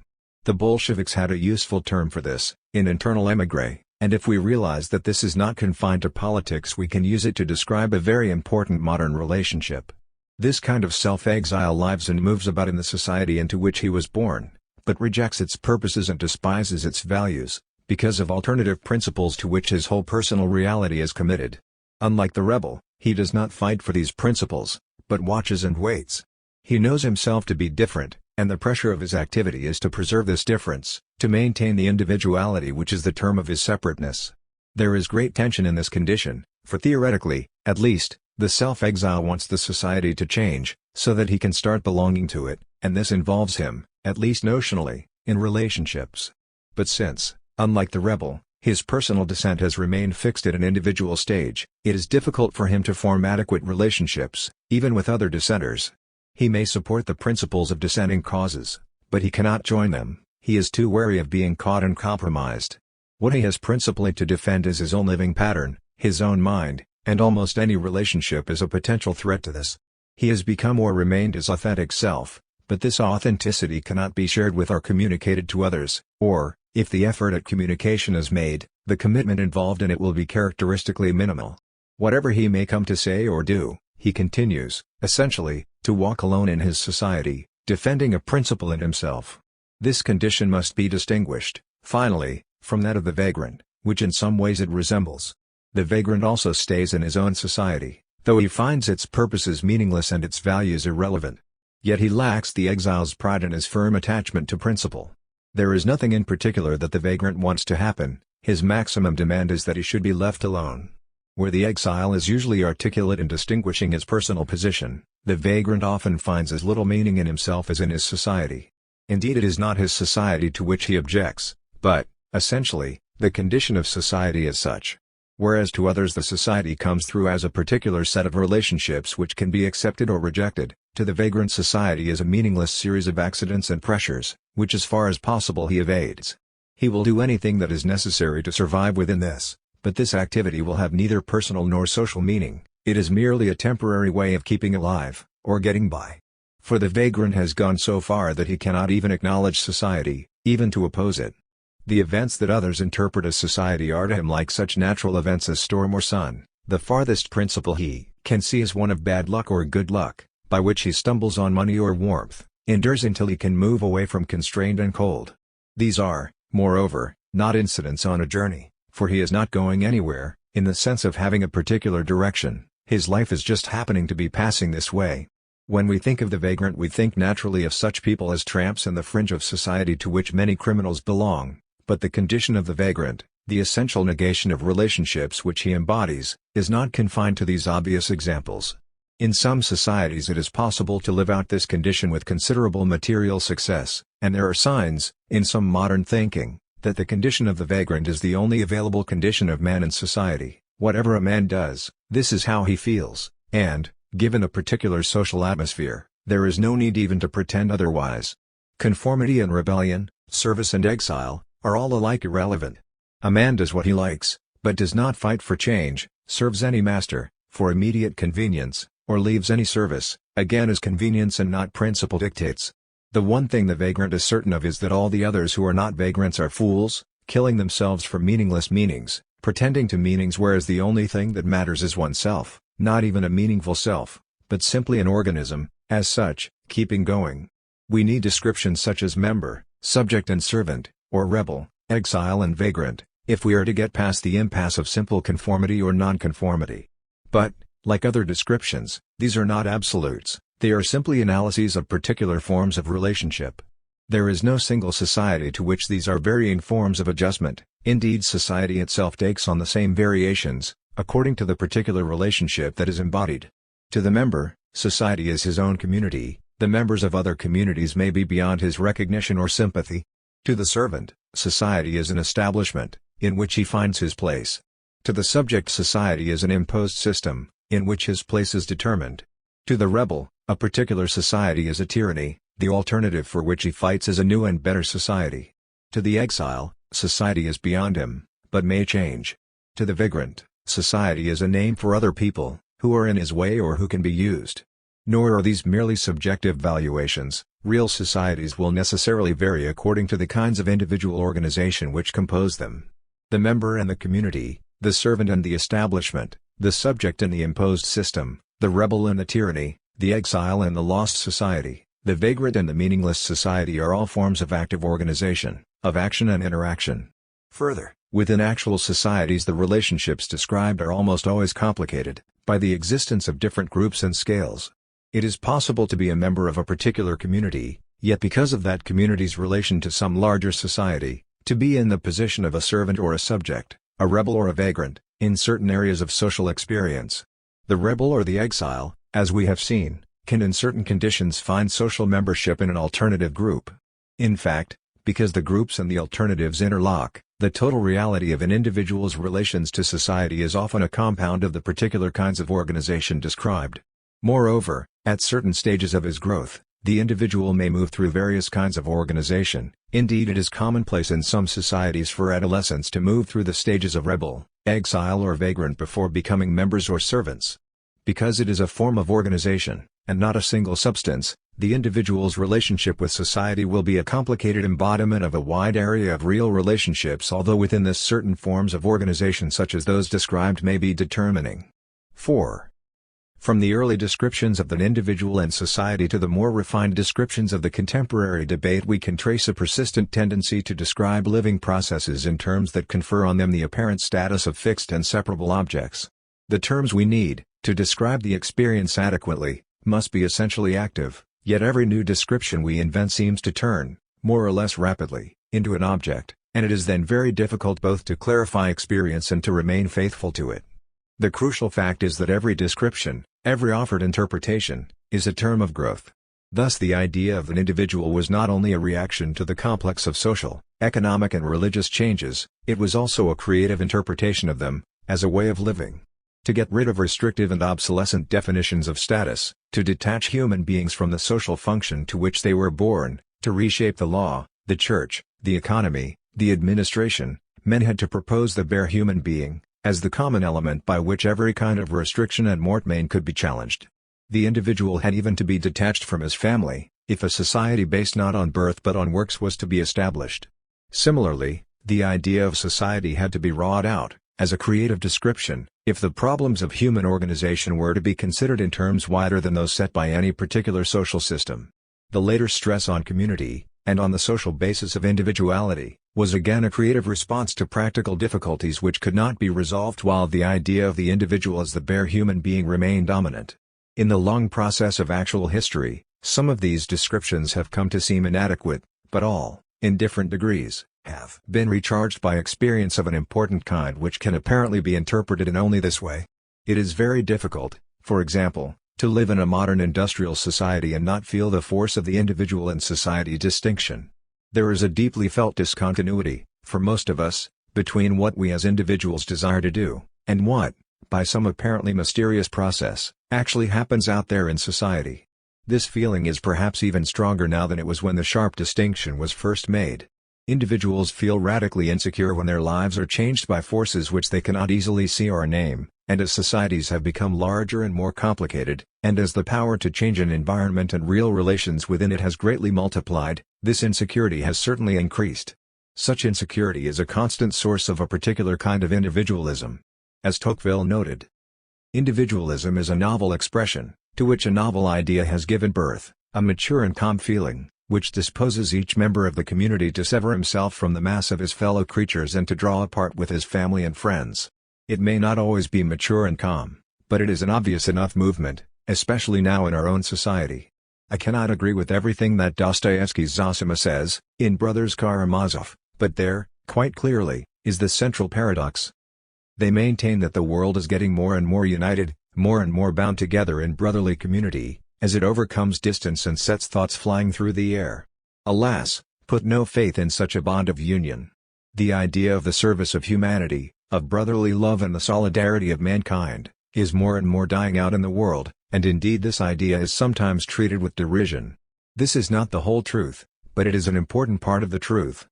The Bolsheviks had a useful term for this, in internal émigré, and if we realize that this is not confined to politics, we can use it to describe a very important modern relationship. This kind of self-exile lives and moves about in the society into which he was born, but rejects its purposes and despises its values, because of alternative principles to which his whole personal reality is committed. Unlike the rebel, he does not fight for these principles, but watches and waits. He knows himself to be different, and the pressure of his activity is to preserve this difference, to maintain the individuality which is the term of his separateness. There is great tension in this condition, for theoretically, at least, the self-exile wants the society to change, so that he can start belonging to it, and this involves him, at least notionally, in relationships. But since, unlike the rebel, his personal descent has remained fixed at an individual stage, it is difficult for him to form adequate relationships, even with other dissenters. He may support the principles of dissenting causes, but he cannot join them. He is too wary of being caught and compromised. What he has principally to defend is his own living pattern, his own mind, and almost any relationship is a potential threat to this. He has become or remained his authentic self, but this authenticity cannot be shared with or communicated to others, or, if the effort at communication is made, the commitment involved in it will be characteristically minimal. Whatever he may come to say or do, he continues, essentially, to walk alone in his society, defending a principle in himself. This condition must be distinguished, finally, from that of the vagrant, which in some ways it resembles. The vagrant also stays in his own society, though he finds its purposes meaningless and its values irrelevant. Yet he lacks the exile's pride and his firm attachment to principle. There is nothing in particular that the vagrant wants to happen, his maximum demand is that he should be left alone. Where the exile is usually articulate in distinguishing his personal position, the vagrant often finds as little meaning in himself as in his society. Indeed, it is not his society to which he objects, but, essentially, the condition of society as such. Whereas to others the society comes through as a particular set of relationships which can be accepted or rejected, to the vagrant society is a meaningless series of accidents and pressures, which as far as possible he evades. He will do anything that is necessary to survive within this, but this activity will have neither personal nor social meaning, it is merely a temporary way of keeping alive, or getting by. For the vagrant has gone so far that he cannot even acknowledge society, even to oppose it. The events that others interpret as society are to him like such natural events as storm or sun. The farthest principle he can see is one of bad luck or good luck, by which he stumbles on money or warmth, endures until he can move away from constraint and cold. These are, moreover, not incidents on a journey, for he is not going anywhere, in the sense of having a particular direction, his life is just happening to be passing this way. When we think of the vagrant we think naturally of such people as tramps in the fringe of society to which many criminals belong, but the condition of the vagrant, the essential negation of relationships which he embodies, is not confined to these obvious examples. In some societies it is possible to live out this condition with considerable material success, and there are signs, in some modern thinking, that the condition of the vagrant is the only available condition of man in society. Whatever a man does, this is how he feels, and, given a particular social atmosphere, there is no need even to pretend otherwise. Conformity and rebellion, service and exile, are all alike irrelevant. A man does what he likes, but does not fight for change, serves any master, for immediate convenience, or leaves any service, again as convenience and not principle dictates. The one thing the vagrant is certain of is that all the others who are not vagrants are fools, killing themselves for meaningless meanings, pretending to meanings whereas the only thing that matters is oneself, not even a meaningful self, but simply an organism, as such, keeping going. We need descriptions such as member, subject and servant, or rebel, exile and vagrant, if we are to get past the impasse of simple conformity or nonconformity. But, like other descriptions, these are not absolutes, they are simply analyses of particular forms of relationship. There is no single society to which these are varying forms of adjustment, indeed society itself takes on the same variations, according to the particular relationship that is embodied. To the member, society is his own community, the members of other communities may be beyond his recognition or sympathy. To the servant, society is an establishment, in which he finds his place. To the subject, society is an imposed system, in which his place is determined. To the rebel, a particular society is a tyranny, the alternative for which he fights is a new and better society. To the exile, society is beyond him, but may change. To the vagrant, society is a name for other people, who are in his way or who can be used. Nor are these merely subjective valuations, real societies will necessarily vary according to the kinds of individual organization which compose them. The member and the community, the servant and the establishment, the subject and the imposed system, the rebel and the tyranny, the exile and the lost society, the vagrant and the meaningless society are all forms of active organization, of action and interaction. Further, within actual societies the relationships described are almost always complicated, by the existence of different groups and scales. It is possible to be a member of a particular community, yet because of that community's relation to some larger society, to be in the position of a servant or a subject, a rebel or a vagrant, in certain areas of social experience. The rebel or the exile, as we have seen, can in certain conditions find social membership in an alternative group. In fact, because the groups and the alternatives interlock, the total reality of an individual's relations to society is often a compound of the particular kinds of organization described. Moreover, at certain stages of his growth, the individual may move through various kinds of organization. Indeed, it is commonplace in some societies for adolescents to move through the stages of rebel, exile or vagrant before becoming members or servants. Because it is a form of organization, and not a single substance, the individual's relationship with society will be a complicated embodiment of a wide area of real relationships, although within this certain forms of organization such as those described may be determining. 4. From the early descriptions of the individual and society to the more refined descriptions of the contemporary debate, we can trace a persistent tendency to describe living processes in terms that confer on them the apparent status of fixed and separable objects. The terms we need, to describe the experience adequately, must be essentially active, yet every new description we invent seems to turn, more or less rapidly, into an object, and it is then very difficult both to clarify experience and to remain faithful to it. The crucial fact is that every description, every offered interpretation, is a term of growth. Thus the idea of an individual was not only a reaction to the complex of social, economic and religious changes, it was also a creative interpretation of them, as a way of living. To get rid of restrictive and obsolescent definitions of status, to detach human beings from the social function to which they were born, to reshape the law, the church, the economy, the administration, men had to propose the bare human being, as the common element by which every kind of restriction and mortmain could be challenged. The individual had even to be detached from his family, if a society based not on birth but on works was to be established. Similarly, the idea of society had to be wrought out, as a creative description, if the problems of human organization were to be considered in terms wider than those set by any particular social system. The later stress on community, and on the social basis of individuality, was again a creative response to practical difficulties which could not be resolved while the idea of the individual as the bare human being remained dominant. In the long process of actual history, some of these descriptions have come to seem inadequate, but all, in different degrees, have been recharged by experience of an important kind which can apparently be interpreted in only this way. It is very difficult, for example, to live in a modern industrial society and not feel the force of the individual and society distinction. There is a deeply felt discontinuity, for most of us, between what we as individuals desire to do, and what, by some apparently mysterious process, actually happens out there in society. This feeling is perhaps even stronger now than it was when the sharp distinction was first made. Individuals feel radically insecure when their lives are changed by forces which they cannot easily see or name, and as societies have become larger and more complicated, and as the power to change an environment and real relations within it has greatly multiplied, this insecurity has certainly increased. Such insecurity is a constant source of a particular kind of individualism. As Tocqueville noted, individualism is a novel expression, to which a novel idea has given birth, a mature and calm feeling, which disposes each member of the community to sever himself from the mass of his fellow creatures and to draw apart with his family and friends. It may not always be mature and calm, but it is an obvious enough movement, especially now in our own society. I cannot agree with everything that Dostoevsky's Zosima says, in Brothers Karamazov, but there, quite clearly, is the central paradox. They maintain that the world is getting more and more united, more and more bound together in brotherly community, as it overcomes distance and sets thoughts flying through the air. Alas, put no faith in such a bond of union. The idea of the service of humanity, of brotherly love and the solidarity of mankind, is more and more dying out in the world, and indeed this idea is sometimes treated with derision. This is not the whole truth, but it is an important part of the truth.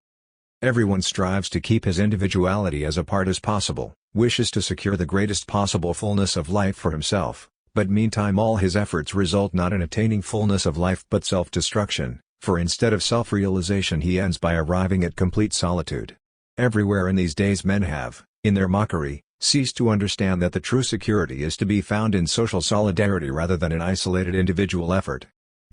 Everyone strives to keep his individuality as apart as possible, wishes to secure the greatest possible fullness of life for himself, but meantime all his efforts result not in attaining fullness of life but self-destruction, for instead of self-realization he ends by arriving at complete solitude. Everywhere in these days men have, in their mockery, ceased to understand that the true security is to be found in social solidarity rather than in isolated individual effort.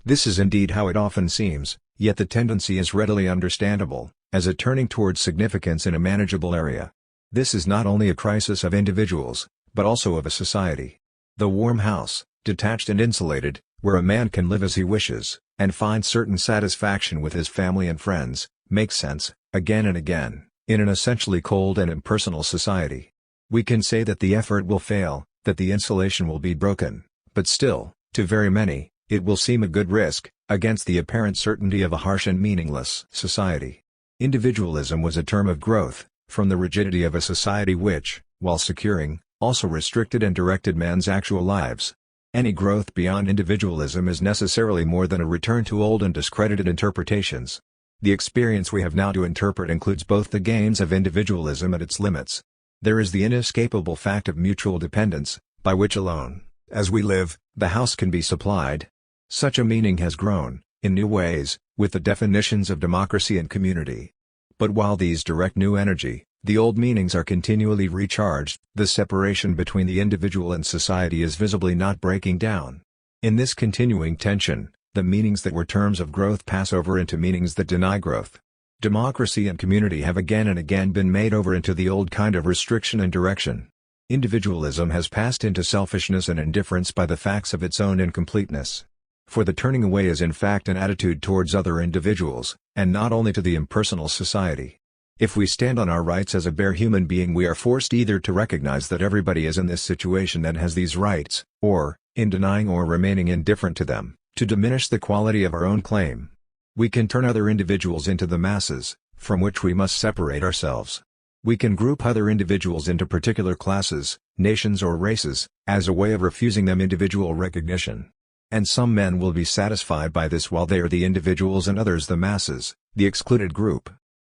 This is indeed how it often seems, yet the tendency is readily understandable, as a turning towards significance in a manageable area. This is not only a crisis of individuals, but also of a society. The warm house, detached and insulated, where a man can live as he wishes, and find certain satisfaction with his family and friends, makes sense, again and again, in an essentially cold and impersonal society. We can say that the effort will fail, that the insulation will be broken, but still, to very many, it will seem a good risk, against the apparent certainty of a harsh and meaningless society. Individualism was a term of growth, from the rigidity of a society which, while securing, also restricted and directed man's actual lives. Any growth beyond individualism is necessarily more than a return to old and discredited interpretations. The experience we have now to interpret includes both the gains of individualism and its limits. There is the inescapable fact of mutual dependence, by which alone, as we live, the house can be supplied. Such a meaning has grown, in new ways, with the definitions of democracy and community. But while these direct new energy, the old meanings are continually recharged, the separation between the individual and society is visibly not breaking down. In this continuing tension, the meanings that were terms of growth pass over into meanings that deny growth. Democracy and community have again and again been made over into the old kind of restriction and direction. Individualism has passed into selfishness and indifference by the facts of its own incompleteness. For the turning away is in fact an attitude towards other individuals, and not only to the impersonal society. If we stand on our rights as a bare human being we are forced either to recognize that everybody is in this situation and has these rights, or, in denying or remaining indifferent to them, to diminish the quality of our own claim. We can turn other individuals into the masses, from which we must separate ourselves. We can group other individuals into particular classes, nations or races, as a way of refusing them individual recognition. And some men will be satisfied by this while they are the individuals and others the masses, the excluded group.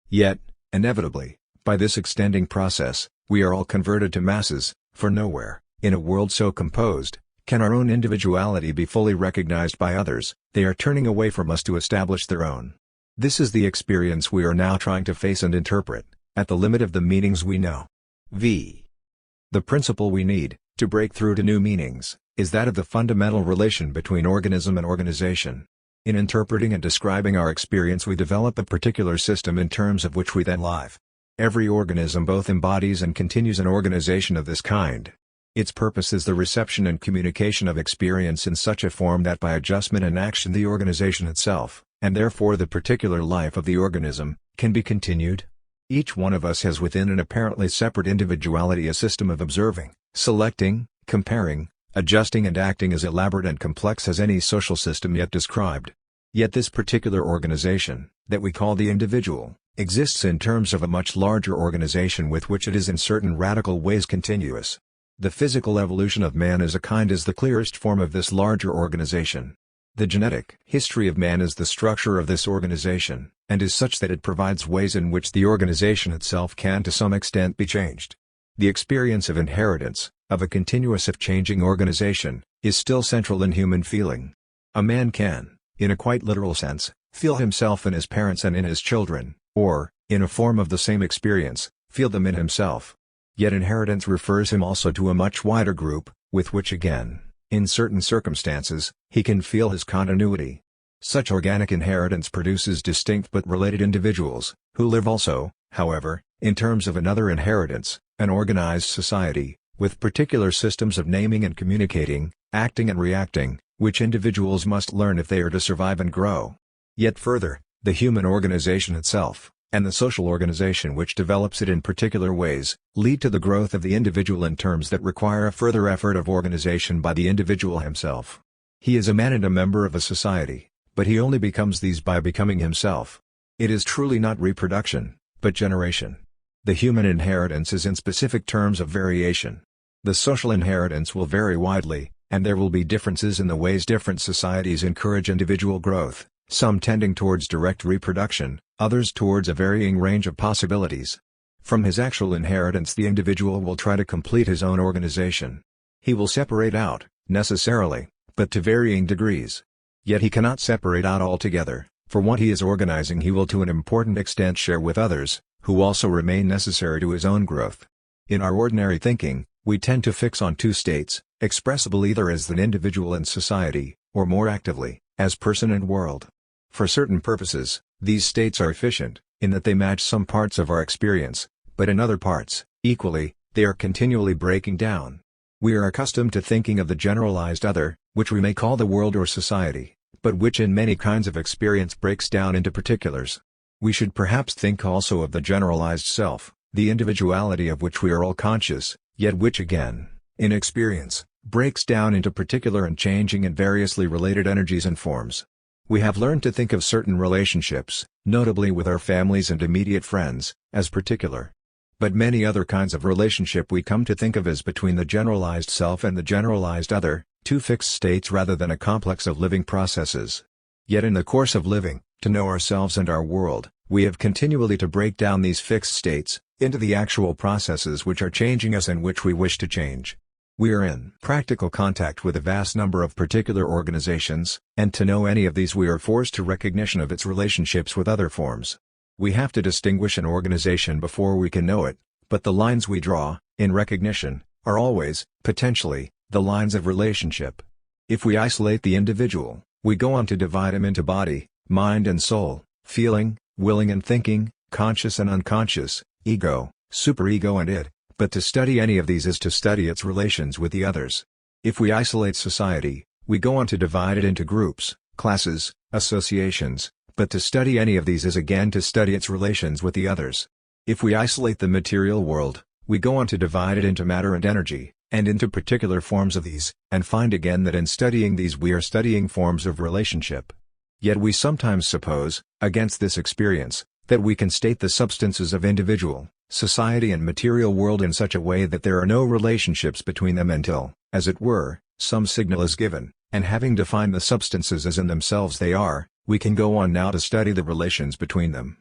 Yet, inevitably, by this extending process, we are all converted to masses, for nowhere, in a world so composed, can our own individuality be fully recognized by others. They are turning away from us to establish their own. This is the experience we are now trying to face and interpret, at the limit of the meanings we know. The principle we need, to break through to new meanings, is that of the fundamental relation between organism and organization. In interpreting and describing our experience we develop a particular system in terms of which we then live. Every organism both embodies and continues an organization of this kind. Its purpose is the reception and communication of experience in such a form that by adjustment and action the organization itself, and therefore the particular life of the organism, can be continued. Each one of us has within an apparently separate individuality a system of observing, selecting, comparing, adjusting and acting as elaborate and complex as any social system yet described. Yet this particular organization, that we call the individual, exists in terms of a much larger organization with which it is in certain radical ways continuous. The physical evolution of man as a kind is the clearest form of this larger organization. The genetic history of man is the structure of this organization, and is such that it provides ways in which the organization itself can to some extent be changed. The experience of inheritance, of a continuous if changing organization, is still central in human feeling. A man can, in a quite literal sense, feel himself in his parents and in his children, or, in a form of the same experience, feel them in himself. Yet inheritance refers him also to a much wider group, with which again, in certain circumstances, he can feel his continuity. Such organic inheritance produces distinct but related individuals, who live also, however, in terms of another inheritance, an organized society, with particular systems of naming and communicating, acting and reacting, which individuals must learn if they are to survive and grow. Yet further, the human organization itself, and the social organization which develops it in particular ways, lead to the growth of the individual in terms that require a further effort of organization by the individual himself. He is a man and a member of a society, but he only becomes these by becoming himself. It is truly not reproduction, but generation. The human inheritance is in specific terms of variation. The social inheritance will vary widely, and there will be differences in the ways different societies encourage individual growth, some tending towards direct reproduction, others towards a varying range of possibilities. From his actual inheritance the individual will try to complete his own organization. He will separate out, necessarily, but to varying degrees. Yet he cannot separate out altogether, for what he is organizing he will to an important extent share with others, who also remain necessary to his own growth. In our ordinary thinking, we tend to fix on two states, expressible either as an individual and society, or more actively, as person and world. For certain purposes, these states are efficient, in that they match some parts of our experience, but in other parts, equally, they are continually breaking down. We are accustomed to thinking of the generalized other, which we may call the world or society, but which in many kinds of experience breaks down into particulars. We should perhaps think also of the generalized self, the individuality of which we are all conscious, yet which again, in experience, breaks down into particular and changing and variously related energies and forms. We have learned to think of certain relationships, notably with our families and immediate friends, as particular. But many other kinds of relationship we come to think of as between the generalized self and the generalized other, two fixed states rather than a complex of living processes. Yet in the course of living, to know ourselves and our world, we have continually to break down these fixed states, into the actual processes which are changing us and which we wish to change. We are in practical contact with a vast number of particular organizations, and to know any of these we are forced to recognition of its relationships with other forms. We have to distinguish an organization before we can know it, but the lines we draw, in recognition, are always, potentially, the lines of relationship. If we isolate the individual, we go on to divide him into body, mind and soul, feeling, willing and thinking, conscious and unconscious, ego, superego and id. But to study any of these is to study its relations with the others. If we isolate society, we go on to divide it into groups, classes, associations, but to study any of these is again to study its relations with the others. If we isolate the material world, we go on to divide it into matter and energy, and into particular forms of these, and find again that in studying these we are studying forms of relationship. Yet we sometimes suppose, against this experience, that we can state the substances of individual, society and material world in such a way that there are no relationships between them until, as it were, some signal is given, and having defined the substances as in themselves they are, we can go on now to study the relations between them.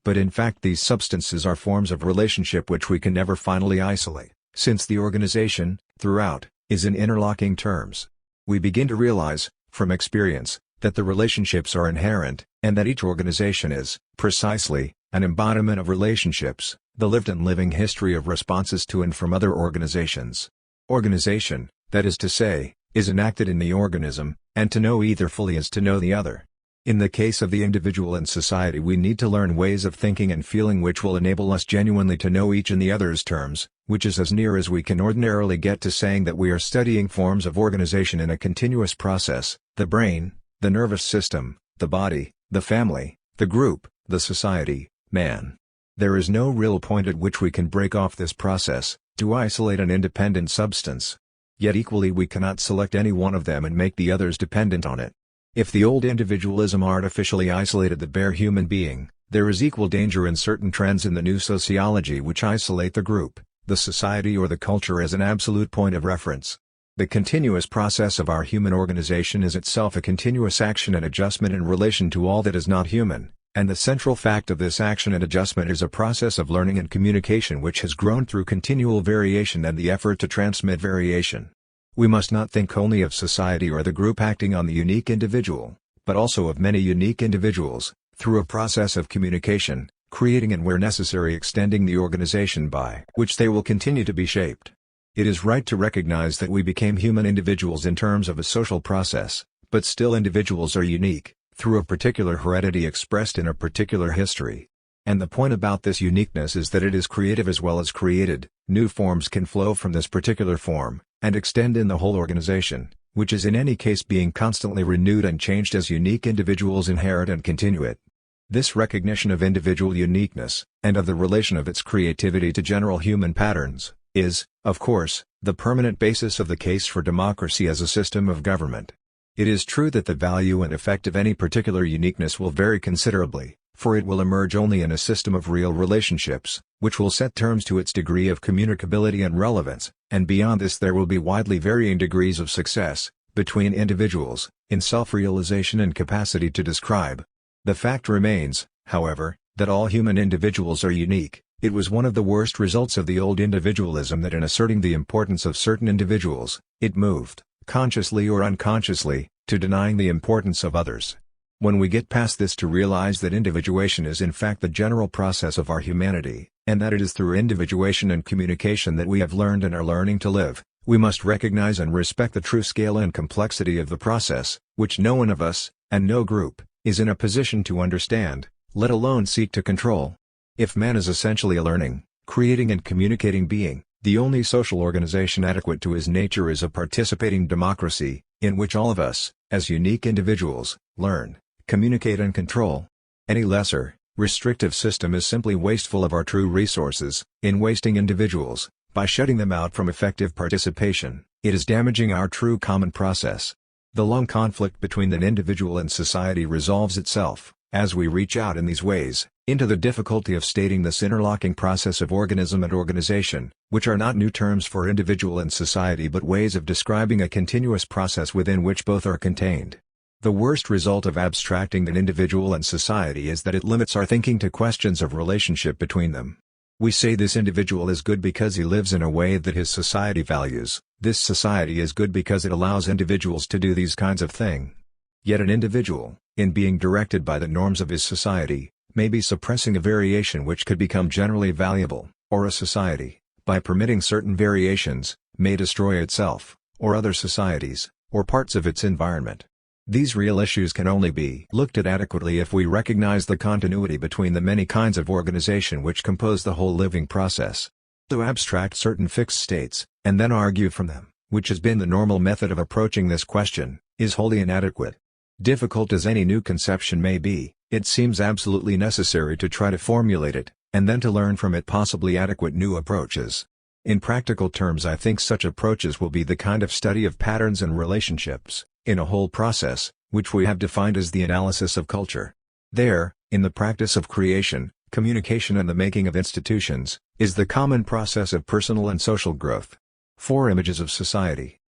But in fact these substances are forms of relationship which we can never finally isolate, since the organization, throughout, is in interlocking terms. We begin to realize, from experience, that the relationships are inherent, and that each organization is, precisely, an embodiment of relationships, the lived and living history of responses to and from other organizations. Organization, that is to say, is enacted in the organism, and to know either fully is to know the other. In the case of the individual and society we need to learn ways of thinking and feeling which will enable us genuinely to know each in the other's terms, which is as near as we can ordinarily get to saying that we are studying forms of organization in a continuous process, the brain, the nervous system, the body, the family, the group, the society, man. There is no real point at which we can break off this process, to isolate an independent substance. Yet equally we cannot select any one of them and make the others dependent on it. If the old individualism artificially isolated the bare human being, there is equal danger in certain trends in the new sociology which isolate the group, the society or the culture as an absolute point of reference. The continuous process of our human organization is itself a continuous action and adjustment in relation to all that is not human, and the central fact of this action and adjustment is a process of learning and communication which has grown through continual variation and the effort to transmit variation. We must not think only of society or the group acting on the unique individual, but also of many unique individuals, through a process of communication, creating and where necessary extending the organization by which they will continue to be shaped. It is right to recognize that we became human individuals in terms of a social process, but still individuals are unique, through a particular heredity expressed in a particular history. And the point about this uniqueness is that it is creative as well as created. New forms can flow from this particular form, and extend in the whole organization, which is in any case being constantly renewed and changed as unique individuals inherit and continue it. This recognition of individual uniqueness, and of the relation of its creativity to general human patterns, is, of course, the permanent basis of the case for democracy as a system of government. It is true that the value and effect of any particular uniqueness will vary considerably, for it will emerge only in a system of real relationships, which will set terms to its degree of communicability and relevance, and beyond this there will be widely varying degrees of success, between individuals, in self-realization and capacity to describe. The fact remains, however, that all human individuals are unique. It was one of the worst results of the old individualism that in asserting the importance of certain individuals, it moved, consciously or unconsciously, to denying the importance of others. When we get past this to realize that individuation is in fact the general process of our humanity, and that it is through individuation and communication that we have learned and are learning to live, we must recognize and respect the true scale and complexity of the process, which no one of us, and no group, is in a position to understand, let alone seek to control. If man is essentially a learning, creating and communicating being, the only social organization adequate to his nature is a participating democracy, in which all of us, as unique individuals, learn, communicate and control. Any lesser, restrictive system is simply wasteful of our true resources. In wasting individuals, by shutting them out from effective participation, it is damaging our true common process. The long conflict between an individual and society resolves itself, as we reach out in these ways, into the difficulty of stating this interlocking process of organism and organization, which are not new terms for individual and society but ways of describing a continuous process within which both are contained. The worst result of abstracting an individual and society is that it limits our thinking to questions of relationship between them. We say this individual is good because he lives in a way that his society values, this society is good because it allows individuals to do these kinds of things. Yet an individual, in being directed by the norms of his society, may be suppressing a variation which could become generally valuable, or a society, by permitting certain variations, may destroy itself, or other societies, or parts of its environment. These real issues can only be looked at adequately if we recognize the continuity between the many kinds of organization which compose the whole living process. To abstract certain fixed states, and then argue from them, which has been the normal method of approaching this question, is wholly inadequate. Difficult as any new conception may be, it seems absolutely necessary to try to formulate it, and then to learn from it possibly adequate new approaches. In practical terms, I think such approaches will be the kind of study of patterns and relationships, in a whole process, which we have defined as the analysis of culture. There, in the practice of creation, communication and the making of institutions, is the common process of personal and social growth. 4 Images of society.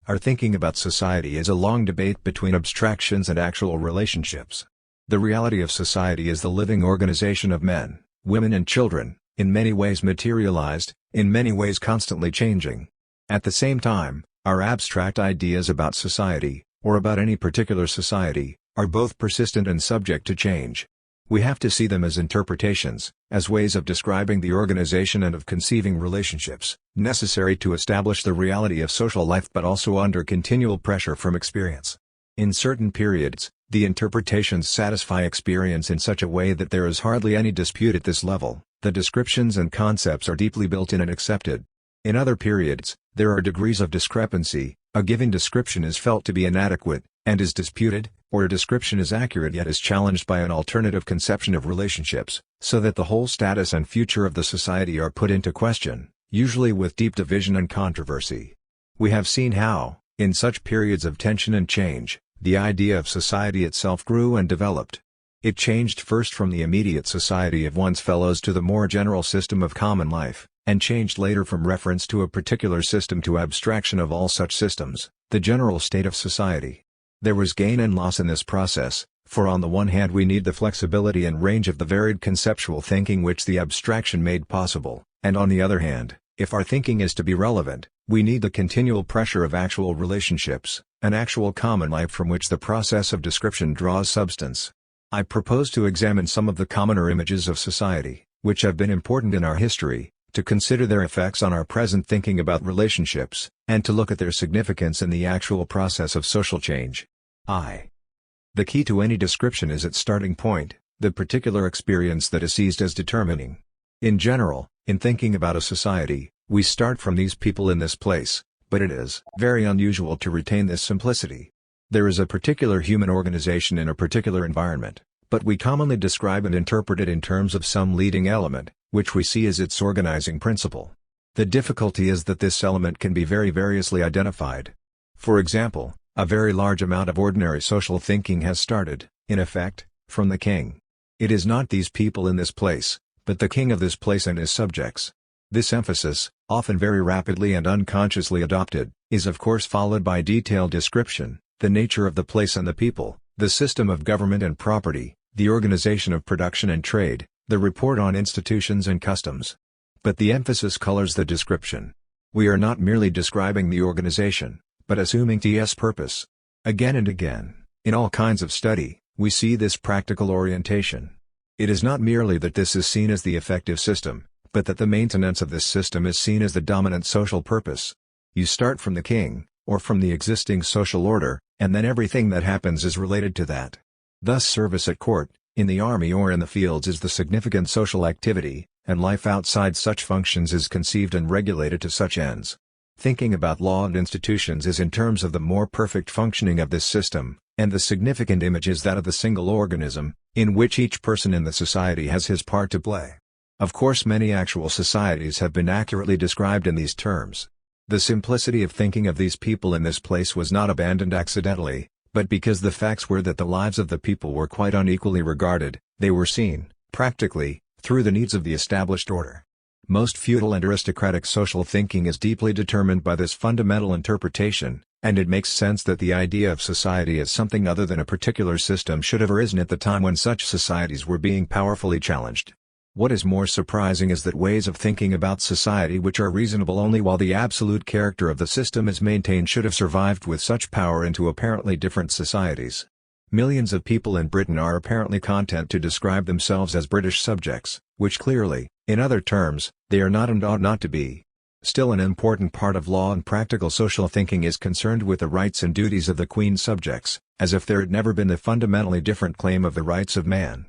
Our thinking about society is a long debate between abstractions and actual relationships. The reality of society is the living organization of men, women and children, in many ways materialized, in many ways constantly changing. At the same time, our abstract ideas about society, or about any particular society, are both persistent and subject to change. We have to see them as interpretations, as ways of describing the organization and of conceiving relationships, necessary to establish the reality of social life but also under continual pressure from experience. In certain periods, the interpretations satisfy experience in such a way that there is hardly any dispute at this level, the descriptions and concepts are deeply built in and accepted. In other periods, there are degrees of discrepancy, a given description is felt to be inadequate, and is disputed, or a description is accurate yet is challenged by an alternative conception of relationships, so that the whole status and future of the society are put into question, usually with deep division and controversy. We have seen how, in such periods of tension and change, the idea of society itself grew and developed. It changed first from the immediate society of one's fellows to the more general system of common life, and changed later from reference to a particular system to abstraction of all such systems, the general state of society. There was gain and loss in this process, for on the one hand we need the flexibility and range of the varied conceptual thinking which the abstraction made possible, and on the other hand, if our thinking is to be relevant, we need the continual pressure of actual relationships, an actual common life from which the process of description draws substance. I propose to examine some of the commoner images of society, which have been important in our history, to consider their effects on our present thinking about relationships, and to look at their significance in the actual process of social change. The key to any description is its starting point, the particular experience that is seized as determining. In general, in thinking about a society, we start from these people in this place, but it is very unusual to retain this simplicity. There is a particular human organization in a particular environment, but we commonly describe and interpret it in terms of some leading element, which we see as its organizing principle. The difficulty is that this element can be very variously identified. For example, a very large amount of ordinary social thinking has started, in effect, from the king. It is not these people in this place, but the king of this place and his subjects. This emphasis, often very rapidly and unconsciously adopted, is of course followed by detailed description, the nature of the place and the people, the system of government and property, the organization of production and trade, the report on institutions and customs. But the emphasis colors the description. We are not merely describing the organization, but assuming its purpose. Again and again, in all kinds of study, we see this practical orientation. It is not merely that this is seen as the effective system, but that the maintenance of this system is seen as the dominant social purpose. You start from the king, or from the existing social order, and then everything that happens is related to that. Thus service at court, in the army or in the fields is the significant social activity, and life outside such functions is conceived and regulated to such ends. Thinking about law and institutions is in terms of the more perfect functioning of this system, and the significant image is that of the single organism, in which each person in the society has his part to play. Of course, many actual societies have been accurately described in these terms. The simplicity of thinking of these people in this place was not abandoned accidentally, but because the facts were that the lives of the people were quite unequally regarded, they were seen, practically, through the needs of the established order. Most feudal and aristocratic social thinking is deeply determined by this fundamental interpretation, and it makes sense that the idea of society as something other than a particular system should have arisen at the time when such societies were being powerfully challenged. What is more surprising is that ways of thinking about society which are reasonable only while the absolute character of the system is maintained should have survived with such power into apparently different societies. Millions of people in Britain are apparently content to describe themselves as British subjects, which clearly, in other terms, they are not and ought not to be. Still, an important part of law and practical social thinking is concerned with the rights and duties of the Queen's subjects, as if there had never been the fundamentally different claim of the rights of man.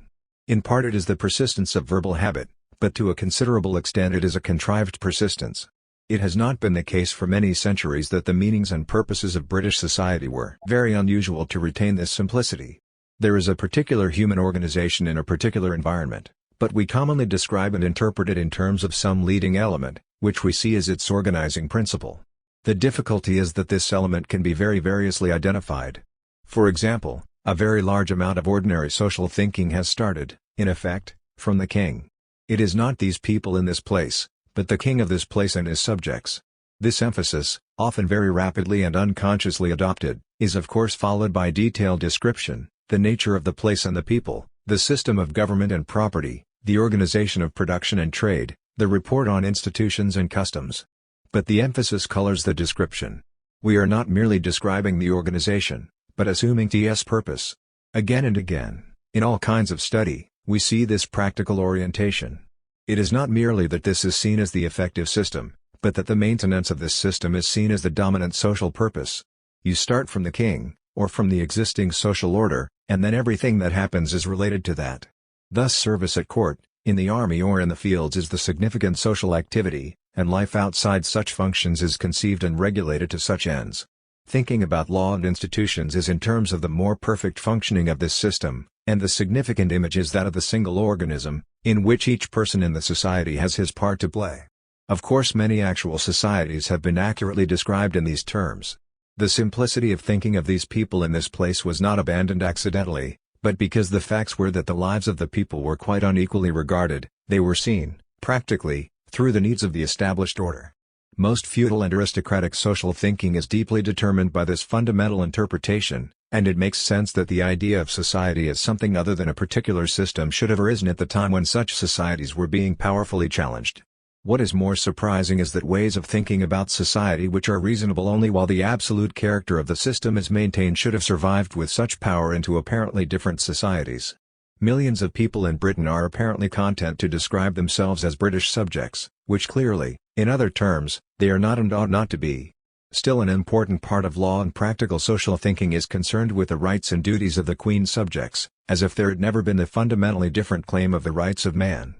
In part it is the persistence of verbal habit, but to a considerable extent it is a contrived persistence. It has not been the case for many centuries that the meanings and purposes of British society were very unusual to retain this simplicity. There is a particular human organization in a particular environment, but we commonly describe and interpret it in terms of some leading element, which we see as its organizing principle. The difficulty is that this element can be very variously identified. For example, a very large amount of ordinary social thinking has started, in effect, from the king. It is not these people in this place, but the king of this place and his subjects. This emphasis, often very rapidly and unconsciously adopted, is of course followed by detailed description, the nature of the place and the people, the system of government and property, the organization of production and trade, the report on institutions and customs. But the emphasis colors the description. We are not merely describing the organization, but assuming its purpose. Again and again, in all kinds of study, we see this practical orientation. It is not merely that this is seen as the effective system, but that the maintenance of this system is seen as the dominant social purpose. You start from the king, or from the existing social order, and then everything that happens is related to that. Thus service at court, in the army or in the fields is the significant social activity, and life outside such functions is conceived and regulated to such ends. Thinking about law and institutions is in terms of the more perfect functioning of this system, and the significant image is that of the single organism, in which each person in the society has his part to play. Of course, many actual societies have been accurately described in these terms. The simplicity of thinking of these people in this place was not abandoned accidentally, but because the facts were that the lives of the people were quite unequally regarded, they were seen, practically, through the needs of the established order. Most feudal and aristocratic social thinking is deeply determined by this fundamental interpretation, and it makes sense that the idea of society as something other than a particular system should have arisen at the time when such societies were being powerfully challenged. What is more surprising is that ways of thinking about society which are reasonable only while the absolute character of the system is maintained should have survived with such power into apparently different societies. Millions of people in Britain are apparently content to describe themselves as British subjects, which clearly, in other terms, they are not and ought not to be. Still, an important part of law and practical social thinking is concerned with the rights and duties of the Queen's subjects, as if there had never been the fundamentally different claim of the rights of man.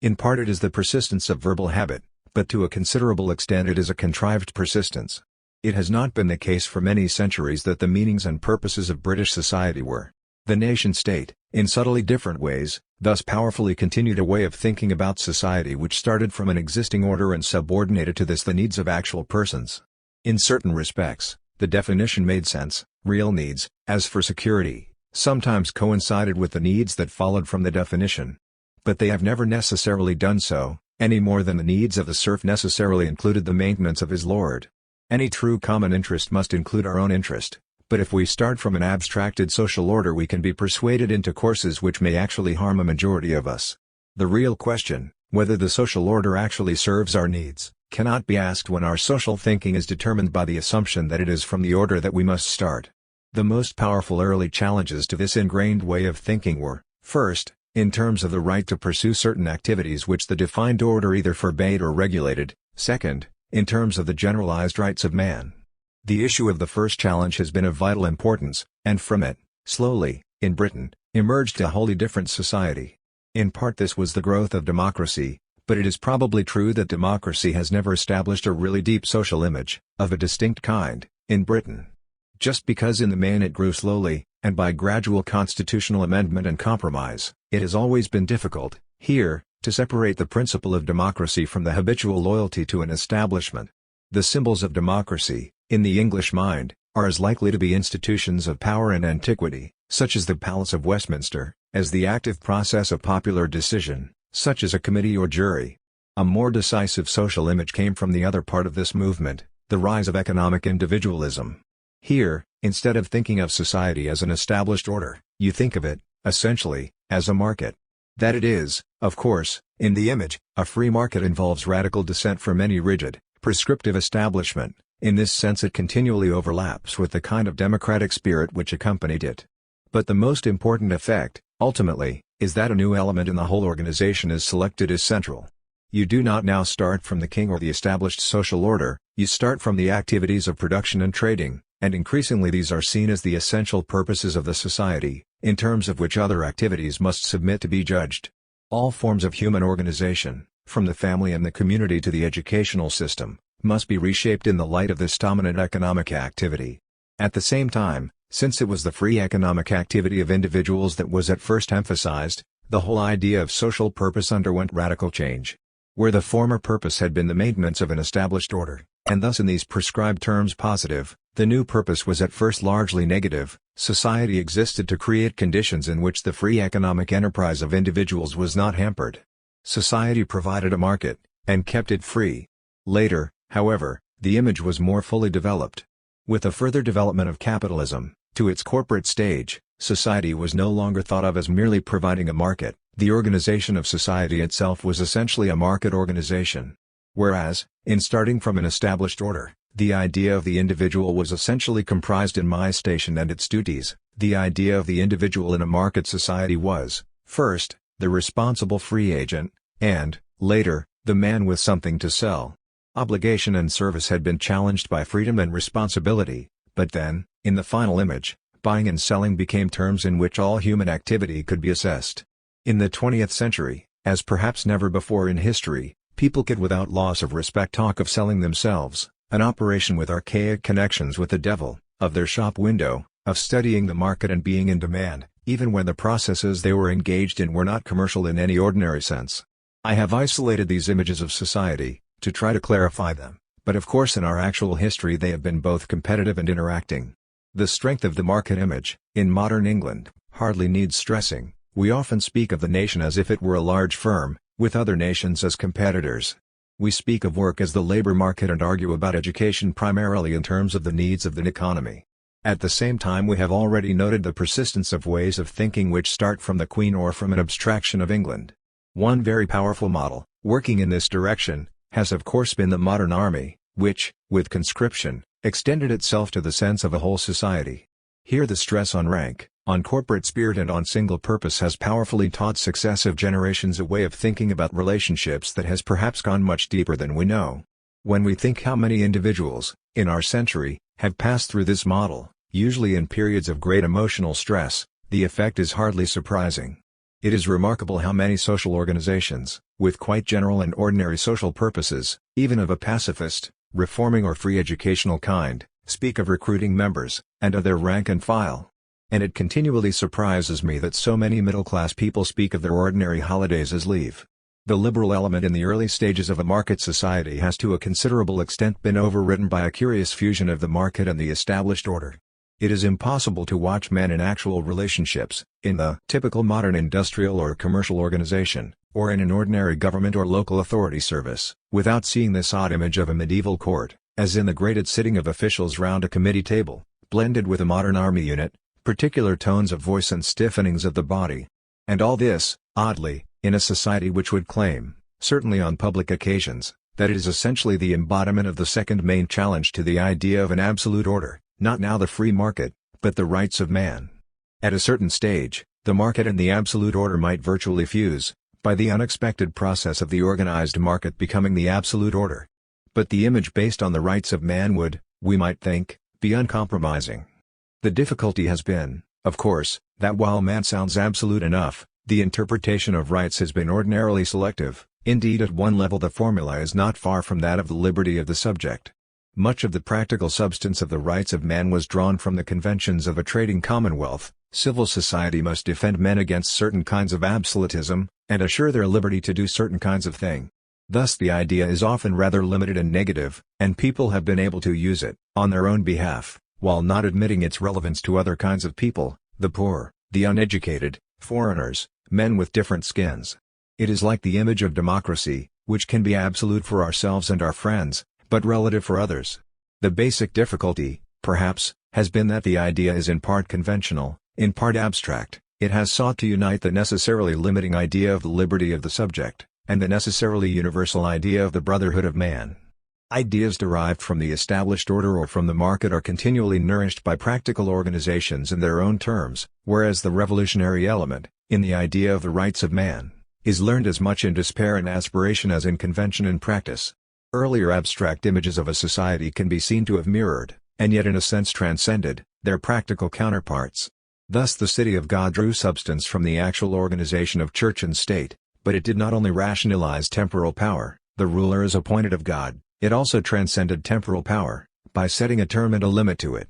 In part it is the persistence of verbal habit, but to a considerable extent it is a contrived persistence. It has not been the case for many centuries that the meanings and purposes of British society were. The nation-state, in subtly different ways, thus powerfully continued a way of thinking about society which started from an existing order and subordinated to this the needs of actual persons. In certain respects, the definition made sense. Real needs, as for security, sometimes coincided with the needs that followed from the definition. But they have never necessarily done so, any more than the needs of the serf necessarily included the maintenance of his lord. Any true common interest must include our own interest, but if we start from an abstracted social order we can be persuaded into courses which may actually harm a majority of us. The real question, whether the social order actually serves our needs, cannot be asked when our social thinking is determined by the assumption that it is from the order that we must start. The most powerful early challenges to this ingrained way of thinking were, first, in terms of the right to pursue certain activities which the defined order either forbade or regulated, second, in terms of the generalized rights of man. The issue of the first challenge has been of vital importance, and from it, slowly, in Britain, emerged a wholly different society. In part this was the growth of democracy, but it is probably true that democracy has never established a really deep social image, of a distinct kind, in Britain. Just because in the main it grew slowly, and by gradual constitutional amendment and compromise, it has always been difficult, here, to separate the principle of democracy from the habitual loyalty to an establishment. The symbols of democracy, in the English mind, are as likely to be institutions of power and antiquity, such as the Palace of Westminster, as the active process of popular decision, such as a committee or jury. A more decisive social image came from the other part of this movement, the rise of economic individualism. Here, instead of thinking of society as an established order, you think of it, essentially, as a market. That it is, of course, in the image, a free market involves radical dissent from any rigid, prescriptive establishment. In this sense it continually overlaps with the kind of democratic spirit which accompanied it. But the most important effect, ultimately, is that a new element in the whole organization is selected as central. You do not now start from the king or the established social order, you start from the activities of production and trading, and increasingly these are seen as the essential purposes of the society, in terms of which other activities must submit to be judged. All forms of human organization, from the family and the community to the educational system, must be reshaped in the light of this dominant economic activity. At the same time, since it was the free economic activity of individuals that was at first emphasized, the whole idea of social purpose underwent radical change. Where the former purpose had been the maintenance of an established order, and thus in these prescribed terms positive, the new purpose was at first largely negative. Society existed to create conditions in which the free economic enterprise of individuals was not hampered. Society provided a market, and kept it free. Later, however, the image was more fully developed. With the further development of capitalism, to its corporate stage, society was no longer thought of as merely providing a market. The organization of society itself was essentially a market organization. Whereas, in starting from an established order, the idea of the individual was essentially comprised in my station and its duties, the idea of the individual in a market society was, first, the responsible free agent, and, later, the man with something to sell. Obligation and service had been challenged by freedom and responsibility, but then, in the final image, buying and selling became terms in which all human activity could be assessed. In the 20th century, as perhaps never before in history, people could without loss of respect talk of selling themselves, an operation with archaic connections with the devil, of their shop window, of studying the market and being in demand, even when the processes they were engaged in were not commercial in any ordinary sense. I have isolated these images of society, to try to clarify them, but of course in our actual history they have been both competitive and interacting. The strength of the market image, in modern England, hardly needs stressing. We often speak of the nation as if it were a large firm, with other nations as competitors. We speak of work as the labor market and argue about education primarily in terms of the needs of the economy. At the same time we have already noted the persistence of ways of thinking which start from the Queen or from an abstraction of England. One very powerful model, working in this direction, has of course been the modern army, which, with conscription, extended itself to the sense of a whole society. Here the stress on rank, on corporate spirit and on single purpose has powerfully taught successive generations a way of thinking about relationships that has perhaps gone much deeper than we know. When we think how many individuals, in our century, have passed through this model, usually in periods of great emotional stress, the effect is hardly surprising. It is remarkable how many social organizations, with quite general and ordinary social purposes, even of a pacifist, reforming or free educational kind, speak of recruiting members, and of their rank and file. And it continually surprises me that so many middle-class people speak of their ordinary holidays as leave. The liberal element in the early stages of a market society has to a considerable extent been overridden by a curious fusion of the market and the established order. It is impossible to watch men in actual relationships, in the typical modern industrial or commercial organization, or in an ordinary government or local authority service, without seeing this odd image of a medieval court, as in the graded sitting of officials round a committee table, blended with a modern army unit, particular tones of voice and stiffenings of the body. And all this, oddly, in a society which would claim, certainly on public occasions, that it is essentially the embodiment of the second main challenge to the idea of an absolute order. Not now the free market, but the rights of man. At a certain stage, the market and the absolute order might virtually fuse, by the unexpected process of the organized market becoming the absolute order. But the image based on the rights of man would, we might think, be uncompromising. The difficulty has been, of course, that while man sounds absolute enough, the interpretation of rights has been ordinarily selective. Indeed, at one level the formula is not far from that of the liberty of the subject. Much of the practical substance of the rights of man was drawn from the conventions of a trading commonwealth. Civil society must defend men against certain kinds of absolutism, and assure their liberty to do certain kinds of thing. Thus the idea is often rather limited and negative, and people have been able to use it, on their own behalf, while not admitting its relevance to other kinds of people, the poor, the uneducated, foreigners, men with different skins. It is like the image of democracy, which can be absolute for ourselves and our friends, but relative for others. The basic difficulty, perhaps, has been that the idea is in part conventional, in part abstract. It has sought to unite the necessarily limiting idea of the liberty of the subject, and the necessarily universal idea of the brotherhood of man. Ideas derived from the established order or from the market are continually nourished by practical organizations in their own terms, whereas the revolutionary element, in the idea of the rights of man, is learned as much in despair and aspiration as in convention and practice. Earlier abstract images of a society can be seen to have mirrored, and yet in a sense transcended, their practical counterparts. Thus the city of God drew substance from the actual organization of church and state, but it did not only rationalize temporal power, the ruler is appointed of God, it also transcended temporal power, by setting a term and a limit to it.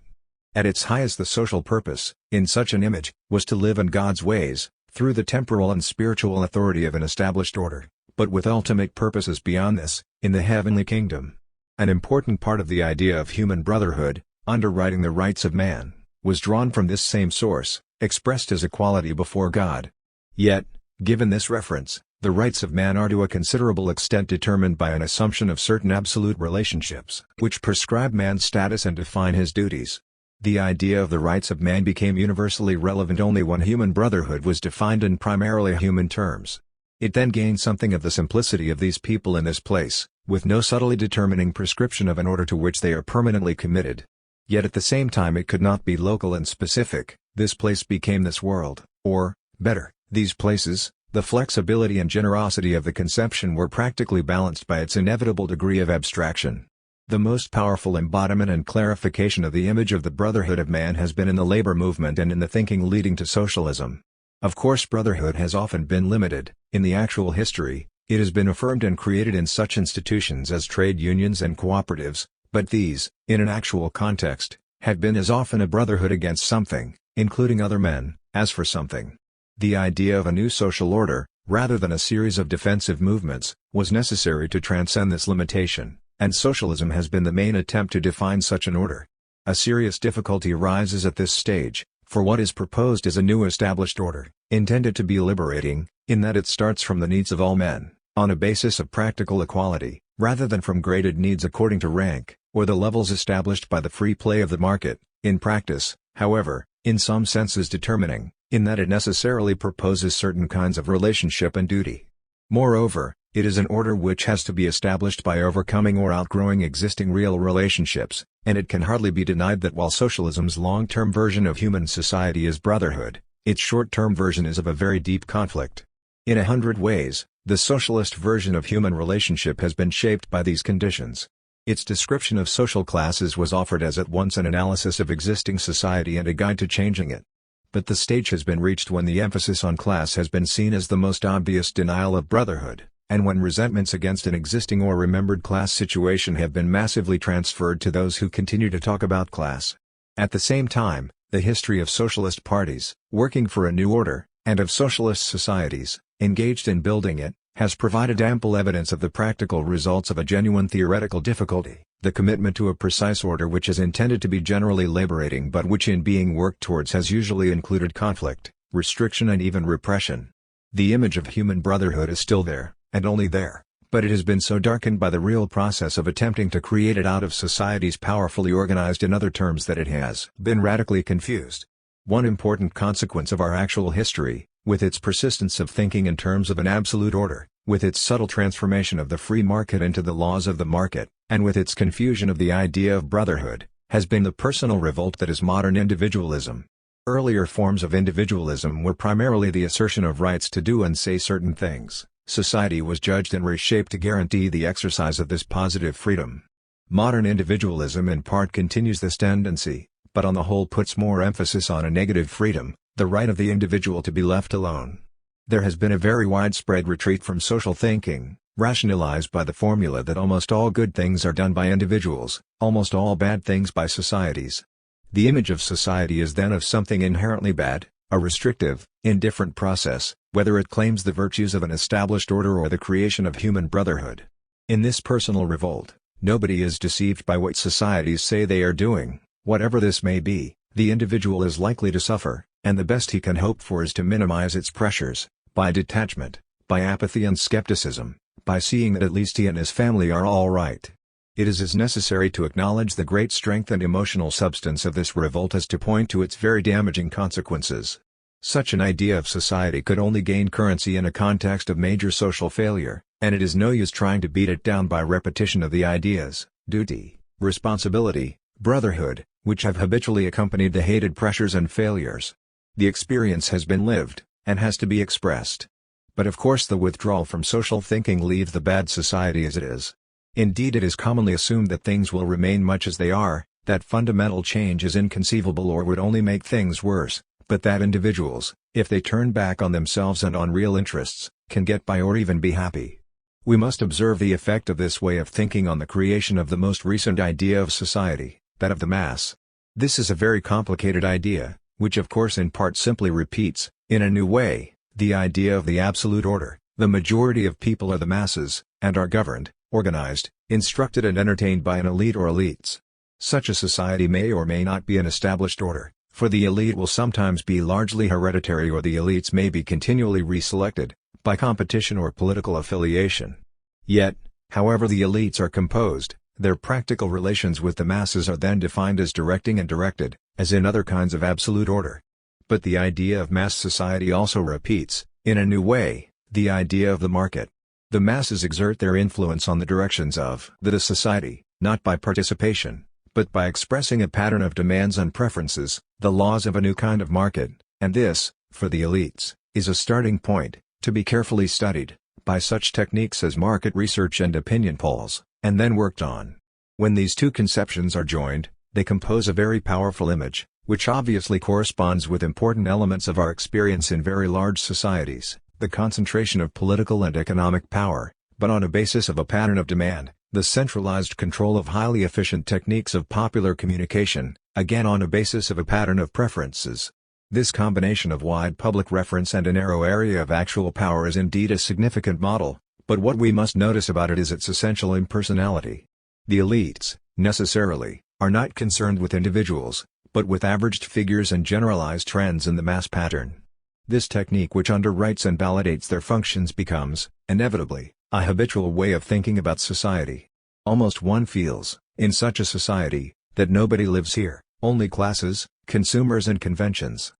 At its highest the social purpose, in such an image, was to live in God's ways, through the temporal and spiritual authority of an established order, but with ultimate purposes beyond this, in the heavenly kingdom. An important part of the idea of human brotherhood, underwriting the rights of man, was drawn from this same source, expressed as equality before God. Yet, given this reference, the rights of man are to a considerable extent determined by an assumption of certain absolute relationships, which prescribe man's status and define his duties. The idea of the rights of man became universally relevant only when human brotherhood was defined in primarily human terms. It then gained something of the simplicity of these people in this place, with no subtly determining prescription of an order to which they are permanently committed. Yet at the same time it could not be local and specific. This place became this world, or, better, these places. The flexibility and generosity of the conception were practically balanced by its inevitable degree of abstraction. The most powerful embodiment and clarification of the image of the brotherhood of man has been in the labor movement and in the thinking leading to socialism. Of course brotherhood has often been limited. In the actual history, it has been affirmed and created in such institutions as trade unions and cooperatives, but these, in an actual context, have been as often a brotherhood against something, including other men, as for something. The idea of a new social order, rather than a series of defensive movements, was necessary to transcend this limitation, and socialism has been the main attempt to define such an order. A serious difficulty arises at this stage, for what is proposed is a new established order, intended to be liberating, in that it starts from the needs of all men, on a basis of practical equality, rather than from graded needs according to rank, or the levels established by the free play of the market. In practice, however, in some senses determining, in that it necessarily proposes certain kinds of relationship and duty. Moreover, It is an order which has to be established by overcoming or outgrowing existing real relationships, and it can hardly be denied that while socialism's long-term version of human society is brotherhood, its short-term version is of a very deep conflict. In 100 ways, the socialist version of human relationship has been shaped by these conditions. Its description of social classes was offered as at once an analysis of existing society and a guide to changing it. But the stage has been reached when the emphasis on class has been seen as the most obvious denial of brotherhood, and when resentments against an existing or remembered class situation have been massively transferred to those who continue to talk about class. At the same time, the history of socialist parties, working for a new order, and of socialist societies, engaged in building it, has provided ample evidence of the practical results of a genuine theoretical difficulty, the commitment to a precise order which is intended to be generally liberating but which in being worked towards has usually included conflict, restriction and even repression. The image of human brotherhood is still there, and only there, but it has been so darkened by the real process of attempting to create it out of societies powerfully organized in other terms that it has been radically confused. One important consequence of our actual history, with its persistence of thinking in terms of an absolute order, with its subtle transformation of the free market into the laws of the market, and with its confusion of the idea of brotherhood, has been the personal revolt that is modern individualism. Earlier forms of individualism were primarily the assertion of rights to do and say certain things. Society was judged and reshaped to guarantee the exercise of this positive freedom. Modern individualism in part continues this tendency, but on the whole puts more emphasis on a negative freedom, the right of the individual to be left alone. There has been a very widespread retreat from social thinking, rationalized by the formula that almost all good things are done by individuals, almost all bad things by societies. The image of society is then of something inherently bad, a restrictive, indifferent process, whether it claims the virtues of an established order or the creation of human brotherhood. In this personal revolt, nobody is deceived by what societies say they are doing. Whatever this may be, the individual is likely to suffer, and the best he can hope for is to minimize its pressures, by detachment, by apathy and skepticism, by seeing that at least he and his family are all right. It is as necessary to acknowledge the great strength and emotional substance of this revolt as to point to its very damaging consequences. Such an idea of society could only gain currency in a context of major social failure, and it is no use trying to beat it down by repetition of the ideas, duty, responsibility, brotherhood, which have habitually accompanied the hated pressures and failures. The experience has been lived, and has to be expressed. But of course the withdrawal from social thinking leaves the bad society as it is. Indeed, it is commonly assumed that things will remain much as they are, that fundamental change is inconceivable or would only make things worse, but that individuals, if they turn back on themselves and on real interests, can get by or even be happy. We must observe the effect of this way of thinking on the creation of the most recent idea of society, that of the mass. This is a very complicated idea, which of course in part simply repeats, in a new way, the idea of the absolute order. The majority of people are the masses, and are governed, organized, instructed and entertained by an elite or elites. Such a society may or may not be an established order, for the elite will sometimes be largely hereditary or the elites may be continually reselected, by competition or political affiliation. Yet, however the elites are composed, their practical relations with the masses are then defined as directing and directed, as in other kinds of absolute order. But the idea of mass society also repeats, in a new way, the idea of the market. The masses exert their influence on the directions of the society, not by participation, but by expressing a pattern of demands and preferences, the laws of a new kind of market, and this, for the elites, is a starting point, to be carefully studied, by such techniques as market research and opinion polls, and then worked on. When these two conceptions are joined, they compose a very powerful image, which obviously corresponds with important elements of our experience in very large societies, the concentration of political and economic power, but on a basis of a pattern of demand, the centralized control of highly efficient techniques of popular communication, again on a basis of a pattern of preferences. This combination of wide public reference and a narrow area of actual power is indeed a significant model, but what we must notice about it is its essential impersonality. The elites, necessarily, are not concerned with individuals, but with averaged figures and generalized trends in the mass pattern. This technique which underwrites and validates their functions becomes, inevitably, a habitual way of thinking about society. Almost one feels, in such a society, that nobody lives here, only classes, consumers and conventions.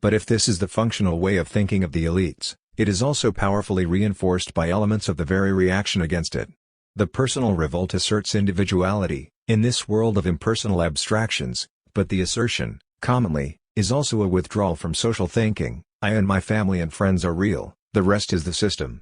But if this is the functional way of thinking of the elites, it is also powerfully reinforced by elements of the very reaction against it. The personal revolt asserts individuality, in this world of impersonal abstractions, but the assertion, commonly, is also a withdrawal from social thinking. I and my family and friends are real, the rest is the system.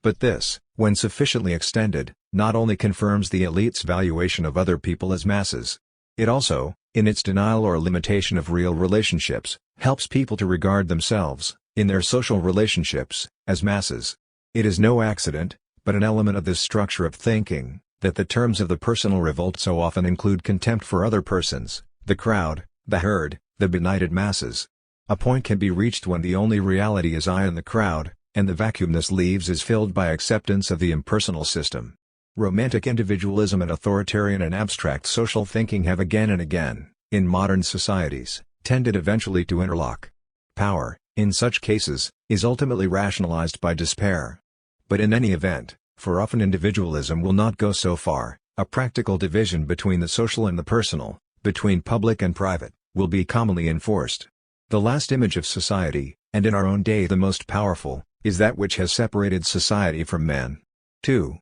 But this, when sufficiently extended, not only confirms the elite's valuation of other people as masses. It also, in its denial or limitation of real relationships, helps people to regard themselves, in their social relationships, as masses. It is no accident, but an element of this structure of thinking, that the terms of the personal revolt so often include contempt for other persons, the crowd, the herd, the benighted masses. A point can be reached when the only reality is I and the crowd, and the vacuum this leaves is filled by acceptance of the impersonal system. Romantic individualism and authoritarian and abstract social thinking have again and again, in modern societies, tended eventually to interlock. Power, in such cases, is ultimately rationalized by despair. But in any event, for often individualism will not go so far, a practical division between the social and the personal, between public and private, will be commonly enforced. The last image of society, and in our own day the most powerful, is that which has separated society from man. 2.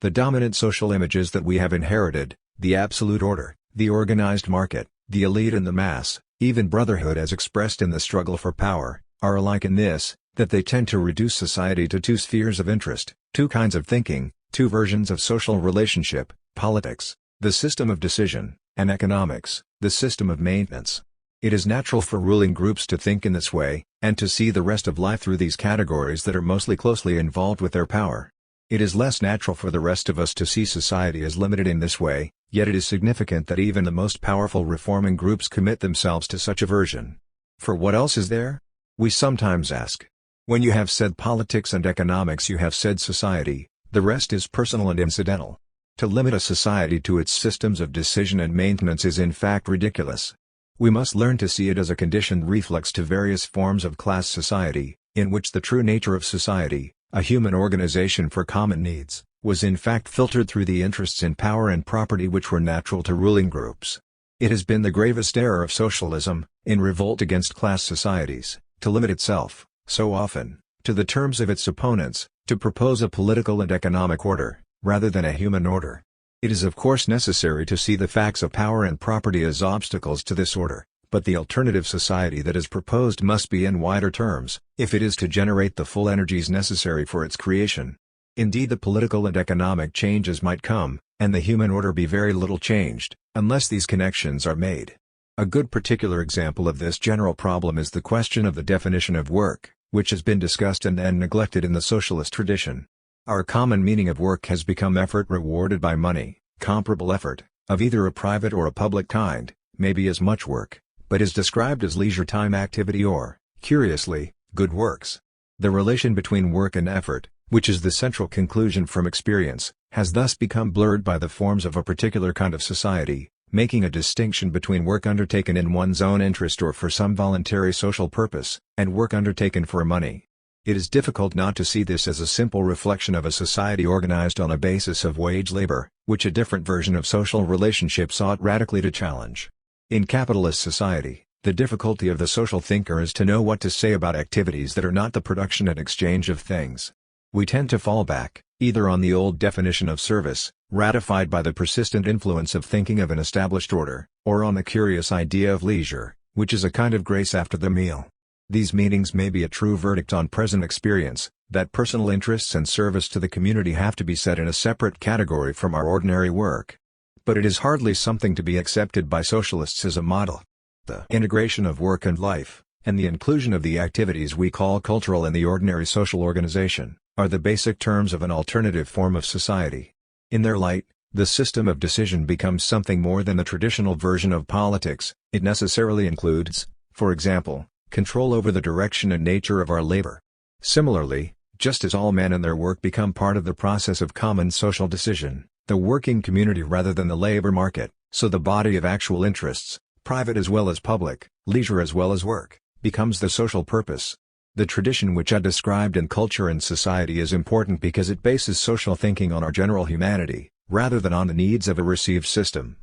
The dominant social images that we have inherited, the absolute order, the organized market, the elite and the mass, even brotherhood as expressed in the struggle for power, are alike in this, that they tend to reduce society to two spheres of interest, two kinds of thinking, two versions of social relationship, politics, the system of decision, and economics, the system of maintenance. It is natural for ruling groups to think in this way, and to see the rest of life through these categories that are mostly closely involved with their power. It is less natural for the rest of us to see society as limited in this way, yet it is significant that even the most powerful reforming groups commit themselves to such a version. For what else is there? We sometimes ask. When you have said politics and economics, you have said society, the rest is personal and incidental. To limit a society to its systems of decision and maintenance is in fact ridiculous. We must learn to see it as a conditioned reflex to various forms of class society, in which the true nature of society, a human organization for common needs, was in fact filtered through the interests in power and property which were natural to ruling groups. It has been the gravest error of socialism, in revolt against class societies, to limit itself, so often, to the terms of its opponents, to propose a political and economic order, rather than a human order. It is of course necessary to see the facts of power and property as obstacles to this order, but the alternative society that is proposed must be in wider terms, if it is to generate the full energies necessary for its creation. Indeed, the political and economic changes might come, and the human order be very little changed, unless these connections are made. A good particular example of this general problem is the question of the definition of work, which has been discussed and then neglected in the socialist tradition. Our common meaning of work has become effort rewarded by money. Comparable effort, of either a private or a public kind, may be as much work, but is described as leisure time activity or, curiously, good works. The relation between work and effort, which is the central conclusion from experience, has thus become blurred by the forms of a particular kind of society, making a distinction between work undertaken in one's own interest or for some voluntary social purpose, and work undertaken for money. It is difficult not to see this as a simple reflection of a society organized on a basis of wage labor, which a different version of social relationships ought radically to challenge. In capitalist society, the difficulty of the social thinker is to know what to say about activities that are not the production and exchange of things. We tend to fall back, either on the old definition of service, ratified by the persistent influence of thinking of an established order, or on the curious idea of leisure, which is a kind of grace after the meal. These meanings may be a true verdict on present experience, that personal interests and service to the community have to be set in a separate category from our ordinary work. But it is hardly something to be accepted by socialists as a model. The integration of work and life, and the inclusion of the activities we call cultural in the ordinary social organization, are the basic terms of an alternative form of society. In their light, the system of decision becomes something more than the traditional version of politics. It necessarily includes, for example, control over the direction and nature of our labor. Similarly, just as all men and their work become part of the process of common social decision, the working community rather than the labor market, so the body of actual interests, private as well as public, leisure as well as work, becomes the social purpose. The tradition which I described in culture and society is important because it bases social thinking on our general humanity, rather than on the needs of a received system.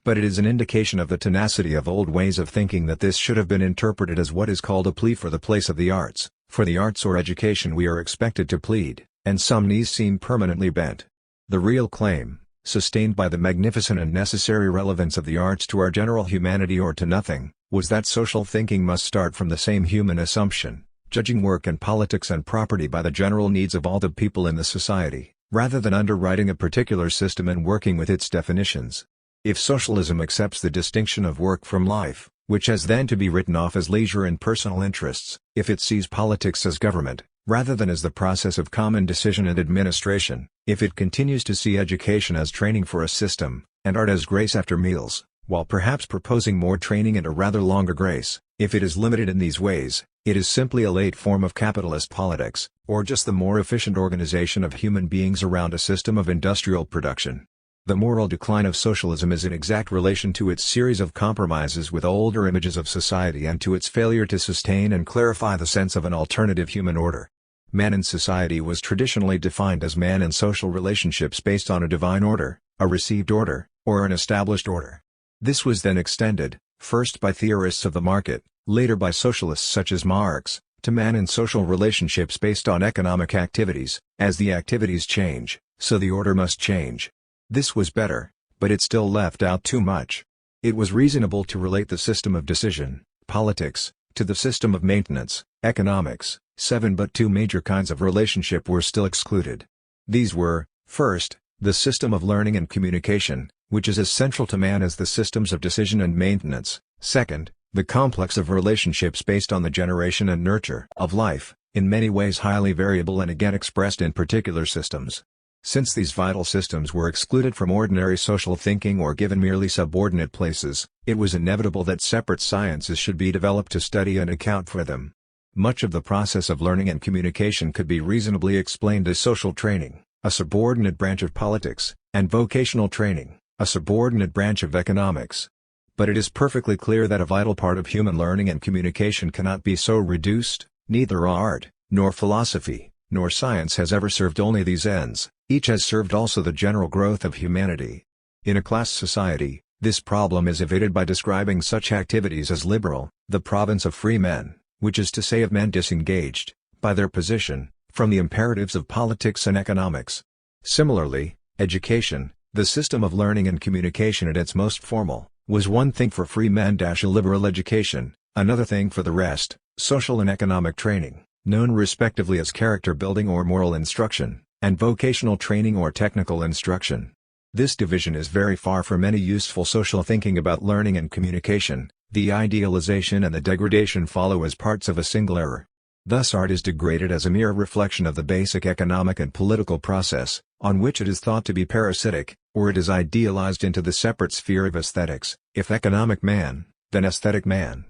But it is an indication of the tenacity of old ways of thinking that this should have been interpreted as what is called a plea for the place of the arts, For the arts or education we are expected to plead, and some knees seem permanently bent. The real claim, sustained by the magnificent and necessary relevance of the arts to our general humanity or to nothing, was that social thinking must start from the same human assumption, judging work and politics and property by the general needs of all the people in the society, rather than underwriting a particular system and working with its definitions. If socialism accepts the distinction of work from life, which has then to be written off as leisure and personal interests, if it sees politics as government, rather than as the process of common decision and administration, if it continues to see education as training for a system, and art as grace after meals, while perhaps proposing more training and a rather longer grace, if it is limited in these ways, it is simply a late form of capitalist politics, or just the more efficient organization of human beings around a system of industrial production. The moral decline of socialism is in exact relation to its series of compromises with older images of society and to its failure to sustain and clarify the sense of an alternative human order. Man in society was traditionally defined as man in social relationships based on a divine order, a received order, or an established order. This was then extended, first by theorists of the market, later by socialists such as Marx, to man in social relationships based on economic activities. As the activities change, so the order must change. This was better, but it still left out too much. It was reasonable to relate the system of decision, politics, to the system of maintenance, economics. But two major kinds of relationship were still excluded. These were, first, the system of learning and communication, which is as central to man as the systems of decision and maintenance. Second, the complex of relationships based on the generation and nurture of life, in many ways highly variable and again expressed in particular systems. Since these vital systems were excluded from ordinary social thinking or given merely subordinate places, it was inevitable that separate sciences should be developed to study and account for them. Much of the process of learning and communication could be reasonably explained as social training, a subordinate branch of politics, and vocational training, a subordinate branch of economics. But it is perfectly clear that a vital part of human learning and communication cannot be so reduced. Neither art, nor philosophy, nor science has ever served only these ends, each has served also the general growth of humanity. In a class society, this problem is evaded by describing such activities as liberal, the province of free men, which is to say of men disengaged, by their position, from the imperatives of politics and economics. Similarly, education, the system of learning and communication at its most formal, was one thing for free men-a liberal education, another thing for the rest, social and economic training, known respectively as character building or moral instruction, and vocational training or technical instruction. This division is very far from any useful social thinking about learning and communication. The idealization and the degradation follow as parts of a single error. Thus art is degraded as a mere reflection of the basic economic and political process, on which it is thought to be parasitic, or it is idealized into the separate sphere of aesthetics, if economic man, then aesthetic man.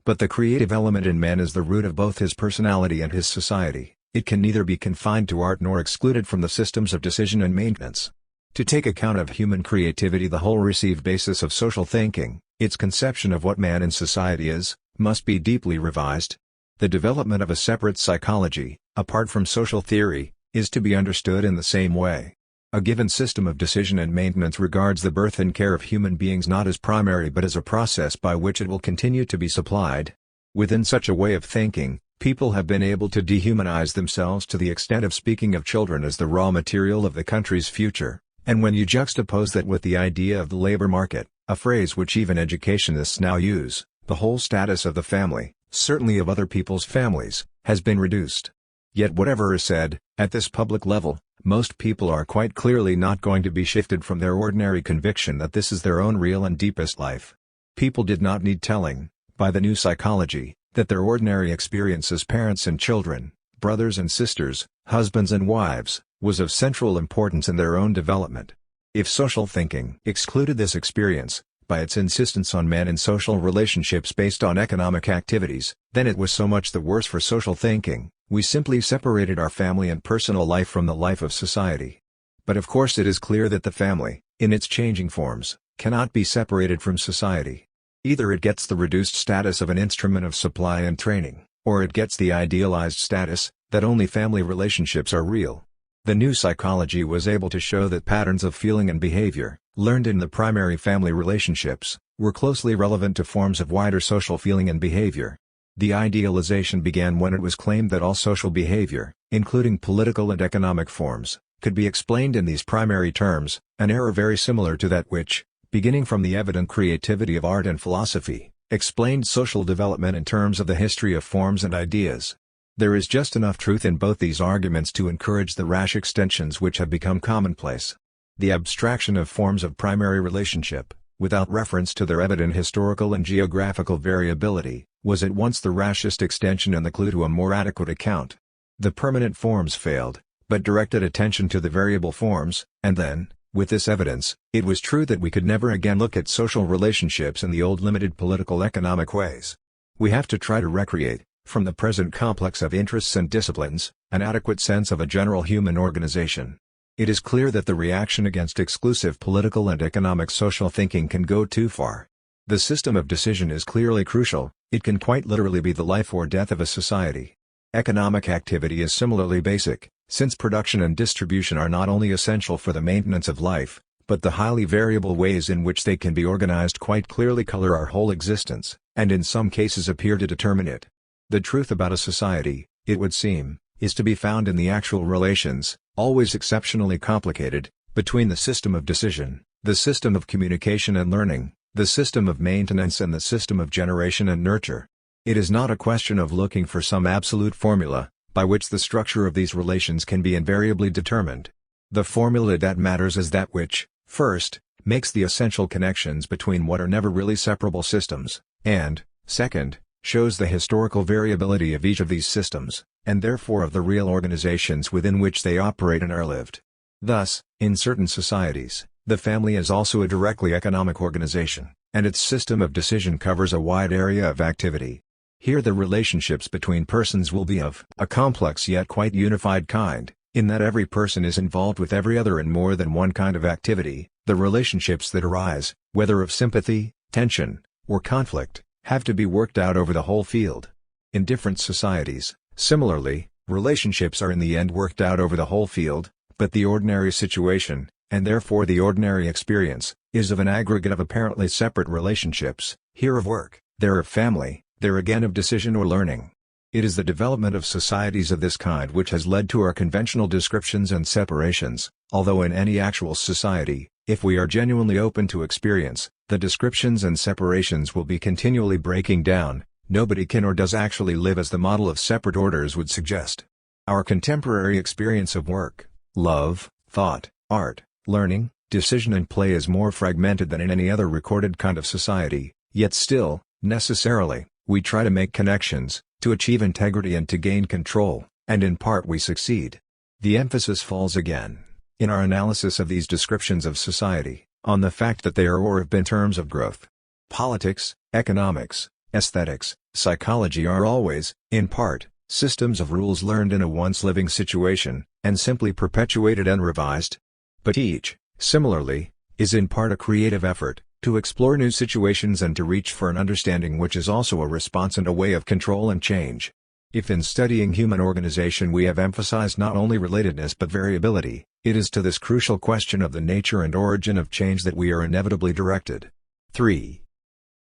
But the creative element in man is the root of both his personality and his society. It can neither be confined to art nor excluded from the systems of decision and maintenance. To take account of human creativity, the whole received basis of social thinking, its conception of what man in society is, must be deeply revised. The development of a separate psychology, apart from social theory, is to be understood in the same way. A given system of decision and maintenance regards the birth and care of human beings not as primary but as a process by which it will continue to be supplied. Within such a way of thinking, people have been able to dehumanize themselves to the extent of speaking of children as the raw material of the country's future, and when you juxtapose that with the idea of the labor market, a phrase which even educationists now use, the whole status of the family, certainly of other people's families, has been reduced. Yet whatever is said, at this public level, most people are quite clearly not going to be shifted from their ordinary conviction that this is their own real and deepest life. People did not need telling, by the new psychology, that their ordinary experience as parents and children, brothers and sisters, husbands and wives, was of central importance in their own development. If social thinking excluded this experience, by its insistence on man in social relationships based on economic activities, then it was so much the worse for social thinking. We simply separated our family and personal life from the life of society. But of course it is clear that the family, in its changing forms, cannot be separated from society. Either it gets the reduced status of an instrument of supply and training, or it gets the idealized status, that only family relationships are real. The new psychology was able to show that patterns of feeling and behavior, learned in the primary family relationships, were closely relevant to forms of wider social feeling and behavior. The idealization began when it was claimed that all social behavior, including political and economic forms, could be explained in these primary terms, an error very similar to that which, beginning from the evident creativity of art and philosophy, explained social development in terms of the history of forms and ideas. There is just enough truth in both these arguments to encourage the rash extensions which have become commonplace. The abstraction of forms of primary relationship, without reference to their evident historical and geographical variability, was at once the rashest extension and the clue to a more adequate account. The permanent forms failed, but directed attention to the variable forms, and then, with this evidence, it was true that we could never again look at social relationships in the old limited political economic ways. We have to try to recreate, from the present complex of interests and disciplines, an adequate sense of a general human organization. It is clear that the reaction against exclusive political and economic social thinking can go too far. The system of decision is clearly crucial, it can quite literally be the life or death of a society. Economic activity is similarly basic, since production and distribution are not only essential for the maintenance of life, but the highly variable ways in which they can be organized quite clearly color our whole existence, and in some cases appear to determine it. The truth about a society, it would seem, is to be found in the actual relations, always exceptionally complicated, between the system of decision, the system of communication and learning, the system of maintenance and the system of generation and nurture. It is not a question of looking for some absolute formula, by which the structure of these relations can be invariably determined. The formula that matters is that which, first, makes the essential connections between what are never really separable systems, and, second, shows the historical variability of each of these systems, and therefore of the real organizations within which they operate and are lived. Thus, in certain societies, the family is also a directly economic organization, and its system of decision covers a wide area of activity. Here the relationships between persons will be of a complex yet quite unified kind, in that every person is involved with every other in more than one kind of activity. The relationships that arise, whether of sympathy, tension, or conflict, have to be worked out over the whole field. In different societies, similarly, relationships are in the end worked out over the whole field, but the ordinary situation, and therefore the ordinary experience, is of an aggregate of apparently separate relationships, here of work, there of family, there again of decision or learning. It is the development of societies of this kind which has led to our conventional descriptions and separations, although in any actual society, if we are genuinely open to experience, the descriptions and separations will be continually breaking down. Nobody can or does actually live as the model of separate orders would suggest. Our contemporary experience of work, love, thought, art, learning, decision and play is more fragmented than in any other recorded kind of society, yet still, necessarily, we try to make connections, to achieve integrity and to gain control, and in part we succeed. The emphasis falls again, in our analysis of these descriptions of society, on the fact that they are or have been terms of growth. Politics, economics, aesthetics, psychology are always, in part, systems of rules learned in a once living situation, and simply perpetuated and revised. But each, similarly, is in part a creative effort, to explore new situations and to reach for an understanding which is also a response and a way of control and change. If in studying human organization we have emphasized not only relatedness but variability, it is to this crucial question of the nature and origin of change that we are inevitably directed. 3.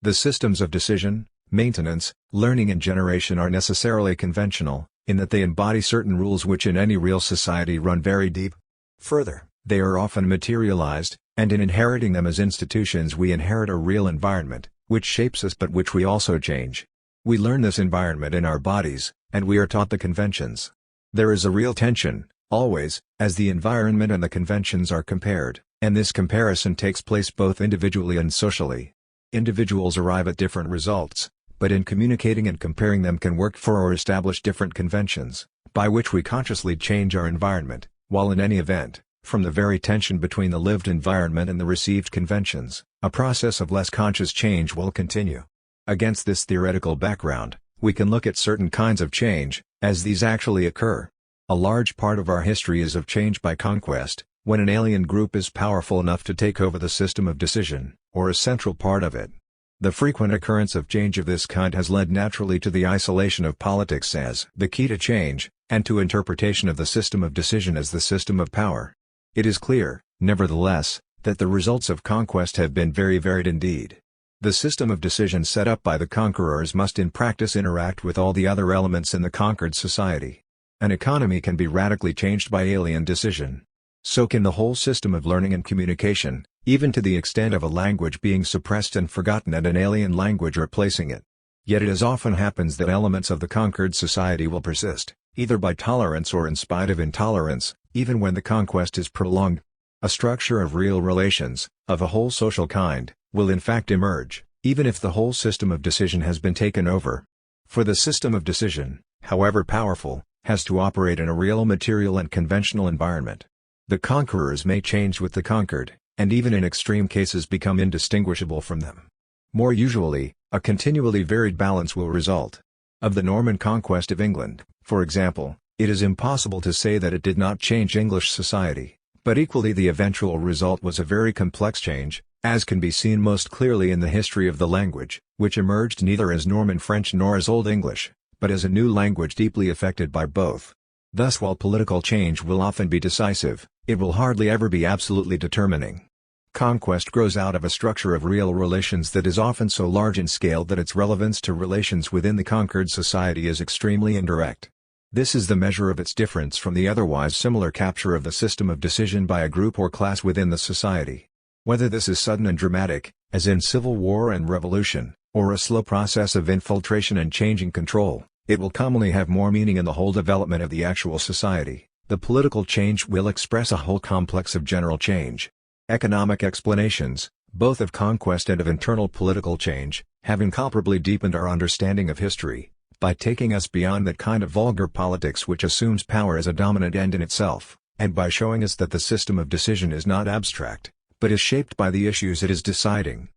The systems of decision, maintenance, learning and generation are necessarily conventional, in that they embody certain rules which in any real society run very deep. Further, they are often materialized, and in inheriting them as institutions we inherit a real environment, which shapes us but which we also change. We learn this environment in our bodies, and we are taught the conventions. There is a real tension, always, as the environment and the conventions are compared, and this comparison takes place both individually and socially. Individuals arrive at different results, but in communicating and comparing them can work for or establish different conventions, by which we consciously change our environment, while in any event, from the very tension between the lived environment and the received conventions, a process of less conscious change will continue. Against this theoretical background, we can look at certain kinds of change, as these actually occur. A large part of our history is of change by conquest, when an alien group is powerful enough to take over the system of decision, or a central part of it. The frequent occurrence of change of this kind has led naturally to the isolation of politics as the key to change, and to interpretation of the system of decision as the system of power. It is clear, nevertheless, that the results of conquest have been very varied indeed. The system of decision set up by the conquerors must in practice interact with all the other elements in the conquered society. An economy can be radically changed by alien decision. So can the whole system of learning and communication, even to the extent of a language being suppressed and forgotten and an alien language replacing it. Yet it as often happens that elements of the conquered society will persist, either by tolerance or in spite of intolerance, even when the conquest is prolonged. A structure of real relations, of a whole social kind, will in fact emerge, even if the whole system of decision has been taken over. For the system of decision, however powerful, has to operate in a real material and conventional environment. The conquerors may change with the conquered, and even in extreme cases become indistinguishable from them. More usually, a continually varied balance will result. Of the Norman conquest of England, for example, it is impossible to say that it did not change English society, but equally the eventual result was a very complex change, as can be seen most clearly in the history of the language, which emerged neither as Norman French nor as Old English, but as a new language deeply affected by both. Thus while political change will often be decisive, it will hardly ever be absolutely determining. Conquest grows out of a structure of real relations that is often so large in scale that its relevance to relations within the conquered society is extremely indirect. This is the measure of its difference from the otherwise similar capture of the system of decision by a group or class within the society. Whether this is sudden and dramatic, as in civil war and revolution, or a slow process of infiltration and changing control, it will commonly have more meaning in the whole development of the actual society. The political change will express a whole complex of general change. Economic explanations, both of conquest and of internal political change, have incomparably deepened our understanding of history, by taking us beyond that kind of vulgar politics which assumes power as a dominant end in itself, and by showing us that the system of decision is not abstract, but is shaped by the issues it is deciding.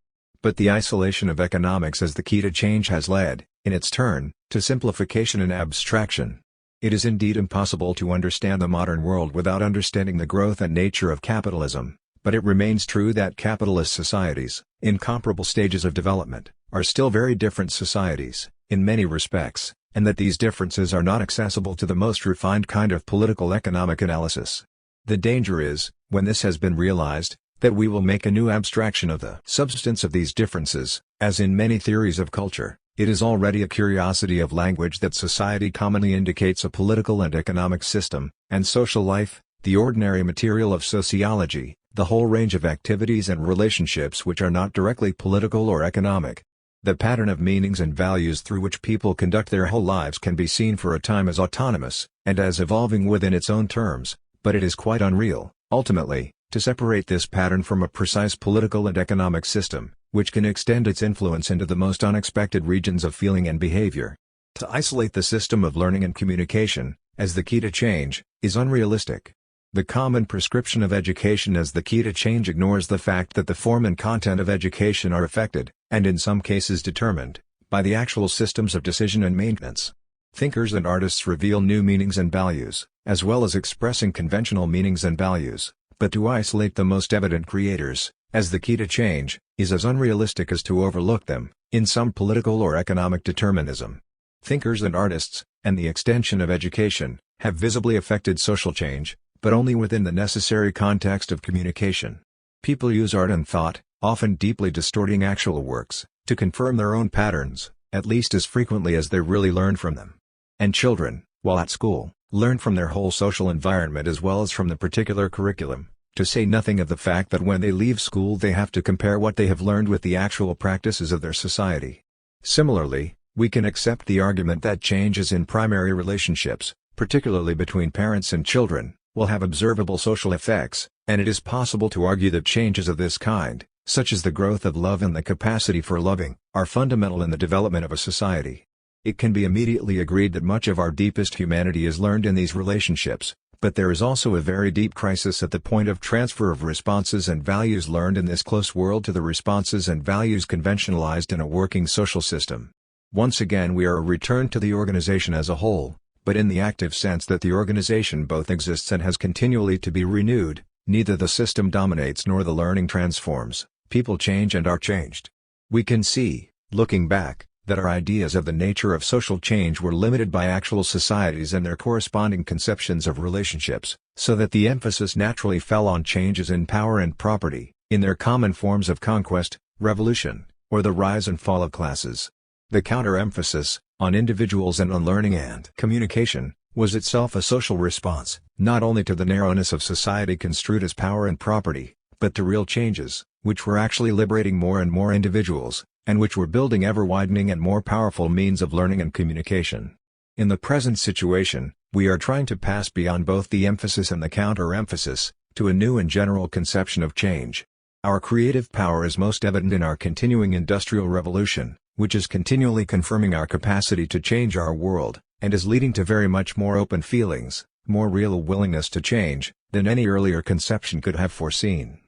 But the isolation of economics as the key to change has led, in its turn, to simplification and abstraction. It is indeed impossible to understand the modern world without understanding the growth and nature of capitalism, but it remains true that capitalist societies, in comparable stages of development, are still very different societies, in many respects, and that these differences are not accessible to the most refined kind of political economic analysis. The danger is, when this has been realized, that we will make a new abstraction of the substance of these differences. As in many theories of culture, it is already a curiosity of language that society commonly indicates a political and economic system, and social life, the ordinary material of sociology, the whole range of activities and relationships which are not directly political or economic. The pattern of meanings and values through which people conduct their whole lives can be seen for a time as autonomous, and as evolving within its own terms, but it is quite unreal, ultimately, to separate this pattern from a precise political and economic system, which can extend its influence into the most unexpected regions of feeling and behavior. To isolate the system of learning and communication, as the key to change, is unrealistic. The common prescription of education as the key to change ignores the fact that the form and content of education are affected, and in some cases determined, by the actual systems of decision and maintenance. Thinkers and artists reveal new meanings and values, as well as expressing conventional meanings and values, but to isolate the most evident creators, as the key to change, is as unrealistic as to overlook them, in some political or economic determinism. Thinkers and artists, and the extension of education, have visibly affected social change, but only within the necessary context of communication. People use art and thought, often deeply distorting actual works, to confirm their own patterns, at least as frequently as they really learn from them. And children, while at school, learn from their whole social environment as well as from the particular curriculum, to say nothing of the fact that when they leave school they have to compare what they have learned with the actual practices of their society. Similarly, we can accept the argument that changes in primary relationships, particularly between parents and children, will have observable social effects, and it is possible to argue that changes of this kind, such as the growth of love and the capacity for loving, are fundamental in the development of a society. It can be immediately agreed that much of our deepest humanity is learned in these relationships, but there is also a very deep crisis at the point of transfer of responses and values learned in this close world to the responses and values conventionalized in a working social system. Once again we are returned to the organization as a whole, but in the active sense that the organization both exists and has continually to be renewed. Neither the system dominates nor the learning transforms, people change and are changed. We can see, looking back, that our ideas of the nature of social change were limited by actual societies and their corresponding conceptions of relationships, so that the emphasis naturally fell on changes in power and property, in their common forms of conquest, revolution, or the rise and fall of classes. The counter-emphasis, on individuals and on learning and communication, was itself a social response, not only to the narrowness of society construed as power and property, but to real changes, which were actually liberating more and more individuals, and which were building ever-widening and more powerful means of learning and communication. In the present situation, we are trying to pass beyond both the emphasis and the counter-emphasis, to a new and general conception of change. Our creative power is most evident in our continuing industrial revolution, which is continually confirming our capacity to change our world, and is leading to very much more open feelings, more real willingness to change, than any earlier conception could have foreseen.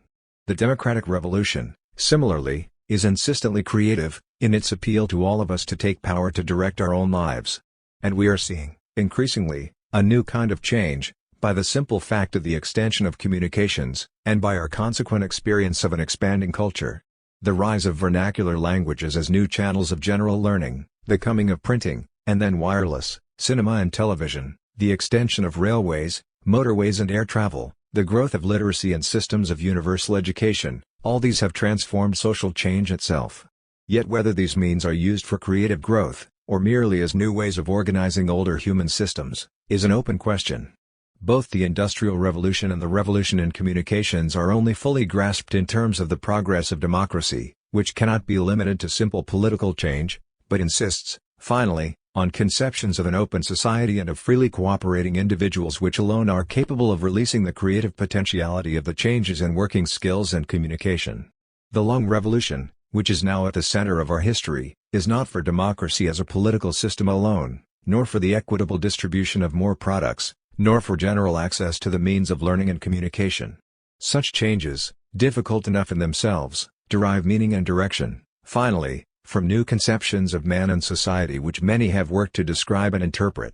The democratic revolution, similarly, is insistently creative, in its appeal to all of us to take power to direct our own lives. And we are seeing, increasingly, a new kind of change, by the simple fact of the extension of communications, and by our consequent experience of an expanding culture. The rise of vernacular languages as new channels of general learning, the coming of printing, and then wireless, cinema and television, the extension of railways, motorways and air travel, the growth of literacy and systems of universal education, all these have transformed social change itself. Yet whether these means are used for creative growth, or merely as new ways of organizing older human systems, is an open question. Both the Industrial Revolution and the revolution in communications are only fully grasped in terms of the progress of democracy, which cannot be limited to simple political change, but insists, finally, on conceptions of an open society and of freely cooperating individuals which alone are capable of releasing the creative potentiality of the changes in working skills and communication. The long revolution, which is now at the center of our history, is not for democracy as a political system alone, nor for the equitable distribution of more products, nor for general access to the means of learning and communication. Such changes, difficult enough in themselves, derive meaning and direction, finally, from new conceptions of man and society which many have worked to describe and interpret.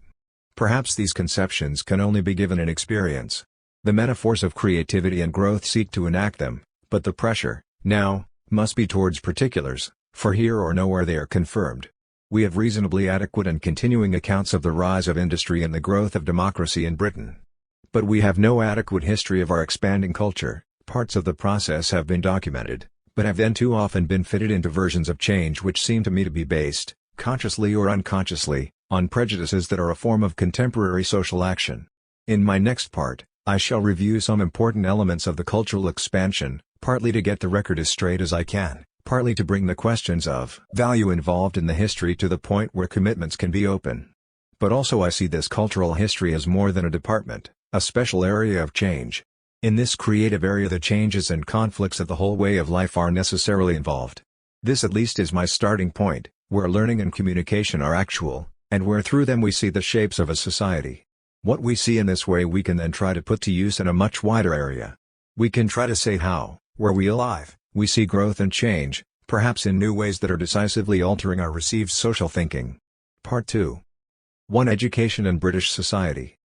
Perhaps these conceptions can only be given in experience. The metaphors of creativity and growth seek to enact them, but the pressure, now, must be towards particulars, for here or nowhere they are confirmed. We have reasonably adequate and continuing accounts of the rise of industry and the growth of democracy in Britain. But we have no adequate history of our expanding culture. Parts of the process have been documented, but have then too often been fitted into versions of change which seem to me to be based, consciously or unconsciously, on prejudices that are a form of contemporary social action. In my next part, I shall review some important elements of the cultural expansion, partly to get the record as straight as I can, partly to bring the questions of value involved in the history to the point where commitments can be open. But also I see this cultural history as more than a department, a special area of change. In this creative area the changes and conflicts of the whole way of life are necessarily involved. This at least is my starting point, where learning and communication are actual, and where through them we see the shapes of a society. What we see in this way we can then try to put to use in a much wider area. We can try to say how, where we alive, we see growth and change, perhaps in new ways that are decisively altering our received social thinking. Part 2. 1. Education and British society.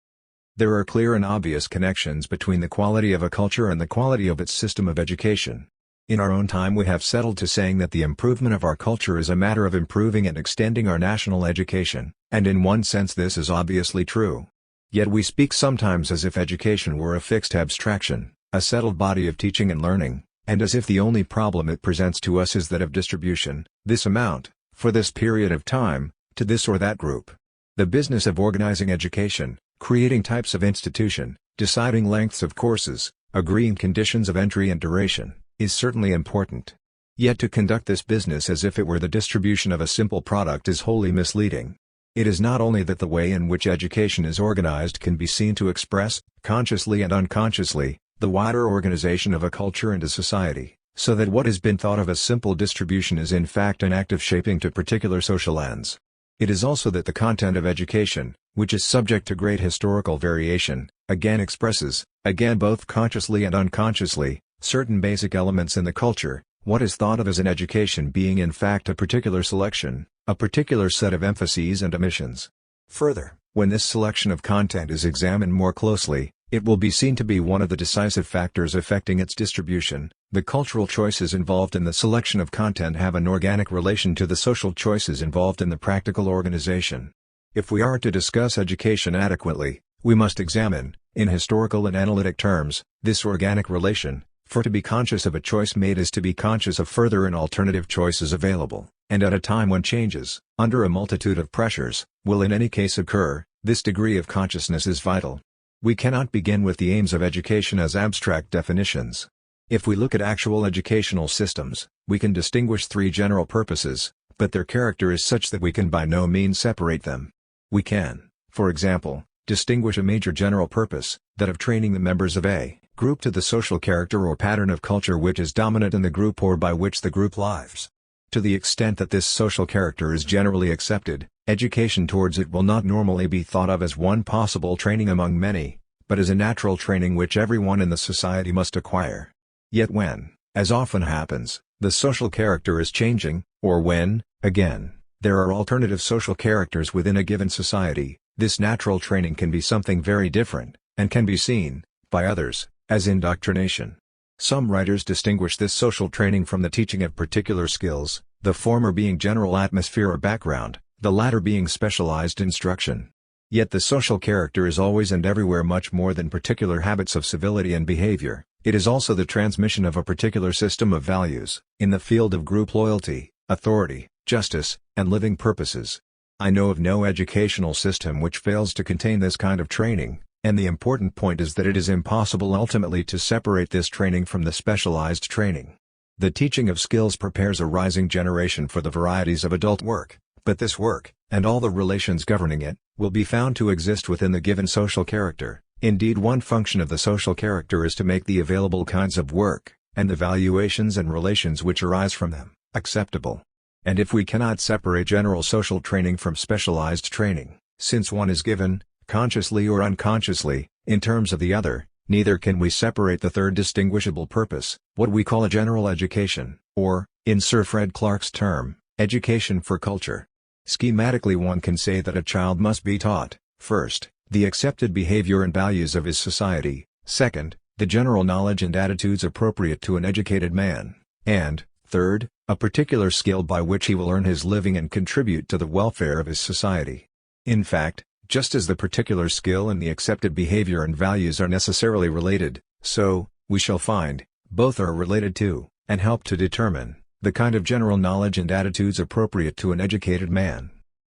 There are clear and obvious connections between the quality of a culture and the quality of its system of education. In our own time we have settled to saying that the improvement of our culture is a matter of improving and extending our national education, and in one sense this is obviously true. Yet we speak sometimes as if education were a fixed abstraction, a settled body of teaching and learning, and as if the only problem it presents to us is that of distribution, this amount, for this period of time, to this or that group. The business of organizing education, creating types of institution, deciding lengths of courses, agreeing conditions of entry and duration, is certainly important. Yet to conduct this business as if it were the distribution of a simple product is wholly misleading. It is not only that the way in which education is organized can be seen to express, consciously and unconsciously, the wider organization of a culture and a society, so that what has been thought of as simple distribution is in fact an act of shaping to particular social ends. It is also that the content of education, which is subject to great historical variation, again expresses, again both consciously and unconsciously, certain basic elements in the culture, what is thought of as an education being in fact a particular selection, a particular set of emphases and omissions. Further, when this selection of content is examined more closely, it will be seen to be one of the decisive factors affecting its distribution. The cultural choices involved in the selection of content have an organic relation to the social choices involved in the practical organization. If we are to discuss education adequately, we must examine, in historical and analytic terms, this organic relation, For to be conscious of a choice made is to be conscious of further and alternative choices available, and at a time when changes, under a multitude of pressures, will in any case occur, this degree of consciousness is vital. We cannot begin with the aims of education as abstract definitions. If we look at actual educational systems, we can distinguish three general purposes, but their character is such that we can by no means separate them. We can, for example, distinguish a major general purpose, that of training the members of a group to the social character or pattern of culture which is dominant in the group or by which the group lives. To the extent that this social character is generally accepted, education towards it will not normally be thought of as one possible training among many, but as a natural training which everyone in the society must acquire. Yet when, as often happens, the social character is changing, or when, again, there are alternative social characters within a given society, this natural training can be something very different, and can be seen, by others, as indoctrination. Some writers distinguish this social training from the teaching of particular skills, the former being general atmosphere or background, the latter being specialized instruction. Yet the social character is always and everywhere much more than particular habits of civility and behavior, it is also the transmission of a particular system of values, in the field of group loyalty, authority, justice, and living purposes. I know of no educational system which fails to contain this kind of training, and the important point is that it is impossible ultimately to separate this training from the specialized training. The teaching of skills prepares a rising generation for the varieties of adult work, but this work, and all the relations governing it, will be found to exist within the given social character. Indeed, one function of the social character is to make the available kinds of work, and the valuations and relations which arise from them, acceptable. And if we cannot separate general social training from specialized training, since one is given, consciously or unconsciously, in terms of the other, neither can we separate the third distinguishable purpose, what we call a general education, or, in Sir Fred Clarke's term, education for culture. Schematically one can say that a child must be taught, first, the accepted behavior and values of his society, second, the general knowledge and attitudes appropriate to an educated man, and, third, a particular skill by which he will earn his living and contribute to the welfare of his society. In fact, just as the particular skill and the accepted behavior and values are necessarily related, so, we shall find, both are related to, and help to determine, the kind of general knowledge and attitudes appropriate to an educated man.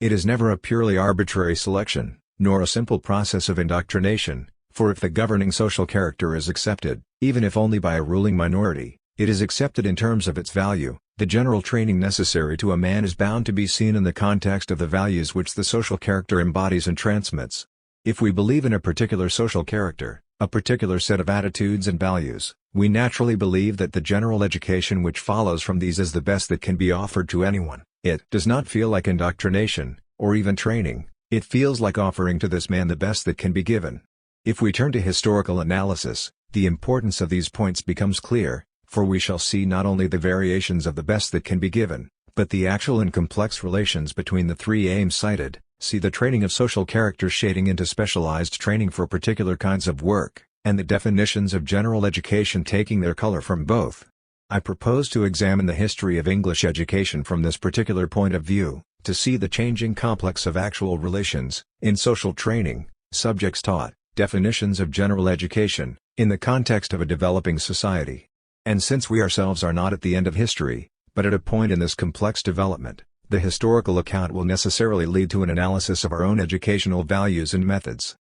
It is never a purely arbitrary selection, nor a simple process of indoctrination, for if the governing social character is accepted, even if only by a ruling minority, it is accepted in terms of its value. The general training necessary to a man is bound to be seen in the context of the values which the social character embodies and transmits. If we believe in a particular social character, a particular set of attitudes and values, we naturally believe that the general education which follows from these is the best that can be offered to anyone. It does not feel like indoctrination, or even training, it feels like offering to this man the best that can be given. If we turn to historical analysis, the importance of these points becomes clear, for we shall see not only the variations of the best that can be given, but the actual and complex relations between the three aims cited. See the training of social character shading into specialized training for particular kinds of work, and the definitions of general education taking their color from both. I propose to examine the history of English education from this particular point of view, to see the changing complex of actual relations, in social training, subjects taught, definitions of general education, in the context of a developing society. And since we ourselves are not at the end of history, but at a point in this complex development, the historical account will necessarily lead to an analysis of our own educational values and methods.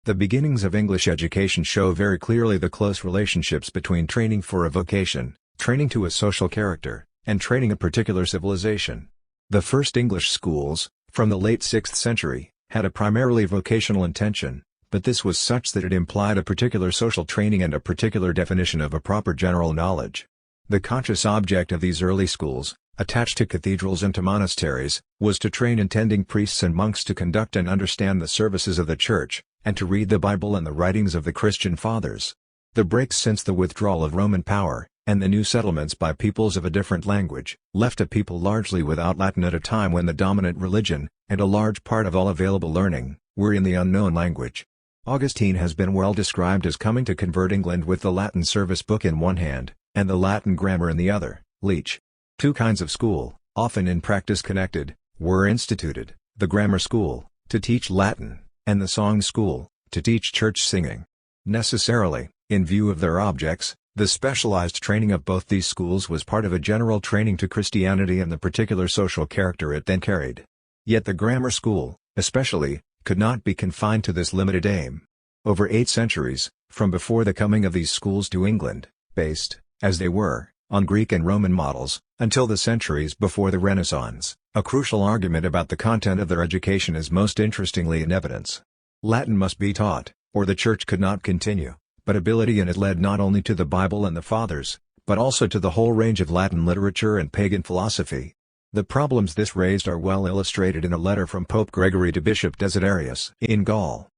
The beginnings of English education show very clearly the close relationships between training for a vocation, training to a social character, and training a particular civilization. The first English schools, from the late 6th century, had a primarily vocational intention, but this was such that it implied a particular social training and a particular definition of a proper general knowledge. The conscious object of these early schools, attached to cathedrals and to monasteries, was to train intending priests and monks to conduct and understand the services of the Church, and to read the Bible and the writings of the Christian Fathers. The breaks since the withdrawal of Roman power, and the new settlements by peoples of a different language, left a people largely without Latin at a time when the dominant religion, and a large part of all available learning, were in the unknown language. Augustine has been well described as coming to convert England with the Latin service book in one hand, and the Latin grammar in the other. Leach. Two kinds of school, often in practice connected, were instituted, the grammar school, to teach Latin, and the song school, to teach church singing. Necessarily, In view of their objects, the specialized training of both these schools was part of a general training to Christianity and the particular social character it then carried. Yet the grammar school, especially, could not be confined to this limited aim. Over 8 centuries, from before the coming of these schools to England, based, as they were, on Greek and Roman models, until the centuries before the Renaissance, a crucial argument about the content of their education is most interestingly in evidence. Latin must be taught, or the Church could not continue, but ability in it led not only to the Bible and the Fathers, but also to the whole range of Latin literature and pagan philosophy. The problems this raised are well illustrated in a letter from Pope Gregory to Bishop Desiderius in Gaul.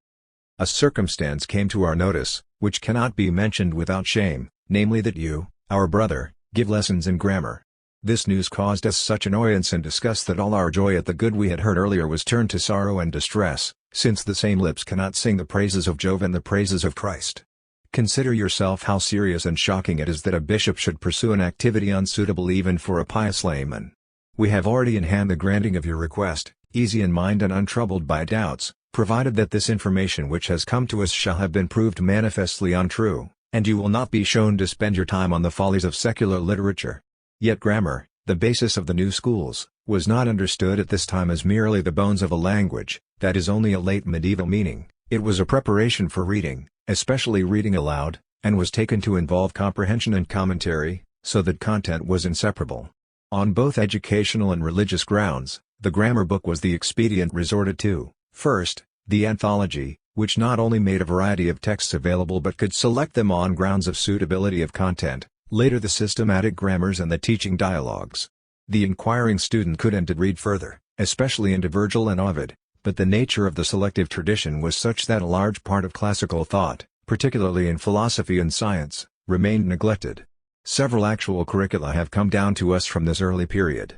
A circumstance came to our notice, which cannot be mentioned without shame, namely that you, our brother, give lessons in grammar. This news caused us such annoyance and disgust that all our joy at the good we had heard earlier was turned to sorrow and distress, since the same lips cannot sing the praises of Jove and the praises of Christ. Consider yourself how serious and shocking it is that a bishop should pursue an activity unsuitable even for a pious layman. We have already in hand the granting of your request, easy in mind and untroubled by doubts, provided that this information which has come to us shall have been proved manifestly untrue, and you will not be shown to spend your time on the follies of secular literature. Yet grammar, the basis of the new schools, was not understood at this time as merely the bones of a language, that is only a late medieval meaning. It was a preparation for reading, especially reading aloud, and was taken to involve comprehension and commentary, so that content was inseparable. On both educational and religious grounds, the grammar book was the expedient resorted to. First, the anthology, which not only made a variety of texts available but could select them on grounds of suitability of content, later the systematic grammars and the teaching dialogues. The inquiring student could and did read further, especially into Virgil and Ovid, but the nature of the selective tradition was such that a large part of classical thought, particularly in philosophy and science, remained neglected. Several actual curricula have come down to us from this early period.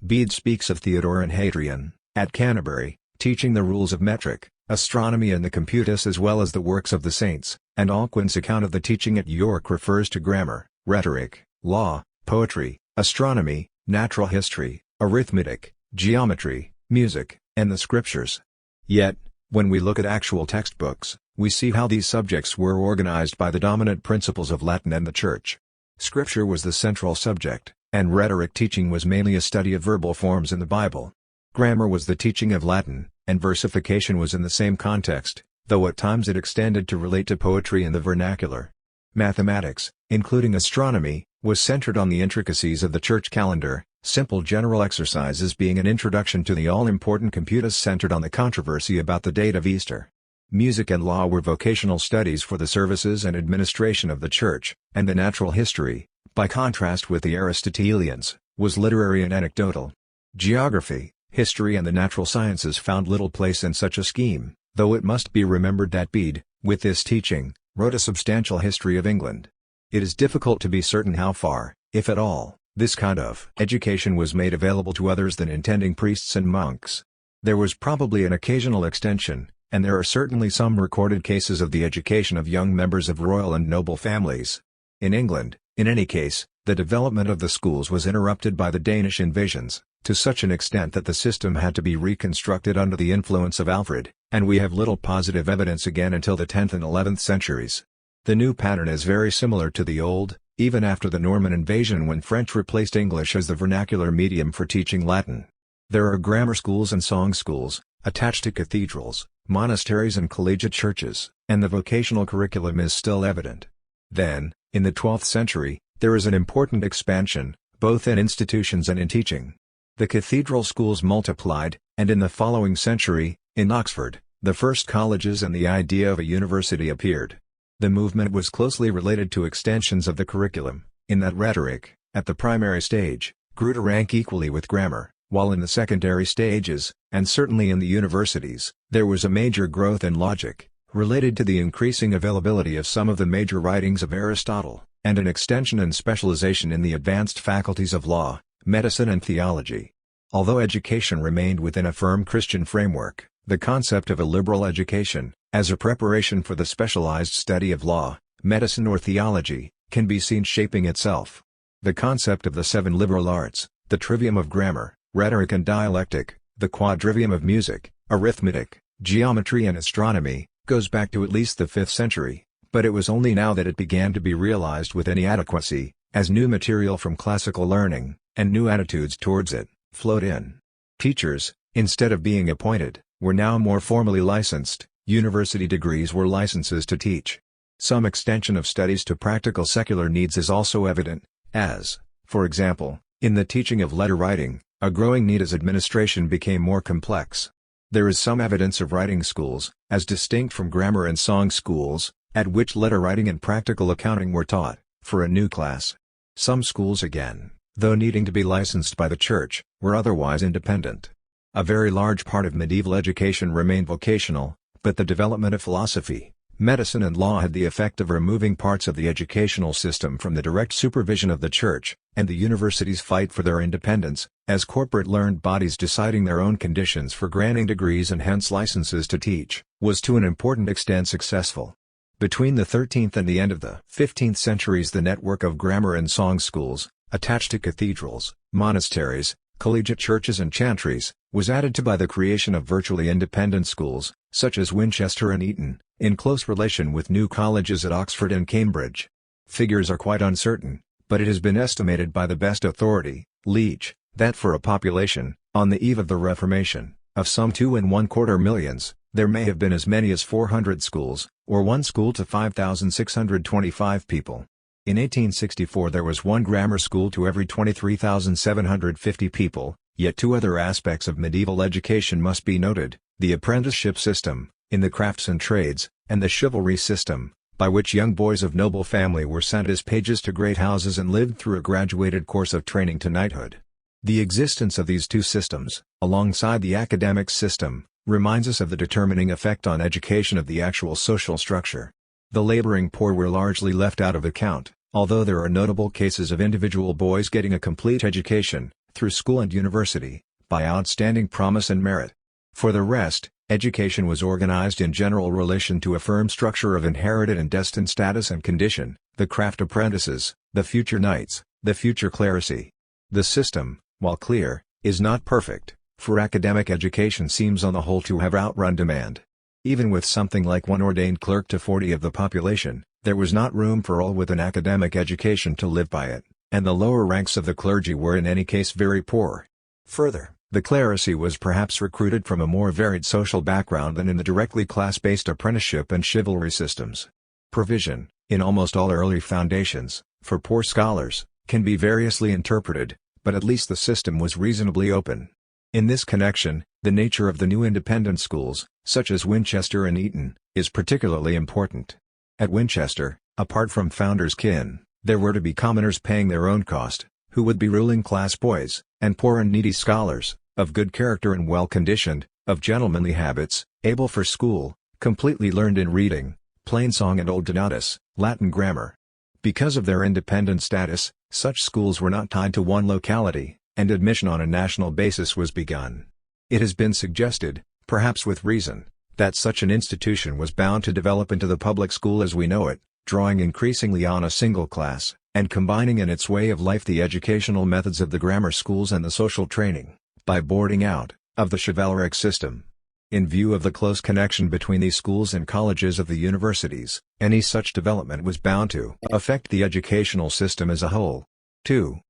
Bede speaks of Theodore and Hadrian, at Canterbury, teaching the rules of metric, astronomy and the computus as well as the works of the saints, and Alcuin's account of the teaching at York refers to grammar, rhetoric, law, poetry, astronomy, natural history, arithmetic, geometry, music, and the scriptures. Yet, when we look at actual textbooks, we see how these subjects were organized by the dominant principles of Latin and the Church. Scripture was the central subject, and rhetoric teaching was mainly a study of verbal forms in the Bible. Grammar was the teaching of Latin, and versification was in the same context, though at times it extended to relate to poetry in the vernacular. Mathematics, including astronomy, was centered on the intricacies of the church calendar, simple general exercises being an introduction to the all-important computus centered on the controversy about the date of Easter. Music and law were vocational studies for the services and administration of the church, and the natural history, by contrast with the Aristotelians, was literary and anecdotal. Geography, history and the natural sciences found little place in such a scheme, though it must be remembered that Bede, with this teaching, wrote a substantial history of England. It is difficult to be certain how far, if at all, this kind of education was made available to others than intending priests and monks. There was probably an occasional extension, and there are certainly some recorded cases of the education of young members of royal and noble families. In England, in any case, the development of the schools was interrupted by the Danish invasions, to such an extent that the system had to be reconstructed under the influence of Alfred, and we have little positive evidence again until the 10th and 11th centuries. The new pattern is very similar to the old, even after the Norman invasion when French replaced English as the vernacular medium for teaching Latin. There are grammar schools and song schools, attached to cathedrals, monasteries and collegiate churches, and the vocational curriculum is still evident. Then, in the 12th century, there is an important expansion, both in institutions and in teaching. The cathedral schools multiplied, and in the following century, in Oxford, the first colleges and the idea of a university appeared. The movement was closely related to extensions of the curriculum, in that rhetoric, at the primary stage, grew to rank equally with grammar, while in the secondary stages, and certainly in the universities, there was a major growth in logic, related to the increasing availability of some of the major writings of Aristotle, and an extension and specialization in the advanced faculties of law, medicine and theology. Although education remained within a firm Christian framework, the concept of a liberal education, as a preparation for the specialized study of law, medicine or theology, can be seen shaping itself. The concept of the 7 liberal arts, the trivium of grammar, rhetoric and dialectic, the quadrivium of music, arithmetic, geometry and astronomy, goes back to at least the 5th century, But it was only now that it began to be realized with any adequacy, as new material from classical learning, and new attitudes towards it, flowed in. Teachers, instead of being appointed, were now more formally licensed. University degrees were licenses to teach. Some extension of studies to practical secular needs is also evident, as, for example, in the teaching of letter writing, a growing need as administration became more complex. There is some evidence of writing schools, as distinct from grammar and song schools, at which letter writing and practical accounting were taught, for a new class. Some schools again, though needing to be licensed by the church, were otherwise independent. A very large part of medieval education remained vocational, but the development of philosophy, medicine and law had the effect of removing parts of the educational system from the direct supervision of the church, and the universities fight for their independence, as corporate learned bodies deciding their own conditions for granting degrees and hence licenses to teach, was to an important extent successful. Between the 13th and the end of the 15th centuries the network of grammar and song schools, attached to cathedrals, monasteries, collegiate churches and chantries, was added to by the creation of virtually independent schools, such as Winchester and Eton, in close relation with new colleges at Oxford and Cambridge. Figures are quite uncertain, but it has been estimated by the best authority, Leach, that for a population, on the eve of the Reformation, of some 2¼ millions, there may have been as many as 400 schools, or one school to 5,625 people. In 1864 there was one grammar school to every 23,750 people, yet two other aspects of medieval education must be noted: the apprenticeship system, in the crafts and trades, and the chivalry system, by which young boys of noble family were sent as pages to great houses and lived through a graduated course of training to knighthood. The existence of these two systems, alongside the academic system, reminds us of the determining effect on education of the actual social structure. The laboring poor were largely left out of account, although there are notable cases of individual boys getting a complete education, through school and university, by outstanding promise and merit. For the rest, education was organized in general relation to a firm structure of inherited and destined status and condition: the craft apprentices, the future knights, the future clerisy. The system, while clear, is not perfect, for academic education seems on the whole to have outrun demand. Even with something like one ordained clerk to 40 of the population, there was not room for all with an academic education to live by it, and the lower ranks of the clergy were in any case very poor. Further, the clerisy was perhaps recruited from a more varied social background than in the directly class-based apprenticeship and chivalry systems. Provision, in almost all early foundations, for poor scholars, can be variously interpreted, but at least the system was reasonably open. In this connection, the nature of the new independent schools, such as Winchester and Eton, is particularly important. At Winchester, apart from founders' kin, there were to be commoners paying their own cost, who would be ruling class boys, and poor and needy scholars, of good character and well-conditioned, of gentlemanly habits, able for school, completely learned in reading, plain song and old Donatus, Latin grammar. Because of their independent status, such schools were not tied to one locality, and admission on a national basis was begun. It has been suggested, perhaps with reason, that such an institution was bound to develop into the public school as we know it, drawing increasingly on a single class, and combining in its way of life the educational methods of the grammar schools and the social training, by boarding out, of the chivalric system. In view of the close connection between these schools and colleges of the universities, any such development was bound to affect the educational system as a whole. 2.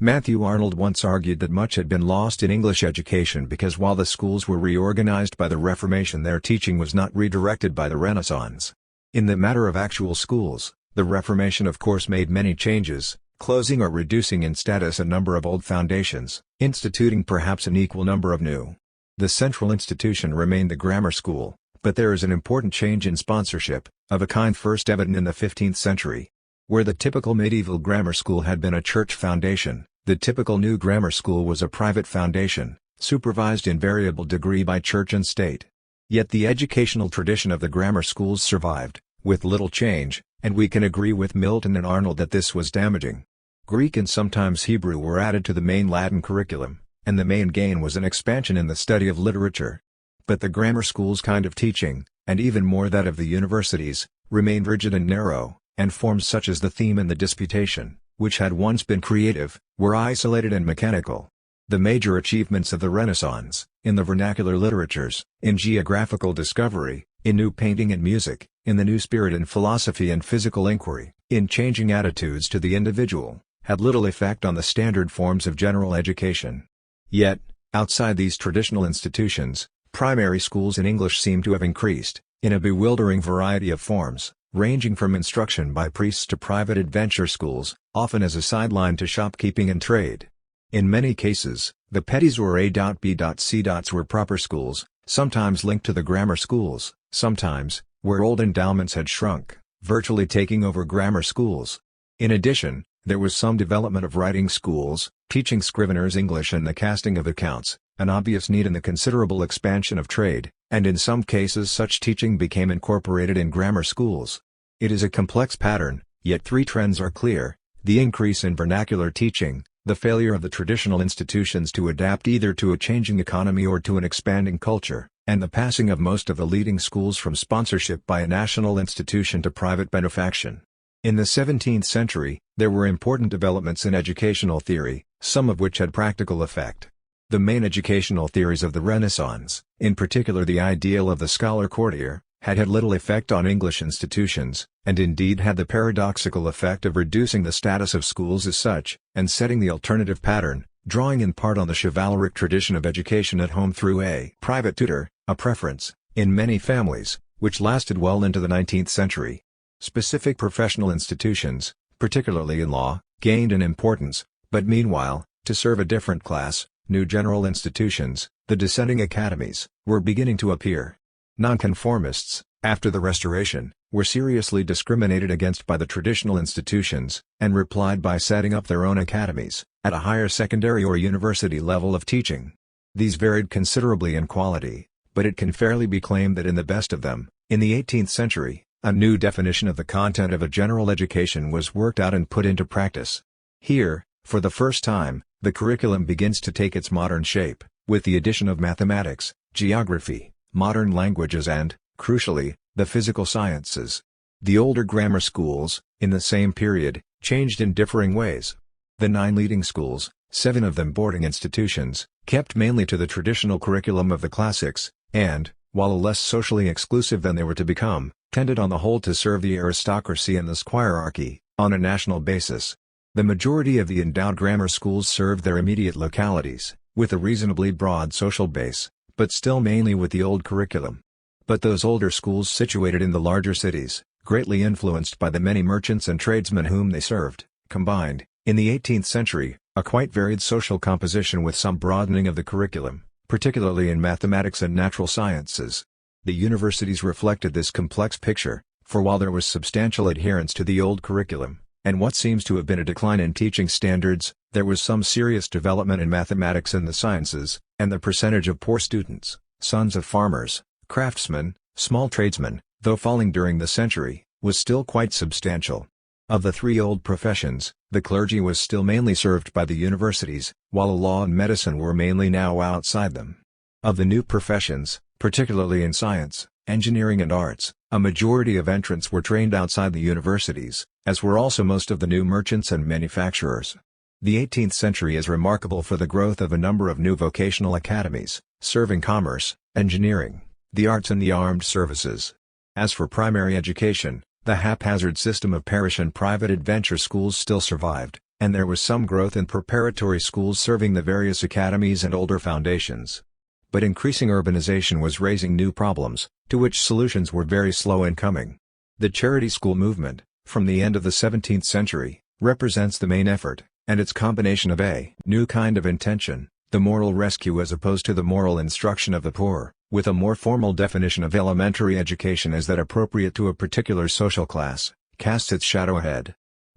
Matthew Arnold once argued that much had been lost in English education because while the schools were reorganized by the Reformation, their teaching was not redirected by the Renaissance. In the matter of actual schools, the Reformation of course made many changes, closing or reducing in status a number of old foundations, instituting perhaps an equal number of new. The central institution remained the grammar school, but there is an important change in sponsorship, of a kind first evident in the 15th century. Where the typical medieval grammar school had been a church foundation, the typical new grammar school was a private foundation, supervised in variable degree by church and state. Yet the educational tradition of the grammar schools survived, with little change, and we can agree with Milton and Arnold that this was damaging. Greek and sometimes Hebrew were added to the main Latin curriculum, and the main gain was an expansion in the study of literature. But the grammar school's kind of teaching, and even more that of the universities, remained rigid and narrow, and forms such as the theme and the disputation, which had once been creative, were isolated and mechanical. The major achievements of the Renaissance, in the vernacular literatures, in geographical discovery, in new painting and music, in the new spirit in philosophy and physical inquiry, in changing attitudes to the individual, had little effect on the standard forms of general education. Yet, outside these traditional institutions, primary schools in English seem to have increased, in a bewildering variety of forms, ranging from instruction by priests to private adventure schools, often as a sideline to shopkeeping and trade. In many cases, the petties or A.B.C. were proper schools, sometimes linked to the grammar schools, sometimes, where old endowments had shrunk, virtually taking over grammar schools. In addition, there was some development of writing schools, teaching scriveners English and the casting of accounts, an obvious need in the considerable expansion of trade, and in some cases such teaching became incorporated in grammar schools. It is a complex pattern, yet three trends are clear: the increase in vernacular teaching, the failure of the traditional institutions to adapt either to a changing economy or to an expanding culture, and the passing of most of the leading schools from sponsorship by a national institution to private benefaction. In the 17th century, there were important developments in educational theory, some of which had practical effect. The main educational theories of the Renaissance, in particular the ideal of the scholar-courtier, had little effect on English institutions, and indeed had the paradoxical effect of reducing the status of schools as such, and setting the alternative pattern, drawing in part on the chivalric tradition of education at home through a private tutor, a preference, in many families, which lasted well into the 19th century. Specific professional institutions, particularly in law, gained in importance, but meanwhile, to serve a different class, new general institutions, the dissenting academies, were beginning to appear. Nonconformists, after the Restoration, were seriously discriminated against by the traditional institutions, and replied by setting up their own academies, at a higher secondary or university level of teaching. These varied considerably in quality, but it can fairly be claimed that in the best of them, in the 18th century, a new definition of the content of a general education was worked out and put into practice. Here, for the first time, the curriculum begins to take its modern shape, with the addition of mathematics, geography, modern languages and, crucially, the physical sciences. The older grammar schools, in the same period, changed in differing ways. The 9 leading schools, 7 of them boarding institutions, kept mainly to the traditional curriculum of the classics, and, while less socially exclusive than they were to become, tended on the whole to serve the aristocracy and the squirearchy, on a national basis. The majority of the endowed grammar schools served their immediate localities, with a reasonably broad social base, but still mainly with the old curriculum. But those older schools situated in the larger cities, greatly influenced by the many merchants and tradesmen whom they served, combined, in the 18th century, a quite varied social composition with some broadening of the curriculum, particularly in mathematics and natural sciences. The universities reflected this complex picture, for while there was substantial adherence to the old curriculum, and what seems to have been a decline in teaching standards, there was some serious development in mathematics and the sciences, and the percentage of poor students, sons of farmers, craftsmen, small tradesmen, though falling during the century, was still quite substantial. Of the 3 old professions, the clergy was still mainly served by the universities, while law and medicine were mainly now outside them. Of the new professions, particularly in science, engineering and arts, a majority of entrants were trained outside the universities, as were also most of the new merchants and manufacturers. The 18th century is remarkable for the growth of a number of new vocational academies, serving commerce, engineering, the arts and the armed services. As for primary education, the haphazard system of parish and private adventure schools still survived, and there was some growth in preparatory schools serving the various academies and older foundations. But increasing urbanization was raising new problems, to which solutions were very slow in coming. The charity school movement, from the end of the 17th century, represents the main effort, and its combination of a new kind of intention, the moral rescue as opposed to the moral instruction of the poor, with a more formal definition of elementary education as that appropriate to a particular social class, casts its shadow ahead.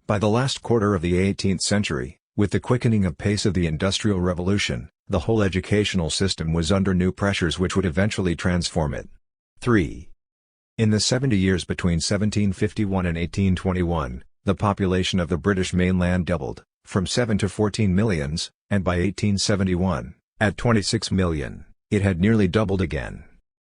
By the last quarter of the 18th century, with the quickening of pace of the Industrial Revolution, the whole educational system was under new pressures which would eventually transform it. 3. In the 70 years between 1751 and 1821, the population of the British mainland doubled, from 7 to 14 millions, and by 1871, at 26 million, it had nearly doubled again.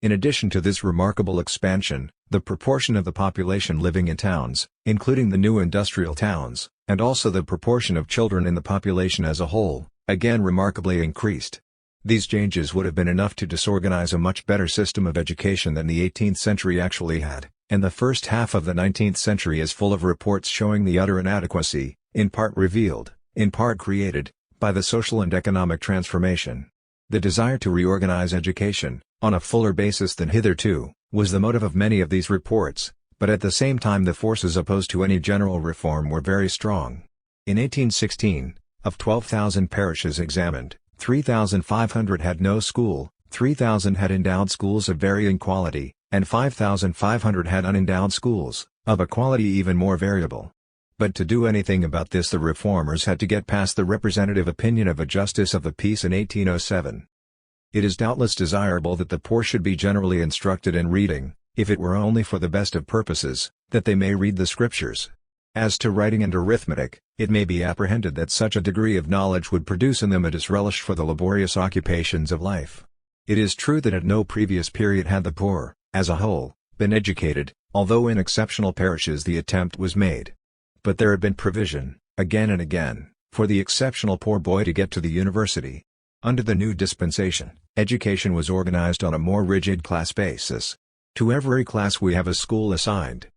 In addition to this remarkable expansion, the proportion of the population living in towns, including the new industrial towns, and also the proportion of children in the population as a whole, again remarkably increased. These changes would have been enough to disorganize a much better system of education than the 18th century actually had, and the first half of the 19th century is full of reports showing the utter inadequacy, in part revealed, in part created, by the social and economic transformation. The desire to reorganize education, on a fuller basis than hitherto, was the motive of many of these reports, but at the same time the forces opposed to any general reform were very strong. In 1816, of 12,000 parishes examined, 3,500 had no school, 3,000 had endowed schools of varying quality, and 5,500 had unendowed schools, of a quality even more variable. But to do anything about this the reformers had to get past the representative opinion of a justice of the peace in 1807. It is doubtless desirable that the poor should be generally instructed in reading, if it were only for the best of purposes, that they may read the Scriptures. As to writing and arithmetic, it may be apprehended that such a degree of knowledge would produce in them a disrelish for the laborious occupations of life. It is true that at no previous period had the poor, as a whole, been educated, although in exceptional parishes the attempt was made. But there had been provision, again and again, for the exceptional poor boy to get to the university. Under the new dispensation, education was organized on a more rigid class basis. To every class we have a school assigned.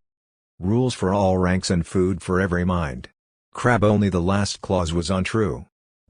Rules for all ranks and food for every mind. Crab only the last clause was untrue.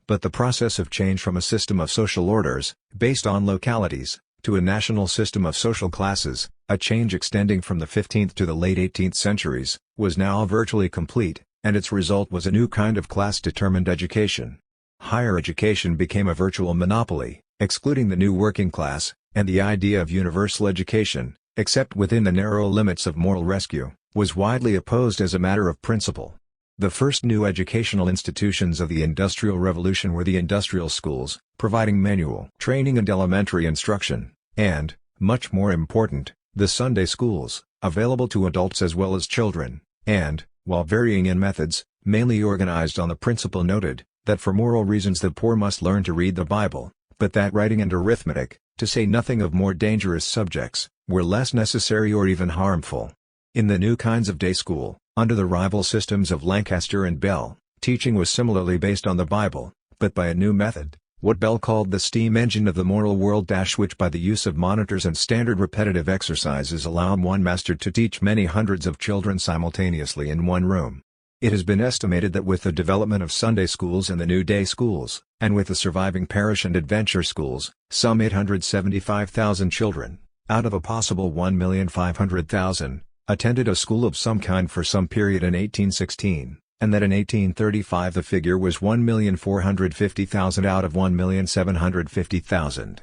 But the process of change from a system of social orders, based on localities, to a national system of social classes, a change extending from the 15th to the late 18th centuries, was now virtually complete, and its result was a new kind of class-determined education. Higher education became a virtual monopoly, excluding the new working class, and the idea of universal education, except within the narrow limits of moral rescue, was widely opposed as a matter of principle. The first new educational institutions of the Industrial Revolution were the industrial schools, providing manual training and elementary instruction, and, much more important, the Sunday schools, available to adults as well as children, and, while varying in methods, mainly organized on the principle noted, that for moral reasons the poor must learn to read the Bible, but that writing and arithmetic, to say nothing of more dangerous subjects, were less necessary or even harmful. In the new kinds of day school, under the rival systems of Lancaster and Bell, teaching was similarly based on the Bible, but by a new method, what Bell called the steam engine of the moral world, which by the use of monitors and standard repetitive exercises allowed one master to teach many hundreds of children simultaneously in one room. It has been estimated that with the development of Sunday schools and the new day schools, and with the surviving parish and adventure schools, some 875,000 children, out of a possible 1,500,000, attended a school of some kind for some period in 1816, and that in 1835 the figure was 1,450,000 out of 1,750,000.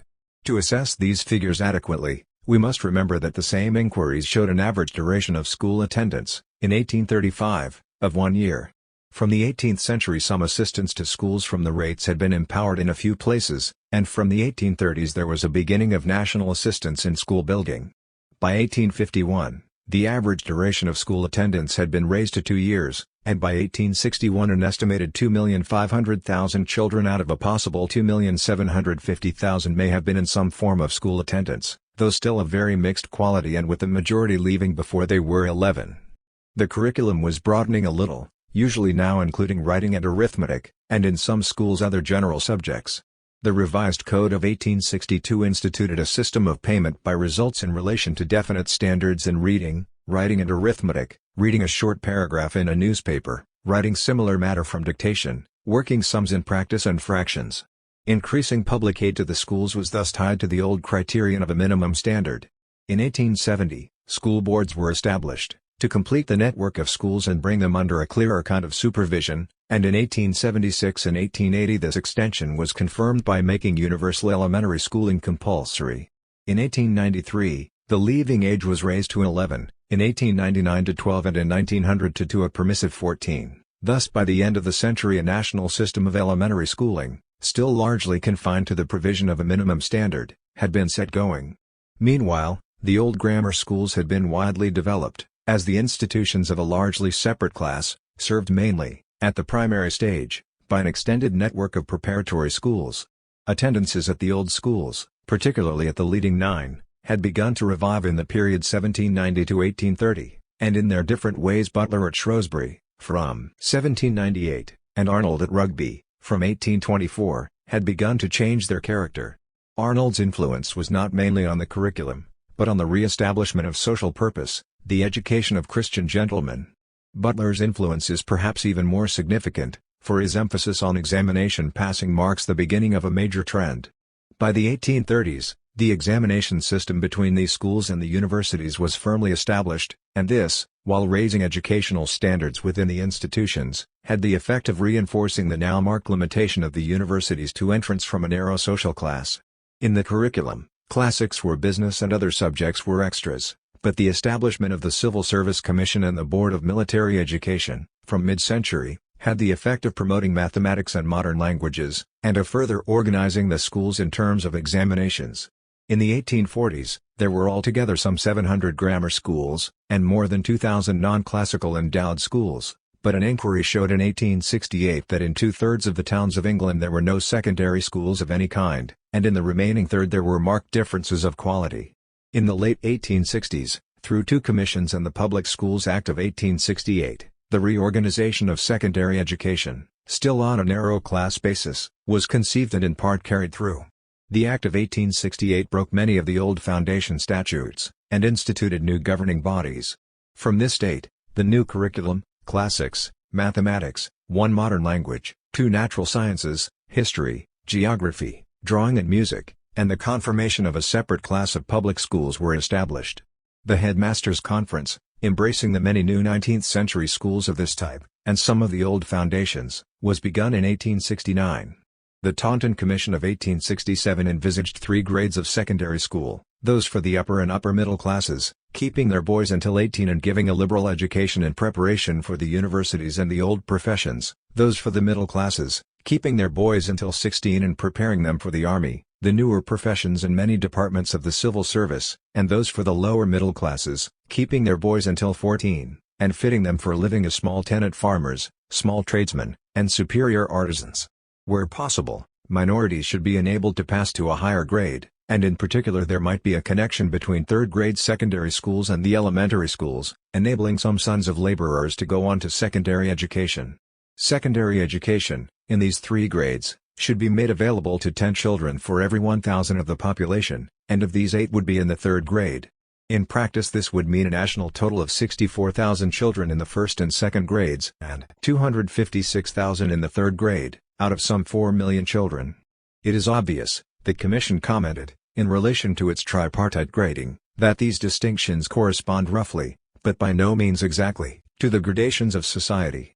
To assess these figures adequately, we must remember that the same inquiries showed an average duration of school attendance, in 1835, of 1 year. From the 18th century some assistance to schools from the rates had been empowered in a few places, and from the 1830s there was a beginning of national assistance in school building. By 1851, the average duration of school attendance had been raised to 2 years, and by 1861 an estimated 2,500,000 children out of a possible 2,750,000 may have been in some form of school attendance, though still of very mixed quality and with the majority leaving before they were 11. The curriculum was broadening a little, usually now including writing and arithmetic, and in some schools other general subjects. The revised Code of 1862 instituted a system of payment by results in relation to definite standards in reading, writing and arithmetic, reading a short paragraph in a newspaper, writing similar matter from dictation, working sums in practice and fractions. Increasing public aid to the schools was thus tied to the old criterion of a minimum standard. In 1870, school boards were established, to complete the network of schools and bring them under a clearer kind of supervision, and in 1876 and 1880 this extension was confirmed by making universal elementary schooling compulsory. In 1893, the leaving age was raised to 11, in 1899 to 12 and in 1900 to a permissive 14. Thus by the end of the century a national system of elementary schooling, still largely confined to the provision of a minimum standard, had been set going. Meanwhile, the old grammar schools had been widely developed, as the institutions of a largely separate class, served mainly, at the primary stage, by an extended network of preparatory schools. Attendances at the old schools, particularly at the leading 9, had begun to revive in the period 1790 to 1830, and in their different ways Butler at Shrewsbury, from 1798, and Arnold at Rugby, from 1824, had begun to change their character. Arnold's influence was not mainly on the curriculum, but on the re-establishment of social purpose, the education of Christian gentlemen. Butler's influence is perhaps even more significant, for his emphasis on examination passing marks the beginning of a major trend. By the 1830s, the examination system between these schools and the universities was firmly established, and this, while raising educational standards within the institutions, had the effect of reinforcing the now marked limitation of the universities to entrance from a narrow social class. In the curriculum, classics were business and other subjects were extras, but the establishment of the Civil Service Commission and the Board of Military Education, from mid-century, had the effect of promoting mathematics and modern languages, and of further organizing the schools in terms of examinations. In the 1840s, there were altogether some 700 grammar schools, and more than 2,000 non-classical endowed schools, but an inquiry showed in 1868 that in two-thirds of the towns of England there were no secondary schools of any kind, and in the remaining third there were marked differences of quality. In the late 1860s, through two commissions and the Public Schools Act of 1868, the reorganization of secondary education, still on a narrow class basis, was conceived and in part carried through. The Act of 1868 broke many of the old foundation statutes, and instituted new governing bodies. From this date, the new curriculum, classics, mathematics, 1 modern language, 2 natural sciences, history, geography, drawing and music, and the confirmation of a separate class of public schools were established. The Headmasters' Conference, embracing the many new 19th-century schools of this type, and some of the old foundations, was begun in 1869. The Taunton Commission of 1867 envisaged 3 grades of secondary school, those for the upper and upper middle classes, keeping their boys until 18 and giving a liberal education in preparation for the universities and the old professions, those for the middle classes, keeping their boys until 16 and preparing them for the army, the newer professions and many departments of the civil service, and those for the lower middle classes, keeping their boys until 14, and fitting them for living as small tenant farmers, small tradesmen, and superior artisans. Where possible, minorities should be enabled to pass to a higher grade, and in particular there might be a connection between third-grade secondary schools and the elementary schools, enabling some sons of laborers to go on to secondary education. Secondary education, in these 3 grades, should be made available to 10 children for every 1,000 of the population, and of these 8 would be in the 3rd grade. In practice this would mean a national total of 64,000 children in the 1st and 2nd grades, and 256,000 in the 3rd grade, out of some 4 million children. It is obvious, the Commission commented, in relation to its tripartite grading, that these distinctions correspond roughly, but by no means exactly, to the gradations of society.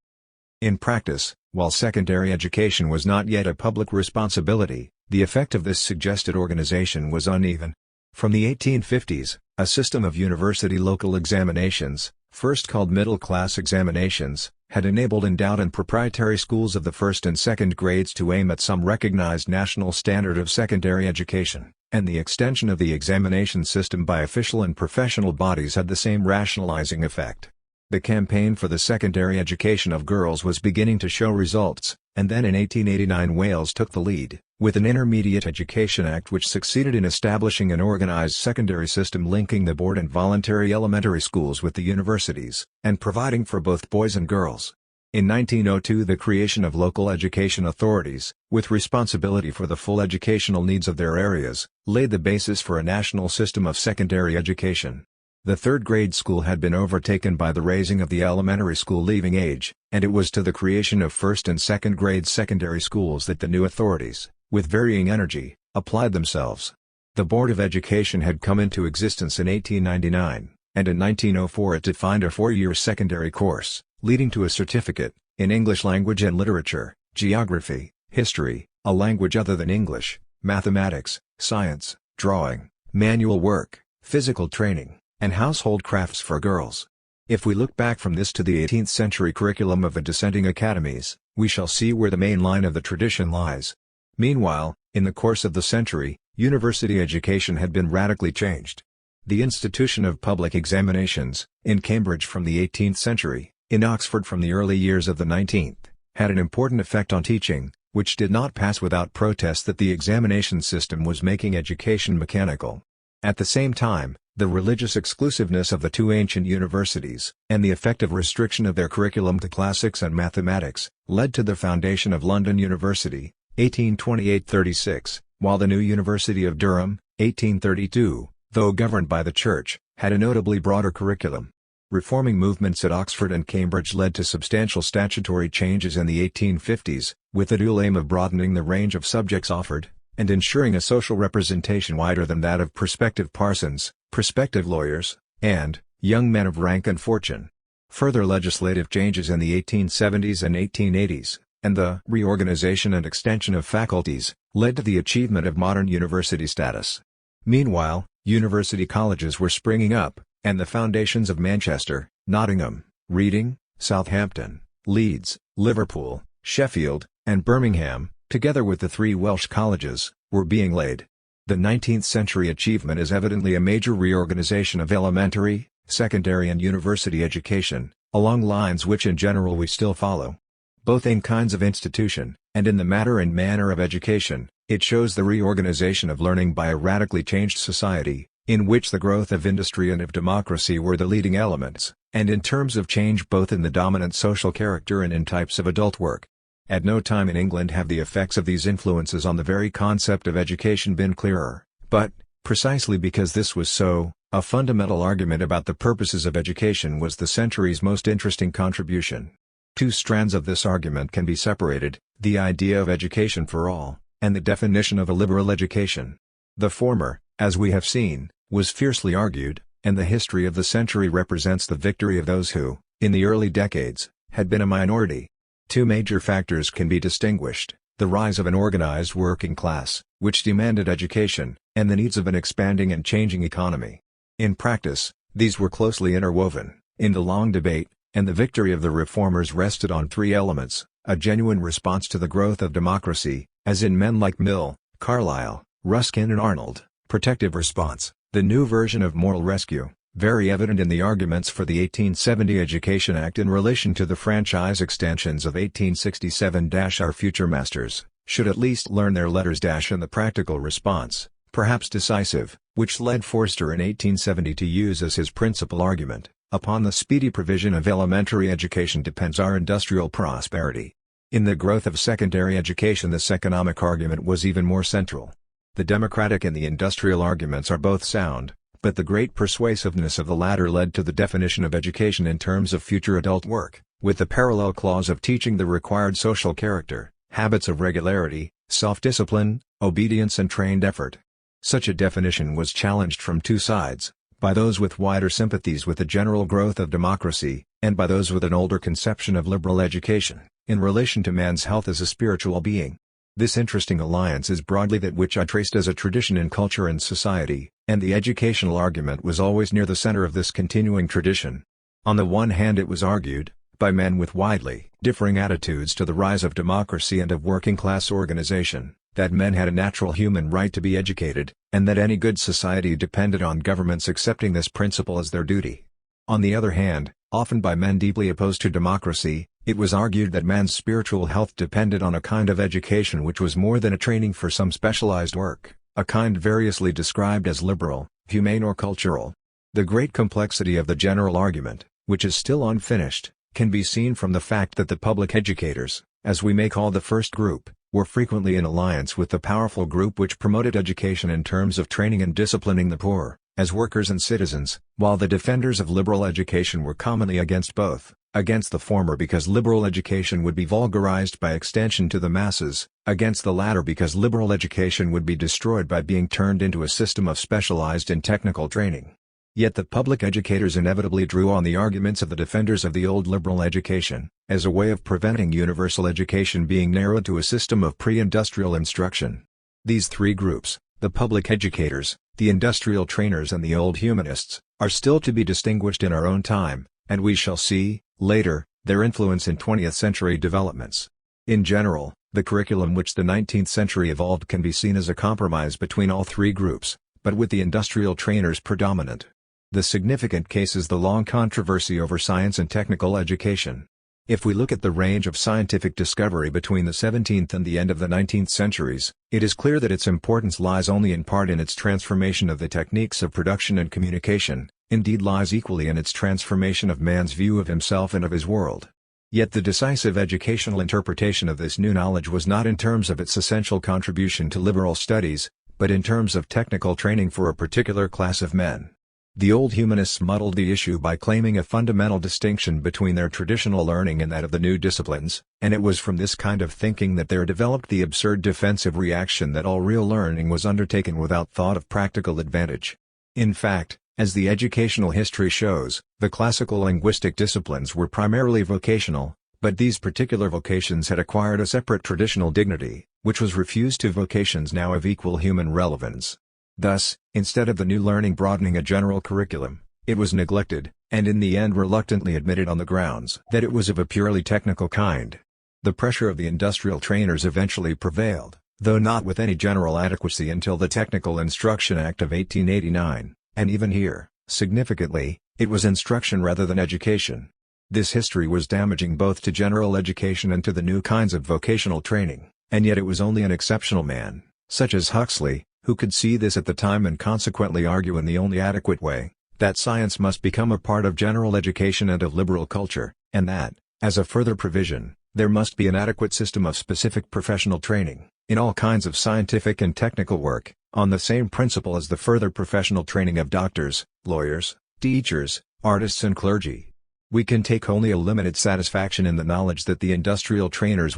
In practice, while secondary education was not yet a public responsibility, the effect of this suggested organization was uneven. From the 1850s, a system of university local examinations, first called middle-class examinations, had enabled endowed and proprietary schools of the 1st and 2nd grades to aim at some recognized national standard of secondary education, and the extension of the examination system by official and professional bodies had the same rationalizing effect. The campaign for the secondary education of girls was beginning to show results, and then in 1889 Wales took the lead, with an Intermediate Education Act which succeeded in establishing an organized secondary system linking the board and voluntary elementary schools with the universities, and providing for both boys and girls. In 1902 the creation of local education authorities, with responsibility for the full educational needs of their areas, laid the basis for a national system of secondary education. The 3rd grade school had been overtaken by the raising of the elementary school leaving age, and it was to the creation of 1st and 2nd grade secondary schools that the new authorities, with varying energy, applied themselves. The Board of Education had come into existence in 1899, and in 1904 it defined a 4-year secondary course, leading to a certificate, in English language and literature, geography, history, a language other than English, mathematics, science, drawing, manual work, physical training, and household crafts for girls. If we look back from this to the 18th century curriculum of the dissenting academies, we shall see where the main line of the tradition lies. Meanwhile, in the course of the century, university education had been radically changed. The institution of public examinations, in Cambridge from the 18th century, in Oxford from the early years of the 19th, had an important effect on teaching, which did not pass without protest that the examination system was making education mechanical. At the same time, the religious exclusiveness of the 2 ancient universities, and the effective restriction of their curriculum to classics and mathematics, led to the foundation of London University, 1828-36, while the new University of Durham, 1832, though governed by the Church, had a notably broader curriculum. Reforming movements at Oxford and Cambridge led to substantial statutory changes in the 1850s, with the dual aim of broadening the range of subjects offered, and ensuring a social representation wider than that of prospective parsons, prospective lawyers, and young men of rank and fortune. Further legislative changes in the 1870s and 1880s, and the reorganization and extension of faculties, led to the achievement of modern university status. Meanwhile, university colleges were springing up, and the foundations of Manchester, Nottingham, Reading, Southampton, Leeds, Liverpool, Sheffield, and Birmingham, together with the three Welsh colleges, were being laid. The 19th century achievement is evidently a major reorganization of elementary, secondary and university education, along lines which in general we still follow. Both in kinds of institution, and in the matter and manner of education, it shows the reorganization of learning by a radically changed society, in which the growth of industry and of democracy were the leading elements, and in terms of change both in the dominant social character and in types of adult work. At no time in England have the effects of these influences on the very concept of education been clearer, but, precisely because this was so, a fundamental argument about the purposes of education was the century's most interesting contribution. Two strands of this argument can be separated, the idea of education for all, and the definition of a liberal education. The former, as we have seen, was fiercely argued, and the history of the century represents the victory of those who, in the early decades, had been a minority. Two major factors can be distinguished: the rise of an organized working class, which demanded education, and the needs of an expanding and changing economy. In practice, these were closely interwoven, in the long debate, and the victory of the reformers rested on three elements: a genuine response to the growth of democracy, as in men like Mill, Carlyle, Ruskin and Arnold; protective response, the new version of moral rescue, very evident in the arguments for the 1870 Education Act in relation to the franchise extensions of 1867. Our future masters should at least learn their letters. And the practical response, perhaps decisive, which led Forster in 1870 to use as his principal argument: upon the speedy provision of elementary education depends our industrial prosperity. In the growth of secondary education this economic argument was even more central. The democratic and the industrial arguments are both sound, but the great persuasiveness of the latter led to the definition of education in terms of future adult work, with the parallel clause of teaching the required social character, habits of regularity, self-discipline, obedience and trained effort. Such a definition was challenged from two sides, by those with wider sympathies with the general growth of democracy, and by those with an older conception of liberal education, in relation to man's health as a spiritual being. This interesting alliance is broadly that which I traced as a tradition in culture and society, and the educational argument was always near the center of this continuing tradition. On the one hand it was argued, by men with widely differing attitudes to the rise of democracy and of working-class organization, that men had a natural human right to be educated, and that any good society depended on governments accepting this principle as their duty. On the other hand, often by men deeply opposed to democracy, it was argued that man's spiritual health depended on a kind of education which was more than a training for some specialized work, a kind variously described as liberal, humane or cultural. The great complexity of the general argument, which is still unfinished, can be seen from the fact that the public educators, as we may call the first group, were frequently in alliance with the powerful group which promoted education in terms of training and disciplining the poor, as workers and citizens, while the defenders of liberal education were commonly against both. Against the former because liberal education would be vulgarized by extension to the masses, against the latter because liberal education would be destroyed by being turned into a system of specialized and technical training. Yet the public educators inevitably drew on the arguments of the defenders of the old liberal education, as a way of preventing universal education being narrowed to a system of pre-industrial instruction. These three groups, the public educators, the industrial trainers and the old humanists, are still to be distinguished in our own time, and we shall see, later, their influence in 20th century developments. In general, the curriculum which the 19th century evolved can be seen as a compromise between all three groups, but with the industrial trainers predominant. The significant case is the long controversy over science and technical education. If we look at the range of scientific discovery between the 17th and the end of the 19th centuries, it is clear that its importance lies only in part in its transformation of the techniques of production and communication, indeed lies equally in its transformation of man's view of himself and of his world. Yet the decisive educational interpretation of this new knowledge was not in terms of its essential contribution to liberal studies, but in terms of technical training for a particular class of men. The old humanists muddled the issue by claiming a fundamental distinction between their traditional learning and that of the new disciplines, and it was from this kind of thinking that there developed the absurd defensive reaction that all real learning was undertaken without thought of practical advantage. In fact, as the educational history shows, the classical linguistic disciplines were primarily vocational, but these particular vocations had acquired a separate traditional dignity, which was refused to vocations now of equal human relevance. Thus, instead of the new learning broadening a general curriculum, it was neglected, and in the end reluctantly admitted on the grounds that it was of a purely technical kind. The pressure of the industrial trainers eventually prevailed, though not with any general adequacy until the Technical Instruction Act of 1889. And even here, significantly, it was instruction rather than education. This history was damaging both to general education and to the new kinds of vocational training, and yet it was only an exceptional man, such as Huxley, who could see this at the time and consequently argue in the only adequate way, that science must become a part of general education and of liberal culture, and that, as a further provision, there must be an adequate system of specific professional training, in all kinds of scientific and technical work, on the same principle as the further professional training of doctors, lawyers, teachers, artists and clergy. We can take only a limited satisfaction in the knowledge that the industrial trainers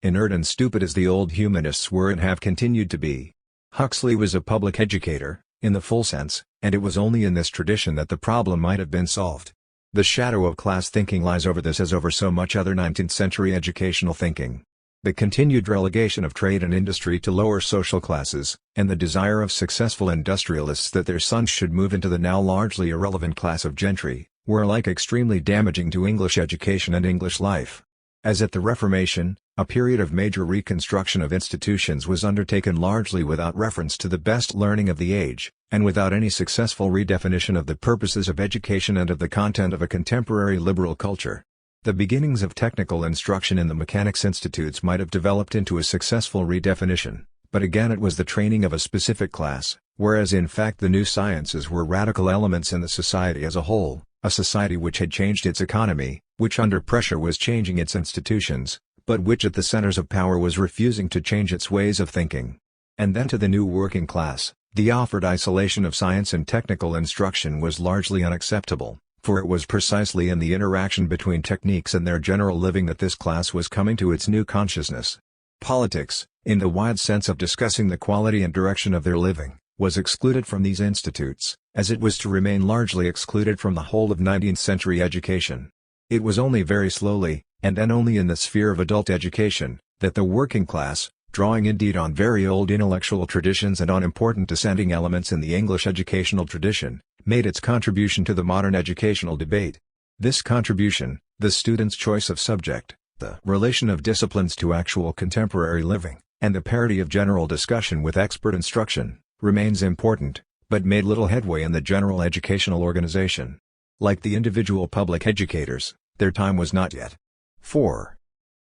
inert and stupid as the old humanists were and have continued to be. Huxley was a public educator, in the full sense, and it was only in this tradition that the problem might have been solved. The shadow of class thinking lies over this as over so much other 19th-century educational thinking. The continued relegation of trade and industry to lower social classes, and the desire of successful industrialists that their sons should move into the now largely irrelevant class of gentry, were alike extremely damaging to English education and English life. As at the Reformation, a period of major reconstruction of institutions was undertaken largely without reference to the best learning of the age, and without any successful redefinition of the purposes of education and of the content of a contemporary liberal culture. The beginnings of technical instruction in the mechanics institutes might have developed into a successful redefinition, but again it was the training of a specific class, whereas in fact the new sciences were radical elements in the society as a whole, a society which had changed its economy, which under pressure was changing its institutions, but which at the centers of power was refusing to change its ways of thinking. And then to the new working class, the offered isolation of science and technical instruction was largely unacceptable, for it was precisely in the interaction between techniques and their general living that this class was coming to its new consciousness. Politics, in the wide sense of discussing the quality and direction of their living, was excluded from these institutes, as it was to remain largely excluded from the whole of 19th-century education. It was only very slowly, and then only in the sphere of adult education, that the working class, drawing indeed on very old intellectual traditions and on important dissenting elements in the English educational tradition, made its contribution to the modern educational debate. This contribution, the student's choice of subject, the relation of disciplines to actual contemporary living, and the parity of general discussion with expert instruction, remains important, but made little headway in the general educational organization. Like the individual public educators, their time was not yet. 4.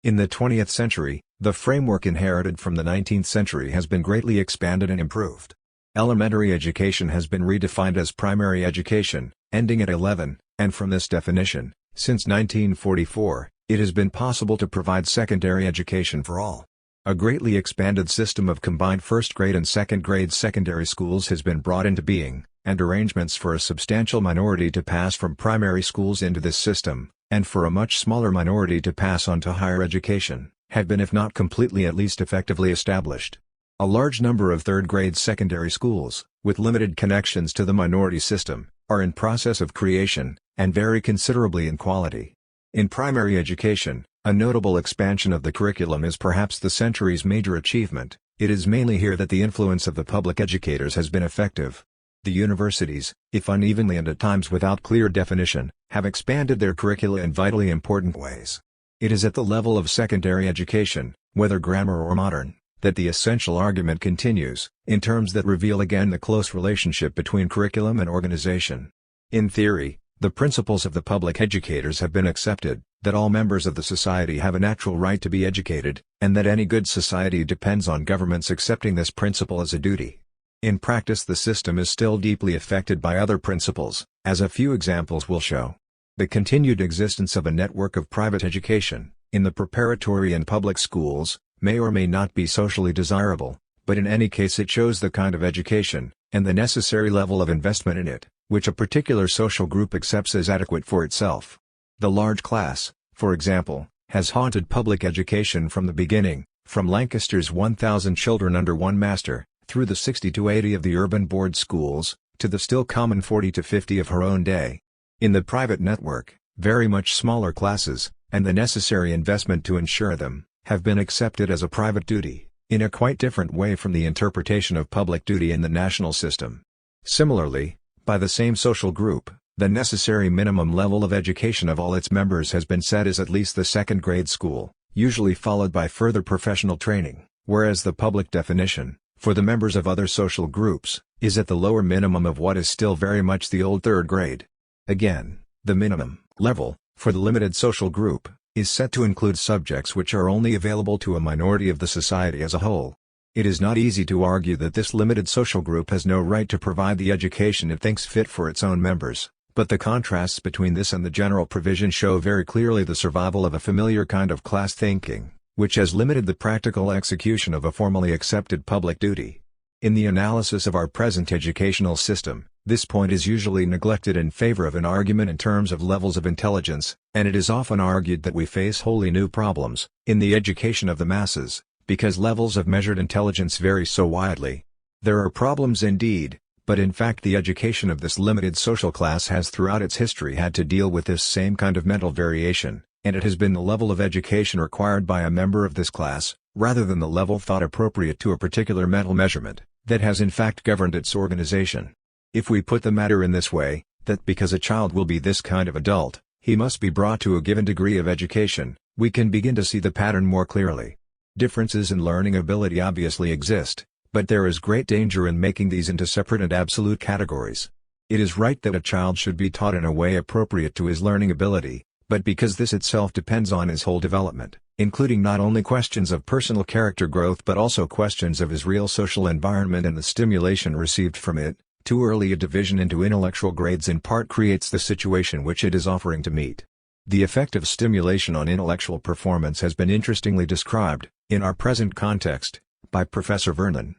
In the 20th century, the framework inherited from the 19th century has been greatly expanded and improved. Elementary education has been redefined as primary education, ending at 11, and from this definition, since 1944, it has been possible to provide secondary education for all. A greatly expanded system of combined first-grade and second-grade secondary schools has been brought into being, and arrangements for a substantial minority to pass from primary schools into this system, and for a much smaller minority to pass on to higher education, have been if not completely at least effectively established. A large number of third-grade secondary schools, with limited connections to the minority system, are in process of creation, and vary considerably in quality. In primary education, a notable expansion of the curriculum is perhaps the century's major achievement. It is mainly here that the influence of the public educators has been effective. The universities, if unevenly and at times without clear definition, have expanded their curricula in vitally important ways. It is at the level of secondary education, whether grammar or modern, that the essential argument continues, in terms that reveal again the close relationship between curriculum and organization. In theory, the principles of the public educators have been accepted, that all members of the society have a natural right to be educated, and that any good society depends on governments accepting this principle as a duty. In practice the system is still deeply affected by other principles, as a few examples will show. The continued existence of a network of private education, in the preparatory and public schools, may or may not be socially desirable, but in any case it shows the kind of education, and the necessary level of investment in it, which a particular social group accepts as adequate for itself. The large class, for example, has haunted public education from the beginning, from Lancaster's 1,000 children under one master, through the 60 to 80 of the urban board schools, to the still common 40 to 50 of her own day. In the private network, very much smaller classes, and the necessary investment to ensure them, have been accepted as a private duty, in a quite different way from the interpretation of public duty in the national system. Similarly, by the same social group, the necessary minimum level of education of all its members has been set as at least the second grade school, usually followed by further professional training, whereas the public definition, for the members of other social groups, is at the lower minimum of what is still very much the old third grade. Again, the minimum level, for the limited social group, is set to include subjects which are only available to a minority of the society as a whole. It is not easy to argue that this limited social group has no right to provide the education it thinks fit for its own members, but the contrasts between this and the general provision show very clearly the survival of a familiar kind of class thinking, which has limited the practical execution of a formally accepted public duty. In the analysis of our present educational system, this point is usually neglected in favor of an argument in terms of levels of intelligence, and it is often argued that we face wholly new problems in the education of the masses, because levels of measured intelligence vary so widely. There are problems indeed, but in fact the education of this limited social class has throughout its history had to deal with this same kind of mental variation, and it has been the level of education required by a member of this class, rather than the level thought appropriate to a particular mental measurement, that has in fact governed its organization. If we put the matter in this way, that because a child will be this kind of adult, he must be brought to a given degree of education, we can begin to see the pattern more clearly. Differences in learning ability obviously exist, but there is great danger in making these into separate and absolute categories. It is right that a child should be taught in a way appropriate to his learning ability, but because this itself depends on his whole development, including not only questions of personal character growth but also questions of his real social environment and the stimulation received from it, too early a division into intellectual grades in part creates the situation which it is offering to meet. The effect of stimulation on intellectual performance has been interestingly described, in our present context, by Professor Vernon.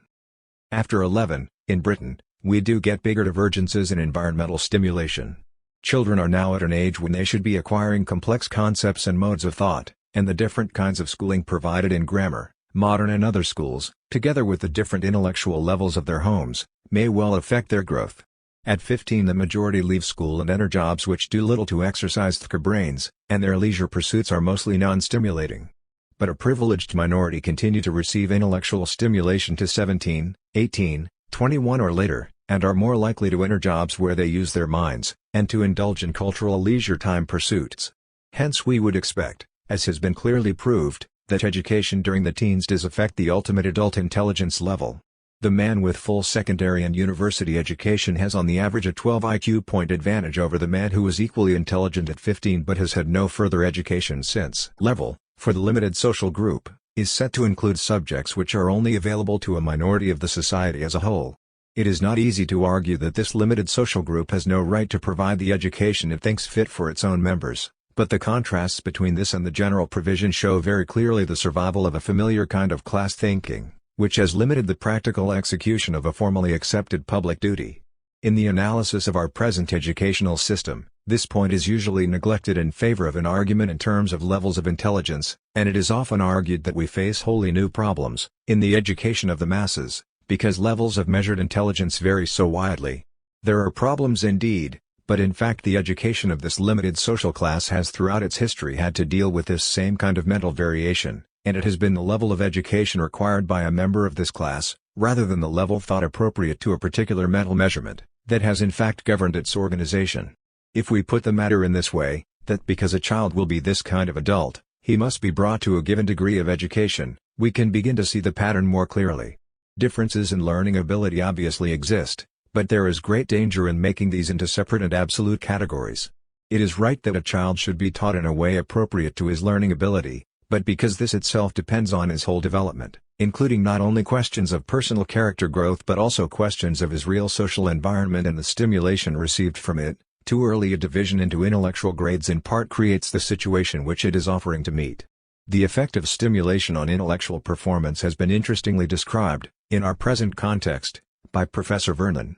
After 11, in Britain, we do get bigger divergences in environmental stimulation. Children are now at an age when they should be acquiring complex concepts and modes of thought, and the different kinds of schooling provided in grammar, modern and other schools, together with the different intellectual levels of their homes, may well affect their growth. At 15 the majority leave school and enter jobs which do little to exercise their brains, and their leisure pursuits are mostly non-stimulating. But a privileged minority continue to receive intellectual stimulation to 17, 18, 21 or later, and are more likely to enter jobs where they use their minds, and to indulge in cultural leisure time pursuits. Hence we would expect, as has been clearly proved, that education during the teens does affect the ultimate adult intelligence level. The man with full secondary and university education has on the average a 12 IQ point advantage over the man who was equally intelligent at 15 but has had no further education since. Level, for the limited social group, is set to include subjects which are only available to a minority of the society as a whole. It is not easy to argue that this limited social group has no right to provide the education it thinks fit for its own members, but the contrasts between this and the general provision show very clearly the survival of a familiar kind of class thinking, which has limited the practical execution of a formally accepted public duty. In the analysis of our present educational system, this point is usually neglected in favor of an argument in terms of levels of intelligence, and it is often argued that we face wholly new problems in the education of the masses, because levels of measured intelligence vary so widely. There are problems indeed, but in fact the education of this limited social class has throughout its history had to deal with this same kind of mental variation, and it has been the level of education required by a member of this class, rather than the level thought appropriate to a particular mental measurement, that has in fact governed its organization. If we put the matter in this way, that because a child will be this kind of adult, he must be brought to a given degree of education, we can begin to see the pattern more clearly. Differences in learning ability obviously exist, but there is great danger in making these into separate and absolute categories. It is right that a child should be taught in a way appropriate to his learning ability, but because this itself depends on his whole development, including not only questions of personal character growth but also questions of his real social environment and the stimulation received from it, Too early a division into intellectual grades in part creates the situation which it is offering to meet. The effect of stimulation on intellectual performance has been interestingly described, in our present context, by Professor Vernon.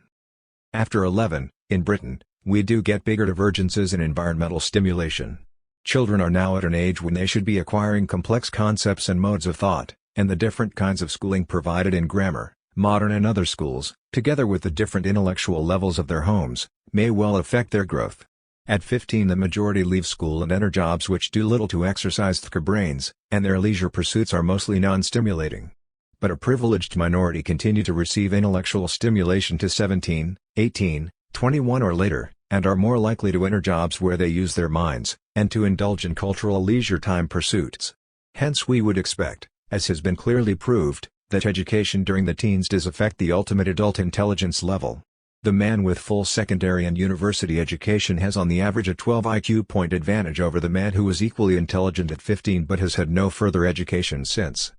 After 11, in Britain, we do get bigger divergences in environmental stimulation. Children are now at an age when they should be acquiring complex concepts and modes of thought, and the different kinds of schooling provided in grammar, modern and other schools, together with the different intellectual levels of their homes, may well affect their growth. At 15 the majority leave school and enter jobs which do little to exercise their brains, and their leisure pursuits are mostly non-stimulating. But a privileged minority continue to receive intellectual stimulation to 17, 18, 21 or later, and are more likely to enter jobs where they use their minds, and to indulge in cultural leisure time pursuits. Hence we would expect, as has been clearly proved, that education during the teens does affect the ultimate adult intelligence level. The man with full secondary and university education has on the average a 12 IQ point advantage over the man who was equally intelligent at 15 but has had no further education since.